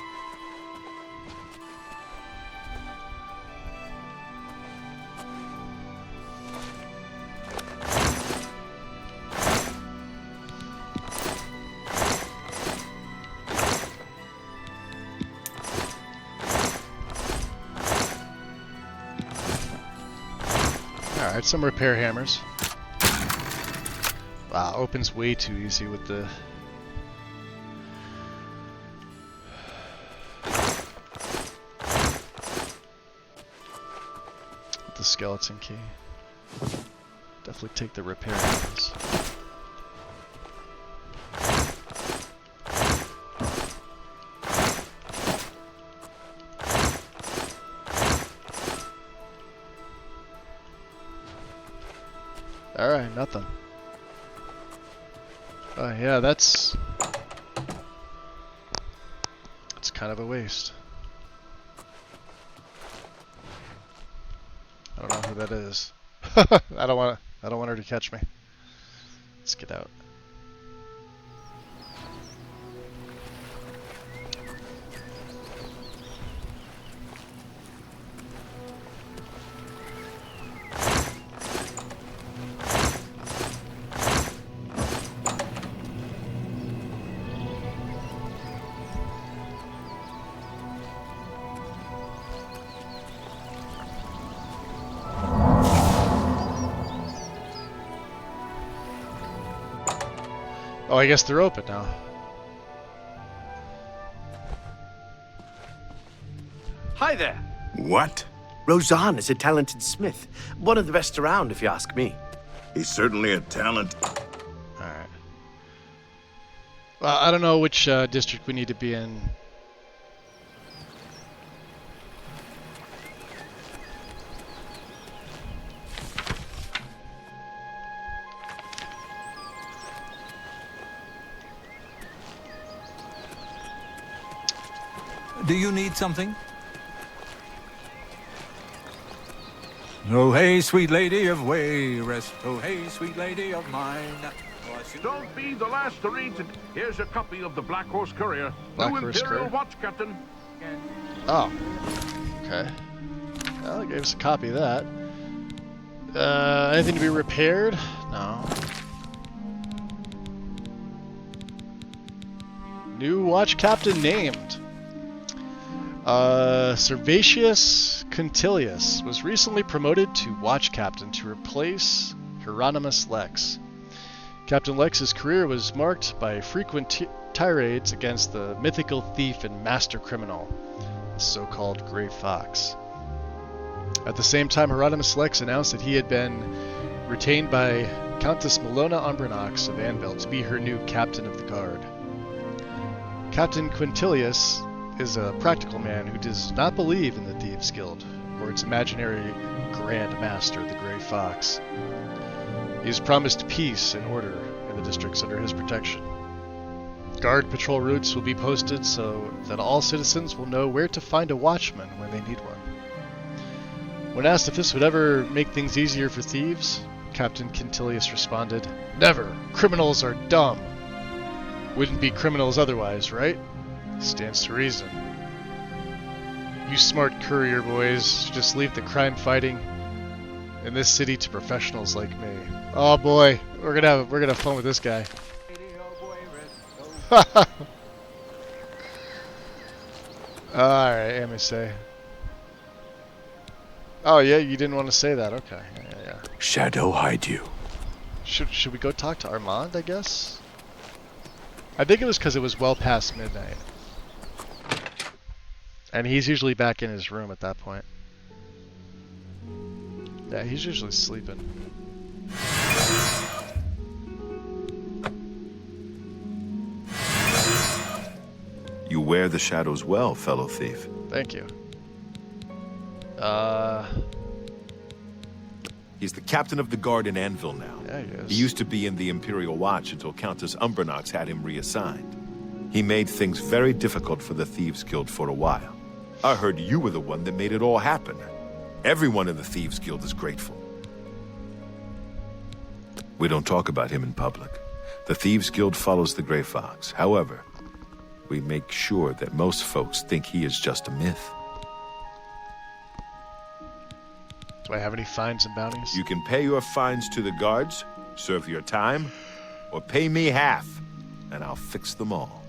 Alright, some repair hammers. Wow, opens way too easy with the... the skeleton key. Definitely take the repair hammers. Alright, nothing. Oh yeah, that's kind of a waste. I don't know who that is. I don't want her to catch me. Let's get out. Oh, I guess they're open now. Hi there. What? Rozan is a talented smith. One of the best around, if you ask me. He's certainly a talent. Alright. Well, I don't know which district we need to be in. Do you need something? Oh, hey, sweet lady of Wayrest. Oh, hey, sweet lady of mine. Don't be the last to read it. Here's a copy of the Black Horse Courier. Black New Horse Imperial Courier? Watch, Captain. Oh. Okay. Well, it gave us a copy of that. Anything to be repaired? No. New watch captain named. Servatius Quintilius was recently promoted to watch captain to replace Hieronymus Lex. Captain Lex's career was marked by frequent tirades against the mythical thief and master criminal, the so-called Grey Fox. At the same time, Hieronymus Lex announced that he had been retained by Countess Milona Umbranox of Anvil to be her new captain of the guard. Captain Quintilius is a practical man who does not believe in the Thieves' Guild or its imaginary Grand Master, the Grey Fox. He has promised peace and order in the districts under his protection. Guard patrol routes will be posted so that all citizens will know where to find a watchman when they need one. When asked if this would ever make things easier for thieves, Captain Quintilius responded, "Never! Criminals are dumb! Wouldn't be criminals otherwise, right? Stands to reason. You smart courier boys should just leave the crime fighting in this city to professionals like me." Oh boy, we're gonna have fun with this guy. Alright, MSA. Oh yeah, you didn't want to say that. Okay. Yeah. Shadow hide you. Should we go talk to Armand, I guess? I think it was because it was well past midnight. And he's usually back in his room at that point. Yeah, he's usually sleeping. You wear the shadows well, fellow thief. Thank you. He's the captain of the guard in Anvil now. Yeah, he is. He used to be in the Imperial Watch until Countess Umbranox had him reassigned. He made things very difficult for the Thieves Guild for a while. I heard you were the one that made it all happen. Everyone in the Thieves Guild is grateful. We don't talk about him in public. The Thieves Guild follows the Grey Fox. However, we make sure that most folks think he is just a myth. Do I have any fines and bounties? You can pay your fines to the guards, serve your time, or pay me half, and I'll fix them all.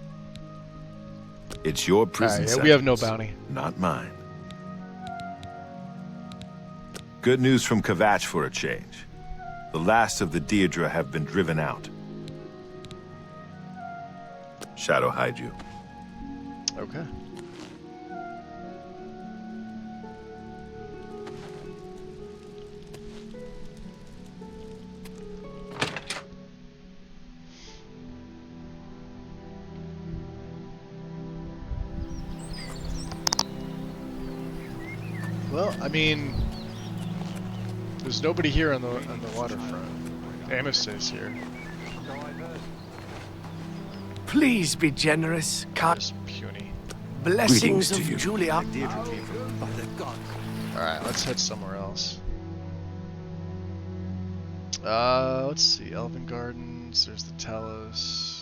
It's your prison sentence. We have no bounty. Not mine. Good news from Kvatch for a change. The last of the Deirdre have been driven out. Shadow hide you. Okay. Well, I mean, there's nobody here on the waterfront. Amos is here. Please be generous. Just puny. Blessings of Julia. Alright, let's head somewhere else. Let's see. Elven Gardens. There's the Talos.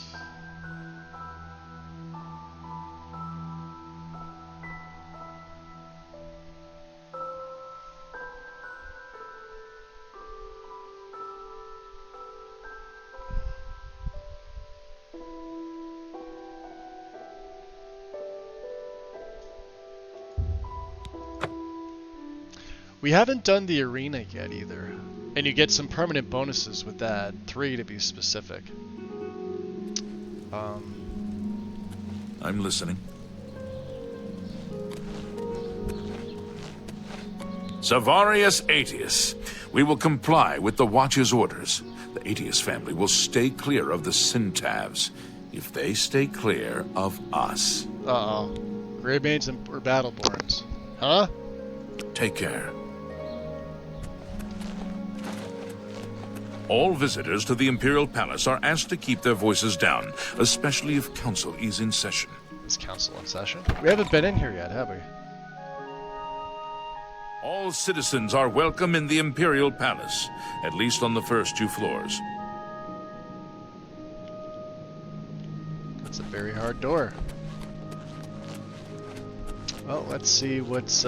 We haven't done the arena yet either, and you get some permanent bonuses with that, 3 to be specific. I'm listening. Savarius Aetius, we will comply with the Watch's orders. The Aetius family will stay clear of the Syntavs, if they stay clear of us. Uh-oh. Greymaids or Battleborns. Huh? Take care. All visitors to the Imperial Palace are asked to keep their voices down, especially if Council is in session. Is Council in session? We haven't been in here yet, have we? All citizens are welcome in the Imperial Palace, at least on the first 2 floors. That's a very hard door. Well, let's see what's,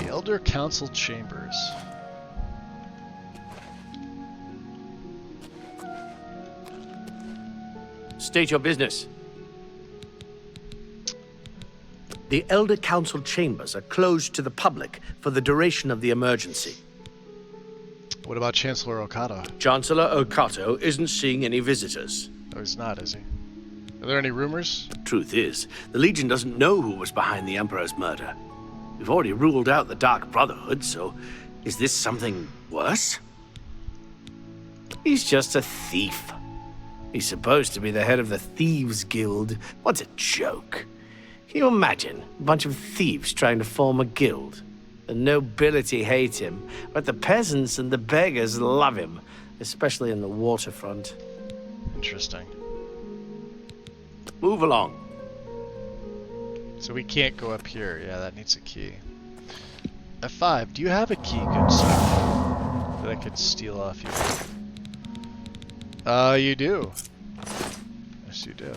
Elder Council Chambers. State your business. The Elder Council chambers are closed to the public for the duration of the emergency. What about Chancellor Okato? Chancellor Okato isn't seeing any visitors. Oh, he's not, is he? Are there any rumors? Truth is, the Legion doesn't know who was behind the Emperor's murder. We've already ruled out the Dark Brotherhood, so is this something worse? He's just a thief. He's supposed to be the head of the Thieves Guild. What a joke. Can you imagine a bunch of thieves trying to form a guild? The nobility hate him, but the peasants and the beggars love him, especially in the waterfront. Interesting. Move along. So we can't go up here. Yeah, that needs a key. F5, do you have a key, good sir, that I could steal off you? You do. Yes, you do.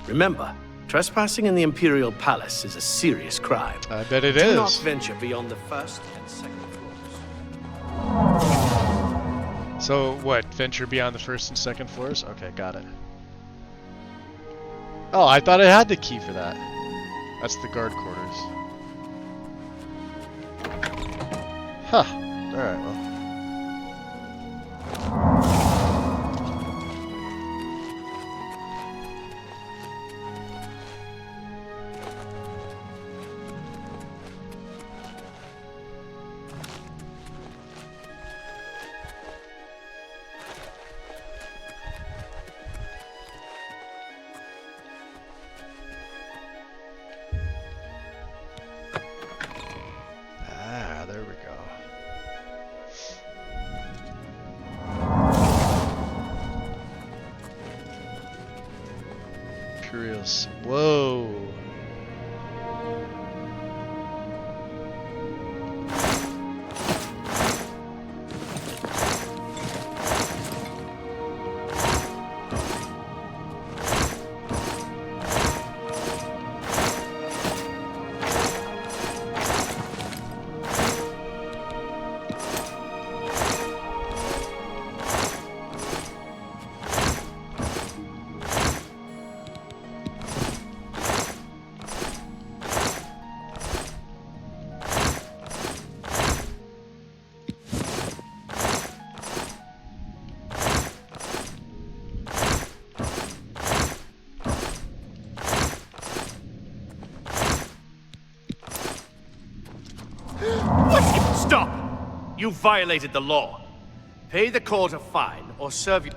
Remember, trespassing in the Imperial Palace is a serious crime. I bet it Do is. not venture beyond the first and second floors. So, what? Venture beyond the first and second floors? Okay, got it. Oh, I thought I had the key for that. That's the guard quarters. Huh. Alright, well. Stop! You violated the law. Pay the court a fine or serve you.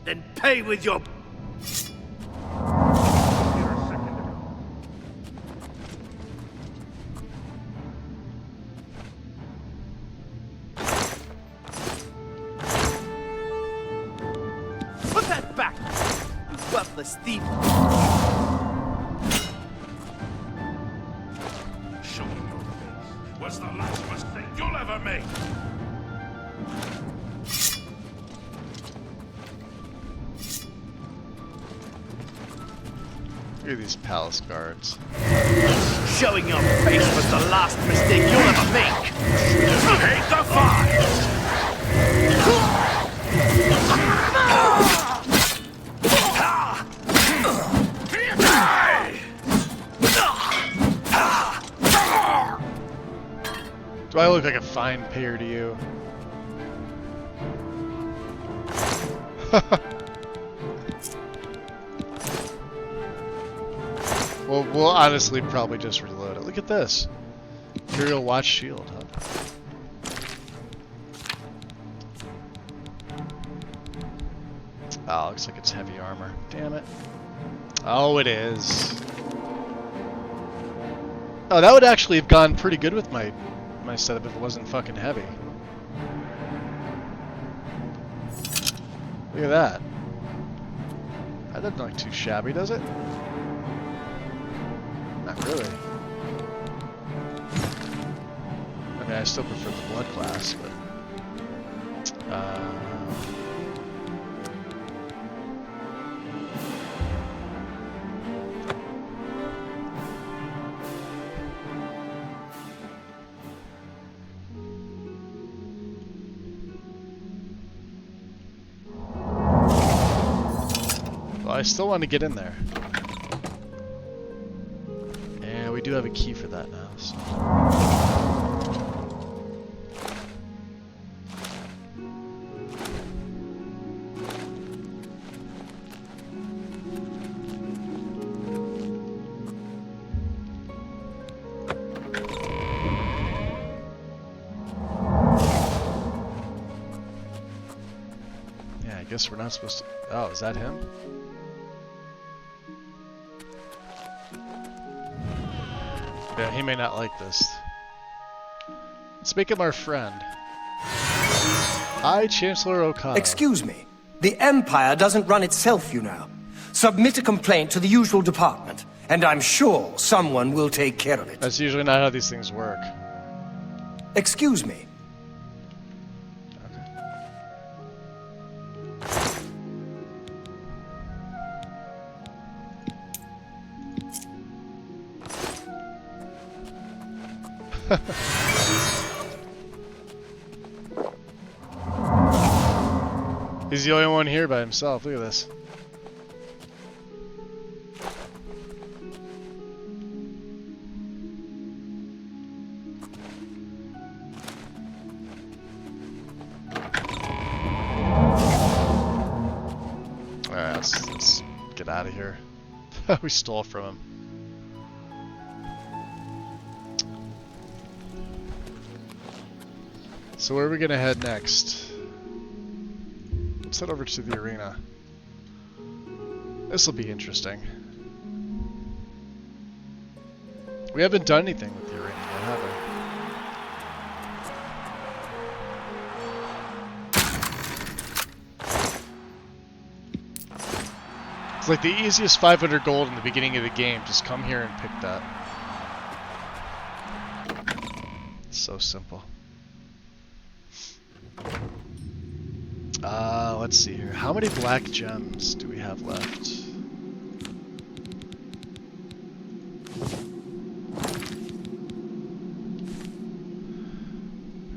Then pay with your... Put that back, you worthless thief! Show me your face. What's the last mistake you'll ever make? Look at these palace guards. Showing your face was the last mistake you'll ever make! Hate the fire! Do I look like a fine payer to you? Well, we'll honestly probably just reload it. Look at this. Imperial Watch Shield, huh? Oh, looks like it's heavy armor. Damn it. Oh, it is. Oh, that would actually have gone pretty good with my setup if it wasn't fucking heavy. Look at that. That doesn't look too shabby, does it? Not really. I mean, I still prefer the blood class, but... I still want to get in there. And we do have a key for that now, so. Yeah, I guess we're not supposed to... Oh, is that him? Yeah, he may not like this. Let's make him our friend. Hi, Chancellor O'Connor. Excuse me. The Empire doesn't run itself, you know. Submit a complaint to the usual department, and I'm sure someone will take care of it. That's usually not how these things work. Excuse me. He's the only one here by himself. Look at this. Alright, let's get out of here. We stole from him. So where are we gonna head next? Let's head over to the arena. This will be interesting. We haven't done anything with the arena yet, have we? It's like the easiest 500 gold in the beginning of the game. Just come here and pick that. It's so simple. Let's see here. How many black gems do we have left?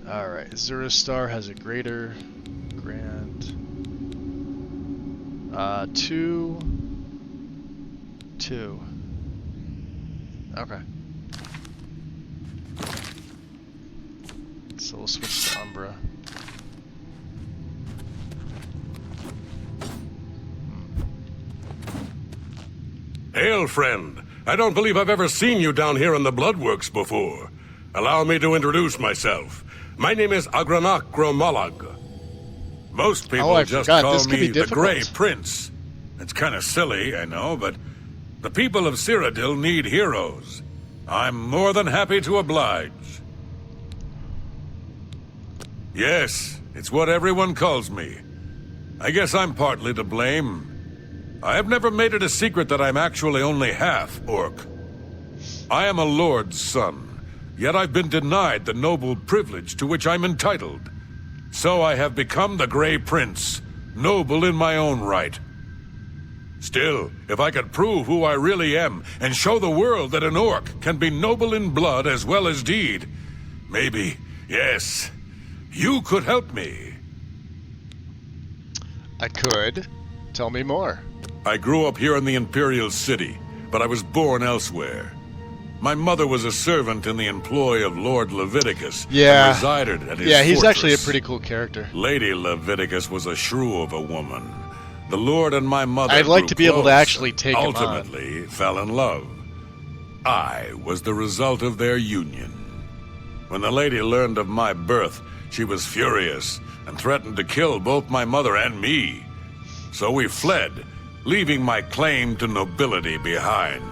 Alright, Zurastar has a greater grand. 2. Okay. So we'll switch to Umbra. Hail, friend. I don't believe I've ever seen you down here in the Bloodworks before. Allow me to introduce myself. My name is Agranak Gromalag. Most people just call me the Grey Prince. It's kind of silly, I know, but the people of Cyrodiil need heroes. I'm more than happy to oblige. Yes, it's what everyone calls me. I guess I'm partly to blame. I have never made it a secret that I'm actually only half orc. I am a lord's son, yet I've been denied the noble privilege to which I'm entitled. So I have become the Grey Prince, noble in my own right. Still, if I could prove who I really am and show the world that an orc can be noble in blood as well as deed, maybe, yes, you could help me. I could. Tell me more. I grew up here in the Imperial City, but I was born elsewhere. My mother was a servant in the employ of Lord Leviticus and resided at his he's fortress. actually a pretty cool character. Lady Leviticus was a shrew of a woman. The Lord and my mother I'd like to be able to actually take him on. Ultimately fell in love. I was the result of their union. When the lady learned of my birth, she was furious and threatened to kill both my mother and me. So we fled, leaving my claim to nobility behind.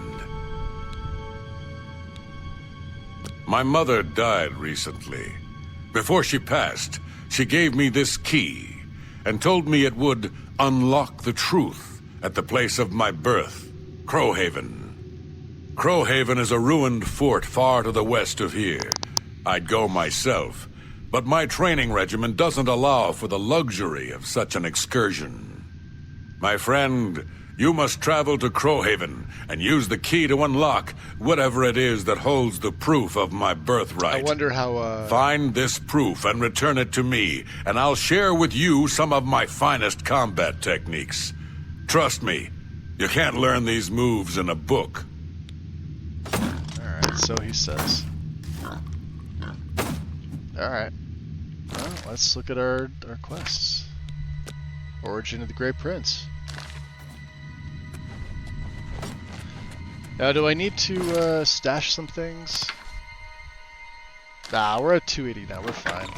My mother died recently. Before she passed, she gave me this key and told me it would unlock the truth at the place of my birth, Crowhaven. Crowhaven is a ruined fort far to the west of here. I'd go myself, but my training regimen doesn't allow for the luxury of such an excursion. My friend, you must travel to Crowhaven and use the key to unlock whatever it is that holds the proof of my birthright. I wonder how, Find this proof and return it to me, and I'll share with you some of my finest combat techniques. Trust me, you can't learn these moves in a book. Alright, so he says. Alright. Well, let's look at our quests. Origin of the Grey Prince. Now, do I need to stash some things? Nah, we're at 280 now, we're fine.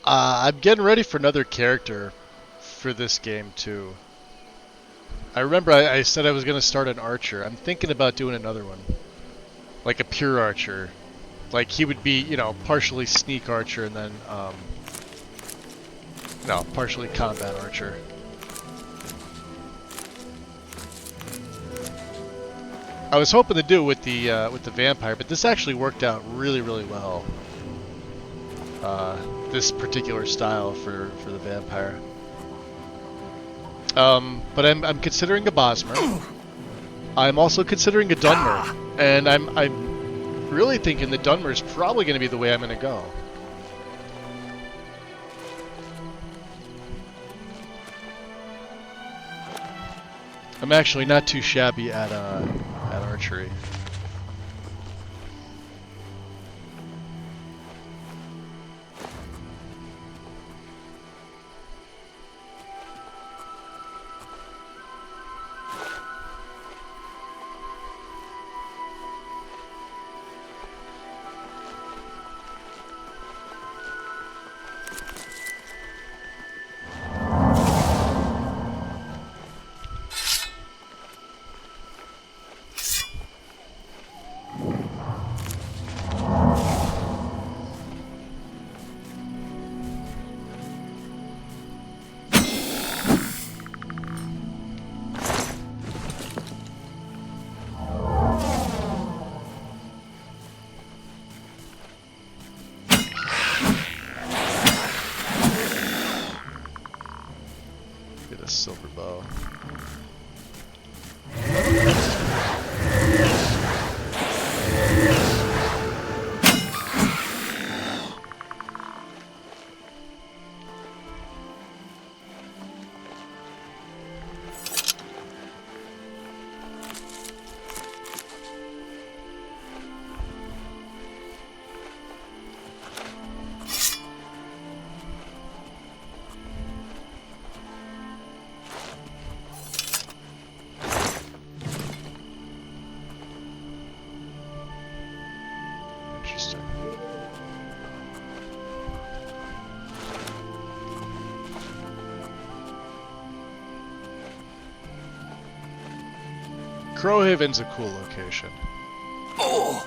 I'm getting ready for another character for this game too. I remember I said I was going to start an archer. I'm thinking about doing another one. Like a pure archer. Like he would be, you know, partially sneak archer and then, no, partially combat archer. I was hoping to do it with the vampire, but this actually worked out really, really well. This particular style for the vampire. But I'm considering a Bosmer. I'm also considering a Dunmer, and I'm really thinking the Dunmer is probably going to be the way I'm going to go. I'm actually not too shabby at archery. Crowhaven's a cool location. Oh!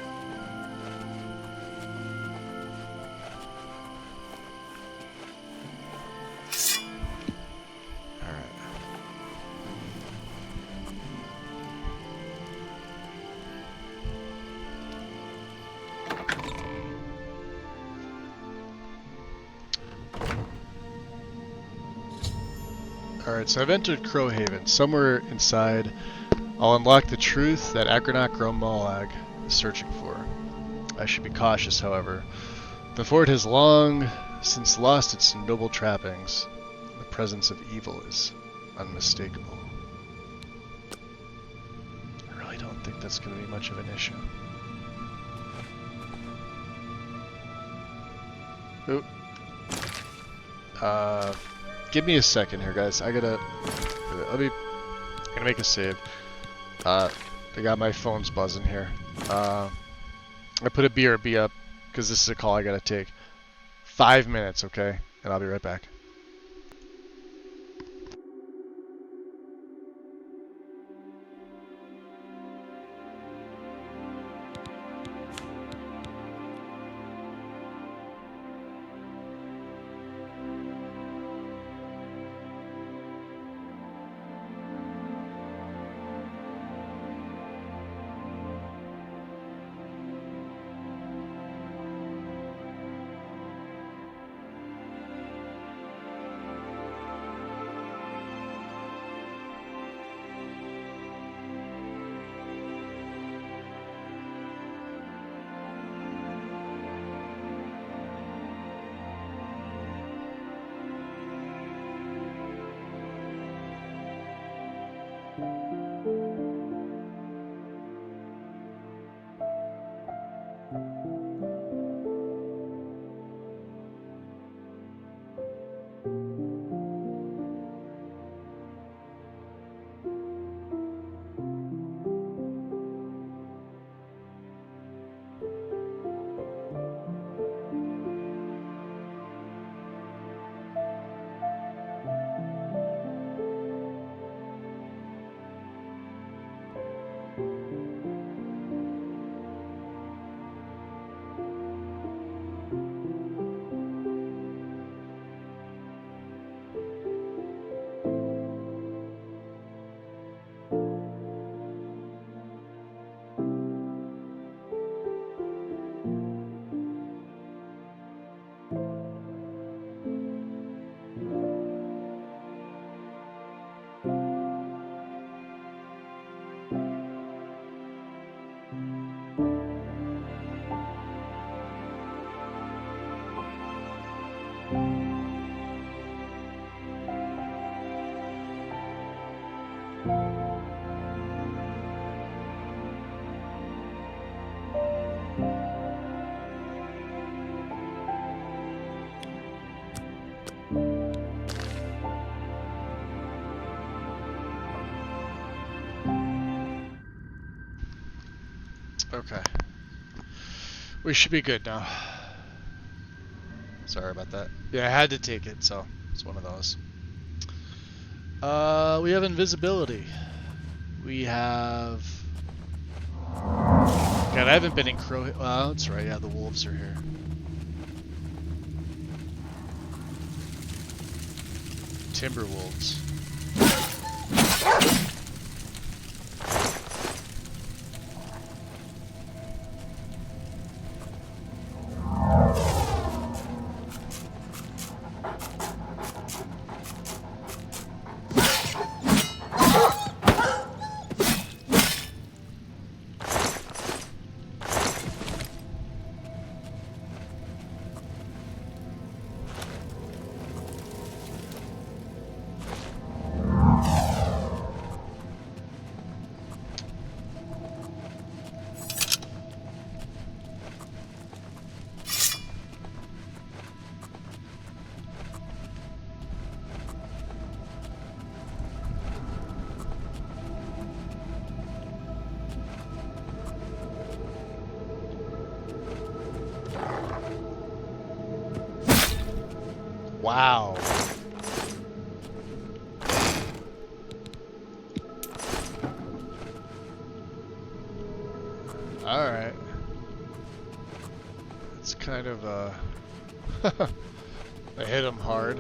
Alright, so I've entered Crowhaven. Somewhere inside, I'll unlock the truth that Agronak Grommalag is searching for. I should be cautious, however. The fort has long since lost its noble trappings. The presence of evil is unmistakable. I really don't think that's going to be much of an issue. Oop. Give me a second here, guys. I'm gonna make a save. I got my phone's buzzing here. I put a BRB up because this is a call I gotta take. 5 minutes, okay? And I'll be right back. Okay. We should be good now. Sorry about that. Yeah, I had to take it, so it's one of those. We have invisibility. We have... God, I haven't been in Crow... Well, that's right, yeah, the wolves are here. Timberwolves. Wow. Alright. It's kind of, I hit him hard.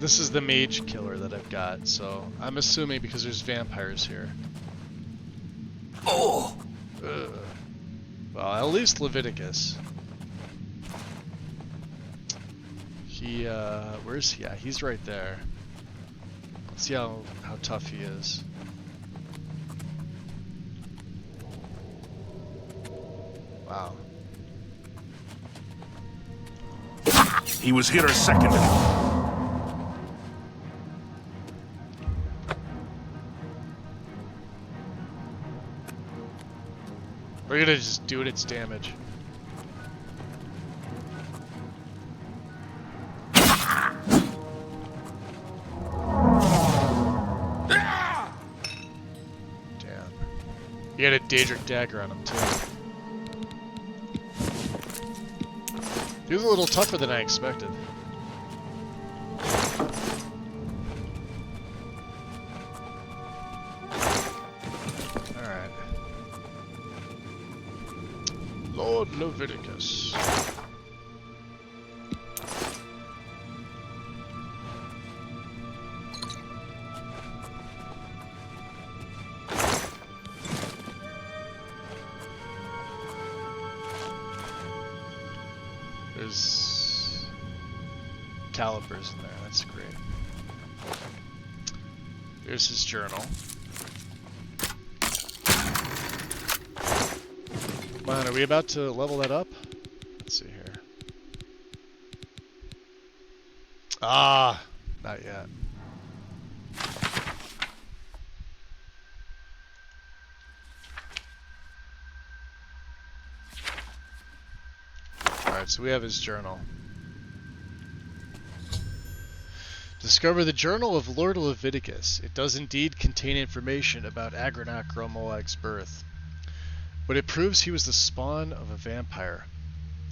This is the mage killer that I've got, so I'm assuming because there's vampires here. Oh! Well, at least Leviticus. He, where is he at? He's right there. Let's see how tough he is. Wow. He was here a second ago. We're gonna just do its damage. Damn. He had a Daedric dagger on him too. He was a little tougher than I expected. Lord Leviticus. There's calipers in there, that's great. There's his journal. Come on, are we about to level that up? Let's see here. Ah, not yet. Alright, so we have his journal. Discover the Journal of Lord Leviticus. It does indeed contain information about Agranach Gromoag's birth. But it proves he was the spawn of a vampire.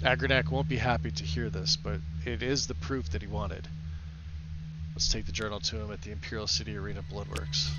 Agranach won't be happy to hear this, but it is the proof that he wanted. Let's take the journal to him at the Imperial City Arena Bloodworks.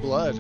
blood.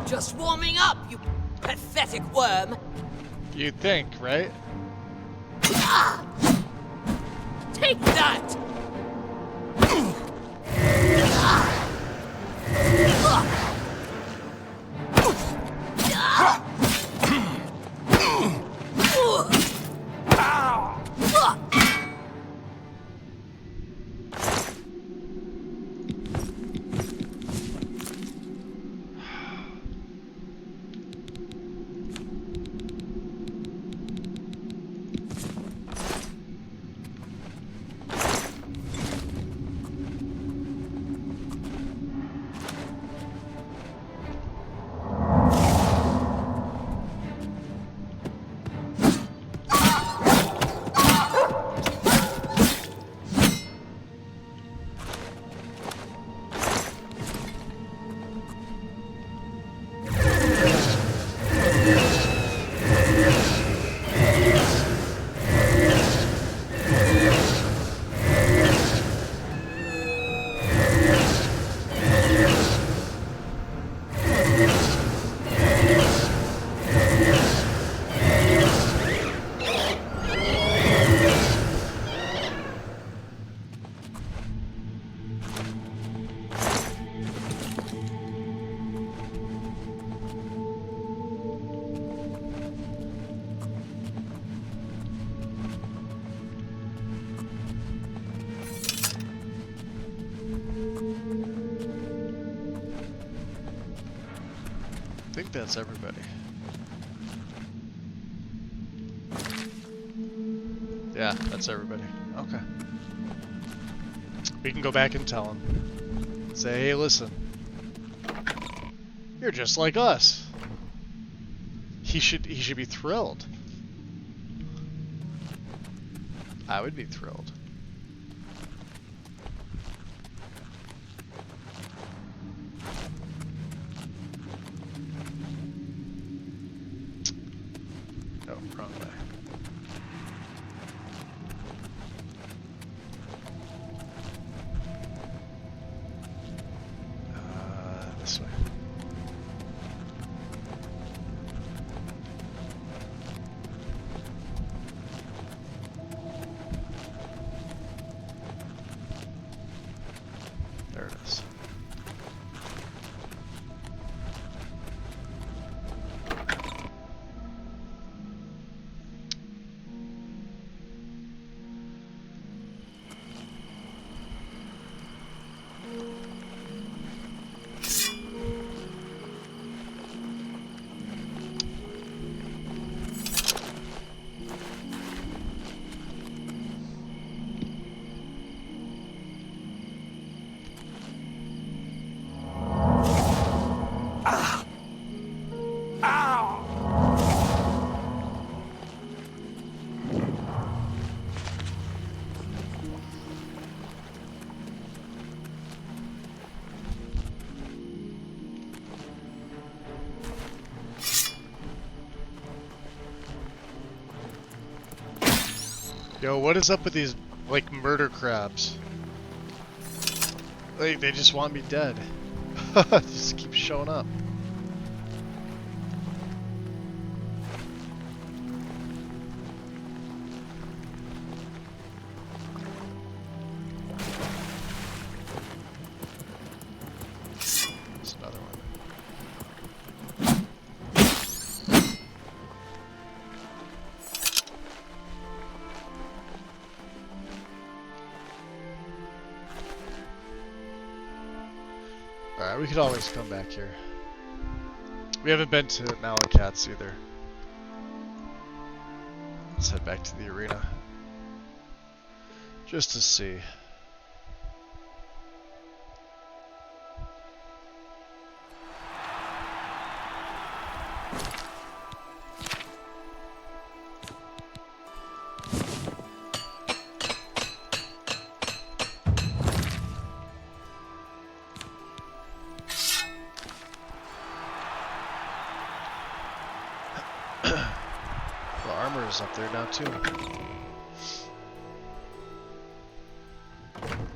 Just warming up, you pathetic worm. You'd think, right? Take that! I think that's everybody. Yeah, that's everybody. Okay. We can go back and tell him. Say, hey, listen. You're just like us. He should be thrilled. I would be thrilled. Oh, wrong way. This way. There it is. Yo, what is up with these, like, murder crabs? Like, they just want me dead. Just keep showing up. There's another one. Alright, we could always come back here. We haven't been to Malakat's either. Let's head back to the arena. Just to see. Up there now too.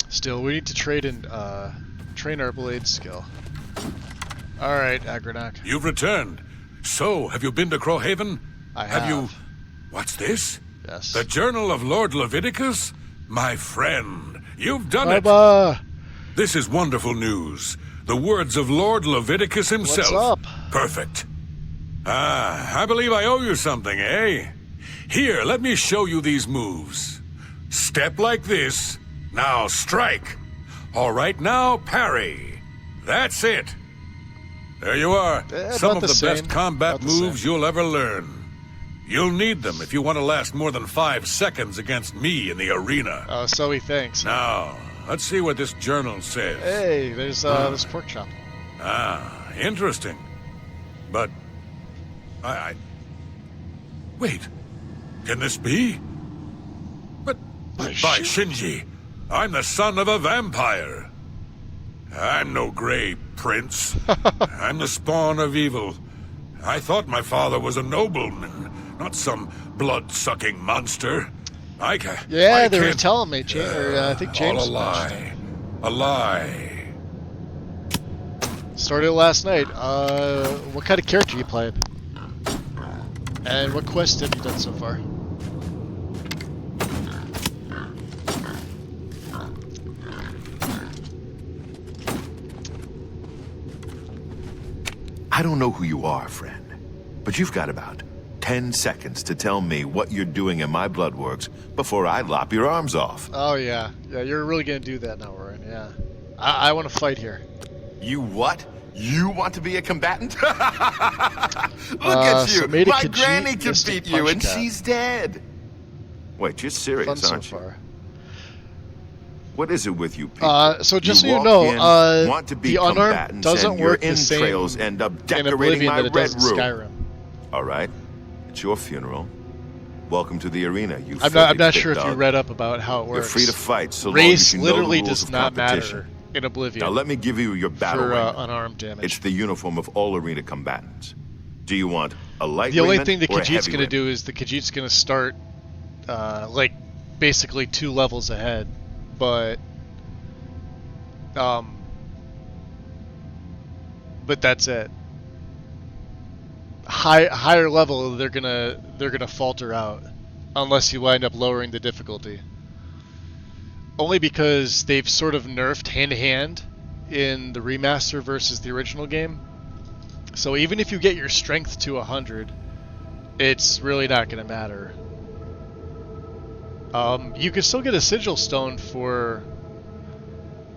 Still, we need to trade and train our blade skill. All right, Agranok. You've returned. So, have you been to Crowhaven? I have. You? What's this? Yes. The Journal of Lord Leviticus? My friend, you've done it. This is wonderful news. The words of Lord Leviticus himself. What's up? Perfect. I believe I owe you something, eh? Here, let me show you these moves. Step like this. Now strike. All right, now parry. That's it. There you are. Some of the best combat moves you'll ever learn. You'll need them if you want to last more than 5 seconds against me in the arena. Oh, so he thinks. Now, let's see what this journal says. Hey, there's this pork chop. Ah, interesting. But wait. Can this be? But by Shinji, I'm the son of a vampire. I'm no Grey Prince. I'm the spawn of evil. I thought my father was a nobleman, not some blood-sucking monster. Yeah, they were telling me, I think James. All a lie. A lie. Started last night. What kind of character you playing? And what quests have you done so far? I don't know who you are, friend, but you've got about 10 seconds to tell me what you're doing in my bloodworks before I lop your arms off. Oh, yeah. Yeah, you're really gonna do that now, Warren. Yeah. I want to fight here. You what? You want to be a combatant? Look at you! My granny can beat you, and she's dead! Wait, you're serious, aren't you? What is it with you people? So just so you know, the unarmed doesn't work the same end up in decorating Oblivion my that it does red in room. Skyrim. All right, it's your funeral. Welcome to the arena. You. I'm not sure if you read up about how it works. You're free to fight, so race long as you know literally the rules does of not competition. matter in Oblivion. Now let me give you your battle for raiment. unarmed damage. It's the uniform of all arena combatants. Do you want a light The only raiment thing the or a Khajiit's heavy going to raiment? do is the Khajiit's going to start like basically 2 levels ahead, but that's it. Higher level, they're gonna falter out unless you wind up lowering the difficulty. Only because they've sort of nerfed hand-to-hand in the remaster versus the original game. So even if you get your strength to 100, it's really not gonna matter. You can still get a sigil stone for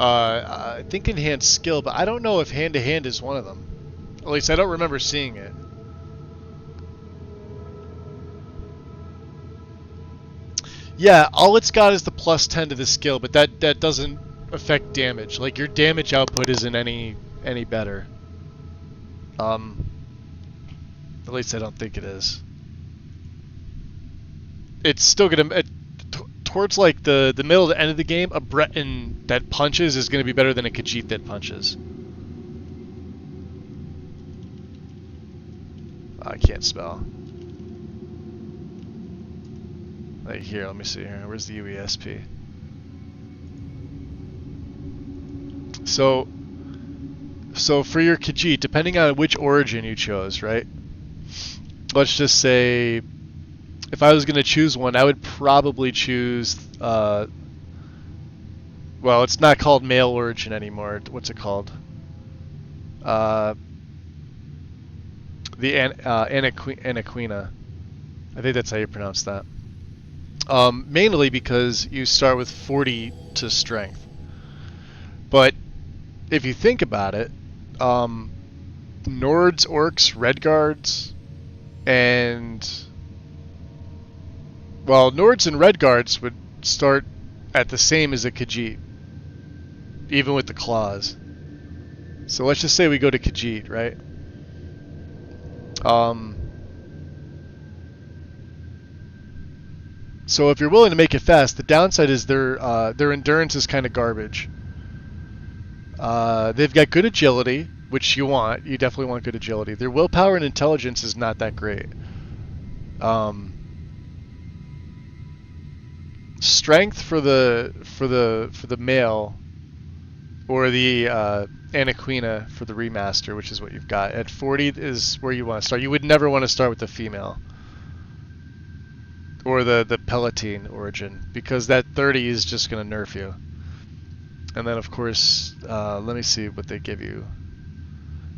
I think enhanced skill, but I don't know if hand-to-hand is one of them. At least I don't remember seeing it. Yeah, all it's got is the plus 10 to the skill, but that doesn't affect damage. Like, your damage output isn't any better. At least I don't think it is. It's still gonna towards like the middle to end of the game, a Breton that punches is gonna be better than a Khajiit that punches. I can't spell. Like here, let me see here. Where's the UESP? So for your Khajiit, depending on which origin you chose, right? Let's just say, if I was going to choose one, I would probably choose, well, it's not called male origin anymore. What's it called? The Anaquina. I think that's how you pronounce that. Mainly because you start with 40 to strength. But if you think about it, Nords, Orcs, Redguards, and... Well, Nords and Redguards would start at the same as a Khajiit, even with the claws. So let's just say we go to Khajiit, right? So if you're willing to make it fast, the downside is their endurance is kind of garbage. They've got good agility, which you want. You definitely want good agility. Their willpower and intelligence is not that great. Strength for the male, or the Anaquina for the remaster, which is what you've got. At 40 is where you want to start. You would never want to start with the female. Or the Palatine origin, because that 30 is just going to nerf you. And then, of course, let me see what they give you.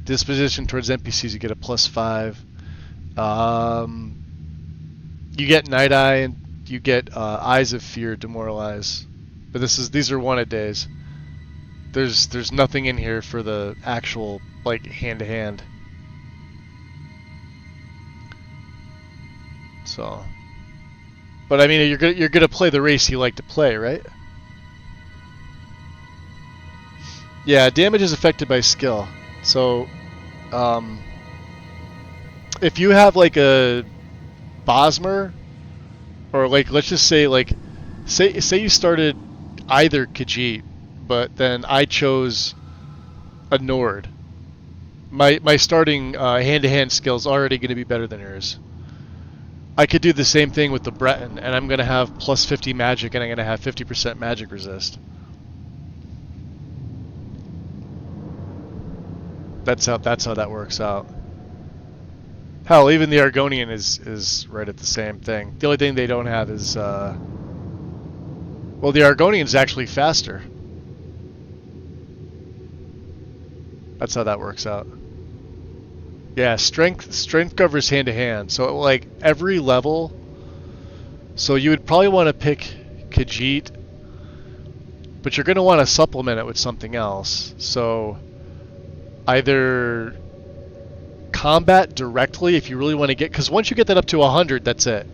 Disposition towards NPCs, you get a +5. You get Night Eye, and you get Eyes of Fear, Demoralize. But these are one-a-days. There's nothing in here for the actual, like, hand-to-hand. So... But I mean, you're gonna play the race you like to play, right? Yeah, damage is affected by skill. So, if you have like a Bosmer, or like let's just say like, say you started either Khajiit, but then I chose a Nord. My starting hand-to-hand skill is already going to be better than yours. I could do the same thing with the Breton, and I'm going to have +50 magic, and I'm going to have 50% magic resist. That's how that works out. Hell, even the Argonian is right at the same thing. The only thing they don't have is, well, the Argonian's actually faster. That's how that works out. Yeah, strength covers hand to hand. So like every level, so you would probably want to pick Khajiit, but you're going to want to supplement it with something else. So either combat directly if you really want to get, because once you get that up to 100, that's it.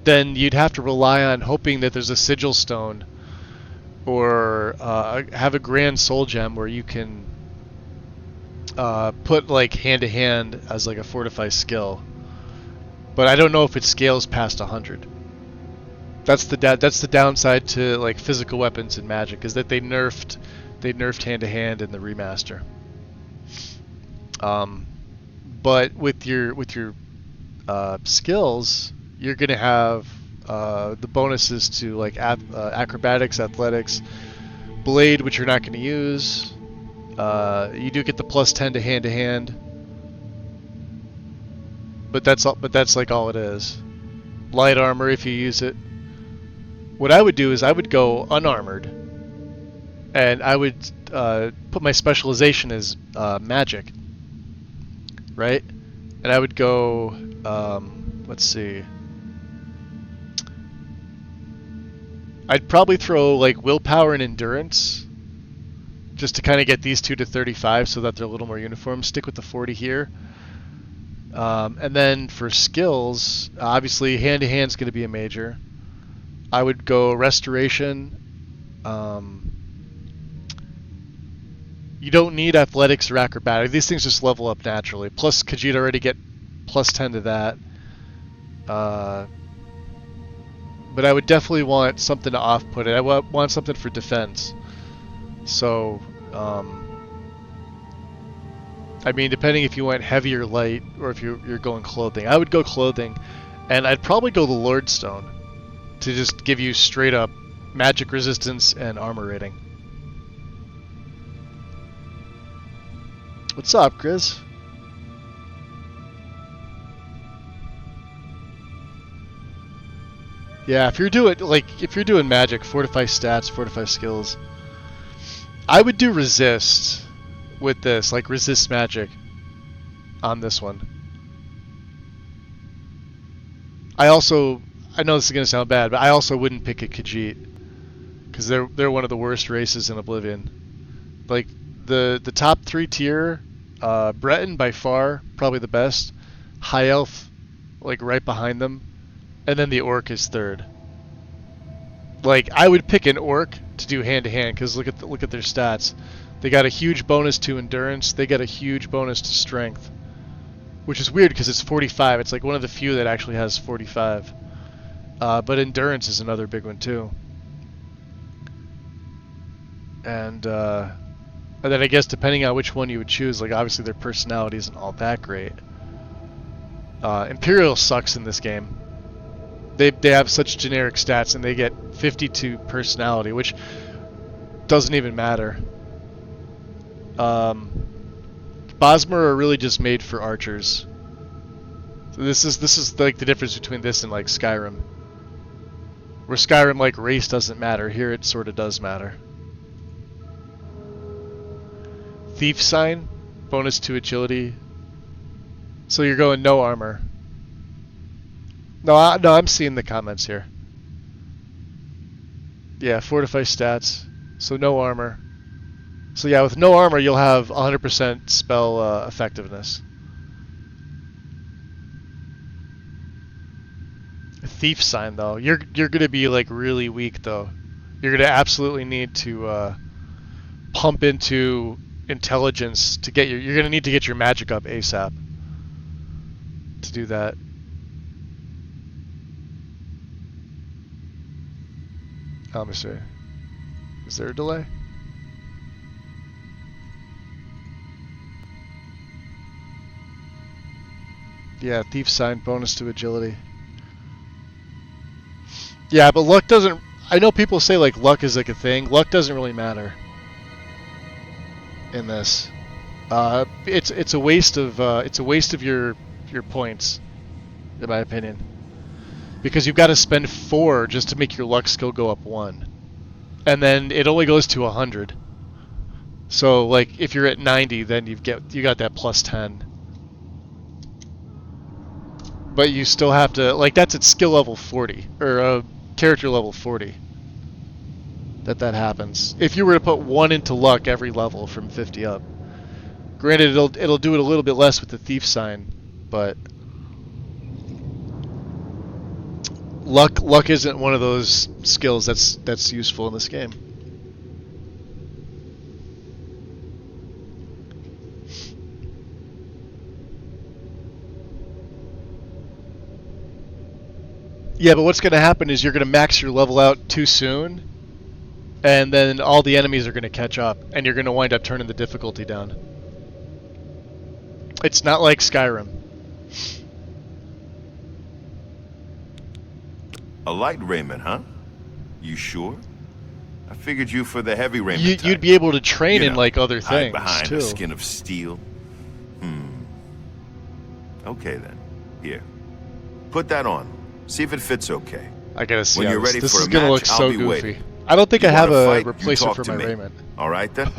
Then you'd have to rely on hoping that there's a sigil stone, or have a grand soul gem where you can put like hand-to-hand as like a fortify skill, but I don't know if it scales past 100. That's the downside to like physical weapons and magic, is that they nerfed hand-to-hand in the remaster. But with your skills, you're gonna have the bonuses to like acrobatics, athletics, blade, which you're not going to use. You do get the +10 to hand, but that's like all it is. Light armor if you use it. What I would do is I would go unarmored, and I would put my specialization as magic, right? And I would go, let's see. I'd probably throw like willpower and endurance, just to kind of get these two to 35 so that they're a little more uniform. Stick with the 40 here. And then for skills, obviously hand-to-hand is going to be a major. I would go restoration. You don't need athletics or acrobatics. These things just level up naturally. Plus, Khajiit already get +10 to that. But I would definitely want something to off-put it. I want something for defense. So, I mean, depending if you went heavy or light, or if you're going clothing. I would go clothing, and I'd probably go the Lordstone to just give you straight up magic resistance and armor rating. What's up, Grizz? Yeah, if you're doing magic, fortify stats, fortify skills, I would do resist with this, like resist magic on this one. I know this is gonna sound bad, but I also wouldn't pick a Khajiit, because they're one of the worst races in Oblivion. Like, the top 3 tier, Breton by far probably the best, High Elf like right behind them, and then the Orc is third. Like I would pick an Orc to do hand to hand because look at their stats. They got a huge bonus to endurance. They got a huge bonus to strength, which is weird because it's 45. It's like one of the few that actually has 45. But endurance is another big one too. And then I guess depending on which one you would choose, like obviously their personality isn't all that great. Imperial sucks in this game. They have such generic stats and they get 52 personality, which doesn't even matter. Bosmer are really just made for archers. So this is like the difference between this and like Skyrim. Where Skyrim like race doesn't matter, here it sort of does matter. Thief sign, bonus to agility. So you're going no armor. No, I'm seeing the comments here. Yeah, fortify stats. So no armor. So yeah, with no armor, you'll have 100% spell effectiveness. Thief sign though, you're gonna be like really weak though. You're gonna absolutely need to pump into intelligence to get you're gonna need to get your magic up ASAP to do that. Let me see. Is there a delay? Yeah, thief sign, bonus to agility. Yeah, but luck doesn't. I know people say like luck is like a thing. Luck doesn't really matter in this. It's a waste of your points, in my opinion, because you've got to spend 4 just to make your luck skill go up 1, and then it only goes to 100. So like if you're at 90, then you got that plus 10. But you still have to, like, that's at skill level 40, or character level 40, that happens. If you were to put 1 into luck every level from 50 up. Granted, it'll do it a little bit less with the thief sign, but luck isn't one of those skills that's useful in this game. Yeah, but what's going to happen is you're going to max your level out too soon, and then all the enemies are going to catch up, and you're going to wind up turning the difficulty down. It's not like Skyrim. A light raiment, huh? You sure? I figured you for the heavy raiment. You'd be able to train in like other hide things behind too. a skin of steel. Okay then. Here. Put that on. See if it fits okay. I gotta see. When you're ready this for is a gonna match, look so I'll be goofy. waiting. I don't think I have a Fight, replacement for my me. raiment. All right then.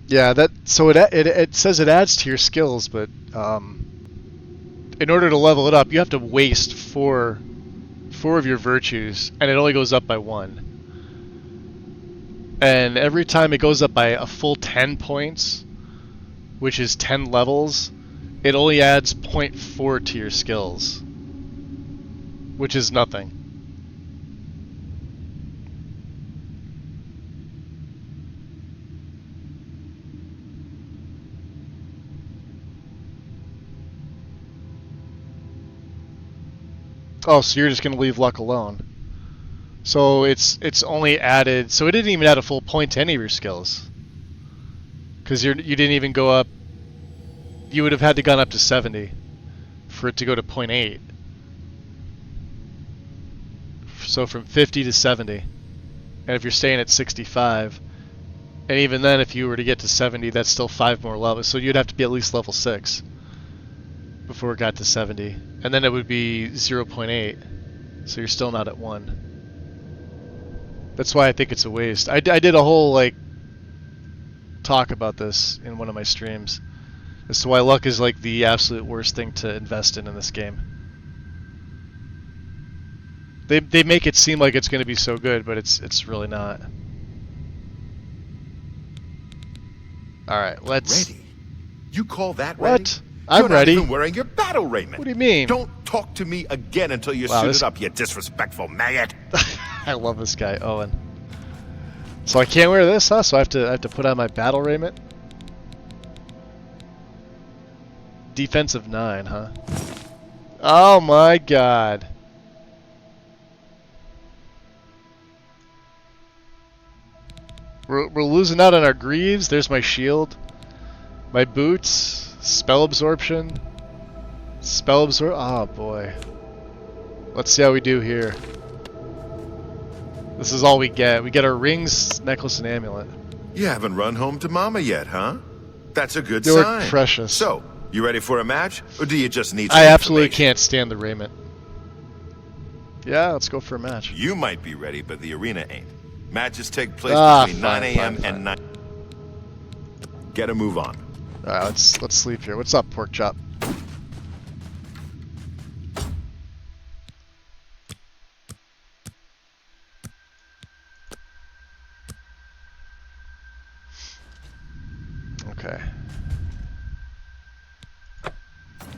Yeah, so it says it adds to your skills, but in order to level it up, you have to waste 4 of your virtues, and it only goes up by 1. And every time it goes up by a full 10 points, which is 10 levels, it only adds 0.4 to your skills, which is nothing. Oh, so you're just going to leave luck alone. So it's only added, so it didn't even add a full point to any of your skills. Because you didn't even go up, you would have had to gone up to 70 for it to go to 0.8. So from 50 to 70. And if you're staying at 65, and even then if you were to get to 70, that's still 5 more levels. So you'd have to be at least level 6 before it got to 70. And then it would be 0.8. So you're still not at 1. That's why I think it's a waste. I did a whole like talk about this in one of my streams as to why luck is like the absolute worst thing to invest in this game. They make it seem like it's going to be so good, but it's really not. All right, let's. Ready? You call that what? ready? I'm ready. You're not even wearing your battle raiment. What do you mean? Don't talk to me again until you're suited up, you disrespectful maggot. I love this guy, Owen. So I can't wear this, huh? So I have to put on my battle raiment. Defensive 9, huh? Oh my god. We're losing out on our greaves. There's my shield. My boots. Spell absorption. Spell absorb. Oh boy. Let's see how we do here. This is all we get. We get our rings, necklace, and amulet. You haven't run home to Mama yet, huh? That's a good You're sign. precious. So, you ready for a match, or do you just need? I absolutely can't stand the raiment. Yeah, let's go for a match. You might be ready, but the arena ain't. Matches take place between 9 a.m. and 9. Get a move on. All right, let's sleep here. What's up, pork chop? Okay.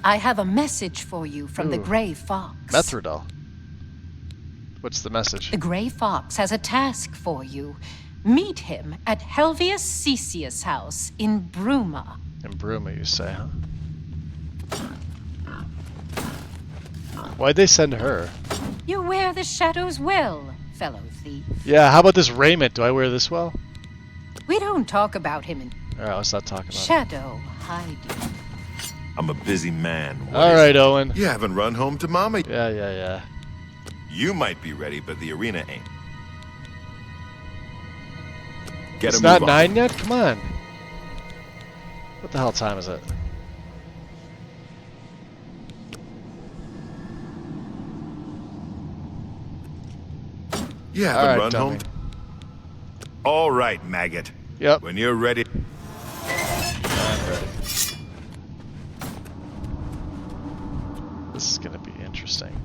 I have a message for you from the Grey Fox. Methridel. What's the message? The Grey Fox has a task for you. Meet him at Helvius Cecius' house in Bruma. In Bruma, you say, huh? Why'd they send her? You wear the shadows well, fellow thief. Yeah, how about this raiment? Do I wear this well? We don't talk about him in Alright, let's not talk about shadow hiding. I'm a busy man. Alright, Owen. You haven't run home to Mama. Yeah. You might be ready, but the arena ain't. Get It's a not move on. 9 yet? Come on. What the hell time is it? You haven't Alright, run dummy. home. All right, maggot. Yep. When you're ready. I'm ready. This is gonna be interesting.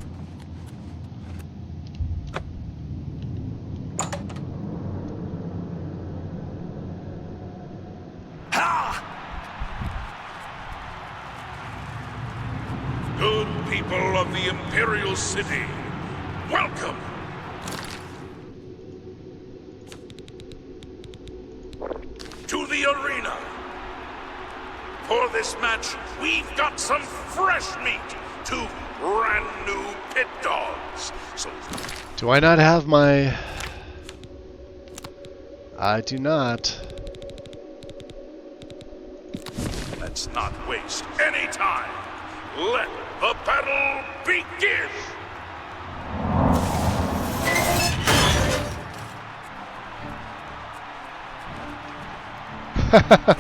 Good people of the Imperial City, welcome! To the arena. For this match, we've got some fresh meat, 2 brand new pit dogs. So, Do I not have my... I do not. let's not waste any time. Let the battle begin!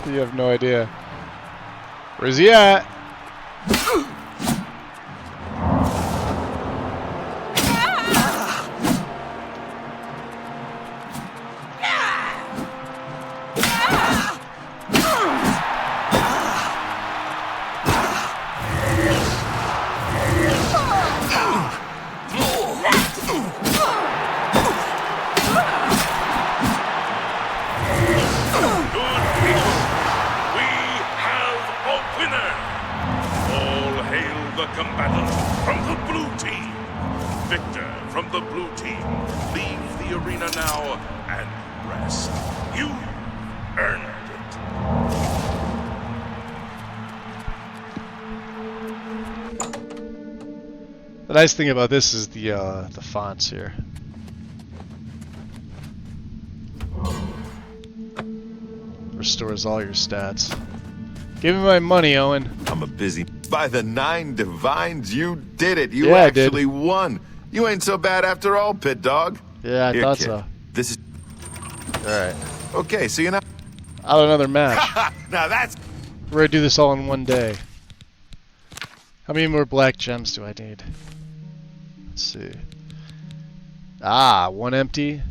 You have no idea. Where's he at? Combatant from the blue team. Victor from the blue team. Leave the arena now and rest. You earned it. The nice thing about this is the fonts here. Restores all your stats. Give me my money, Owen. I'm a busy. By the 9 divines, you did it. You Yeah, actually won. You ain't so bad after all, pit dog. Yeah, I Here, thought kid. so. This is. Alright. Okay, so you're not. Out another match. Now that's. We're gonna do this all in one day. How many more black gems do I need? Let's see. Ah, 1 empty.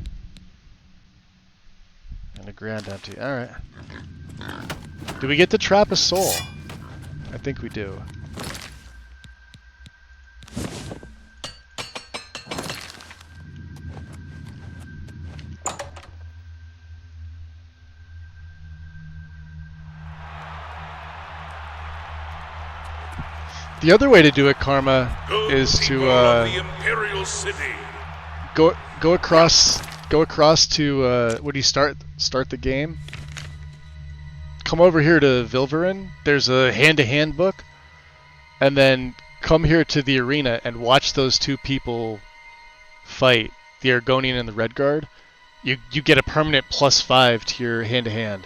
And a grand empty. Alright. Do we get to trap a soul? I think we do. The other way to do it, Karma, is to go across to when you start the game. Come over here to Vilverin. There's a hand-to-hand book, and then come here to the arena and watch those two people fight, the Argonian and the Redguard. You get a permanent +5 to your hand-to-hand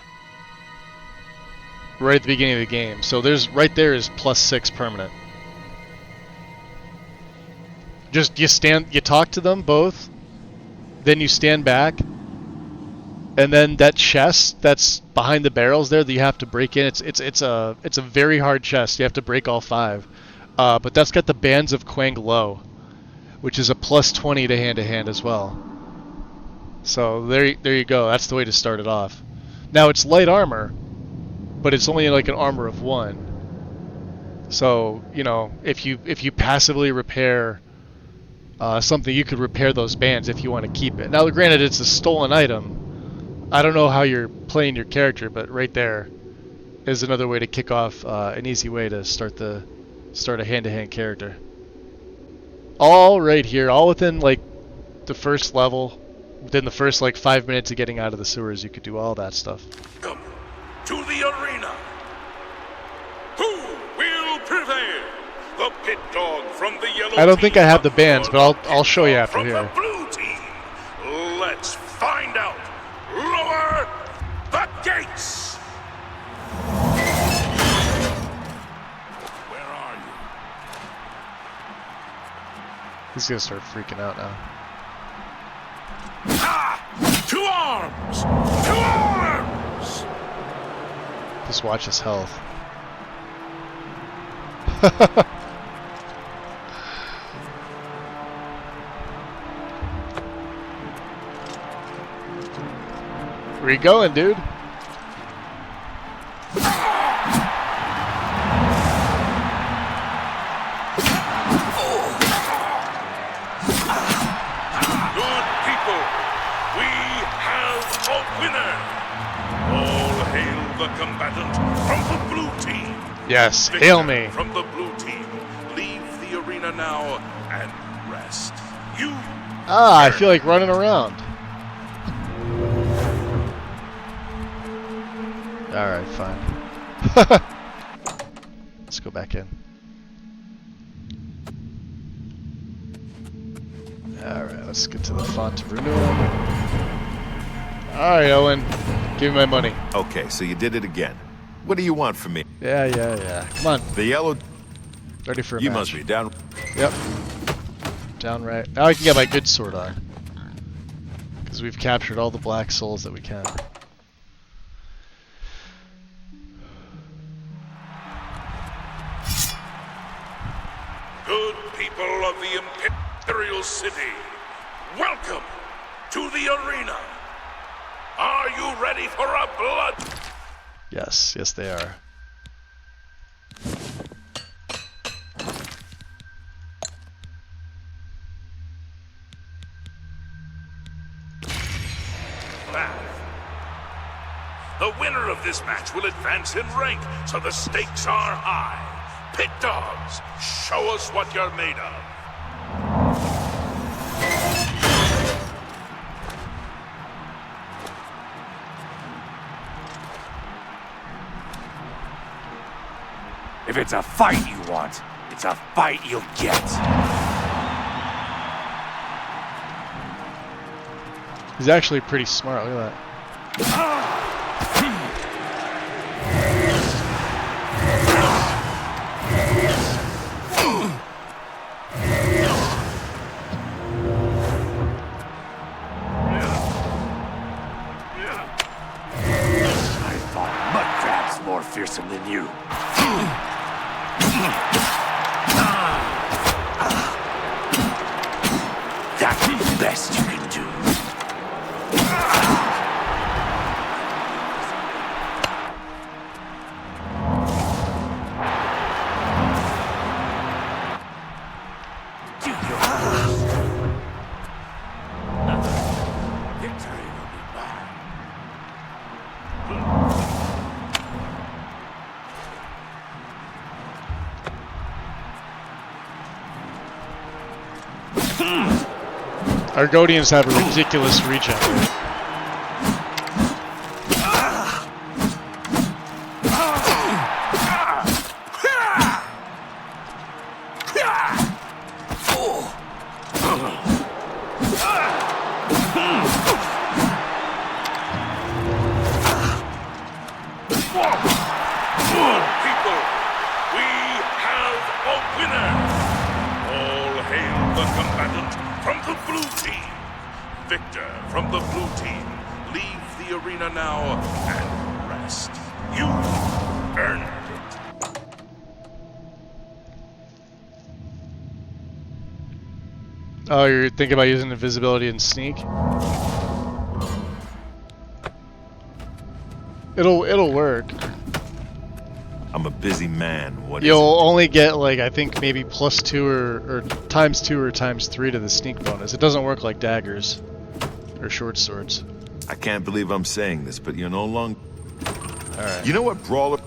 right at the beginning of the game. So there's right there is +6 permanent. Just you talk to them both, then you stand back, and then that chest that's behind the barrels there that you have to break in. It's a very hard chest. You have to break all 5, but that's got the Bands of Quang Lo, which is a +20 to hand as well. So there you go. That's the way to start it off. Now it's light armor, but it's only like an armor of 1. So if you passively repair something, you could repair those bands if you want to keep it. Now, granted, it's a stolen item. I don't know how you're playing your character, but right there is another way to kick off an easy way to start a hand-to-hand character. All right here, all within like the first level, within the first like 5 minutes of getting out of the sewers, you could do all that stuff. Come to the arena. Who will prevail? The pit dog from the yellow I don't think I have the bands, but I'll show you after here. The blue team. Let's find out. Lower the gates. Where are you? He's gonna start freaking out now. To arms! To arms! Just watch his health. Where you going, dude? Good people, we have a winner. All hail the combatant from the blue team. Yes, Victor hail me. From the blue team, leave the arena now and rest. You. I feel like running around. Alright, fine. Let's go back in. Alright, let's get to the font of renewal. Alright, Owen. Give me my money. Okay, so you did it again. What do you want from me? Yeah. Come on. The yellow... Ready for a You match. must be down... Yep. Down right. Now I can get my good sword on. Because we've captured all the black souls that we can. Good people of the Imperial City, welcome to the arena. Are you ready for a blood? Yes, they are. The winner of this match will advance in rank, so the stakes are high. Pit dogs, show us what you're made of. If it's a fight you want, it's a fight you'll get. He's actually pretty smart, look at that. Fearsome than you. That's the best you can do. Do your best. Victory will be mine. Argonians have a ridiculous regen rate. Oh, you're thinking about using invisibility and sneak? It'll work. I'm a busy man. You'll only get, like, I think maybe +2 or ×2 or ×3 to the sneak bonus. It doesn't work like daggers or short swords. I can't believe I'm saying this, but you're no longer... Alright. You know what, Brawler?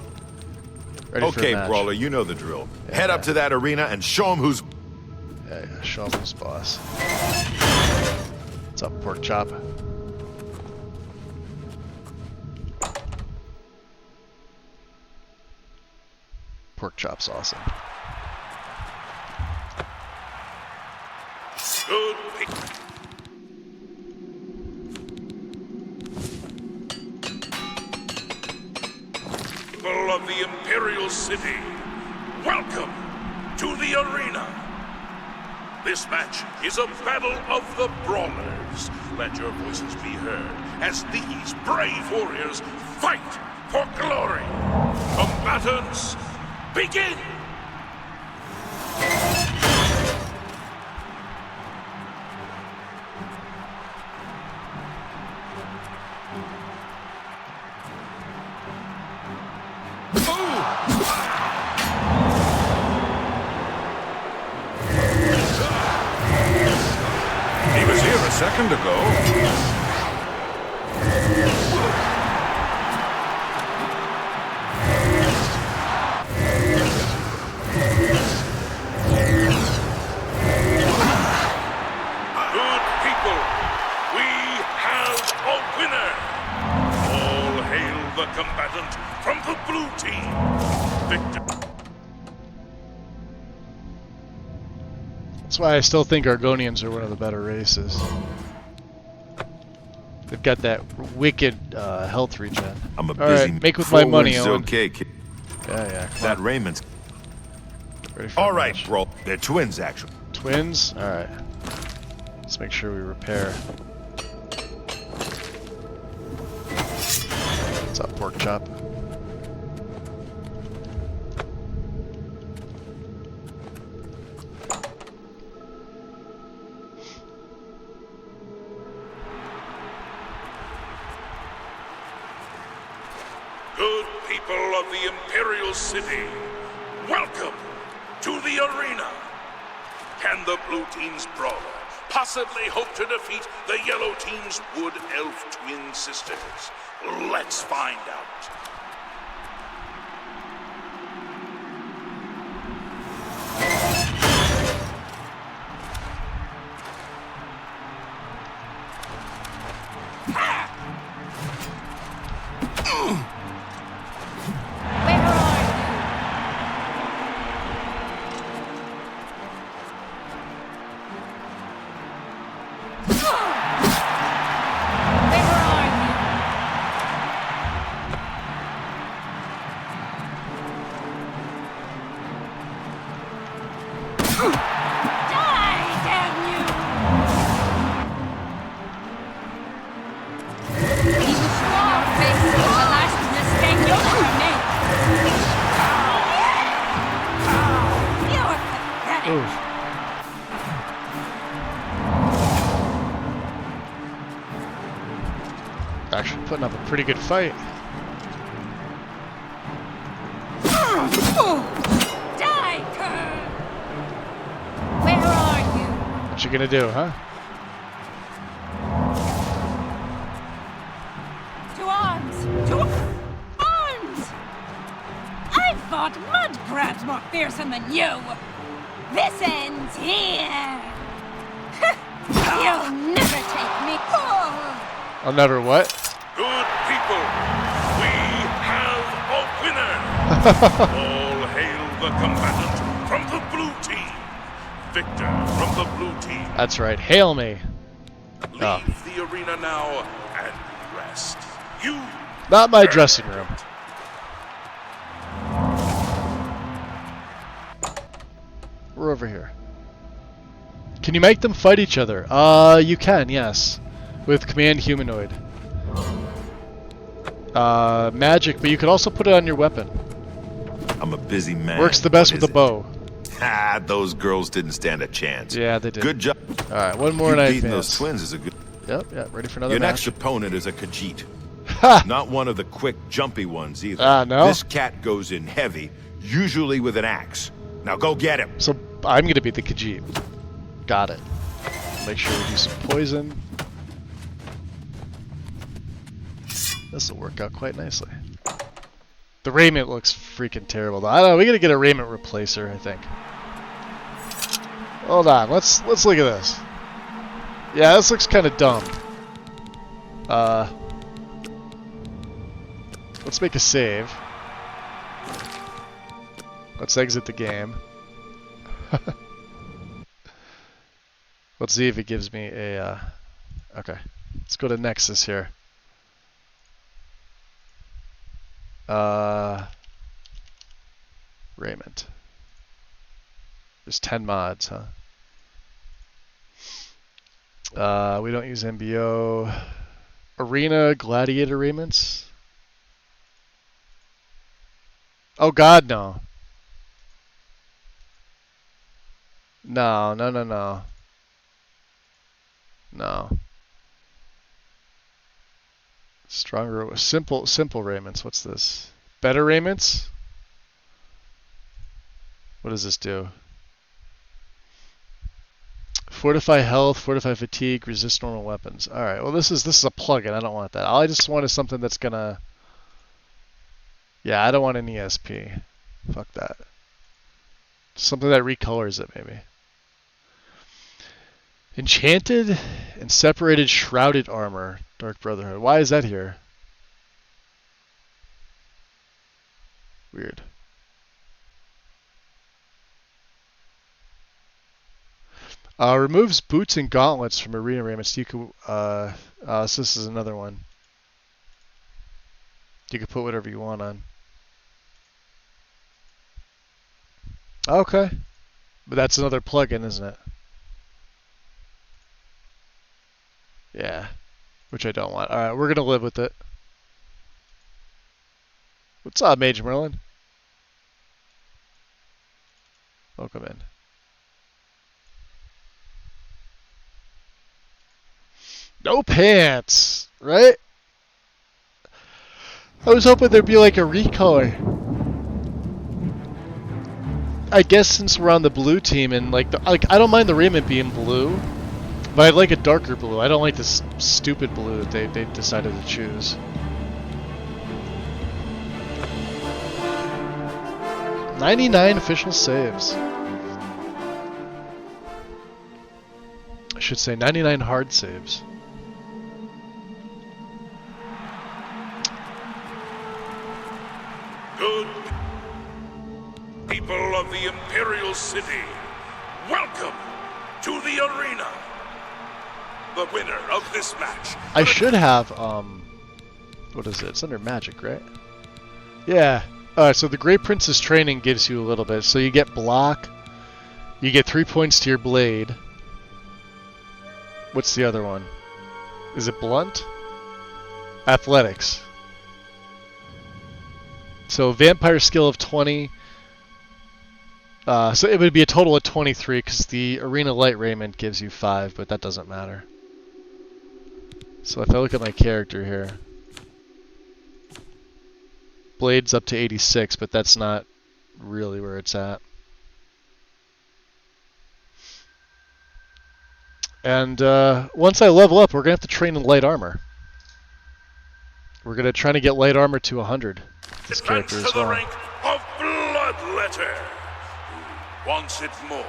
Ready for a Okay, match. Brawler, you know the drill. Yeah, Head up to that arena and show him who's... Yeah, show him who's boss. What's up, pork chop? Pork chop's awesome. Good pick. People of the Imperial City, welcome to the arena. This match is a battle of the brawlers. Let your voices be heard as these brave warriors fight for glory. Combatants, begin! He was here a second ago. Combatant from the blue team. Victor. That's why I still think Argonians are one of the better races. They've got that wicked health regen. I'm a busy. Alright, make with my money, Owen. Okay, kid. Yeah. That Raymond's. All right, bro. They're twins, actually. Twins? Alright. Let's make sure we repair. What's up, pork chop? Good people of the Imperial City, welcome to the arena. Can the blue team's brawler possibly hope to defeat the yellow team's wood elf twin sisters? Let's find out. Actually putting up a pretty good fight. Die, Cur! Where are you? What you gonna do, huh? To arms! To arms! I fought mudcrabs more fearsome than you! This ends here! You'll never take me. I'll never what? Good people, we have a winner! All hail the combatant from the blue team. Victor from the blue team. That's right. Hail me. Leave the arena now and rest. You. Not my dressing room. We're over here. Can you make them fight each other? You can, yes. With command humanoid. Magic, but you could also put it on your weapon. I'm a busy man. Works the best with the bow. Ah, those girls didn't stand a chance. Yeah, they did. Good job. Alright, one more and I beating those twins is a good... Yep, ready for another Your match. next opponent is a Khajiit. Not one of the quick, jumpy ones either. No? This cat goes in heavy, usually with an axe. Now go get him. So I'm gonna be the Khajiit. Got it. Make sure we do some poison. This will work out quite nicely. The raiment looks freaking terrible though. I don't know, we gotta get a raiment replacer, I think. Hold on, let's look at this. Yeah, this looks kinda dumb. Let's make a save. Let's exit the game. Let's see if it gives me a... Okay, let's go to Nexus here. Raiment. There's 10 mods, huh? We don't use MBO. Arena Gladiator raiments? Oh god, no. No. No. Stronger, simple raiments. What's this? Better raiments? What does this do? Fortify health, fortify fatigue, resist normal weapons. Alright, well this is a plugin. I don't want that. All I just want is something that's gonna... Yeah, I don't want an ESP. Fuck that. Something that recolors it, maybe. Enchanted and separated shrouded armor. Dark Brotherhood. Why is that here? Weird. Removes boots and gauntlets from arena raiments. You could, so this is another one. You could put whatever you want on. Okay. But that's another plugin, isn't it? Yeah. Which I don't want. Alright, we're gonna live with it. What's up, Mage Merlin? Welcome in. No pants, right? I was hoping there'd be like a recolor. I guess since we're on the blue team and like I don't mind the raiment being blue, but I'd like a darker blue. I don't like this stupid blue that they decided to choose. $99 official saves. I should say 99 hard saves. Good people of the Imperial City, welcome to the arena. The winner of this match. I should have, what is it? It's under magic, right? Yeah. Alright, so the Great Prince's training gives you a little bit. So you get block, you get 3 points to your blade. What's the other one? Is it blunt? Athletics. So vampire skill of 20. So it would be a total of 23 because the Arena Light Raiment gives you 5, but that doesn't matter. So if I look at my character here, Blade's up to 86, but that's not really where it's at. And once I level up, we're going to have to train in light armor. We're going to try to get light armor to 100. This character as well. The rank of Bloodletter. Who wants it more?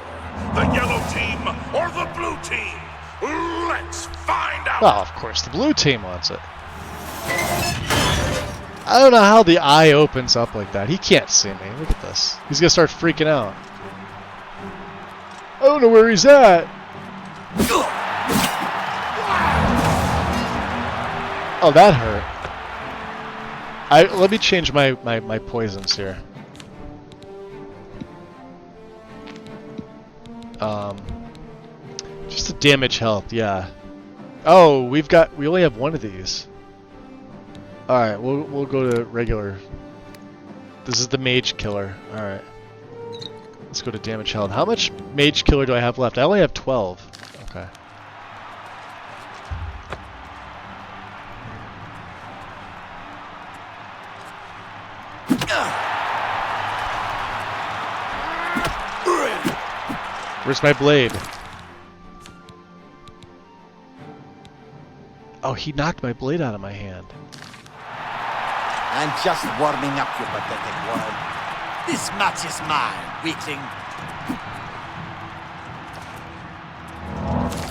The yellow team or the blue team? Let's find out. Well, of course, the blue team wants it. I don't know how the eye opens up like that. He can't see me. Look at this. He's gonna start freaking out. I don't know where he's at. Oh, that hurt. Let me change my poisons here. Just to damage health, yeah. Oh, we only have one of these. All right, we'll go to regular. This is the mage killer. All right. Let's go to damage health. How much mage killer do I have left? I only have 12. Okay. Where's my blade? Oh, he knocked my blade out of my hand. I'm just warming up, you pathetic worm. This match is mine, weakling.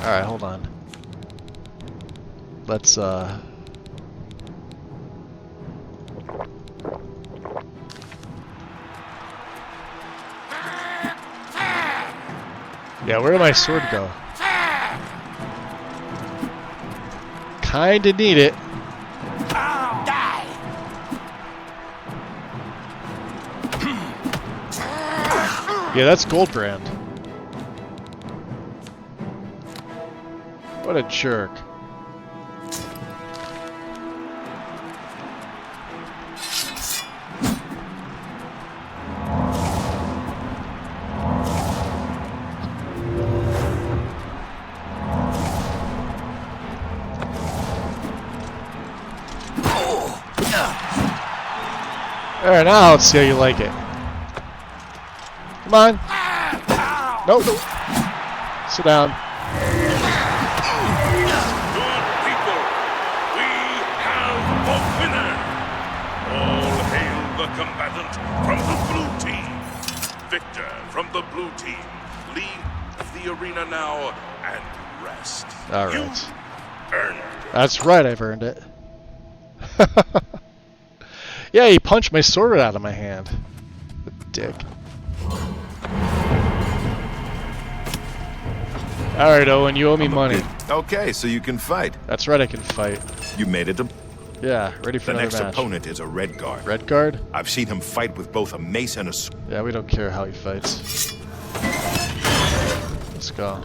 Alright, hold on. Let's, yeah, where did my sword go? Kinda need it. Yeah, that's Goldbrand. What a jerk. Alright, now let's see how you like it. Come on. Nope. Sit down. Good people, we have a winner. All hail the combatant from the blue team. Victor from the blue team. Leave the arena now and rest. Alright. You earned it. That's right, I've earned it. Yeah, he punched my sword out of my hand. The dick. Alright, Owen, you owe me money. Okay, so you can fight. That's right, I can fight. You made it. Yeah, ready for another match. The next opponent is a red guard. Red guard? I've seen him fight with both a mace and a sword. Yeah, we don't care how he fights. Let's go.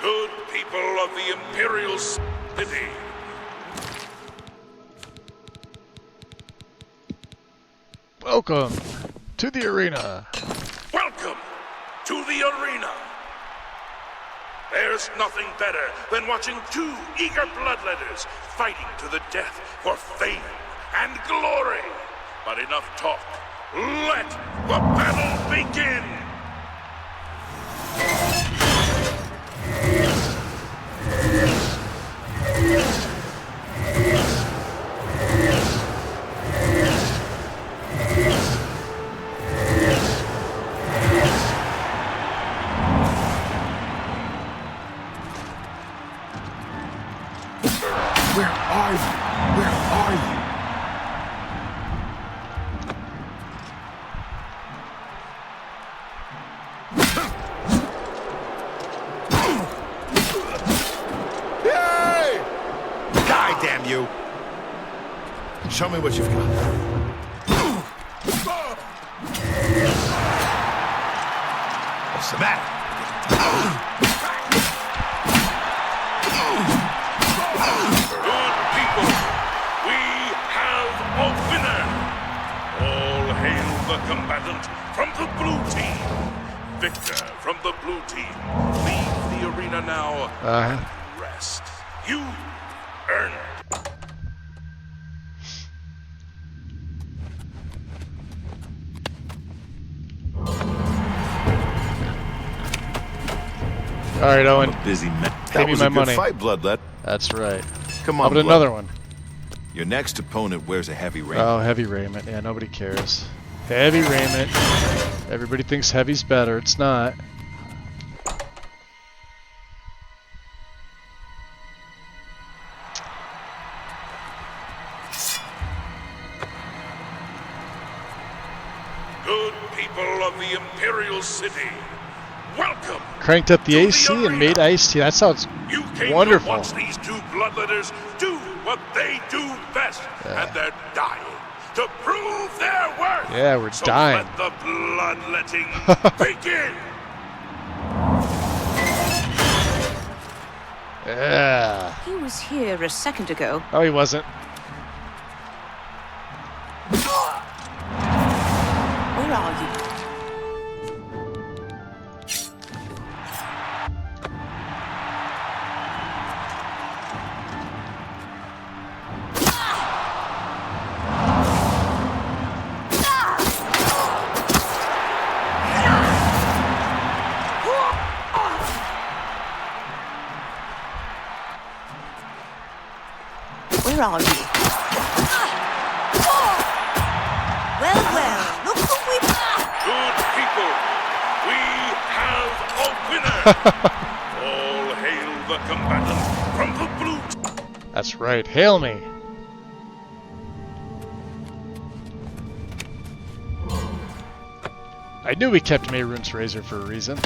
Good people of the Imperial City. Welcome to the arena. Welcome to the arena. There's nothing better than watching two eager bloodletters fighting to the death for fame and glory. But enough talk. Let the battle begin. Where are you? Where are you? Hey! Die, damn you! Show me what you've got. What's the matter? Good people, we have a winner. All hail the combatant from the blue team. Victor from the blue team. Leave the arena now and rest. You earned it. All right, Owen. I'm a busy man. Pay me my money. Fight, Bloodlet. That's right. Come How on, about another one? Your next opponent wears a heavy raiment. Oh, heavy raiment. Yeah, nobody cares. Heavy raiment. Everybody thinks heavy's better. It's not. Good people of the Imperial City, welcome. Cranked up the AC and made iced tea. That sounds wonderful. To watch these two bloodletters do what they do best, and they're dying to prove their worth. Yeah, we're dying. Let the bloodletting begin. Yeah. He was here a second ago. Oh, he wasn't. Where are you? Where are you? Well, well, look who we... Good people, we have a winner. All hail the combatant from the blue. That's right. Hail me. I knew we kept Mehrunes Razor for a reason.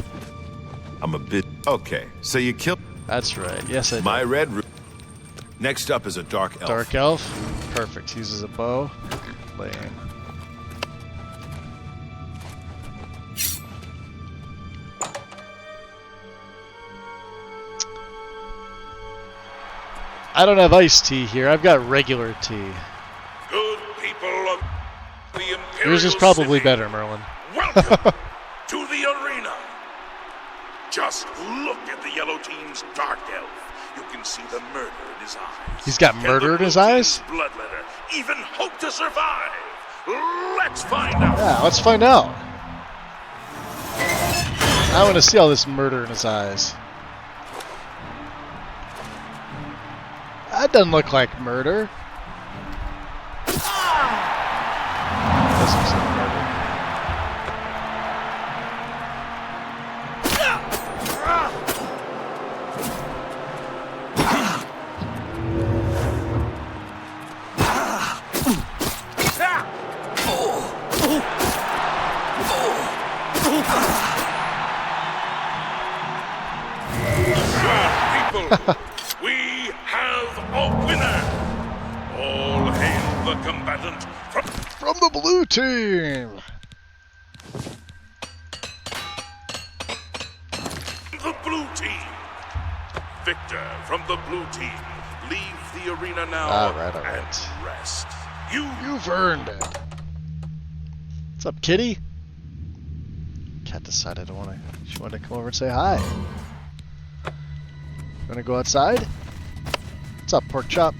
I'm a bit... Okay, so you killed... That's right. Yes, I did. My red... Next up is a dark elf. Dark elf. Perfect. He uses a bow. Lame. I don't have iced tea here. I've got regular tea. Good people of the Imperial Yours is probably City, better, Merlin. welcome to the arena. Just look at the yellow team's dark elf. You can see the murder in his eyes. He's got murder in his eyes? Bloodletter even hope to survive. Let's find out. Yeah, let's find out. I want to see all this murder in his eyes. That doesn't look like murder. Doesn't look like murder. We have a winner. All hail the combatant from the blue team. The blue team. Victor from the blue team. Leave the arena now all right. and rest. You've earned it. What's up, kitty? Cat decided she wanted to come over and say hi. Wanna go outside? What's up, pork chop?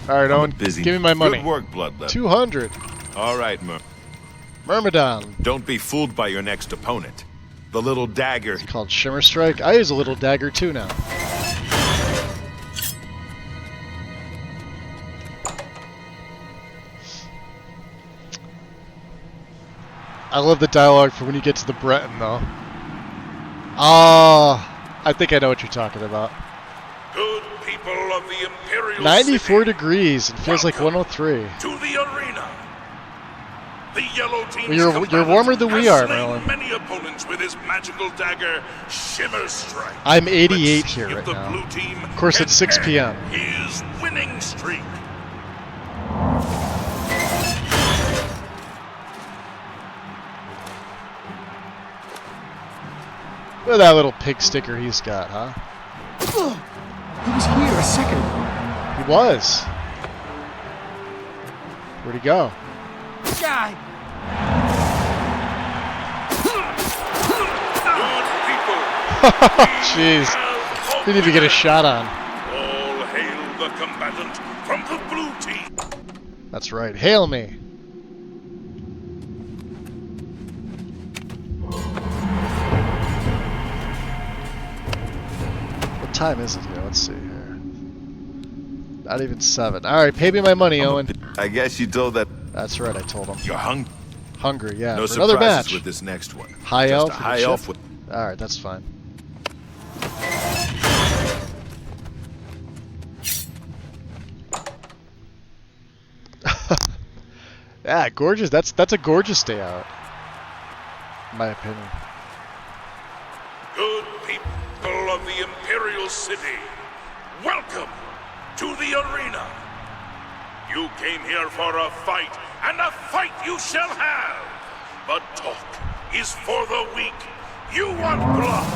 Alright, Owen, give me my money. Good work, Bloodlet. 200. Alright, Myrmidon. Don't be fooled by your next opponent. The little dagger. It's called Shimmer Strike. I use a little dagger too now. I love the dialogue for when you get to the Breton, though. I think I know what you're talking about. Good people of the Imperial 94 City, degrees. It feels like 103. to the arena. The yellow team's You're warmer than we are, slain Merlin. many opponents with his magical dagger, Shimmer Strike. I'm 88 here If right the now. blue team Of course, it's 6 p.m. His winning streak. Look at that little pig sticker he's got, huh? He was here a second ago. He was. Where'd he go? Guy. Jeez. We need to get a shot on. All hail the combatant from the blue team. That's right. Hail me. What time is it here? Let's see here. Not even 7. Alright, pay me my money, Owen. I guess you told that. That's right, I told him. You're hungry. Hungry, yeah. No for another surprises match. with this next one. High Just elf. a high elf with. Alright, that's fine. Yeah, gorgeous. That's a gorgeous day out. In my opinion. Good people of the Imperial City, welcome to the arena. You came here for a fight, and a fight you shall have. But talk is for the weak. You want blood?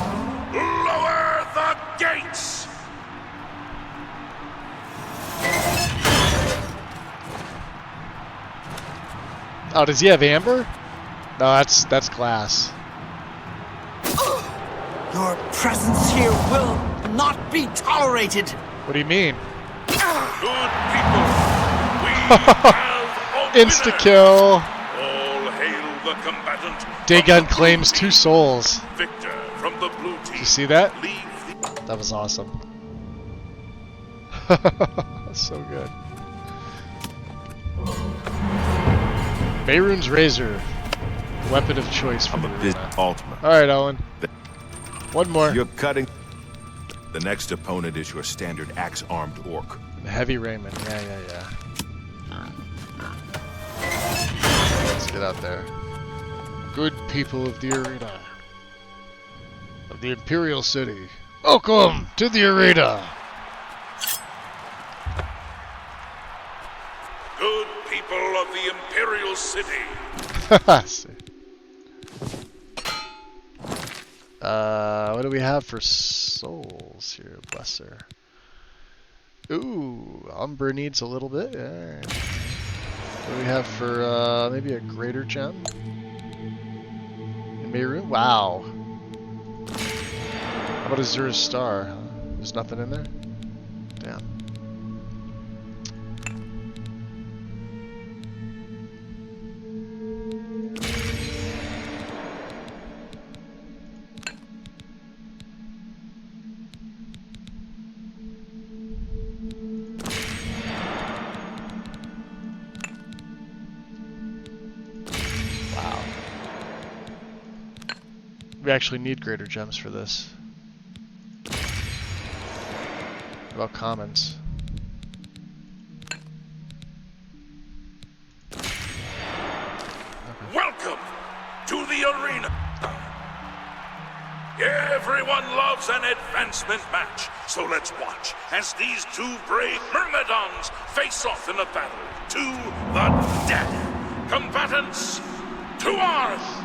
Lower the gates! Oh, does he have amber? No, that's glass. Your presence here will not be tolerated. What do you mean? Good people, we have a Insta kill. All hail the combatant. Dagon claims 2 souls. Victor from the blue team. Did you see that? That was awesome. So good. Mehrunes Razor, weapon of choice for I'm a bit ultimate. All right, Owen. One more. You're cutting. The next opponent is your standard axe-armed orc. Heavy Raymond. Yeah. Let's get out there. Good people of the arena. Of the Imperial City. Welcome to the arena. Good people of the Imperial City. What do we have for souls here? Bless her. Ooh, Umbra needs a little bit. Alright. What do we have for maybe a greater gem? In Mehrunes? Wow. How about Azura's Star? There's nothing in there? Damn. We actually need greater gems for this. What about commons? Welcome to the arena. Everyone loves an advancement match, so let's watch as these 2 brave Myrmidons face off in a battle to the death. Combatants, to arms!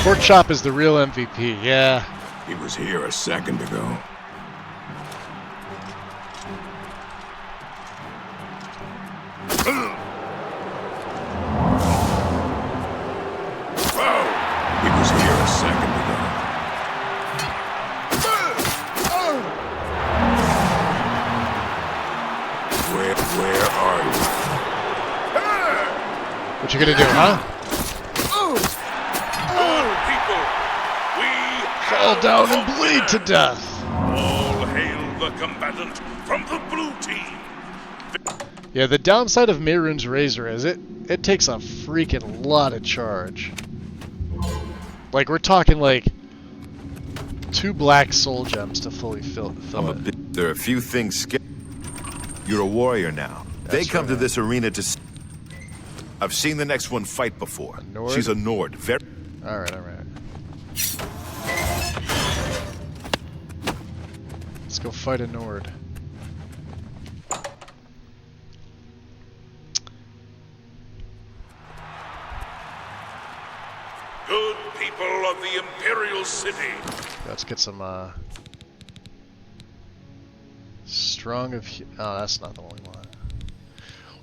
Pork Chop is the real MVP, yeah. He was here a second ago. He was here a second ago. Where are you? What you gonna do, huh? Fall down and bleed to death. All hail the combatant from the blue team. Yeah, the downside of Mehrunes Razor is it takes a freaking lot of charge. Like, we're talking like 2 black soul gems to fully fill it. There are a few things. You're a warrior now. They come to this arena to. I've seen the next one fight before. She's a Nord. Very. All right. Let's go fight a Nord. Good people of the Imperial City. Let's get some strong of. Oh, that's not the one we want.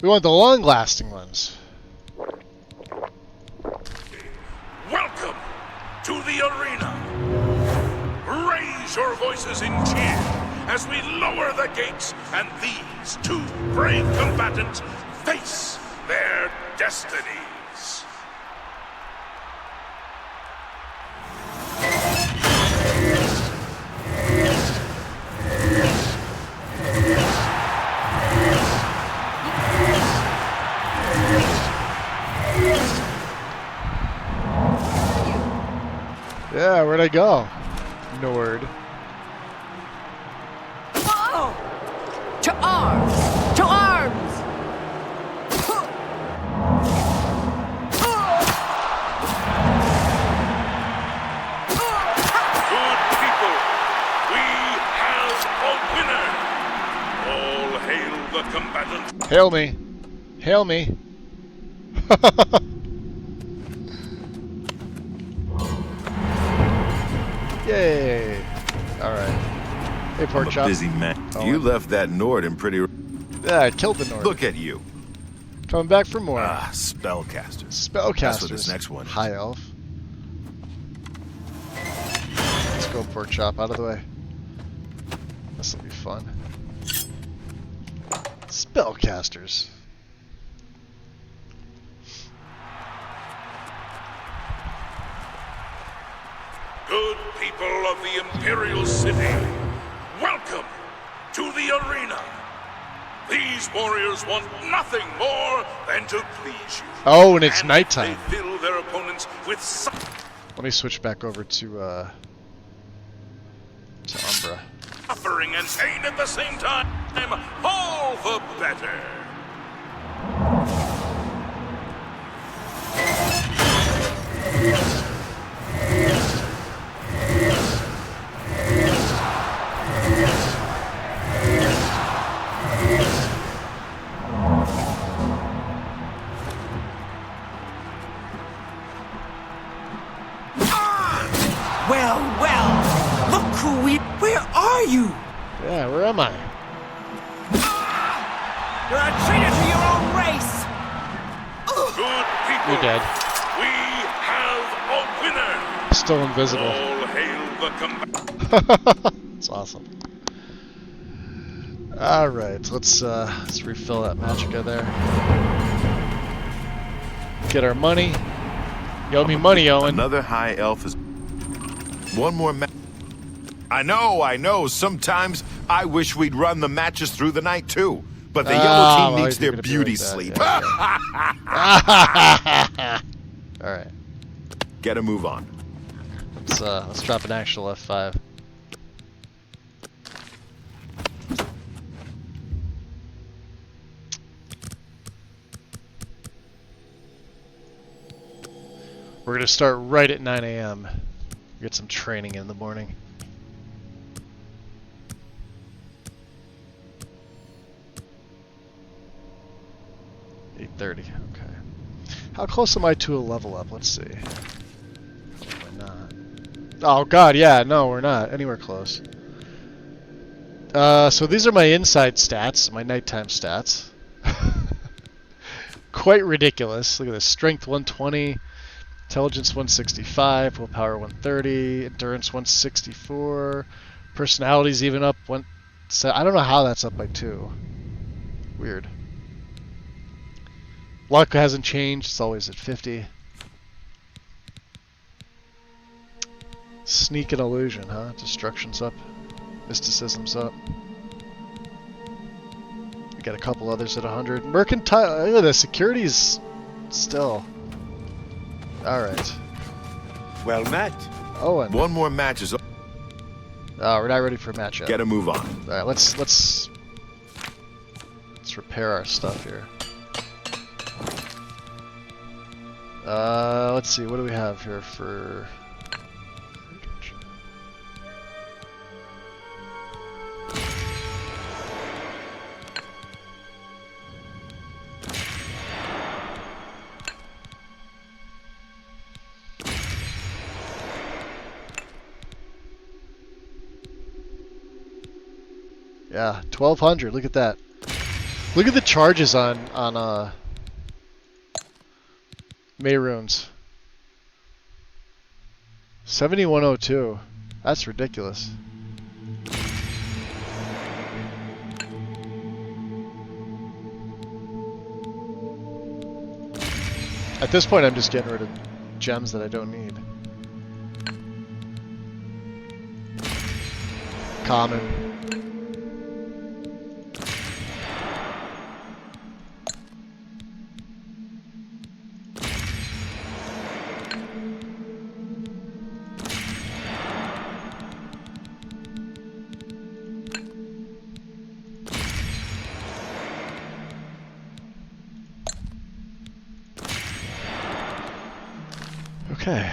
We want the long-lasting ones. Welcome to the arena. Raise your voices in cheer as we lower the gates and these 2 brave combatants face their destinies. I go? Nord. Oh! To arms! To arms! Good people, we have a winner. All hail the combatant. Hail me. Hail me. Yay. Alright. Hey, pork chop. Busy man. You left that Nord in pretty... Yeah, I killed the Nord. Look at you. Coming back for more. Spellcasters. Spellcasters. That's what this next one is. High elf. Let's go, pork chop, out of the way. This will be fun. Spellcasters. Good people of the Imperial City, welcome to the arena. These warriors want nothing more than to please you. Oh, and it's nighttime. They fill their opponents with Let me switch back over to Umbra. suffering and pain at the same time. All the better. Well, well, look who we... Where are you? Yeah, where am I? You're a traitor to your own race! Good people, You're dead. we have a winner. Still invisible. All hail the combatant. That's awesome. Alright, let's refill that magicka there. Get our money. You owe me money, Owen. Another high elf is... One more match. I know. Sometimes I wish we'd run the matches through the night, too. But the yellow team needs their beauty sleep. Alright. Get a move on. Let's drop an actual F5. We're gonna start right at 9 a.m. Get some training in the morning. $8:30. Okay. How close am I to a level up? Let's see. Probably not. Oh god, yeah, no, we're not anywhere close. So these are my inside stats, my nighttime stats. Quite ridiculous. Look at this: strength 120. Intelligence 165, willpower 130, endurance 164, personality's even up one. So I don't know how that's up by 2. Weird. Luck hasn't changed; it's always at 50. Sneak and illusion, huh? Destruction's up, mysticism's up. We got a couple others at 100. Mercantile. Look at this. Security's still. Alright. Well met. Oh, and one more match is... Oh, we're not ready for a match yet. Get a move on. Alright, let's repair our stuff here. Let's see, what do we have here for... Yeah, 1200. Look at that. Look at the charges on Mayrunes. 7102. That's ridiculous. At this point, I'm just getting rid of gems that I don't need. Common. Okay.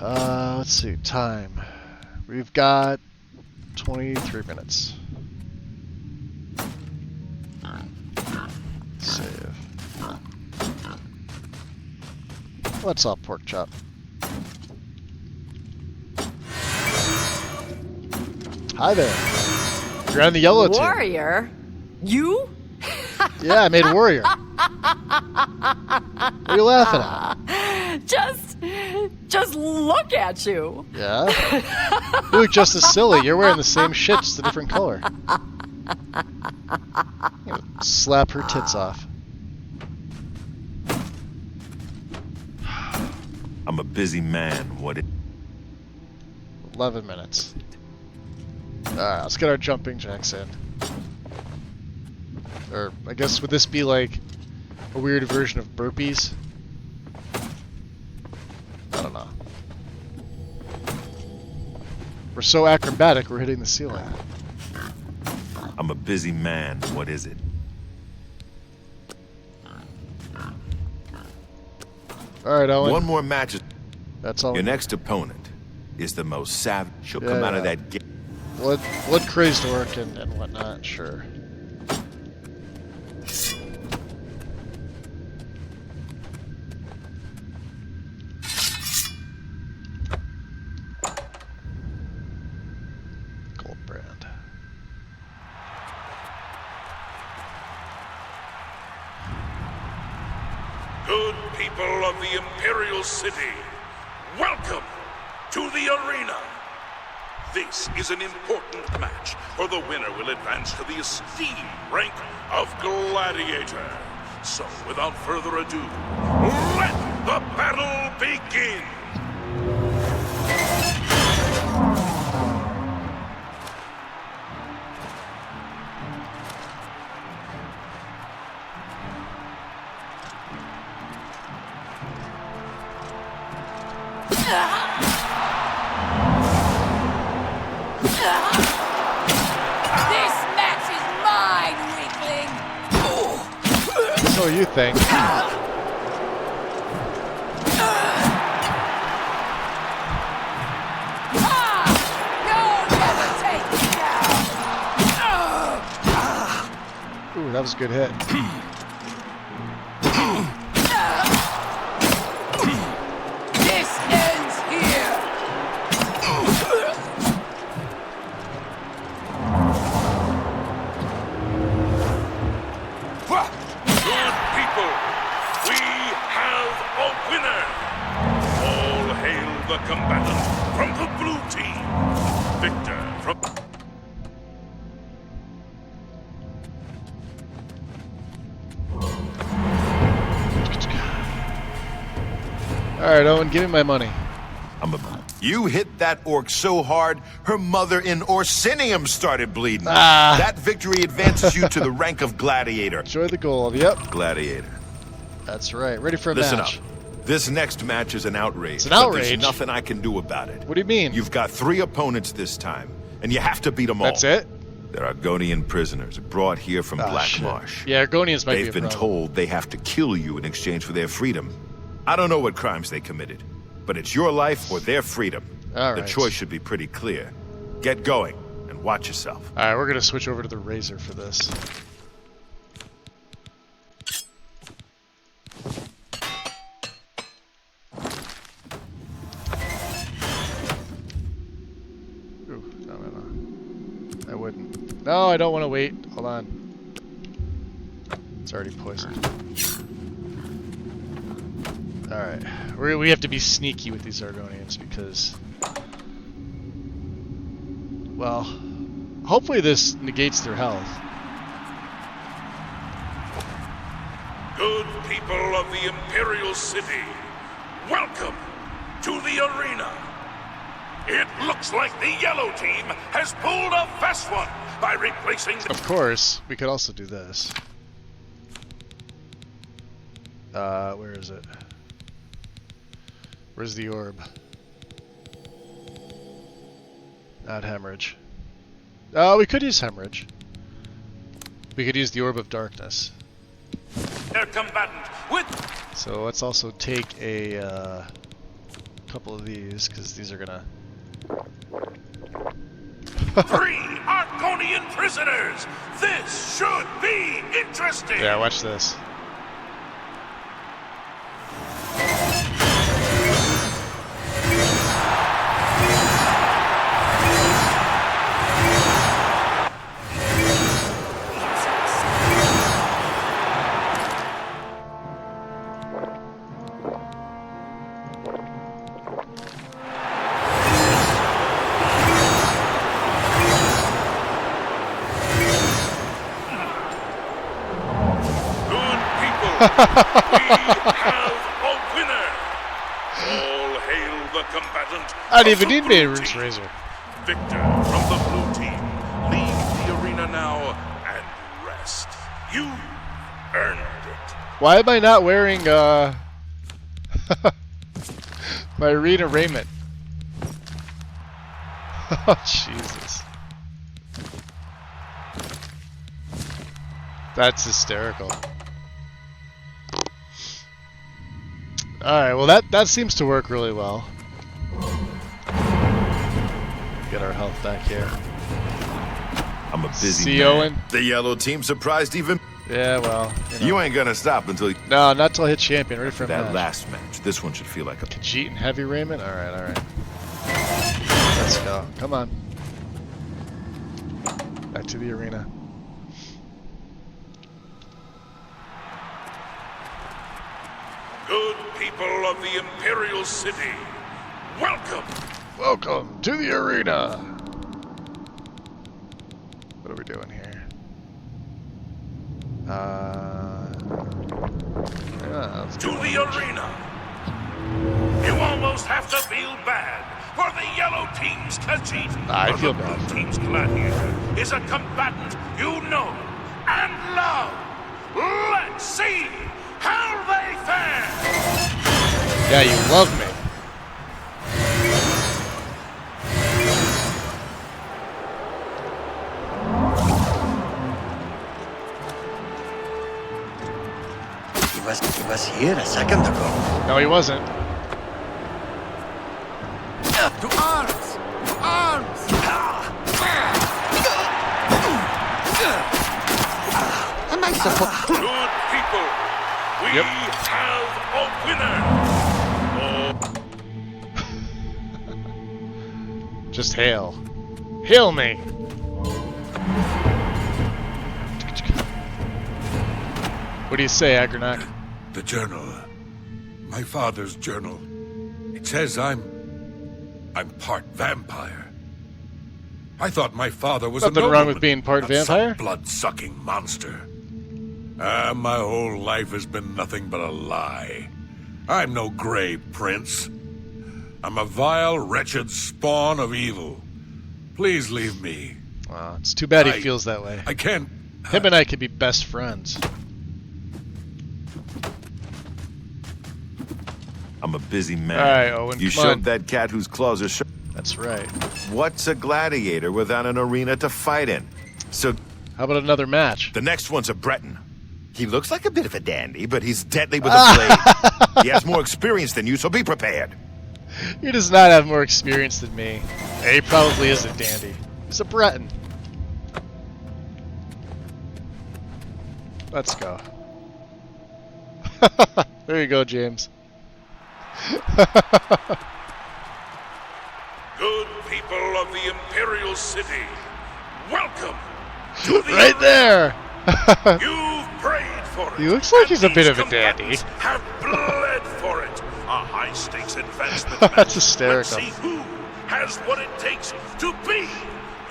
Let's see. Time. We've got 23 minutes. Save. What's up, pork chop? Hi there. You're on the yellow team. Warrior? You? Yeah, I made warrior. What are you laughing at? Just look at you. Yeah? You look just as silly. You're wearing the same shit, just a different color. Slap her tits off. I'm a busy man. What? 11 minutes. Alright, let's get our jumping jacks in. Or, I guess, would this be like a weird version of burpees? I don't know. We're so acrobatic, we're hitting the ceiling. I'm a busy man. What is it? Alright, Owen. One more match. That's all. Your next opponent is the most savage. She'll come out of that gate. Blood crazed orc and whatnot, sure. Gold brand. Good people of the Imperial City, welcome to the arena. This is an important match, for the winner will advance to the esteemed rank of Gladiator. So, without further ado, let the battle begin! This match is mine, weakling! So you think. Ooh, that was a good hit. This ends here! Good people, we have a winner! All hail the combatant from the blue team! Victor from... Alright, Owen, give me my money. You hit that orc so hard, her mother in Orsinium started bleeding. That victory advances you to the rank of Gladiator. Enjoy the gold, yep. Gladiator. That's right. Ready for a Listen match. up. This next match is an outrage. It's an outrage? But there's nothing I can do about it. What do you mean? You've got 3 opponents this time, and you have to beat them all. That's it? They're Argonian prisoners brought here from Black shit. Marsh. Yeah, Argonians might be a They've been problem. told they have to kill you in exchange for their freedom. I don't know what crimes they committed, but it's your life or their freedom. All The right. choice should be pretty clear. Get going, and watch yourself. Alright, we're gonna switch over to the Razor for this. Ooh, no. I wouldn't. No, I don't want to wait. Hold on. It's already poisoned. Alright. We have to be sneaky with these Argonians because... well, hopefully this negates their health. Good people of the Imperial City, welcome to the arena. It looks like the yellow team has pulled a fast one by replacing... Of course, we could also do this. Where is it? Where's the orb? Not hemorrhage. Oh, we could use hemorrhage. We could use the orb of darkness. Their combatant with... So let's also take a couple of these, because these are gonna... 3 Arconian prisoners! This should be interesting! Yeah, watch this. We have a winner! All hail the combatant. I didn't even need Mehrunes Razor. Victor from the blue team, leave the arena now and rest. You earned it. Why am I not wearing my arena raiment? Oh, Jesus. That's hysterical. Alright, well that seems to work really well. Get our health back here. I'm a busy See, man. Owen? The yellow team surprised even... Yeah, well... You ain't gonna stop until... No, not till I hit champion. Ready for that match. last match. This one should feel like a... Khajiit and heavy raiment? Alright. Let's go. Come on. Back to the arena. Good people of the Imperial City, welcome! Welcome to the arena! What are we doing here? Yeah, to the arena! You almost have to feel bad for the yellow team's Khajiit. I feel the bad. blue team's gladiator is a combatant you know and love. Let's see how they fare! Yeah, you love me. He was here a second ago. No, he wasn't. To arms! To arms! Am I supposed... Good people, we have a winner! Just hail. Hail me! What do you say, Agronak? The journal. My father's journal. It says I'm part vampire. I thought my father was Nothing a wrong with being part vampire? blood-sucking monster. My whole life has been nothing but a lie. I'm no Grey Prince. I'm a vile, wretched spawn of evil. Please leave me. Wow, it's too bad he feels that way. I can't... Him and I could be best friends. I'm a busy man. All right, Owen, you come showed on. that cat whose claws are sharp. That's right. What's a gladiator without an arena to fight in? So, how about another match? The next one's a Breton. He looks like a bit of a dandy, but he's deadly with a blade. He has more experience than you, so be prepared. He does not have more experience than me. Yeah, he probably is a dandy. He's a Breton. Let's go. There you go, James. Good people of the Imperial City, welcome to the Right there! You've prayed for it. He looks like he's a bit of a dandy. Have bled for it. A high-stakes advancement That's match. hysterical. Let's see who has what it takes to be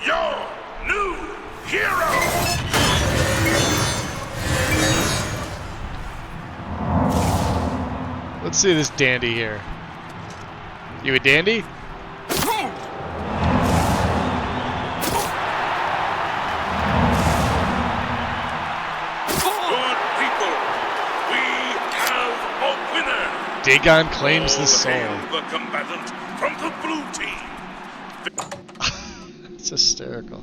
your new hero. Let's see this dandy here. You a dandy? Good people, we have a winner. Dagon claims the All soul. hail the combatant from the blue team. It's hysterical.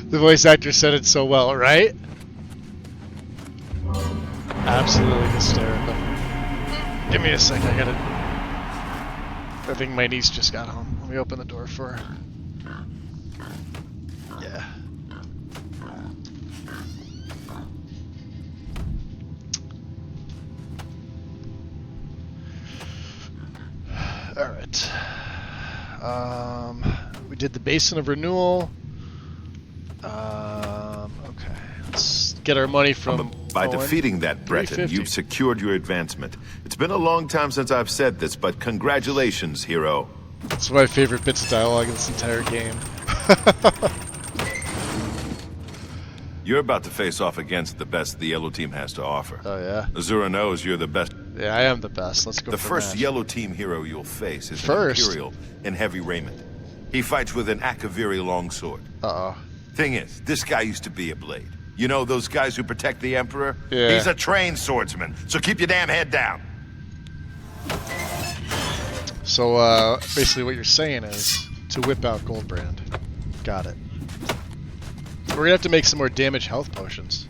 The voice actor said it so well, right? Absolutely hysterical. Give me a sec, I gotta I think my niece just got home. Let me open the door for her. Yeah. Alright. We did the Basin of Renewal. Okay. Let's get our money from... By defeating that Breton, you've secured your advancement. It's been a long time since I've said this, but congratulations, hero. It's my favorite bits of dialogue in this entire game. You're about to face off against the best the Yellow Team has to offer. Oh, yeah? Azura knows you're the best. Yeah, I am the best. Let's go The for first match. Yellow Team hero you'll face is an Imperial in heavy raiment. He fights with an Akaviri longsword. Uh-oh. Thing is, this guy used to be a blade. You know those guys who protect the Emperor? Yeah. He's a trained swordsman, so keep your damn head down. So, basically what you're saying is to whip out Goldbrand. Got it. We're gonna have to make some more damage health potions.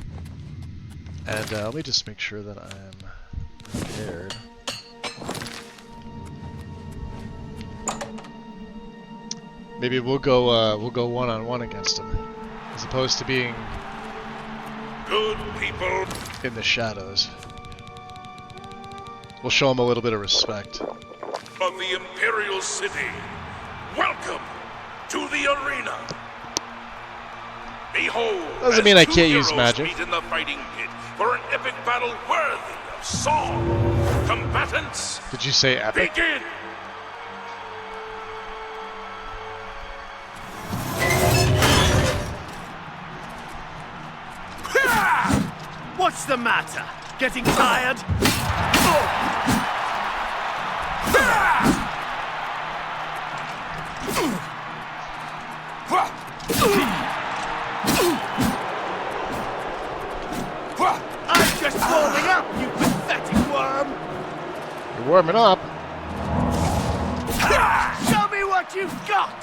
And, let me just make sure that I'm prepared. Maybe we'll go one-on-one against him. As opposed to being... Good people in the shadows. We'll show him a little bit of respect. Of the Imperial City, welcome to the arena. Behold, Doesn't mean I can't use magic. Meet in the fighting pit for an epic battle worthy of song. Combatants, did you say epic? Begin. What's the matter? Getting tired? I'm just warming up, you pathetic worm! You're warming up. Show me what you've got!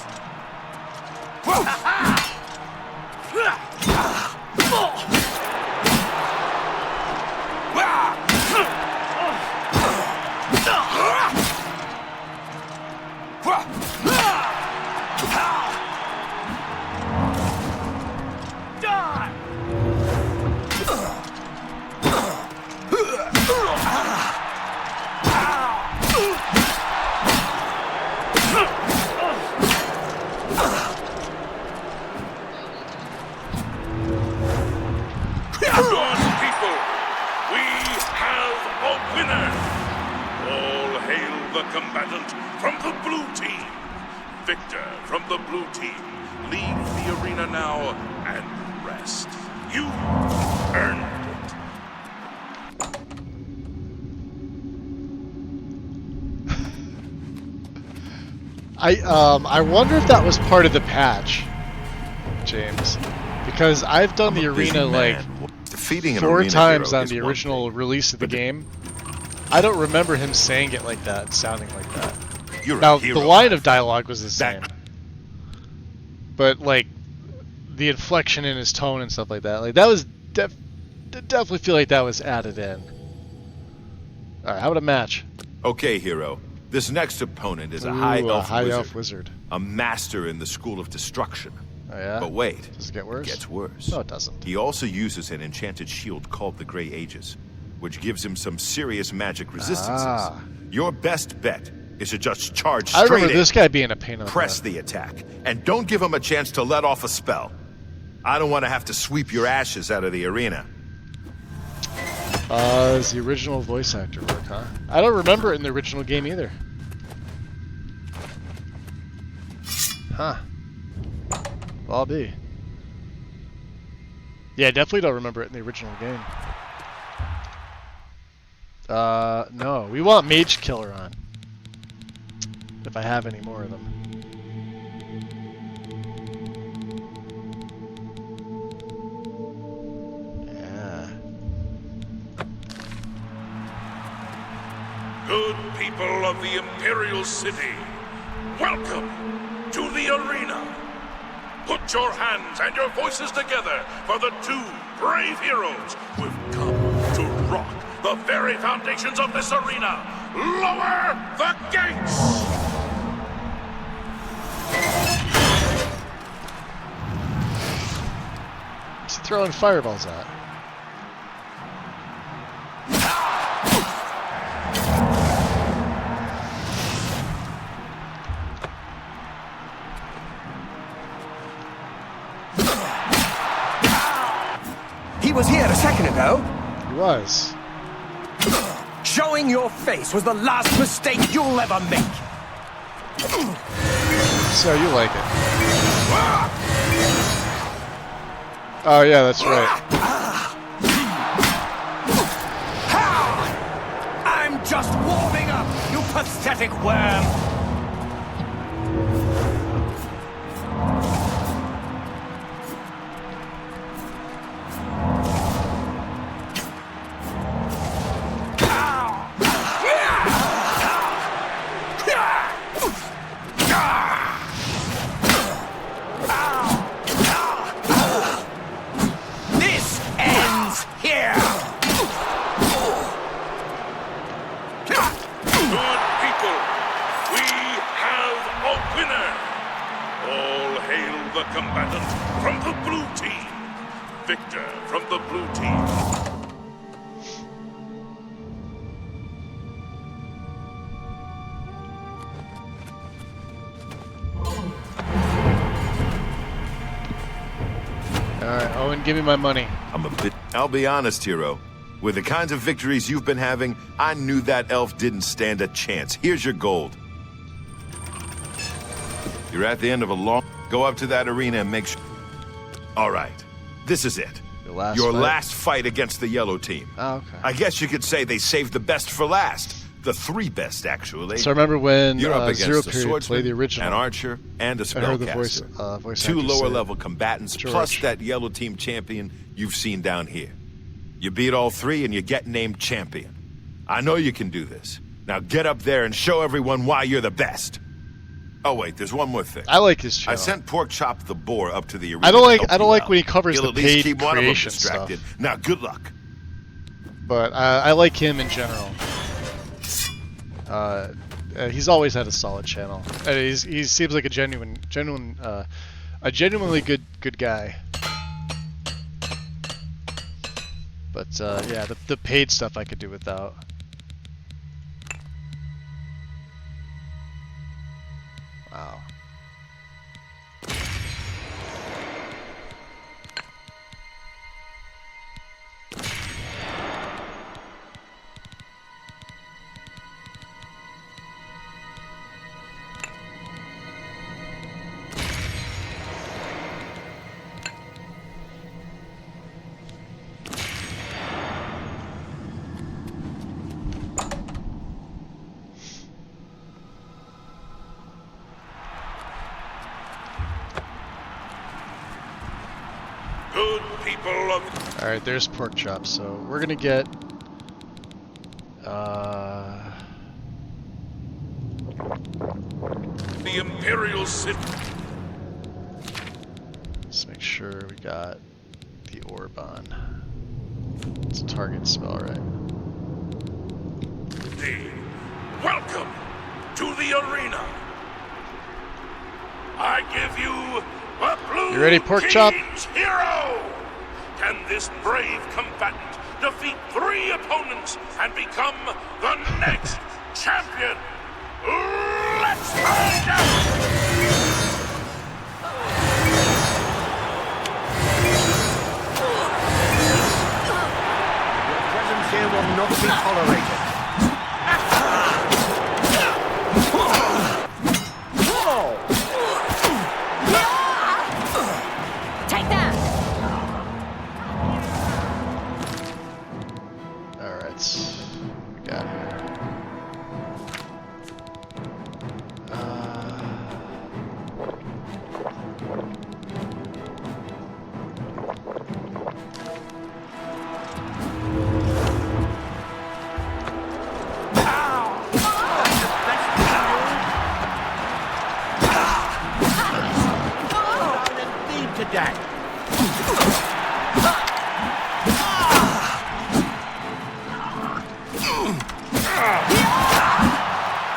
Combatant from the blue team. Victor from the blue team. Leave the arena now and rest. You earned it. I wonder if that was part of the patch, James, because I've done the arena like defeating 4 times on the original release of the game. I don't remember him saying it like that, sounding like that. Now, the line of dialogue was the same. But, like, the inflection in his tone and stuff like that, like, that was definitely feel like that was added in. Alright, how about a match? Okay, hero. This next opponent is a high elf wizard. A master in the School of Destruction. Oh, yeah? But wait. Does it get worse? It gets worse. No, it doesn't. He also uses an enchanted shield called the Grey Aegis, which gives him some serious magic resistances. Your best bet is to just charge straight in. I remember this guy being a pain in the butt. Press the attack, and don't give him a chance to let off a spell. I don't want to have to sweep your ashes out of the arena. Does the original voice actor work, huh? I don't remember it in the original game either. Huh. Well, I'll be. Yeah, I definitely don't remember it in the original game. No. We want Mage Killer on. If I have any more of them. Yeah. Good people of the Imperial City, welcome to the arena. Put your hands and your voices together for the 2 brave heroes who've come to rock the very foundations of this arena. Lower the gates! throwing fireballs at? He was here a second ago. He was. Showing your face was the last mistake you'll ever make. So you like it. Oh yeah, that's right. I'm just warming up, you pathetic worm. Alright, Owen, give me my money. I'll be honest, hero. With the kinds of victories you've been having, I knew that elf didn't stand a chance. Here's your gold. You're at the end of a long... Go up to that arena and make sure... Alright, this is it. Your last fight against the yellow team. Oh, okay. I guess you could say they saved the best for last. The three best, actually. So I remember when You're up Zero against a Period swordsman, played the original. an archer, and a I heard the spellcaster. voice Two actor say lower-level combatants, George. plus that yellow team champion you've seen down here. You beat all three, and you get named champion. I know you can do this. Now get up there and show everyone why you're the best. Oh wait, there's one more thing. I like his channel. I sent Porkchop the boar up to the arena. I don't like to when he covers He'll the at least paid keep one of them creation distracted. stuff. Now good luck. But I like him in general. He's always had a solid channel. And he seems like a genuinely good guy. But yeah, the paid stuff I could do without. Wow. Good people of... Alright, there's Porkchop, so we're gonna get... the Imperial City. Let's make sure we got the orb on. It's a target spell, right? Welcome to the arena. I give you a Blue You ready, Porkchop? Team's hero. Can this brave combatant defeat 3 opponents and become the next champion? Let's find out! Your presence here will not be tolerated. Take that! Alright. We got here. Today.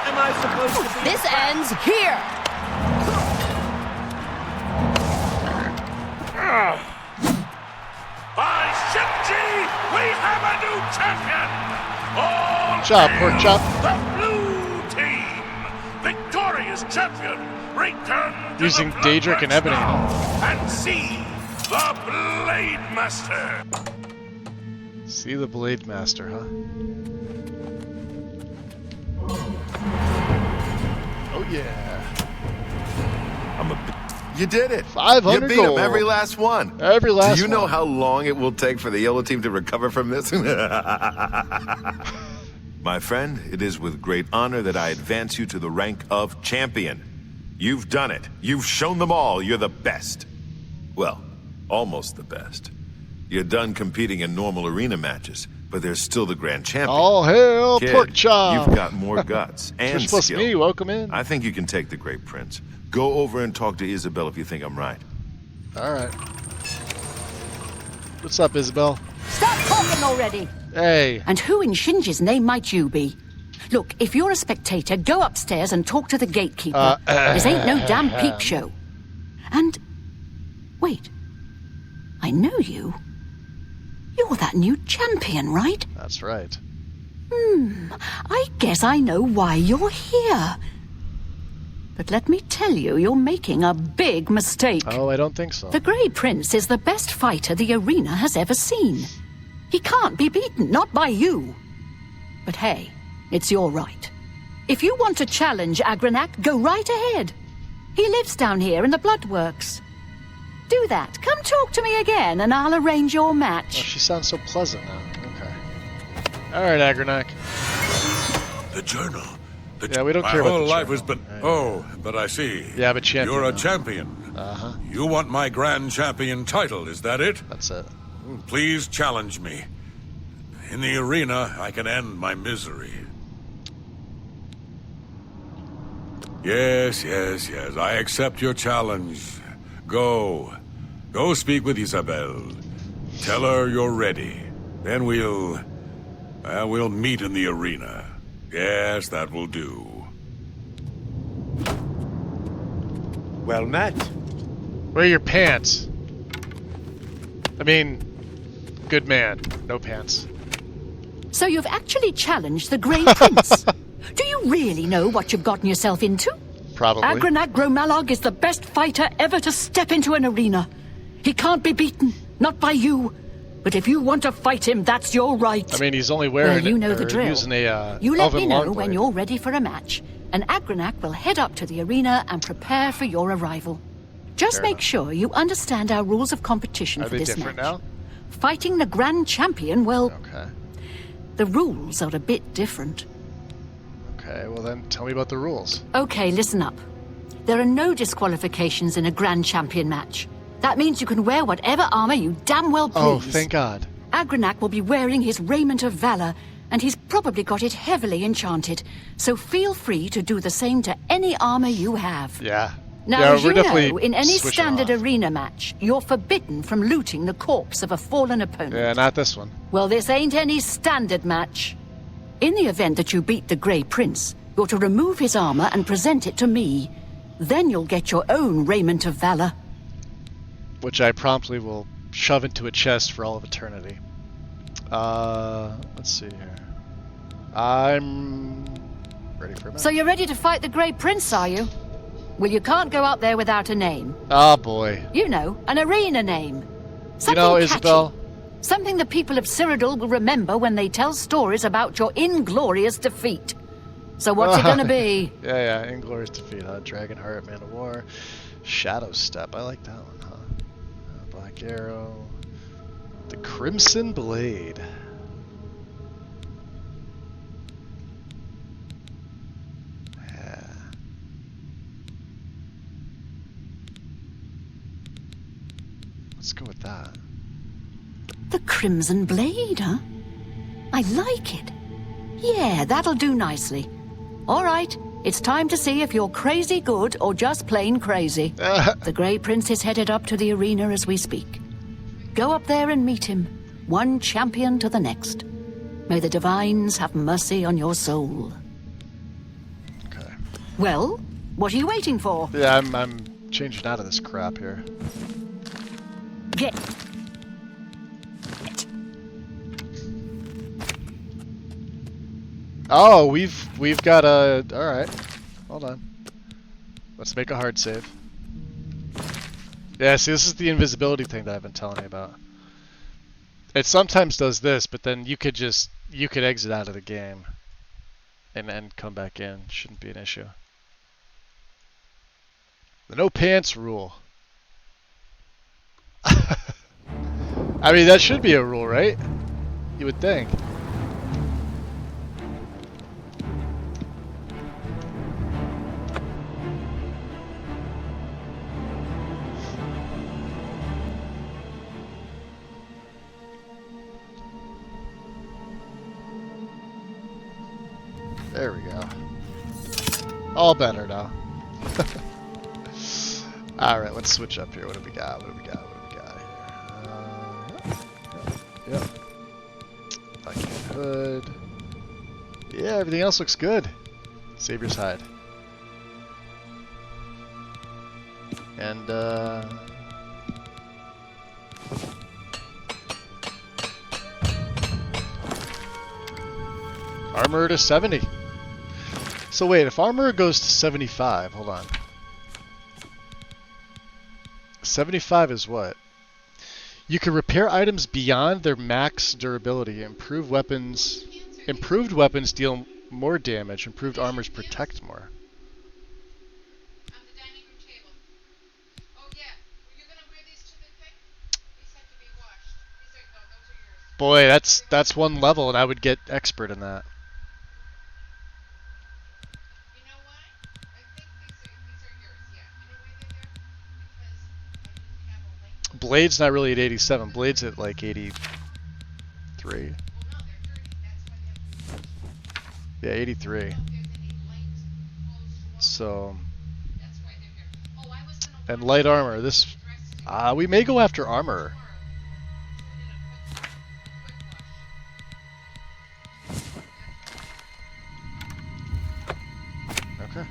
Am I supposed to be... This ends here! job, pork chop. The blue team, victorious champion, return to using the Daedric and Ebony. And see the Blade Master. See the Blade Master, huh? Oh yeah. You did it. 500 You beat gold. him every last one. Every last one. Do you know how long it will take for the yellow team to recover from this? My friend, it is with great honor that I advance you to the rank of champion. You've done it. You've shown them all you're the best. Well, almost the best. You're done competing in normal arena matches, but there's still the grand champion. All hail Kid, pork chop. You've got more guts and Just plus skill. me, welcome in. I think you can take the Great Prince. Go over and talk to Isabel if you think I'm right. All right. What's up, Isabel? Stop talking already! Hey. And who in Shinji's name might you be? Look, if you're a spectator, go upstairs and talk to the gatekeeper. This ain't no damn peep show. And... wait. I know you. You're that new champion, right? That's right. I guess I know why you're here. But let me tell you, you're making a big mistake. Oh, I don't think so. The Grey Prince is the best fighter the arena has ever seen. He can't be beaten, not by you. But hey, it's your right. If you want to challenge Agranak, go right ahead. He lives down here in the Bloodworks. Do that. Come talk to me again, and I'll arrange your match. Oh, she sounds so pleasant now. Okay. All right, Agranak. The journal. Yeah, we don't care my about whole the life has been... Oh, but I see. Yeah, but champion. You're a now. champion. Uh-huh. You want my grand champion title, is that it? That's it. Please challenge me. In the arena, I can end my misery. Yes. I accept your challenge. Go speak with Isabel. Tell her you're ready. Then we'll meet in the arena. Yes, that will do. Well met. Where are your pants? I mean, good man. No pants. So you've actually challenged the Grey Prince. Do you really know what you've gotten yourself into? Probably. Agranak Gromalog is the best fighter ever to step into an arena. He can't be beaten, not by you. But if you want to fight him, that's your right. I mean, he's only wearing you know the drill. Using a you let me know Longblade. when you're ready for a match, and Agranak will head up to the arena and prepare for your arrival. Just make sure you understand our rules of competition Are for they this different match. now? Fighting the Grand Champion, well, Okay. the rules are a bit different. Okay, well then tell me about the rules. Okay, listen up. There are no disqualifications in a Grand Champion match. That means you can wear whatever armor you damn well please. Oh, thank God. Agranak will be wearing his raiment of valor, and he's probably got it heavily enchanted. So feel free to do the same to any armor you have. Yeah. Now, yeah, as you we're definitely know, in any switching standard off. arena match, you're forbidden from looting the corpse of a fallen opponent. Yeah, not this one. Well, this ain't any standard match. In the event that you beat the Grey Prince, you're to remove his armor and present it to me. Then you'll get your own raiment of valor. Which I promptly will shove into a chest for all of eternity. Let's see here. I'm ready for a match. So you're ready to fight the Grey Prince, are you? Well, you can't go out there without a name. Oh, boy. You know, an arena name. Something You know, catchy. Isabel, Something the people of Cyrodiil will remember when they tell stories about your inglorious defeat. So what's it gonna be? Yeah, Inglorious Defeat, huh? Dragonheart, Man of War, Shadow Step. I like that one, huh? Black Arrow, the Crimson Blade. Yeah. Let's go with that. The Crimson Blade, huh? I like it. Yeah, that'll do nicely. All right, it's time to see if you're crazy good or just plain crazy. The Grey Prince is headed up to the arena as we speak. Go up there and meet him, one champion to the next. May the divines have mercy on your soul. Okay. Well, what are you waiting for? Yeah, I'm changing out of this crap here. Get. Oh, we've got a... Alright. Hold on. Let's make a hard save. Yeah, see, this is the invisibility thing that I've been telling you about. It sometimes does this, but then you could exit out of the game and then come back in. Shouldn't be an issue. The no pants rule. I mean, that should be a rule, right? You would think. There we go. All better now. Alright, let's switch up here. What do we got? What do we got? What do we got here? Yep. Bucket hood. Yeah, everything else looks good. Saber's hide. And, armor to 70. So wait, if armor goes to 75, hold on. 75 is what? You can repair items beyond their max durability. Improved weapons deal more damage. Improved armors protect more. Boy, that's one level, and I would get expert in that. Blade's not really at 87. Blade's at like 83. Yeah, 83. So, and light armor. This, we may go after armor. Okay.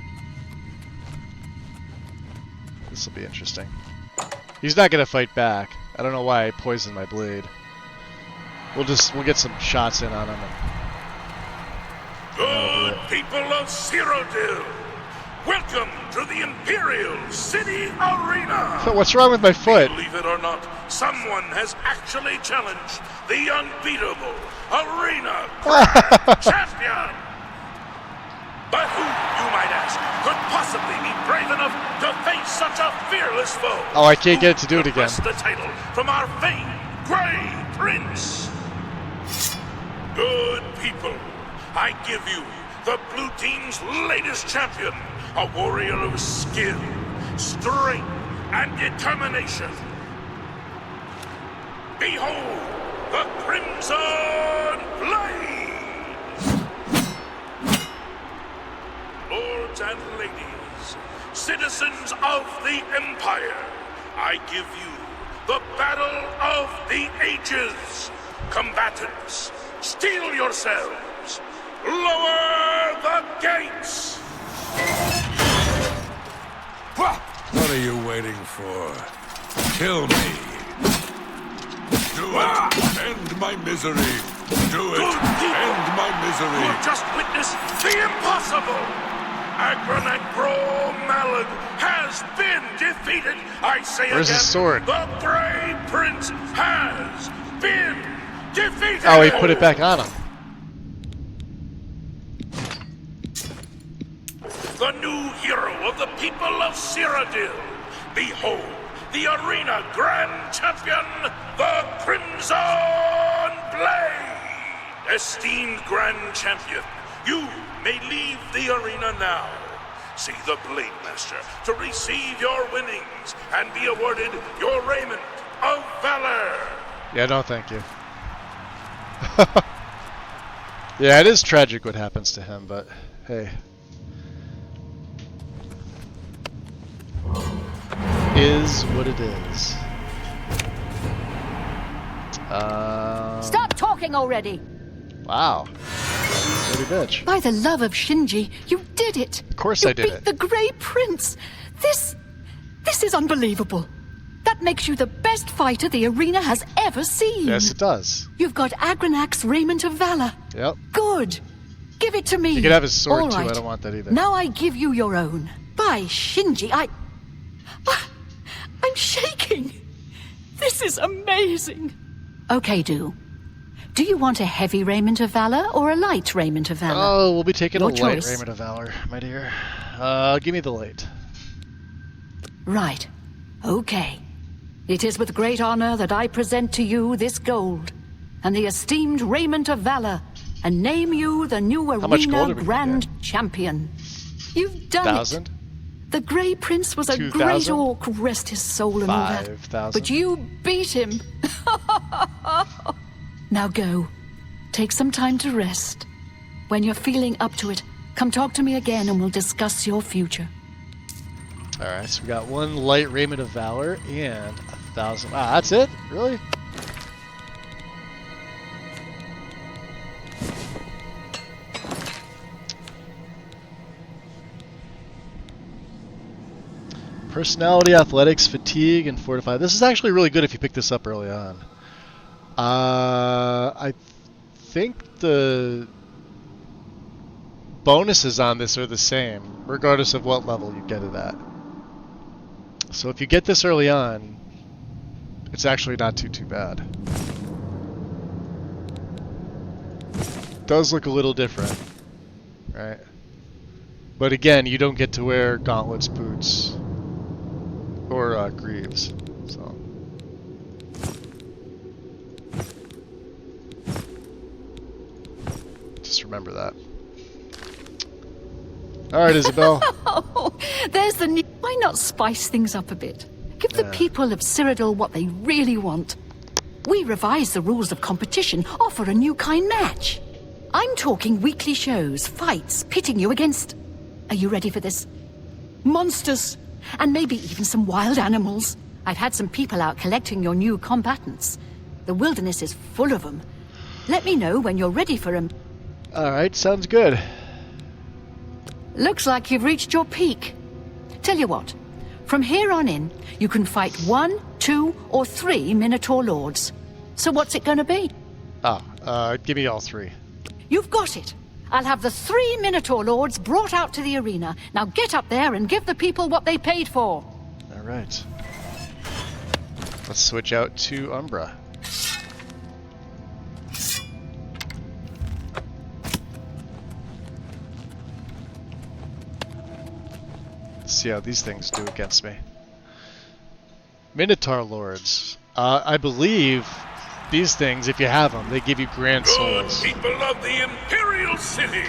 This will be interesting. He's not gonna fight back. I don't know why I poisoned my blade. We'll get some shots in on him. Good people of Cyrodiil, welcome to the Imperial City Arena. What's wrong with my foot? Believe it or not, someone has actually challenged the unbeatable Arena Grand Champion. But who, you might ask, could possibly be brave enough to face such a fearless foe? Oh, I can't get it to do it again. The title from our famed Grey Prince. Good people, I give you the blue team's latest champion, a warrior of skill, strength, and determination. Behold, the Crimson Blade! Lords and ladies, citizens of the Empire, I give you the battle of the ages. Combatants, steel yourselves. Lower the gates! What are you waiting for? Kill me. Do it. End my misery. Do it. End my misery. You just witnessed the impossible. Malad has been defeated. I say Where's again, his sword? The Grey Prince has been defeated. Oh, he put it back on him. The new hero of the people of Cyrodiil. Behold, the Arena Grand Champion, the Crimson Blade. Esteemed Grand Champion, you may leave the arena now. See the Blade Master to receive your winnings and be awarded your raiment of valor. Yeah, no, thank you. Yeah, it is tragic what happens to him, but hey. Is what it is. Stop talking already! Wow. Dirty bitch. By the love of Shinji, you did it! Of course you I did beat it. the Grey Prince! This is unbelievable. That makes you the best fighter the arena has ever seen. Yes, it does. You've got Agranak's raiment of valor. Yep. Good. Give it to me. You can have his sword All too. right. I don't want that either. Now I give you your own. By Shinji, I'm shaking. This is amazing. Okay, Do you want a heavy raiment of valor or a light raiment of valor? Oh, we'll be taking Your a choice. light raiment of valor, my dear. Give me the light. Right. Okay. It is with great honor that I present to you this gold and the esteemed raiment of valor and name you the new Arena Grand Champion. You've done 1,000? it. The Grey Prince was a 2,000? great orc, rest his soul and all that. 5,000? But you beat him. Now go. Take some time to rest. When you're feeling up to it, come talk to me again and we'll discuss your future. Alright, so we got 1 light raiment of valor and 1,000. Wow, that's it? Really? Personality, athletics, fatigue, and fortify. This is actually really good if you pick this up early on. I think the bonuses on this are the same, regardless of what level you get it at. So if you get this early on, it's actually not too bad. It does look a little different, right? But again, you don't get to wear gauntlets, boots, or greaves. So just remember that. All right, Isabel. Oh, there's the new... Why not spice things up a bit? Give the people of Cyrodiil what they really want. We revise the rules of competition, offer a new kind match. I'm talking weekly shows, fights, pitting you against... Are you ready for this? Monsters, and maybe even some wild animals. I've had some people out collecting your new combatants. The wilderness is full of them. Let me know when you're ready for them. All right, sounds good. Looks like you've reached your peak. Tell you what, from here on in, you can fight 1, 2, or 3 Minotaur Lords. So what's it going to be? Give me all 3. You've got it. I'll have the 3 Minotaur Lords brought out to the arena. Now get up there and give the people what they paid for. All right. Let's switch out to Umbra. See how these things do against me. Minotaur Lords. I believe these things, if you have them, they give you grand souls. Good people of the Imperial City,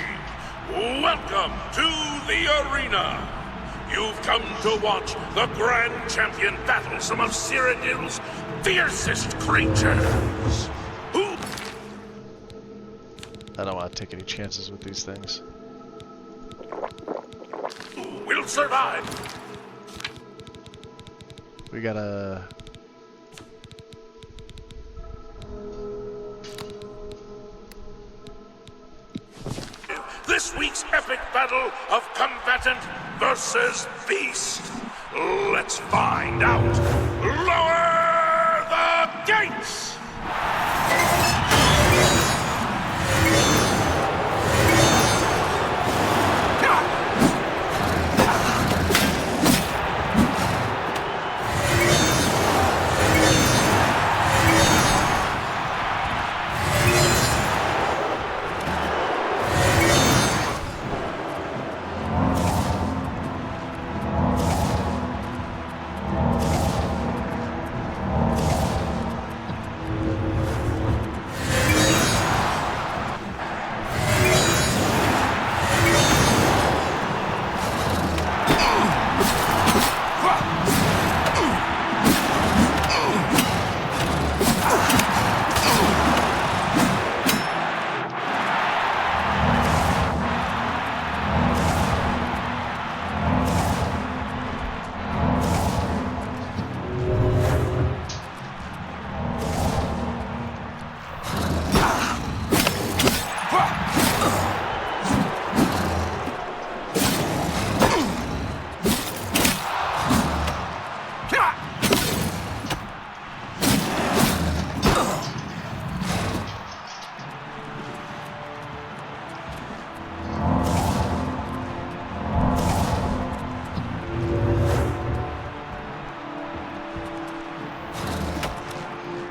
welcome to the arena. You've come to watch the Grand Champion battle some of Cyrodiil's fiercest creatures. I don't want to take any chances with these things. Will survive. We gotta... This week's epic battle of combatant versus beast. Let's find out. Lower the gates!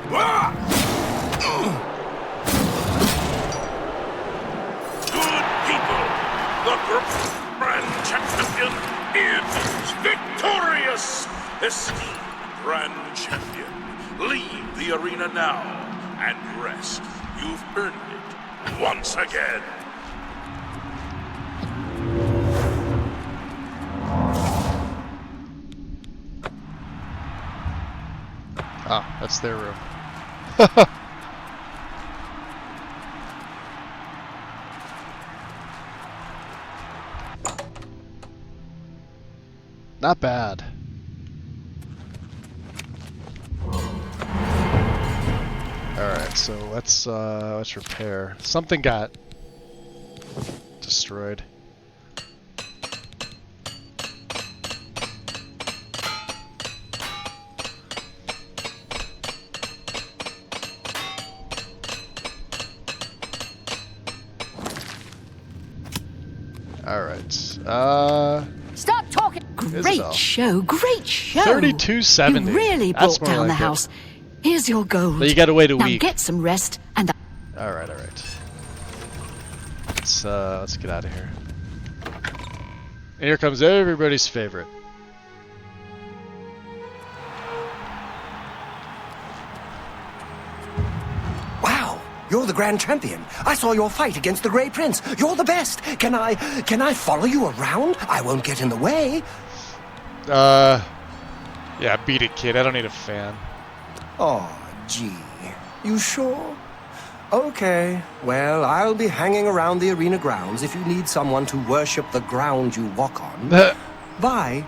Good people, the Grand Champion is victorious! Esteemed Grand Champion, leave the arena now and rest. You've earned it once again. Ah, that's their room. Not bad. Alright, so let's repair. Something got destroyed. Alright. Stop talking! Great Isabel. show, great show! 3270. You really That's brought more down the like it. house. Here's your gold. But you gotta wait a now week. Get some rest and. Alright. Let's get out of here. And here comes everybody's favorite. Wow, you're the Grand Champion. I saw your fight against the Grey Prince. You're the best. Can I follow you around? I won't get in the way. Yeah, beat it, kid. I don't need a fan. Oh, gee. You sure? Okay. Well, I'll be hanging around the arena grounds if you need someone to worship the ground you walk on. Bye.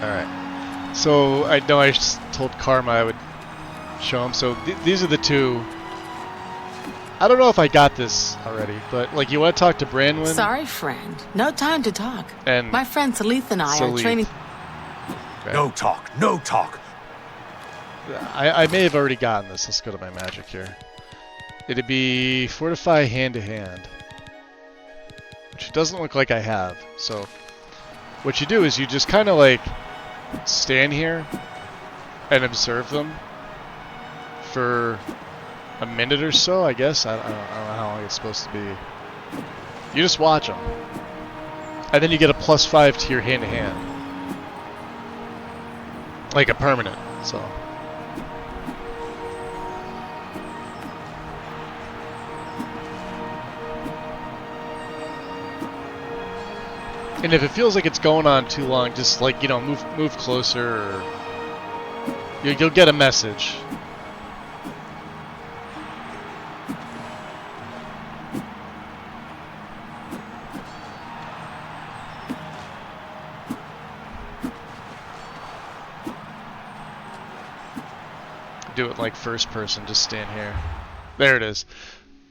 Alright. So, I know I just told Karma I would show him. So, these are the two. I don't know if I got this already, but, like, you want to talk to Branwen? Sorry, friend. No time to talk. And my friend Salith and I are training. Right. No talk, no talk. I may have already gotten this. Let's go to my magic here. It'd be Fortify hand to hand, which it doesn't look like I have. So what you do is you just kind of like stand here and observe them for a minute or so, I guess. I don't know how long it's supposed to be. You just watch them, and then you get a +5 to your hand to hand. Like a permanent, so. And if it feels like it's going on too long, just like, you know, move closer, or you'll get a message. Do it like first person, just stand here. There it is.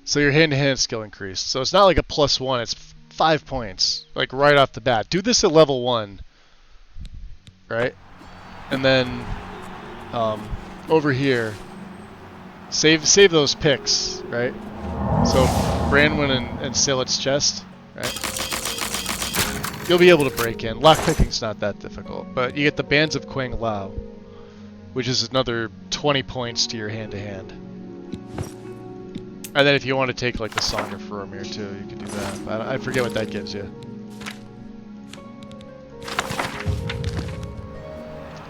So your hand-to-hand skill increased. So it's not like a +1, it's 5 points, like right off the bat. Do this at level 1, right? And then over here, save those picks, right? So Branwen and Salit's chest, right? You'll be able to break in. Lockpicking's not that difficult, but you get the Bands of Quang Lao, which is another 20 points to your hand-to-hand. And then if you want to take like the Song of Faramir too, you can do that. I forget what that gives you.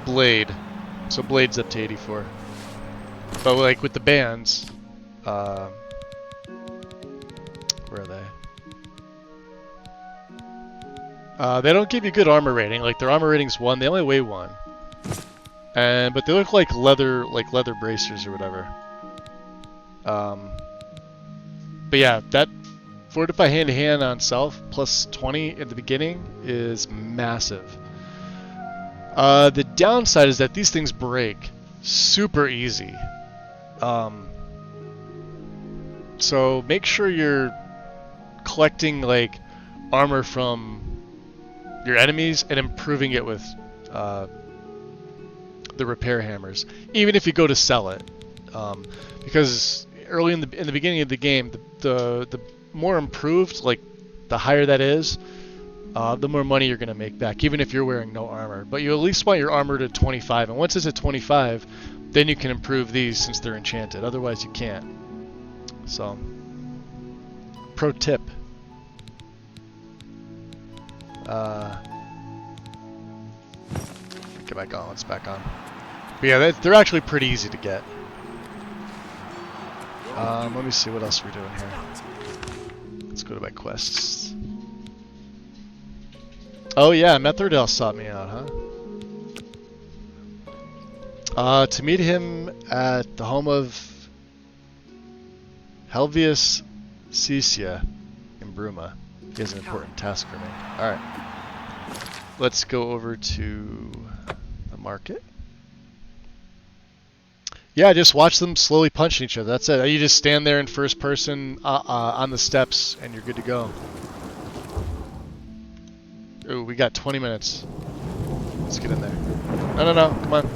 Blade. So Blade's up to 84. But like with the bands, where are they? They don't give you good armor rating. Like their armor rating's 1. They only weigh 1. But they look like leather bracers or whatever. But yeah, that Fortify hand-to-hand on self +20 at the beginning is massive. The downside is that these things break super easy. So make sure you're collecting like armor from your enemies and improving it with the repair hammers, even if you go to sell it, because early in the beginning of the game, the more improved, like the higher that is, the more money you're going to make back, even if you're wearing no armor. But you at least want your armor to 25, and once it's at 25, then you can improve these since they're enchanted. Otherwise, you can't. So, pro tip. Get back on. It's back on. But yeah, they're actually pretty easy to get. Let me see what else we're doing here. Let's go to my quests. Oh yeah, Metherdale sought me out, huh? To meet him at the home of Helvius Cecia in Bruma. He has an important task for me. Alright. Let's go over to the market. Yeah, just watch them slowly punching each other. That's it. You just stand there in first person on the steps and you're good to go. Ooh, we got 20 minutes. Let's get in there. No, come on.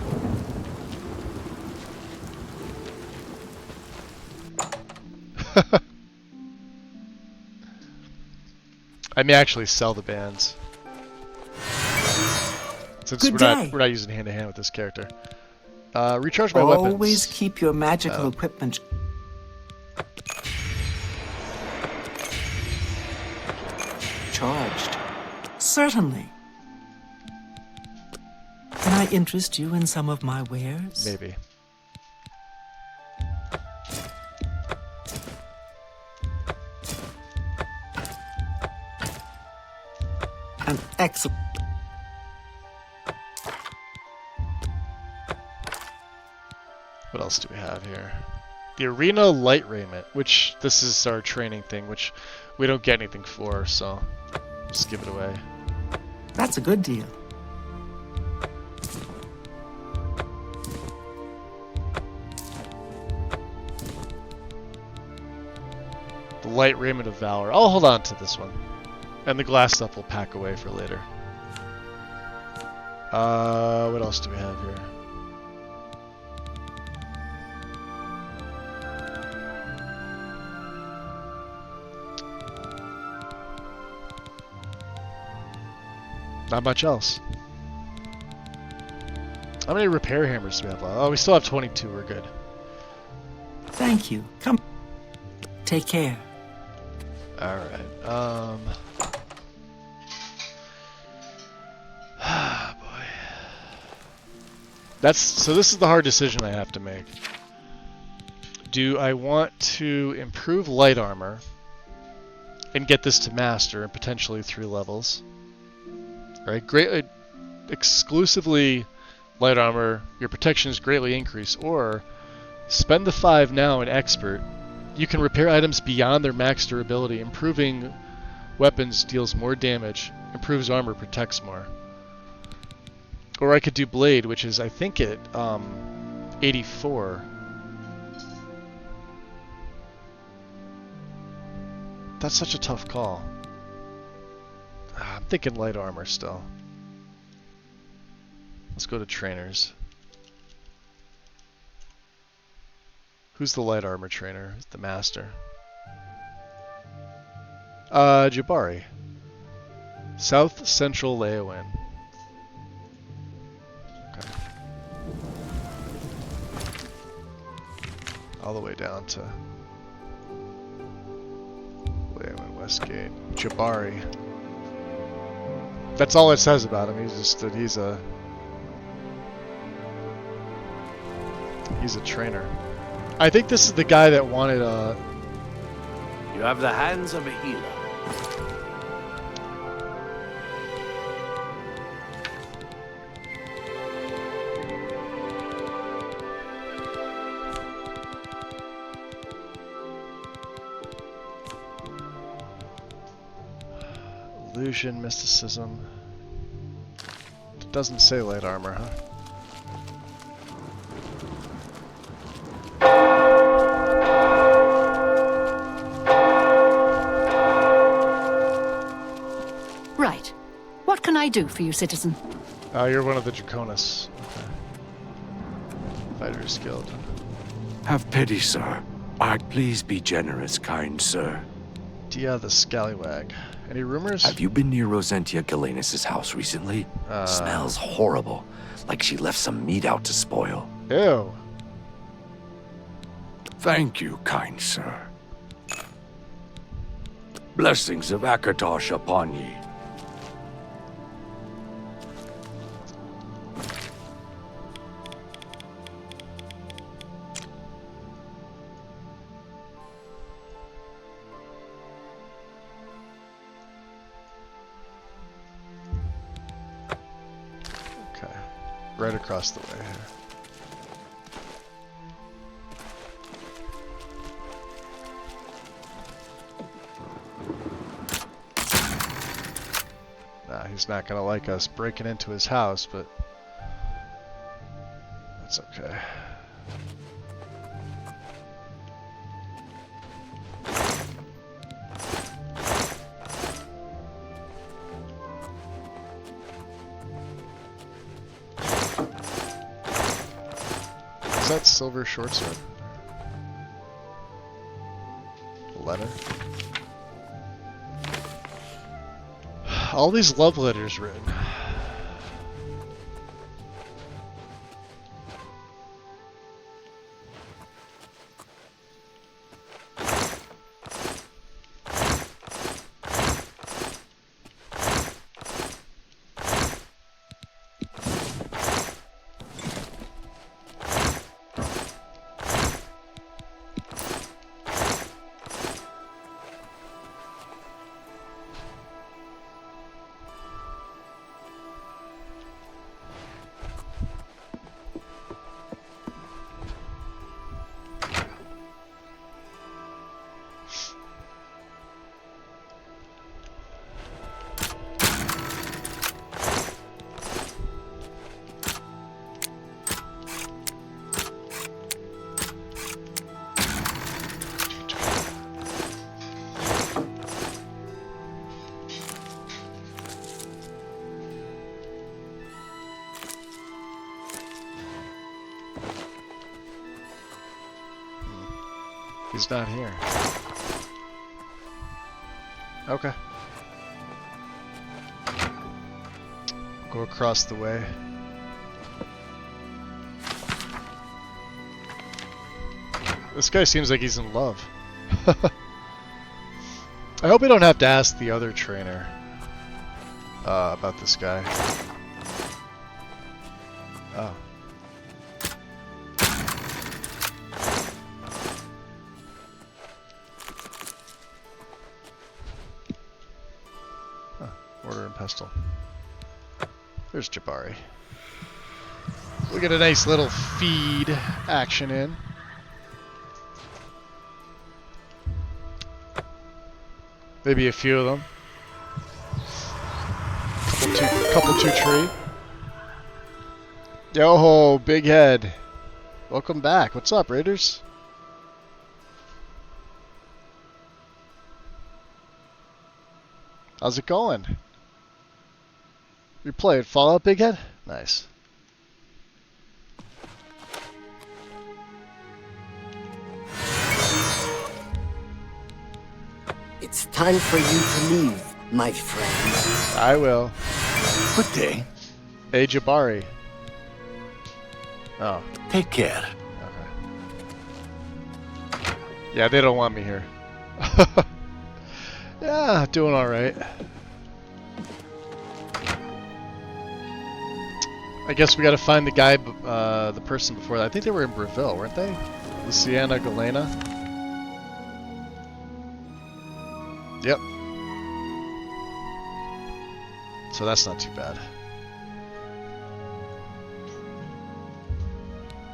I may actually sell the bands. Since we're not using hand-to-hand with this character. Recharge my weapons. Always keep your magical equipment. Charged. Certainly. Can I interest you in some of my wares? Maybe. An excellent. What else do we have here? The Arena Light Raiment, which this is our training thing, which we don't get anything for, so just give it away. That's a good deal. The Light Raiment of Valor. I'll hold on to this one. And the glass stuff we'll pack away for later. What else do we have here? Not much else. How many repair hammers do we have left? Oh, we still have 22. We're good. Thank you. Come. Take care. Alright. Boy. So this is the hard decision I have to make. Do I want to improve light armor and get this to master and potentially 3 levels? Right, exclusively light armor, your protection is greatly increased, or spend the 5 now in expert. You can repair items beyond their max durability. Improving weapons deals more damage, improves armor, protects more. Or I could do blade, which is I think at 84. That's such a tough call. I'm thinking light armor still. Let's go to trainers. Who's the light armor trainer? The master. Jabari. South Central Leowen. Okay. All the way down to Leowen Westgate. Jabari. That's all it says about him. He's just that he's a trainer. I think this is the guy that wanted You have the hands of a healer. Illusion, mysticism. It doesn't say light armor, huh? Right. What can I do for you, citizen? You're one of the Draconis. Okay. Fighters Guild. Have pity, sir. Please be generous, kind sir. Dia the Scallywag. Any rumors? Have you been near Rosentia Galenis' house recently? Smells horrible. Like she left some meat out to spoil. Ew. Thank you, kind sir. Blessings of Akatosh upon ye. Okay, right across the way here. He's not gonna like us breaking into his house, but that's okay. Is that silver short sword? Letter? All these love letters written. He's not here. Okay. Go across the way. This guy seems like he's in love. I hope we don't have to ask the other trainer about this guy. Oh. Mortar and pestle. There's Jabari. We'll get a nice little feed action in. Maybe a few of them. Couple two tree. Yo, big head. Welcome back. What's up, Raiders? How's it going? You played Fallout, big head? Nice. It's time for you to leave, my friend. I will. Good day. Hey, Jabari. Oh. Take care. Okay. Yeah, they don't want me here. Yeah, doing alright. I guess we gotta find the guy, the person before that. I think they were in Breville, weren't they? Luciana Galena. Yep. So that's not too bad.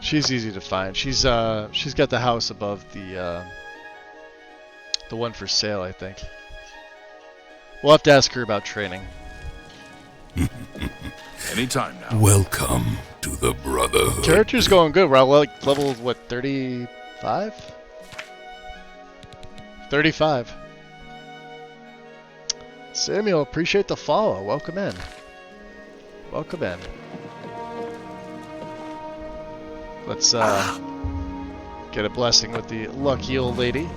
She's easy to find. She's got the house above the one for sale, I think. We'll have to ask her about training. Anytime now. Welcome to the Brotherhood. Character's going good. We're like level, what, 35? 35. Samuel, appreciate the follow. Welcome in. Welcome in. Let's get a blessing with the lucky old lady.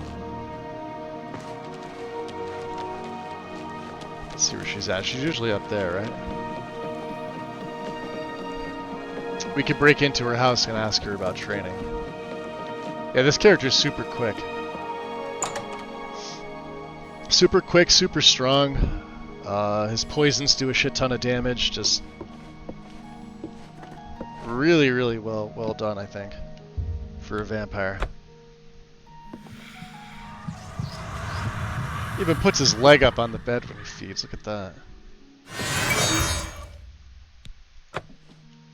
Let's see where she's at. She's usually up there, right? We could break into her house and ask her about training. Yeah, this character's super quick. Super quick, super strong. His poisons do a shit ton of damage. Just really, really well done, I think, for a vampire. Even puts his leg up on the bed when he feeds. Look at that.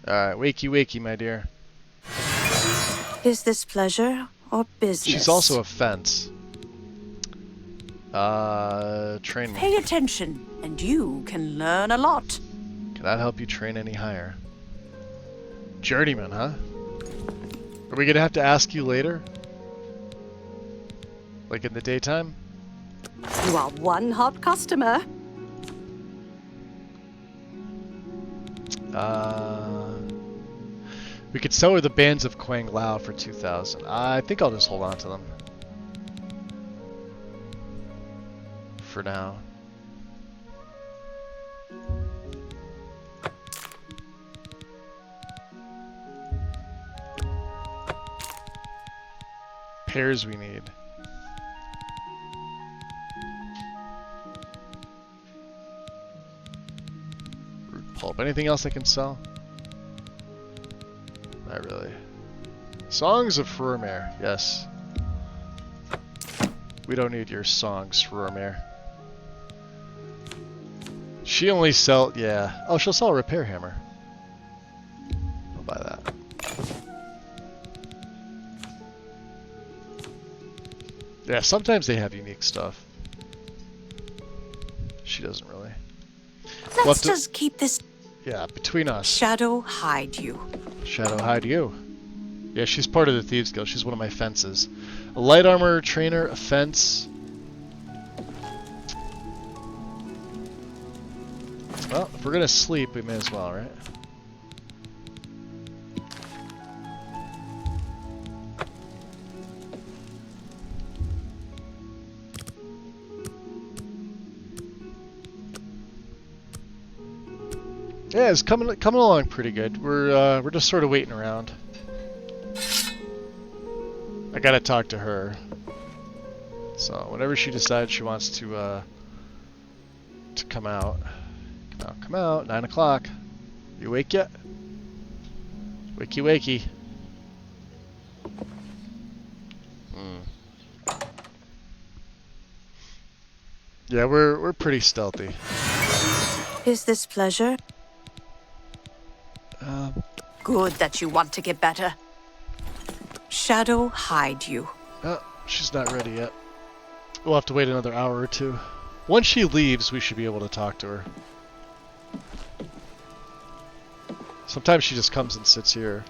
Alright, wakey wakey, my dear. Is this pleasure or business? She's also a fence. Train me. Pay attention, and you can learn a lot. Can that help you train any higher? Journeyman, huh? Are we gonna have to ask you later? Like in the daytime? You are one hot customer. We could sell her the Bands of Quang Lao for 2,000. I think I'll just hold on to them. For now. Pears we need. Root pulp. Anything else I can sell? Not really. Songs of Frormare. Yes. We don't need your songs, Frormare. She only sell... Yeah. Oh, she'll sell a repair hammer. I'll buy that. Yeah, sometimes they have unique stuff. She doesn't really. Let's just keep this... Yeah, between us. Shadow hide you. Shadow hide you. Yeah, she's part of the Thieves Guild. She's one of my fences. A light armor trainer, a fence. Well, if we're gonna sleep, we may as well, right? Yeah, it's coming along pretty good. We're just sort of waiting around. I gotta talk to her. So whenever she decides she wants to come out, come out. 9 o'clock. You awake yet? Wakey wakey. Yeah, we're pretty stealthy. Is this pleasure? Good that you want to get better. Shadow hide you. Oh, she's not ready yet. We'll have to wait another hour or two. Once she leaves, we should be able to talk to her. Sometimes she just comes and sits here.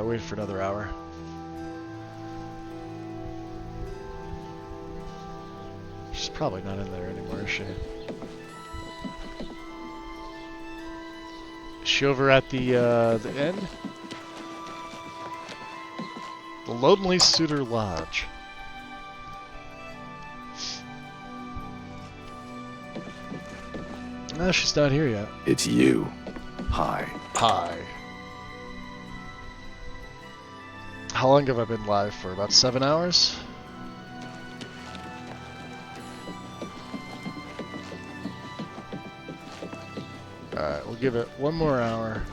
Wait for another hour. She's probably not in there anymore, is she? Is she over at the inn? The Lonely Suitor Lodge. No, she's not here yet. It's you. Hi. Hi. How long have I been live for? About 7 hours? Alright, we'll give it one more hour.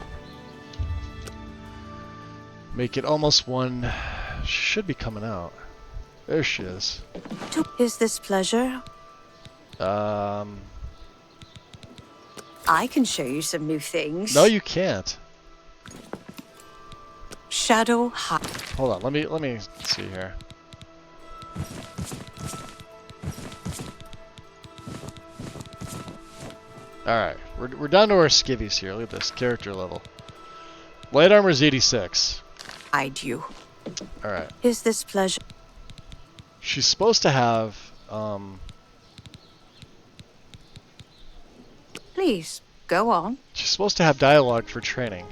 Make it almost 1. She should be coming out. There she is. Is this pleasure? I can show you some new things. No, you can't. Shadow hide. Hold on, let me see here. Alright, we're down to our skivvies here. Look at this, character level. Light armor is 86. Hide you. Alright. Is this pleasure? She's supposed to have, Please, go on. She's supposed to have dialogue for training.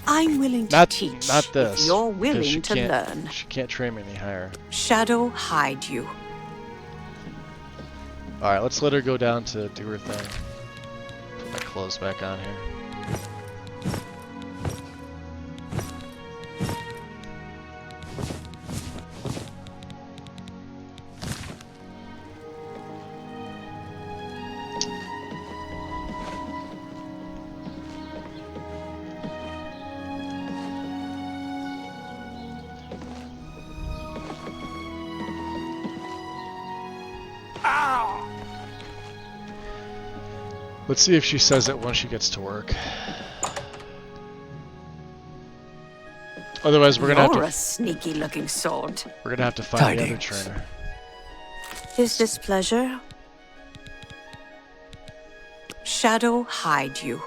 I'm willing to teach. Not this. If you're willing to learn. She can't train me any higher. Shadow hide you. Alright, let's let her go down to do her thing. Put my clothes back on here. Let's see if she says it once she gets to work. Otherwise, we're gonna have to. You're a sneaky-looking sword. We're gonna have to find the other trainer. His displeasure. Shadow hide you.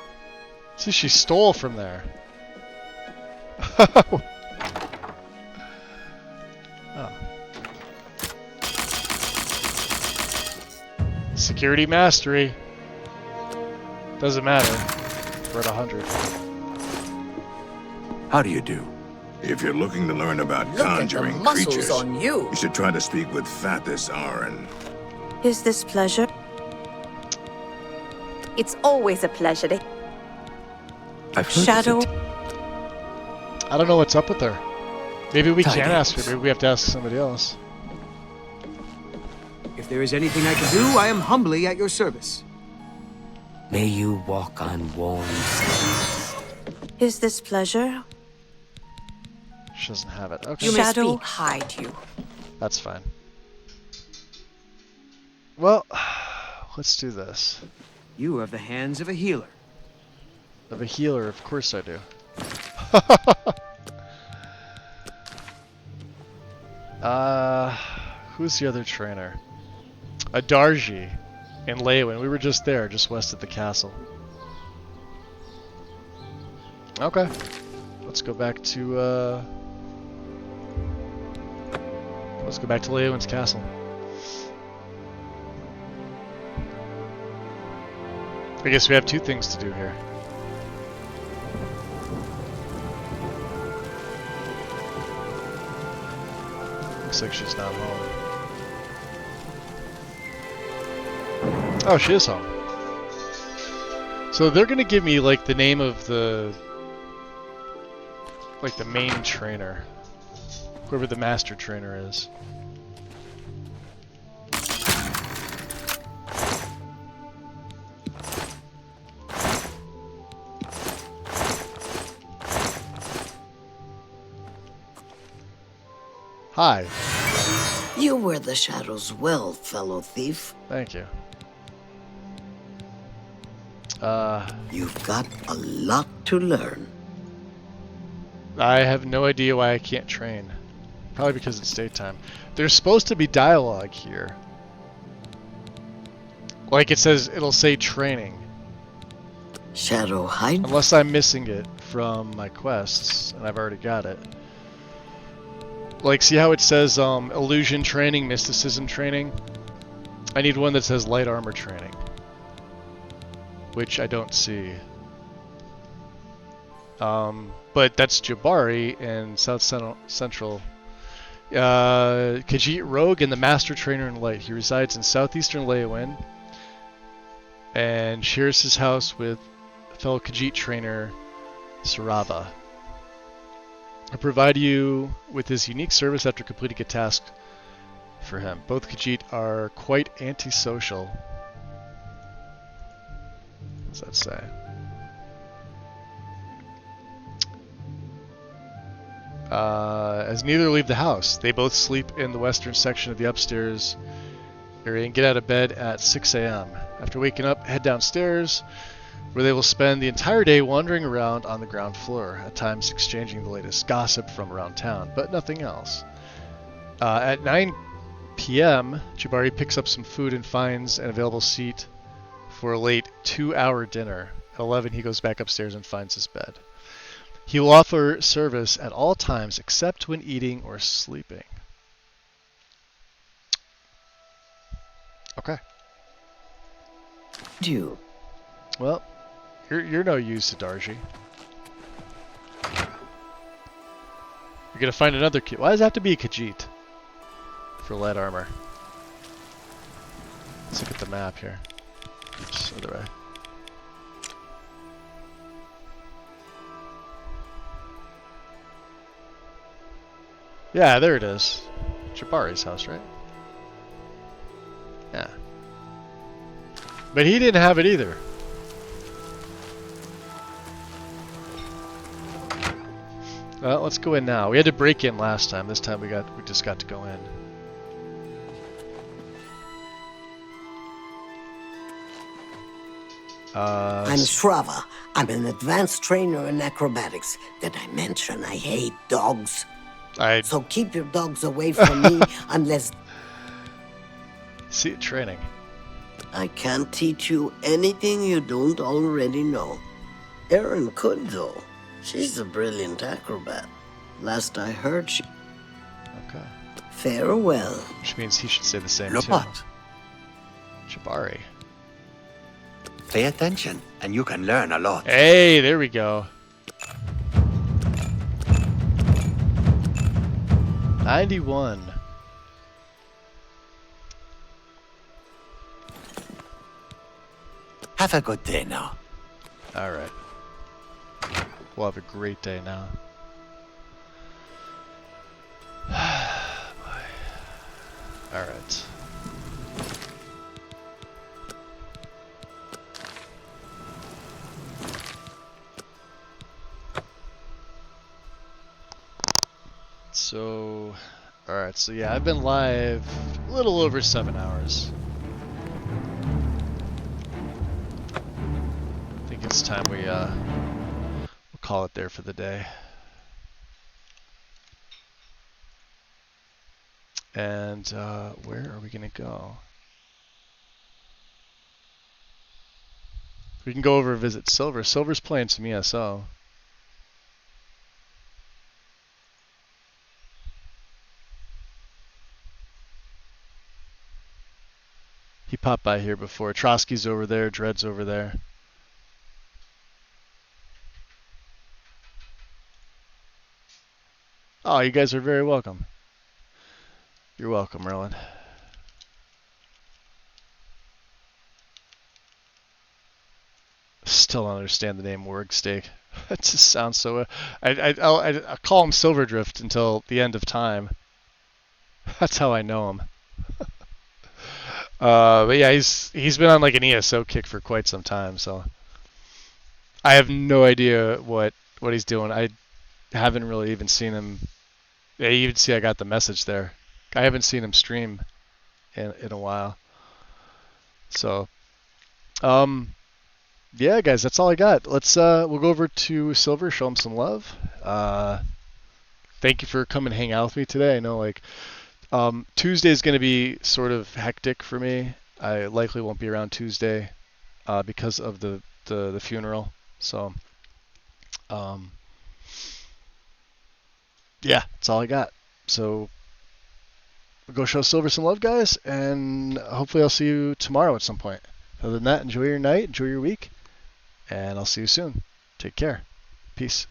See, she stole from there. Oh. Security mastery. Doesn't matter. We're at 100. How do you do? If you're looking to learn about conjuring creatures, you should try to speak with Fathis Aran. Is this pleasure? It's always a pleasure to... Shadow. I don't know what's up with her. Maybe we can't ask her. Maybe we have to ask somebody else. If there is anything I can do, I am humbly at your service. May you walk on warm sands. Is this pleasure? She doesn't have it. Okay. Shadow hide you. That's fine. Well, let's do this. You have the hands of a healer. Of a healer, of course I do. Who's the other trainer? A Darji in Leywin. We were just there, just west of the castle. Okay. Let's go back to Leywin's castle. I guess we have two things to do here. Looks like she's not home. Oh, she is home. So they're gonna give me like the name of the main trainer, whoever the master trainer is. Hi. You wear the shadows well, fellow thief. Thank you. You've got a lot to learn. I have no idea why I can't train. Probably because it's daytime. There's supposed to be dialogue here. Like it says, it'll say training. Shadow hide? Unless I'm missing it from my quests, and I've already got it. Like, see how it says illusion training, mysticism training? I need one that says light armor training. Which I don't see. But that's Jabari in South Central. Khajiit Rogue and the Master Trainer in Light. He resides in southeastern Leywin and shares his house with fellow Khajiit trainer Sarava. I'll provide you with his unique service after completing a task for him. Both Khajiit are quite antisocial. What does that say? As neither leave the house. They both sleep in the western section of the upstairs area and get out of bed at 6 a.m. After waking up, head downstairs, where they will spend the entire day wandering around on the ground floor, at times exchanging the latest gossip from around town, but nothing else. At 9 p.m., Jabari picks up some food and finds an available seat for a late 2-hour dinner. At 11, he goes back upstairs and finds his bed. He will offer service at all times except when eating or sleeping. Okay. You. Well, you're no use to Darji. We're gonna find another Khajiit. Why does it have to be a Khajiit for lead armor? Let's look at the map here. Oops, other way. Yeah, there it is. Jabari's house, right? Yeah. But he didn't have it either. Well, let's go in now. We had to break in last time. This time we just got to go in. I'm Srava. I'm an advanced trainer in acrobatics. Did I mention I hate dogs? So keep your dogs away from me unless... See, training. I can't teach you anything you don't already know. Erin could, though. She's a brilliant acrobat. Last I heard, she... Okay. Farewell. Which means he should say the same too. What? Jabari. Pay attention, and you can learn a lot. Hey, there we go. 91. Have a good day now. All right. We'll have a great day now. All right. So, alright, so yeah, I've been live a little over 7 hours. I think it's time we'll call it there for the day. And where are we gonna go? We can go over and visit Silver. Silver's playing some ESO. He popped by here before. Trotsky's over there. Dread's over there. Oh, you guys are very welcome. You're welcome, Merlin. Still don't understand the name Wargsteak. That just sounds so... I'll call him Silverdrift until the end of time. That's how I know him. But yeah, he's been on like an ESO kick for quite some time, so I have no idea what he's doing. I haven't really even seen him. Yeah, you even see I got the message there. I haven't seen him stream in a while. So, yeah, guys, that's all I got. Let's we'll go over to Silver, show him some love. Thank you for coming and hang out with me today. I know like. Tuesday is going to be sort of hectic for me. I likely won't be around Tuesday because of the funeral. So, yeah, that's all I got. So, we'll go show Silver some love, guys, and hopefully I'll see you tomorrow at some point. Other than that, enjoy your night, enjoy your week, and I'll see you soon. Take care. Peace.